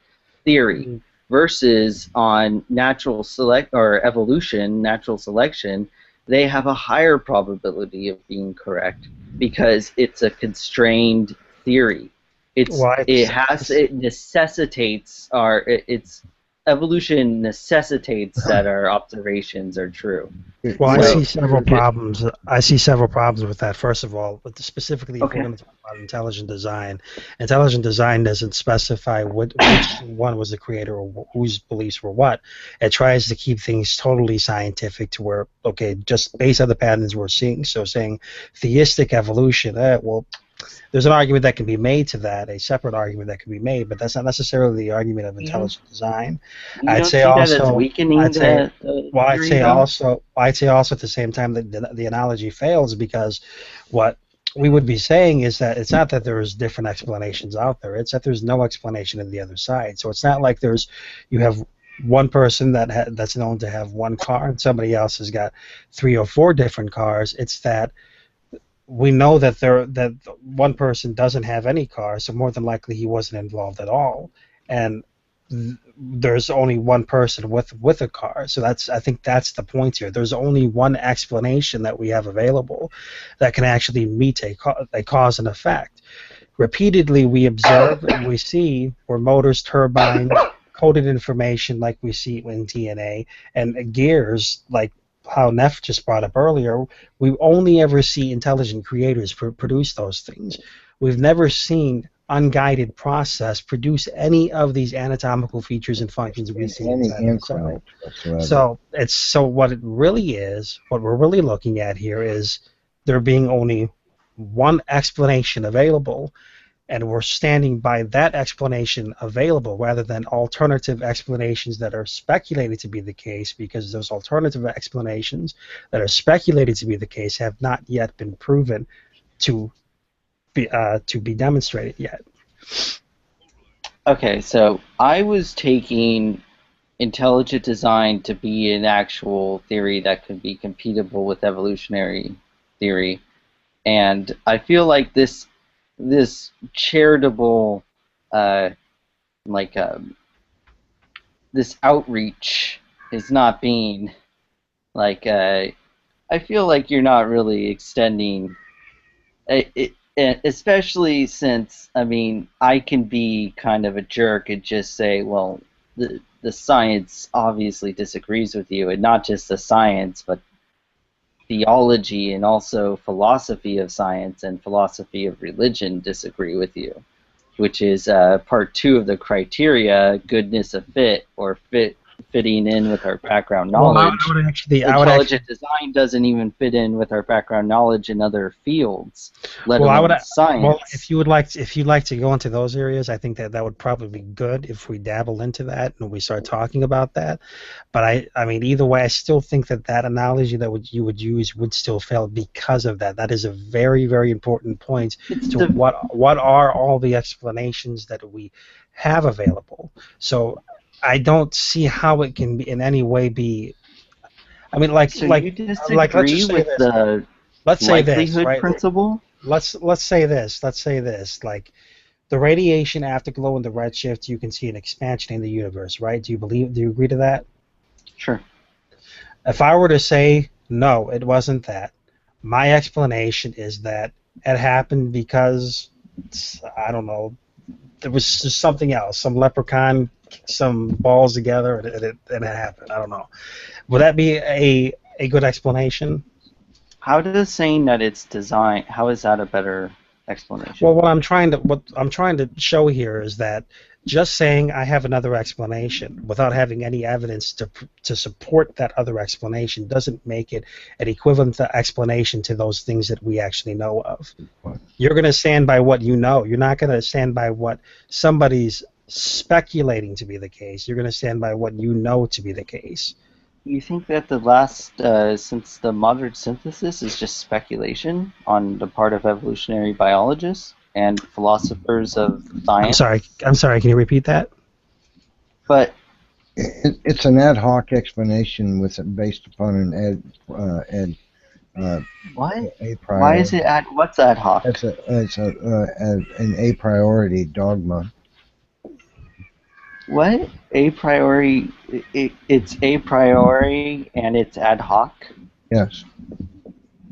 theory, versus on natural selection, they have a higher probability of being correct because it's a constrained theory. It necessitates evolution necessitates that our observations are true.
Well, I
So-
see several problems. I see several problems with that. First of all, but specifically, if
Okay.
we're going to talk about intelligent design doesn't specify which one was the creator or whose beliefs were what. It tries to keep things totally scientific to where, okay, just based on the patterns we're seeing. So saying theistic evolution, well, there's an argument that can be made to that, a separate argument that can be made, but that's not necessarily the argument of intelligent design.
You
I'd
don't
say
see that as
also,
weakening
I'd say,
the
well, I'd
theory,
say
though?
also at the same time that the analogy fails, because what we would be saying is that it's not that there's different explanations out there; it's that there's no explanation in the other side. So it's not like you have one person that's known to have one car and somebody else has got 3 or 4 different cars. It's that we know that that one person doesn't have any car, so more than likely he wasn't involved at all, and there's only one person with a car. So I think that's the point here. There's only one explanation that we have available that can actually meet a cause and effect. Repeatedly, we observe and we see where motors, turbines, coded information like we see in DNA, and gears like how Neff just brought up earlier, we only ever see intelligent creators produce those things. We've never seen unguided process produce any of these anatomical features and functions we see inside of the cell. So what it really is, what we're really looking at here is there being only one explanation available, and we're standing by that explanation available rather than alternative explanations that are speculated to be the case, because those alternative explanations that are speculated to be the case have not yet been proven to be demonstrated yet.
Okay, so I was taking intelligent design to be an actual theory that could be compatible with evolutionary theory, and I feel like this charitable, this outreach is not being, I feel like you're not really extending, especially since, I mean, I can be kind of a jerk and just say, well, the science obviously disagrees with you, and not just the science, but theology and also philosophy of science and philosophy of religion disagree with you, which is part 2 of the criteria, goodness of fit, or fitting in with our background knowledge. Intelligent design doesn't even fit in with our background knowledge in other fields, let alone science.
Well, if you'd like to go into those areas, I think that would probably be good if we dabble into that and we start talking about that. But I mean, either way, I still think that analogy that you would use would still fail because of that. That is a very, very important point to what are all the explanations that we have available. So I don't see how it can be in any way be. I mean,
you disagree with the likelihood principle?
Let's say this. Like the radiation afterglow and the redshift, you can see an expansion in the universe, right? Do you agree to that?
Sure.
If I were to say no, it wasn't that, my explanation is that it happened because I don't know. There was just something else. Some leprechaun kicked some balls together and it happened. I don't know. Would that be a good explanation?
How does saying that it's design? How is that a better explanation?
Well, what I'm trying to show here is that just saying I have another explanation without having any evidence to support that other explanation doesn't make it an equivalent explanation to those things that we actually know of. You're going to stand by what you know. You're not going to stand by what somebody's speculating to be the case. You're going to stand by what you know to be the case.
You think that the last, since the modern synthesis is just speculation on the part of evolutionary biologists and philosophers of science?
I'm sorry. Can you repeat that?
But
it's an ad hoc explanation based upon an
what?
A priori.
Why is it what's ad hoc?
It's an a priori dogma.
What? A priori? It's a priori and it's ad hoc?
Yes.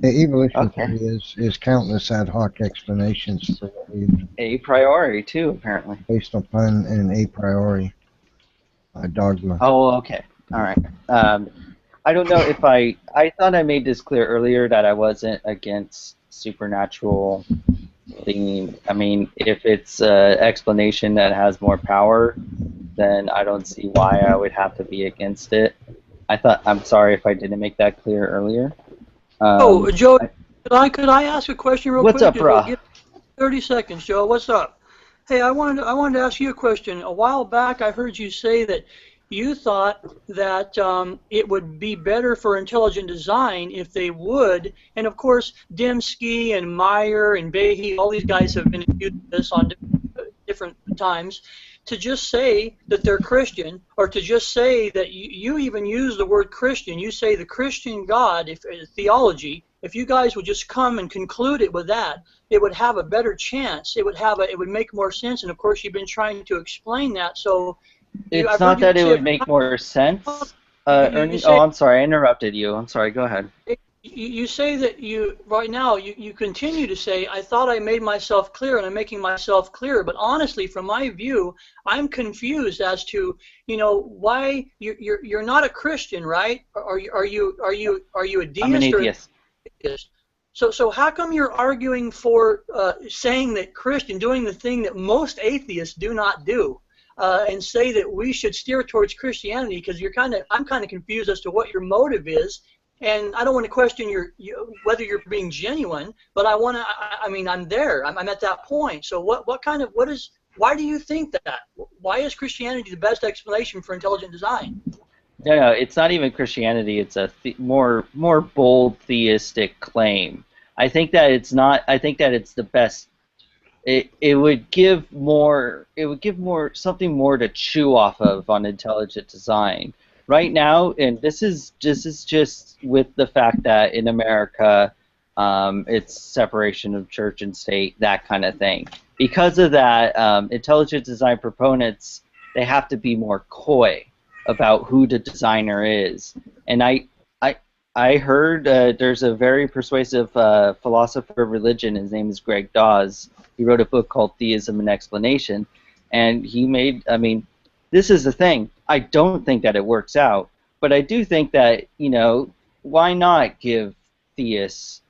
The evolution theory is countless ad hoc explanations for what we
a priori too, apparently.
Based upon an a priori. Dogma.
Oh, okay. All right. I don't know if I thought I made this clear earlier that I wasn't against supernatural thing. I mean, if it's an explanation that has more power, then I don't see why I would have to be against it. I'm sorry if I didn't make that clear earlier.
Joe, could I ask a question real quick?
What's up, bro?
Give 30 seconds, Joe. What's up? Hey, I wanted to ask you a question. A while back, I heard you say that you thought that it would be better for intelligent design if they would, and of course, Dembski and Meyer and Behe, all these guys have been accused of this on different times, to just say that they're Christian, or to just say that you even use the word Christian. You say the Christian God, theology. If you guys would just come and conclude it with that, it would have a better chance. It would make more sense. And of course, you've been trying to explain that. So
it's not that it would make more sense, Ernie. Oh, I'm sorry, I interrupted you. I'm sorry. Go ahead.
You say that right now you continue to say, I thought I made myself clear, and I'm making myself clear. But honestly, from my view, I'm confused as to why you're not a Christian, right? Are you a deist?
I'm an atheist.
So how come you're arguing for saying that doing the thing that most atheists do not do, and say that we should steer towards Christianity? Because I'm kind of confused as to what your motive is. And I don't want to question whether you're being genuine, but I'm there. I'm at that point. So why do you think that? Why is Christianity the best explanation for intelligent design?
No, it's not even Christianity. It's a more bold theistic claim. I think that it's not. I think that it's the best. It would give more. It would give something more to chew off of on intelligent design. Right now, and this is just with the fact that in America, it's separation of church and state, that kind of thing. Because of that, intelligent design proponents, they have to be more coy about who the designer is. And I heard there's a very persuasive philosopher of religion. His name is Greg Dawes. He wrote a book called Theism and Explanation, and he made. I mean, this is the thing. I don't think that it works out, but I do think that why not give theists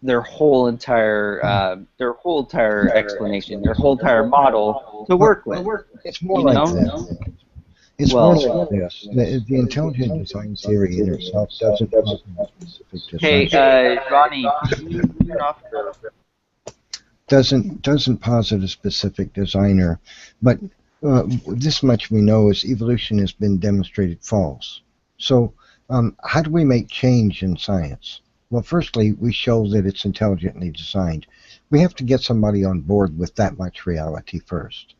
their whole entire explanation, their whole entire model to work with.
It's more like that. It's more like this. The intelligent design theory in itself doesn't have a specific design.
Hey, Ronnie, can you turn off
doesn't posit a specific designer, but this much we know is evolution has been demonstrated false. So how do we make change in science? Well, firstly, we show that it's intelligently designed. We have to get somebody on board with that much reality first.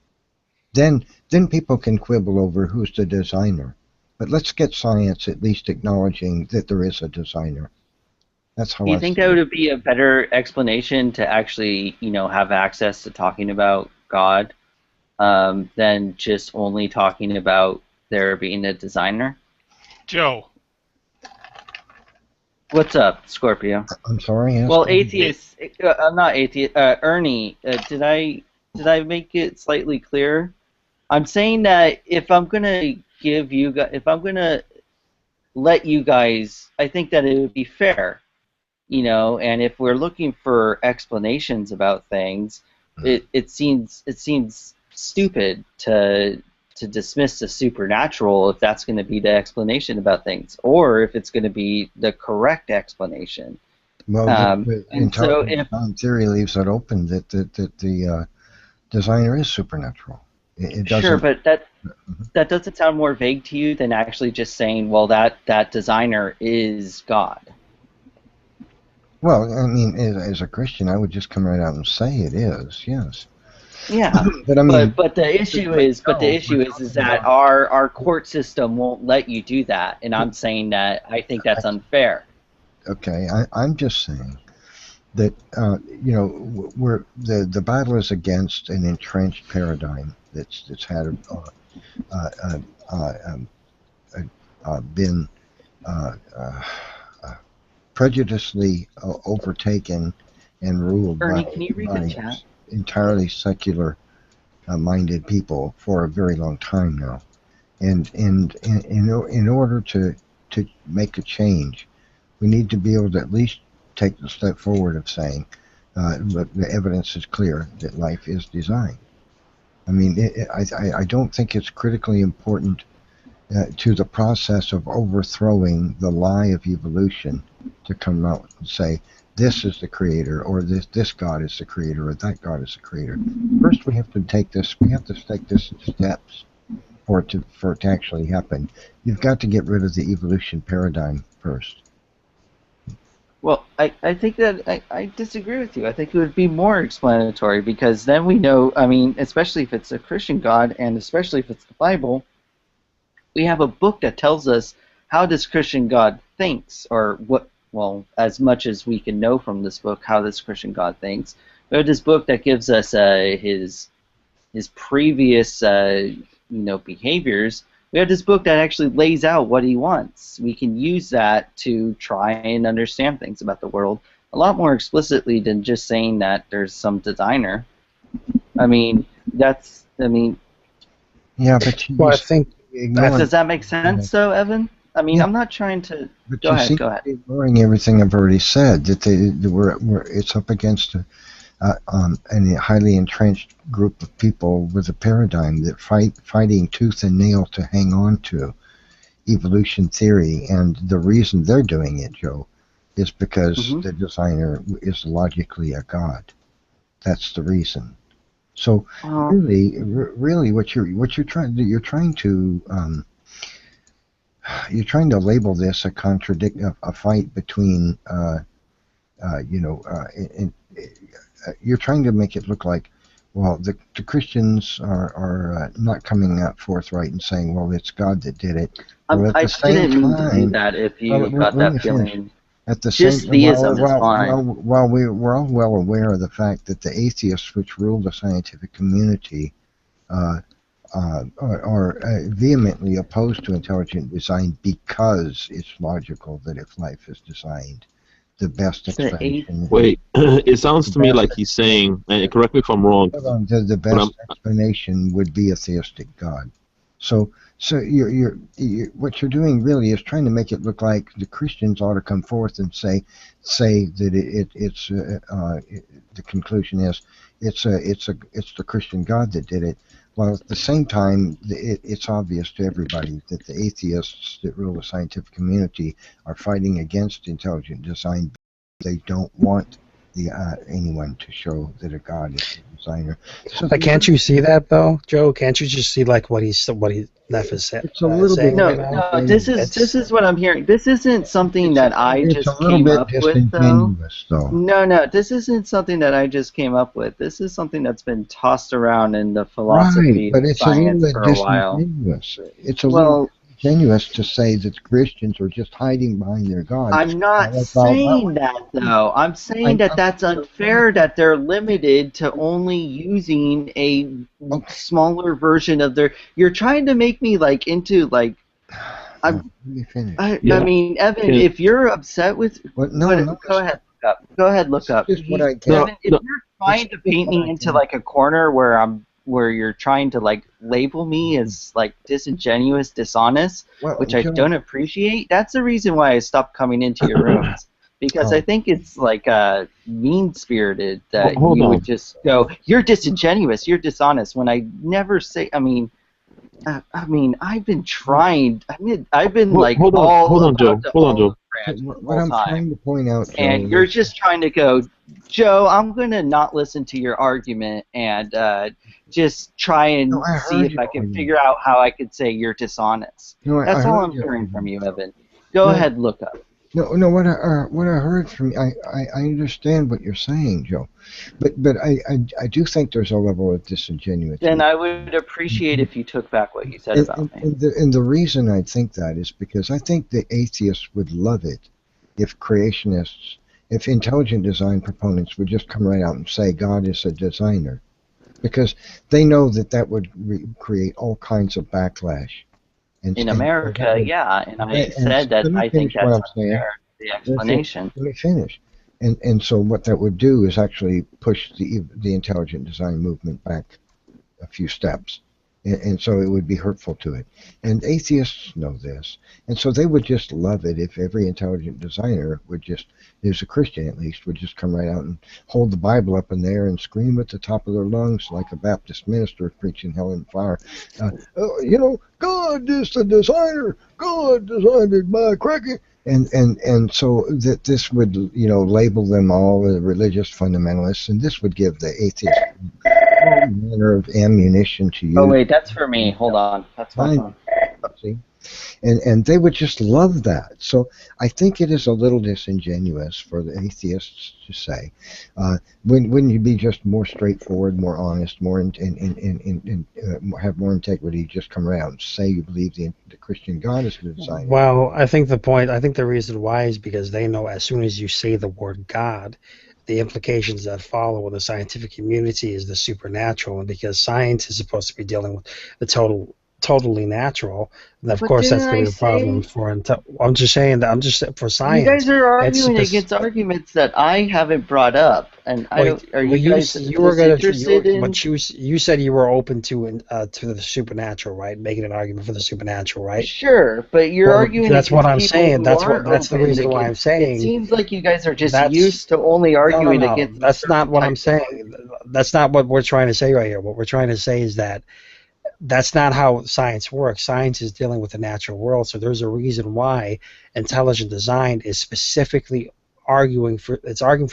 Then people can quibble over who's the designer. But let's get science at least acknowledging that there is a designer. That's how.
Do you think that would be a better explanation to actually, have access to talking about God than just only talking about there being a designer?
Joe.
What's up, Scorpio?
I'm sorry.
Well, atheist. I'm not atheist. Ernie, did I make it slightly clear? I'm saying that if I'm gonna let you guys, I think that it would be fair, And if we're looking for explanations about things, it seems stupid to dismiss the supernatural if that's going to be the explanation about things, or if it's going to be the correct explanation.
Well, the intelligent theory leaves it open that the designer is supernatural. It doesn't.
Sure, but that doesn't sound more vague to you than actually just saying, well, that designer is God.
Well, I mean, as a Christian, I would just come right out and say it is, yes.
Yeah,
but I mean,
but the issue is that our court system won't let you do that, and I'm saying that I think that's unfair.
Okay, I'm just saying that we're the battle is against an entrenched paradigm that's had been prejudiciously overtaken and ruled
Ernie,
by
can you read the chat?
Entirely secular minded people for a very long time now. And in order to make a change, we need to be able to at least take the step forward of saying, look, the evidence is clear that life is designed. I mean, I don't think it's critically important to the process of overthrowing the lie of evolution to come out and say, this is the creator, or this God is the creator, or that God is the creator. First, we have to take this steps for it to actually happen. You've got to get rid of the evolution paradigm first.
Well, I think that I disagree with you. I think it would be more explanatory, because then we know, I mean, especially if it's a Christian God, and especially if it's the Bible, we have a book that tells us how this Christian God thinks, or what, well, as much as we can know from this book, how this Christian God thinks. We have this book that gives us his previous behaviors. We have this book that actually lays out what he wants. We can use that to try and understand things about the world a lot more explicitly than just saying that there's some designer. I mean, yeah,
but
well, I think
does that make sense, though, Evan? I mean, yeah. I'm not trying to.
But
go ahead.
Ignoring everything I've already said, that it's up against a highly entrenched group of people with a paradigm that fighting tooth and nail to hang on to evolution theory, and the reason they're doing it, Joe, is because the designer is logically a god. That's the reason. So really, what you're trying to label this a fight between you're trying to make it look like, well, the Christians are not coming out forthright and saying, well, it's God that did it. Well,
I didn't mean to do that if you got that feeling.
At the
just
same,
theism is fine.
While we're all well aware of the fact that the atheists which rule the scientific community are vehemently opposed to intelligent design because it's logical that if life is designed, the best explanation.
Wait, it sounds to me like he's saying, and correct me if I'm wrong.
The best explanation would be a theistic God. So you're what you're doing really is trying to make it look like the Christians ought to come forth and say that it's the conclusion is it's the Christian God that did it. While at the same time, it's obvious to everybody that the atheists that rule the scientific community are fighting against intelligent design. They don't want anyone to show that a God is the designer. So
but can't you see that though, Joe? Can't you just see like what Neff is saying?
It's a little bit.
No. This is what I'm hearing. This isn't something that I just came up with, though. No. This isn't something that I just came up with. This is something that's been tossed around in the philosophy of science for a while.
It's a little disingenuous to say that Christians are just hiding behind their God.
I'm not saying that, though. I'm saying that that's unfair, that they're limited to only using a smaller version of their... You're trying to make me, like, into, like... I mean, Evan, if you're upset with... Go ahead, look up. Evan, if you're trying to paint me into, like, a corner where you're trying to like label me as like disingenuous, dishonest, which I don't appreciate. That's the reason why I stopped coming into your rooms, because I think it's like mean-spirited that you would just go, "You're disingenuous, you're dishonest," when I never say. I mean, I've been trying. I've been like
hold on, Joe.
What I'm trying to point out, Joe,
and you're just trying to go, Joe, I'm gonna not listen to your argument and just try and see if I can figure out how I could say you're dishonest. That's all I'm hearing from you, Evan. Go ahead, look up.
No. What I heard from you, I understand what you're saying, Joe, but I do think there's a level of disingenuity.
Then I would appreciate if you took back what you said about me.
And the reason I think that is because I think the atheists would love it if creationists, if intelligent design proponents would just come right out and say God is a designer, because they know that would create all kinds of backlash.
In America, and I said that I think that's unfair, the explanation.
Let me finish. And so what that would do is actually push the intelligent design movement back a few steps. and so it would be hurtful to it. And atheists know this, and so they would just love it if every intelligent designer would just, who's a Christian at least, would just come right out and hold the Bible up in there and scream at the top of their lungs like a Baptist minister preaching hell and fire. God is the designer. God designed it by cracking. And so that this would, label them all religious fundamentalists, and this would give the atheists all manner of ammunition to use.
Oh wait, that's for me. Hold on, that's my phone.
See? And they would just love that. So I think it is a little disingenuous for the atheists to say, wouldn't you be just more straightforward, more honest, more have more integrity? Just come around and say you believe the Christian God is the designer.
Well, I think the reason why is because they know as soon as you say the word God, the implications that follow in the scientific community is the supernatural, and because science is supposed to be dealing with the totally natural, and of course that's going to be a problem for. I'm just saying that for science.
You guys are arguing against arguments that I haven't brought up, and you
said you were open to the supernatural, right? Making an argument for the supernatural, right?
Sure, but you're arguing.
That's what I'm saying. That's the reason why I'm saying.
It seems like you guys are just used to only arguing against.
That's not what I'm saying. That's not what we're trying to say right here. What we're trying to say is that that's not how science works. Science is dealing with the natural world, so there's a reason why intelligent design is specifically arguing for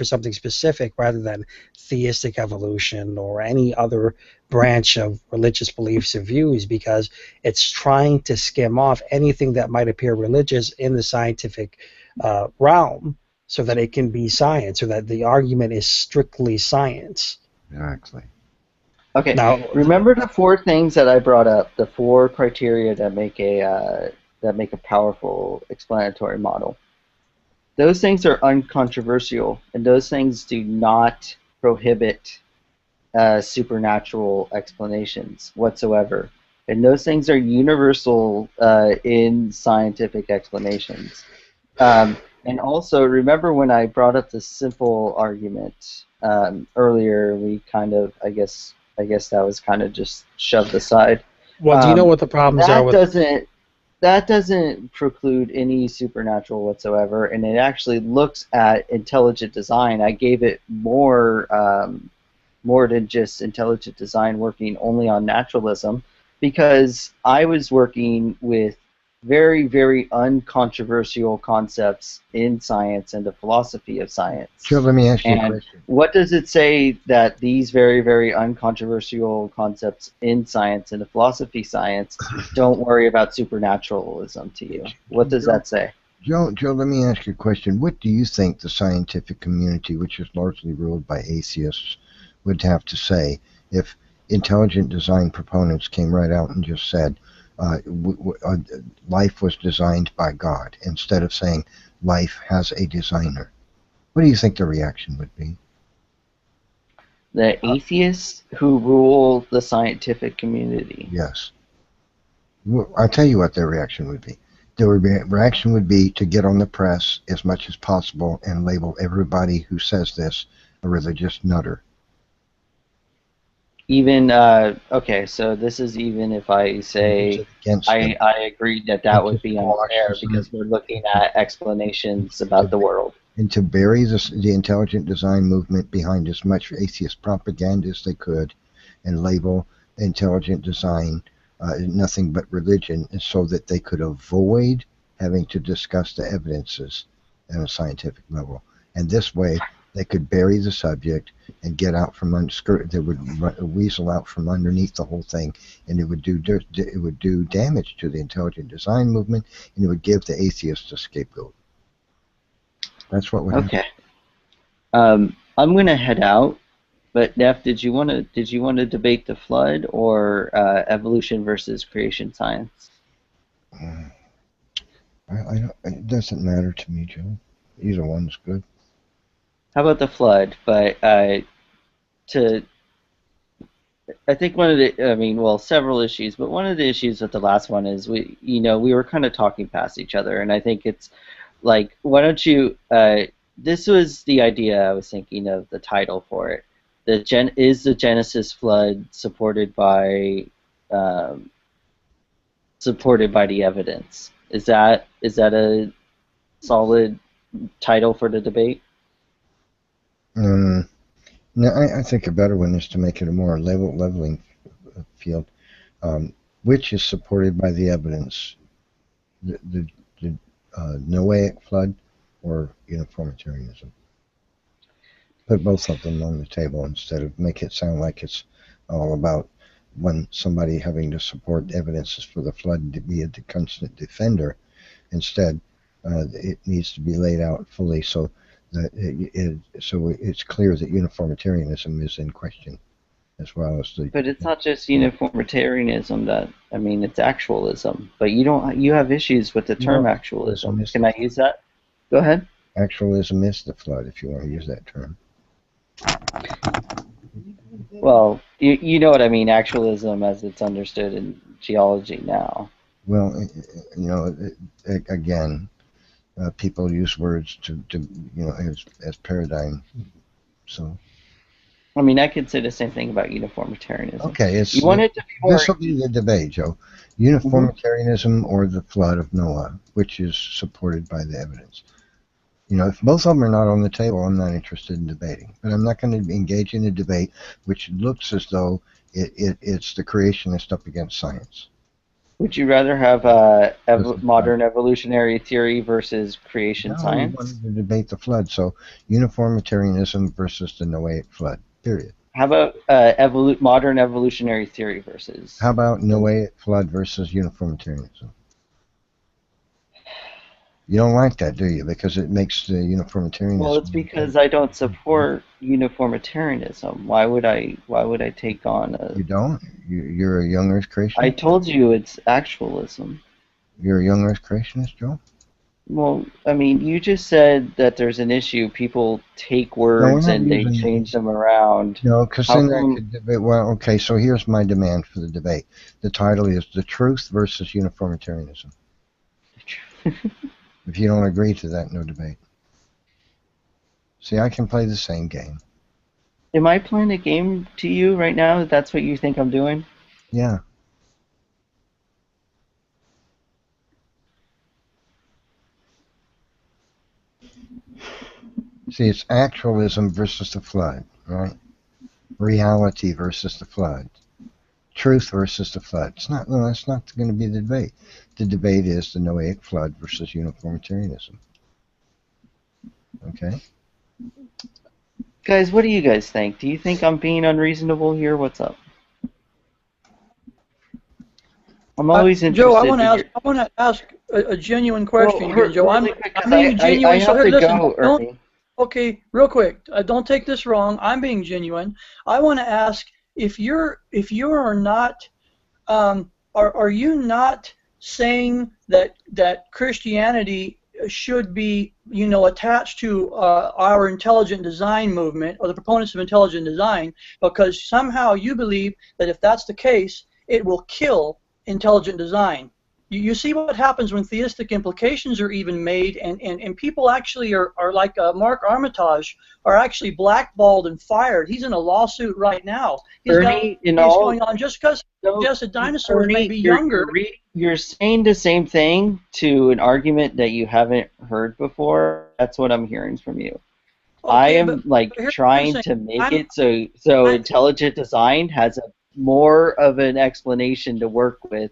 something specific rather than theistic evolution or any other branch of religious beliefs and views, because it's trying to skim off anything that might appear religious in the scientific realm so that it can be science, so that the argument is strictly science.
Exactly.
Okay. Now, remember the 4 things that I brought up, the 4 criteria that make a powerful explanatory model. Those things are uncontroversial, and those things do not prohibit supernatural explanations whatsoever. And those things are universal in scientific explanations. And also, remember when I brought up the simple argument earlier, we kind of, I guess that was kind of just shoved aside.
Well, do you know what the problems are with...
That doesn't preclude any supernatural whatsoever, and it actually looks at intelligent design. I gave it more than just intelligent design working only on naturalism, because I was working with very, very uncontroversial concepts in science and the philosophy of science.
Sure, let me ask you a question.
What does it say that these very, very uncontroversial concepts in science and the philosophy of science don't worry about supernaturalism to you? What does that say?
Joe, let me ask you a question. What do you think the scientific community, which is largely ruled by atheists, would have to say if intelligent design proponents came right out and just said, life was designed by God, instead of saying life has a designer? What do you think the reaction would be?
The atheists who rule the scientific community.
Yes. I'll tell you what their reaction would be. Their reaction would be to get on the press as much as possible and label everybody who says this a religious nutter.
Even okay, so this is even if I say I agree that would be unfair, because we're looking at explanations about the world.
And to bury the intelligent design movement behind as much atheist propaganda as they could, and label intelligent design nothing but religion, so that they could avoid having to discuss the evidences at a scientific level. And this way, they could bury the subject and get out from they would weasel out from underneath the whole thing, and it would do damage to the intelligent design movement, and it would give the atheists a scapegoat. That's what would happen.
Okay. I'm going to head out, but Neff, did you want to debate the flood or evolution versus creation science?
It doesn't matter to me, Joe. Either one's good.
How about the flood? But I think one of the, several issues, but one of the issues with the last one is we were kind of talking past each other, and I think it's like, why don't you, this was the idea I was thinking of, the title for it. Is the Genesis flood supported by supported by the evidence. Is that a solid title for the debate?
No, I think a better one is to make it a more leveling field. Which is supported by the evidence? The Noahic flood or uniformitarianism? Put both of them on the table instead of make it sound like it's all about somebody having to support evidences for the flood to be a constant defender. Instead, it needs to be laid out fully so that it's clear that uniformitarianism is in question, as well as the.
But it's not just uniformitarianism. It's actualism. But you have issues with the term actualism. Can I use that? Go ahead.
Actualism is the flood, if you want to use that term.
Well, you know what I mean, actualism as it's understood in geology now.
Well, again, people use words to as paradigm. So.
I could say the same thing about uniformitarianism.
Okay,
you want it to be more.
This will be the debate, Joe. Uniformitarianism or the flood of Noah, which is supported by the evidence. If both of them are not on the table, I'm not interested in debating. But I'm not going to engage in a debate which looks as though it's the creationist up against science.
Would you rather have modern evolutionary theory versus creation science?
I wanted to debate the flood, so uniformitarianism versus the Noahic flood, period.
How about modern evolutionary theory versus...
How about Noahic flood versus uniformitarianism? You don't like that, do you? Because it makes the uniformitarianism...
Well, it's because I don't support uniformitarianism. Why would I take on a...
You don't? You're a young Earth creationist?
I told you it's actualism.
You're a young Earth creationist, Joe?
Well, you just said that there's an issue. People take words and they change them around.
No, because then I could debate... Well, okay, so here's my demand for the debate. The title is The Truth versus Uniformitarianism. If you don't agree to that, no debate. See, I can play the same game.
Am I playing a game to you right now? That's what you think I'm doing?
Yeah. See, it's actualism versus the flood, right? Reality versus the flood. Truth versus the flood. That's not going to be the debate. The debate is the Noahic flood versus uniformitarianism. Okay?
Guys, what do you guys think? Do you think I'm being unreasonable here? What's up? I'm always interested.
Joe, I want to ask a genuine question here, Joe. I'm being genuine.
I have to go, Ernie.
Okay, real quick. Don't take this wrong. I'm being genuine. I want to ask if you are not, are you not saying that Christianity should be, attached to our intelligent design movement or the proponents of intelligent design, because somehow you believe that if that's the case, it will kill intelligent design? You see what happens when theistic implications are even made, and people actually are like Mark Armitage, are actually blackballed and fired. He's in a lawsuit right now.
Ernie,
going on just because suggested dinosaurs may be younger.
You're saying the same thing to an argument that you haven't heard before. That's what I'm hearing from you. Okay, I am trying to make it so intelligent design has more of an explanation to work with.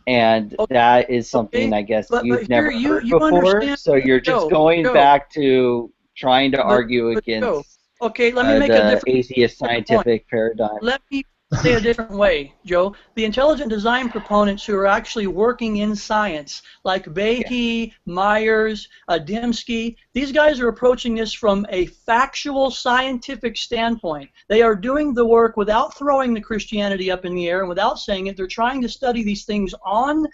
And that is something I guess you've never heard before. So you're just going back to trying to argue against
let me make a different
atheist scientific paradigm.
Let me say a different way, Joe. The intelligent design proponents who are actually working in science, like Behe, Myers, Dembski, these guys are approaching this from a factual scientific standpoint. They are doing the work without throwing the Christianity up in the air and without saying it. They're trying to study these things on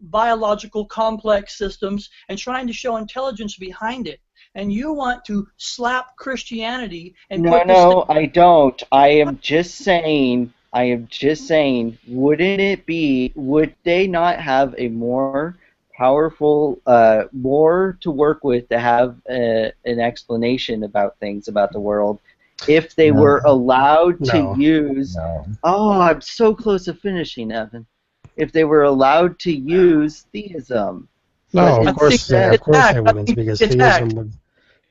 biological complex systems and trying to show intelligence behind it. And you want to slap Christianity and
No, I don't. I am just saying, would they not have a more powerful, more to work with to have an explanation about things, about the world, if they
No.
were allowed to
No.
use.
No.
Oh, I'm so close to finishing, Evan. If they were allowed to use theism.
No,
But
of course
instead,
they wouldn't, because theism would.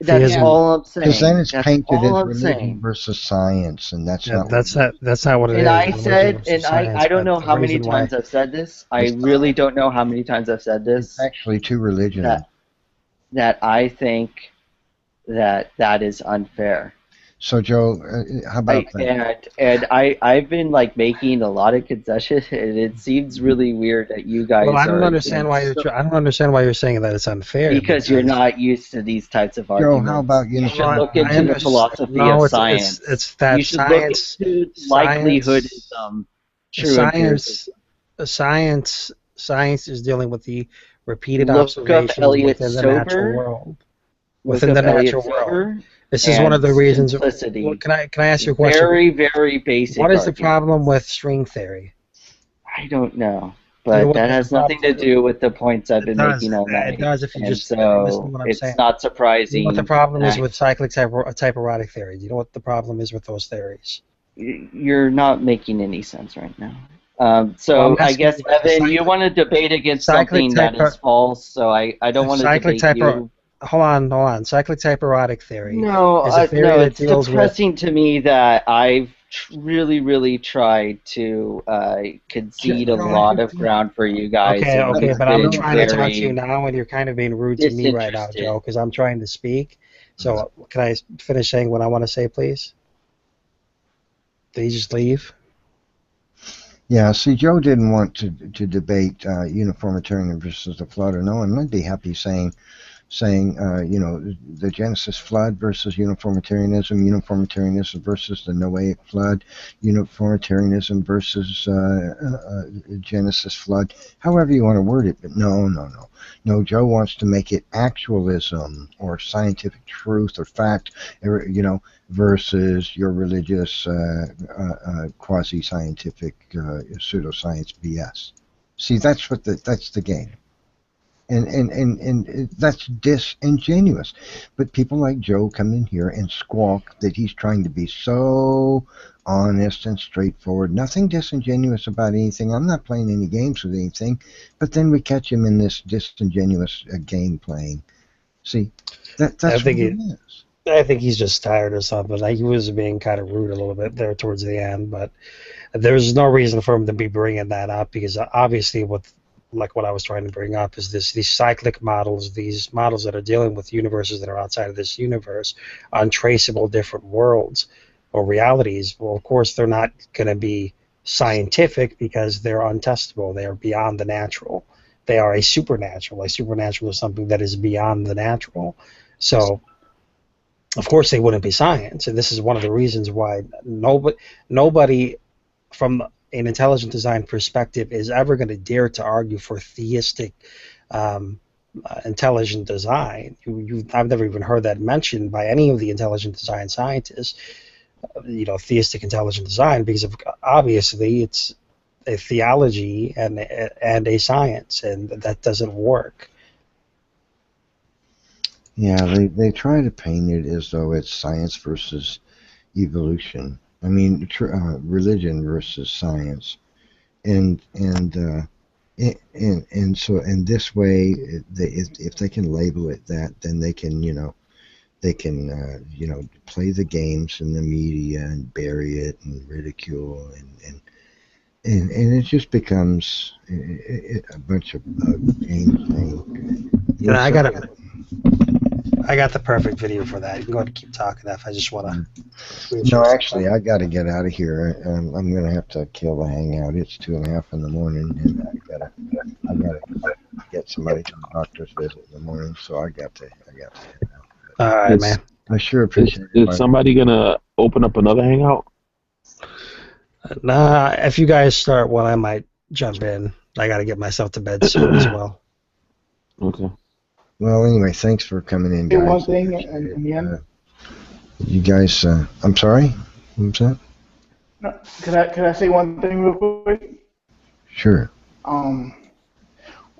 that's
Theism,
all I'm
Because then
saying.
it's
That's
painted
all
as
I'm
religion
saying.
versus science, and that's
yeah,
not.
that's not what it is.
And I
Religion
said,
versus
and
science,
I don't
but
know
the
how many
reason why.
times I've said this. I
It's
really don't know how many times I've said
It's
this.
actually two religions.
That I think that is unfair.
So, Joe, how about that?
And I've been like making a lot of concessions, and it seems really weird that you guys
Well, I don't
are
understand why you're. I don't understand why you're saying that it's unfair.
because you're not used to these types of
Joe,
arguments.
how about
You should
uniform?
look into the philosophy
No,
of science.
it's that
you should
science.
look into
Science.
likelihoodism, true empiricism.
Science is dealing with the repeated
Look up
observations
Elliot
within the natural
Sober.
world.
Look
Within
up
the
Elliot
natural world.
Sober
This is one of the reasons.
simplicity.
Well, can I ask you a question?
Very, very basic.
What is the
argument.
problem with string theory?
I don't know, but
what
that
is
has
the
nothing to
problem?
do with the points I've been
does.
making all night.
It does if you
and
just listen to what I'm
it's
saying.
not surprising.
You know what the problem is
that
with cyclic typerotic theory? Do you know what the problem is with those theories?
You're not making any sense right now.
Well,
So
I'm
I
asking
guess,
you,
Evan, you want to debate against
cyclic
something that is false, so I don't want to debate you.
Hold on. Cyclic typerotic theory
No,
is a theory
no,
that
it's
deals
depressing to me that I've really, really tried to concede a lot of ground for you guys.
Okay, but I'm
been
trying to talk to you
very
now, and you're kind of being rude to me right now,
disinterested.
Joe, because I'm trying to speak. So can I finish saying what I want to say, please? Did you just leave?
Yeah, see, Joe didn't want to debate uniformitarian versus the flood or no, and I'd be happy saying the Genesis flood versus uniformitarianism versus the Noahic flood, uniformitarianism versus Genesis flood, however you want to word it. But no, Joe wants to make it actualism or scientific truth or fact, versus your religious quasi-scientific pseudoscience BS. See, that's the game. And that's disingenuous. But people like Joe come in here and squawk that he's trying to be so honest and straightforward. Nothing disingenuous about anything. I'm not playing any games with anything. But then we catch him in this disingenuous game playing. See, that's what it is.
I think he's just tired or something. Like, he was being kind of rude a little bit there towards the end, but there's no reason for him to be bringing that up, because obviously what I was trying to bring up is these cyclic models, these models that are dealing with universes that are outside of this universe, untraceable different worlds or realities. Well, of course, they're not going to be scientific because they're untestable. They are beyond the natural. They are a supernatural. A supernatural is something that is beyond the natural. So, of course, they wouldn't be science. And this is one of the reasons why nobody from an intelligent design perspective is ever going to dare to argue for theistic intelligent design. I've never even heard that mentioned by any of the intelligent design scientists, theistic intelligent design, because obviously it's a theology and a science, and that doesn't work.
Yeah, they try to paint it as though it's science versus evolution. I mean, religion versus science, and so in this way, if they can label it that, then they can play the games in the media and bury it and ridicule and it just becomes a bunch of game playing.
Yeah, I got the perfect video for that. You can go ahead and keep talking if I just want to.
No, actually, I got to get out of here. I'm going to have to kill the hangout. It's 2:30 in the morning, and I gotta get somebody to the doctor's visit in the morning. So I got to head out.
All right, man.
I sure appreciate
it. Is somebody gonna open up another hangout?
Nah, if you guys start one, I might jump in. I got to get myself to bed soon as well.
Okay.
Well, anyway, thanks for coming in, guys.
One thing, and
you guys, I'm sorry. What's that?
No, could I say one thing real quick?
Sure.
Well,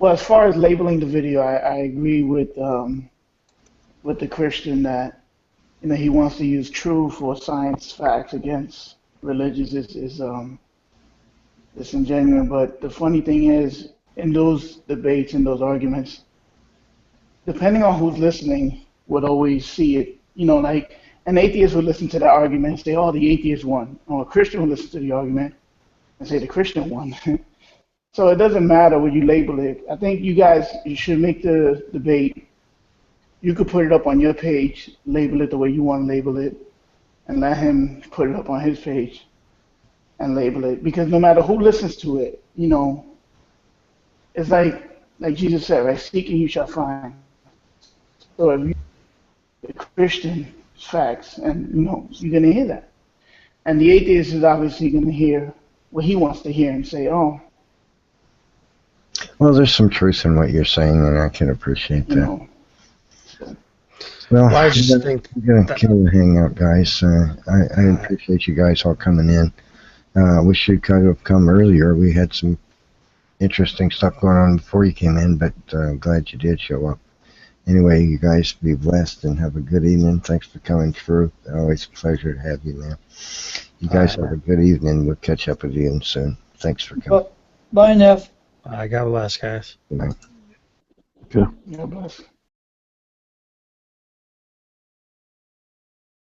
as far as labeling the video, I agree with the Christian that he wants to use truth or science facts against religious is disingenuous. But the funny thing is, in those debates, in those arguments, depending on who's listening, would always see it. Like an atheist would listen to the argument and say, "Oh, the atheist won," or a Christian would listen to the argument and say the Christian won. So it doesn't matter what you label it. I think you should make the debate. You could put it up on your page, label it the way you want to label it, and let him put it up on his page and label it. Because no matter who listens to it, it's like Jesus said, right? Seeking you shall find. So if you a Christian facts, and you're gonna hear that, and the atheist is obviously gonna hear what he wants to hear and say, "Oh."
Well, there's some truth in what you're saying, and I can appreciate that. Well,
I just think
we're gonna kill the hangout, guys. I appreciate you guys all coming in. We should kind of come earlier. We had some interesting stuff going on before you came in, but glad you did show up. Anyway, you guys be blessed and have a good evening. Thanks for coming through. Always a pleasure to have you, man. You guys have a good evening. We'll catch up with you soon. Thanks for coming.
Bye, Neff.
God bless, guys.
Good night.
Okay.
God bless.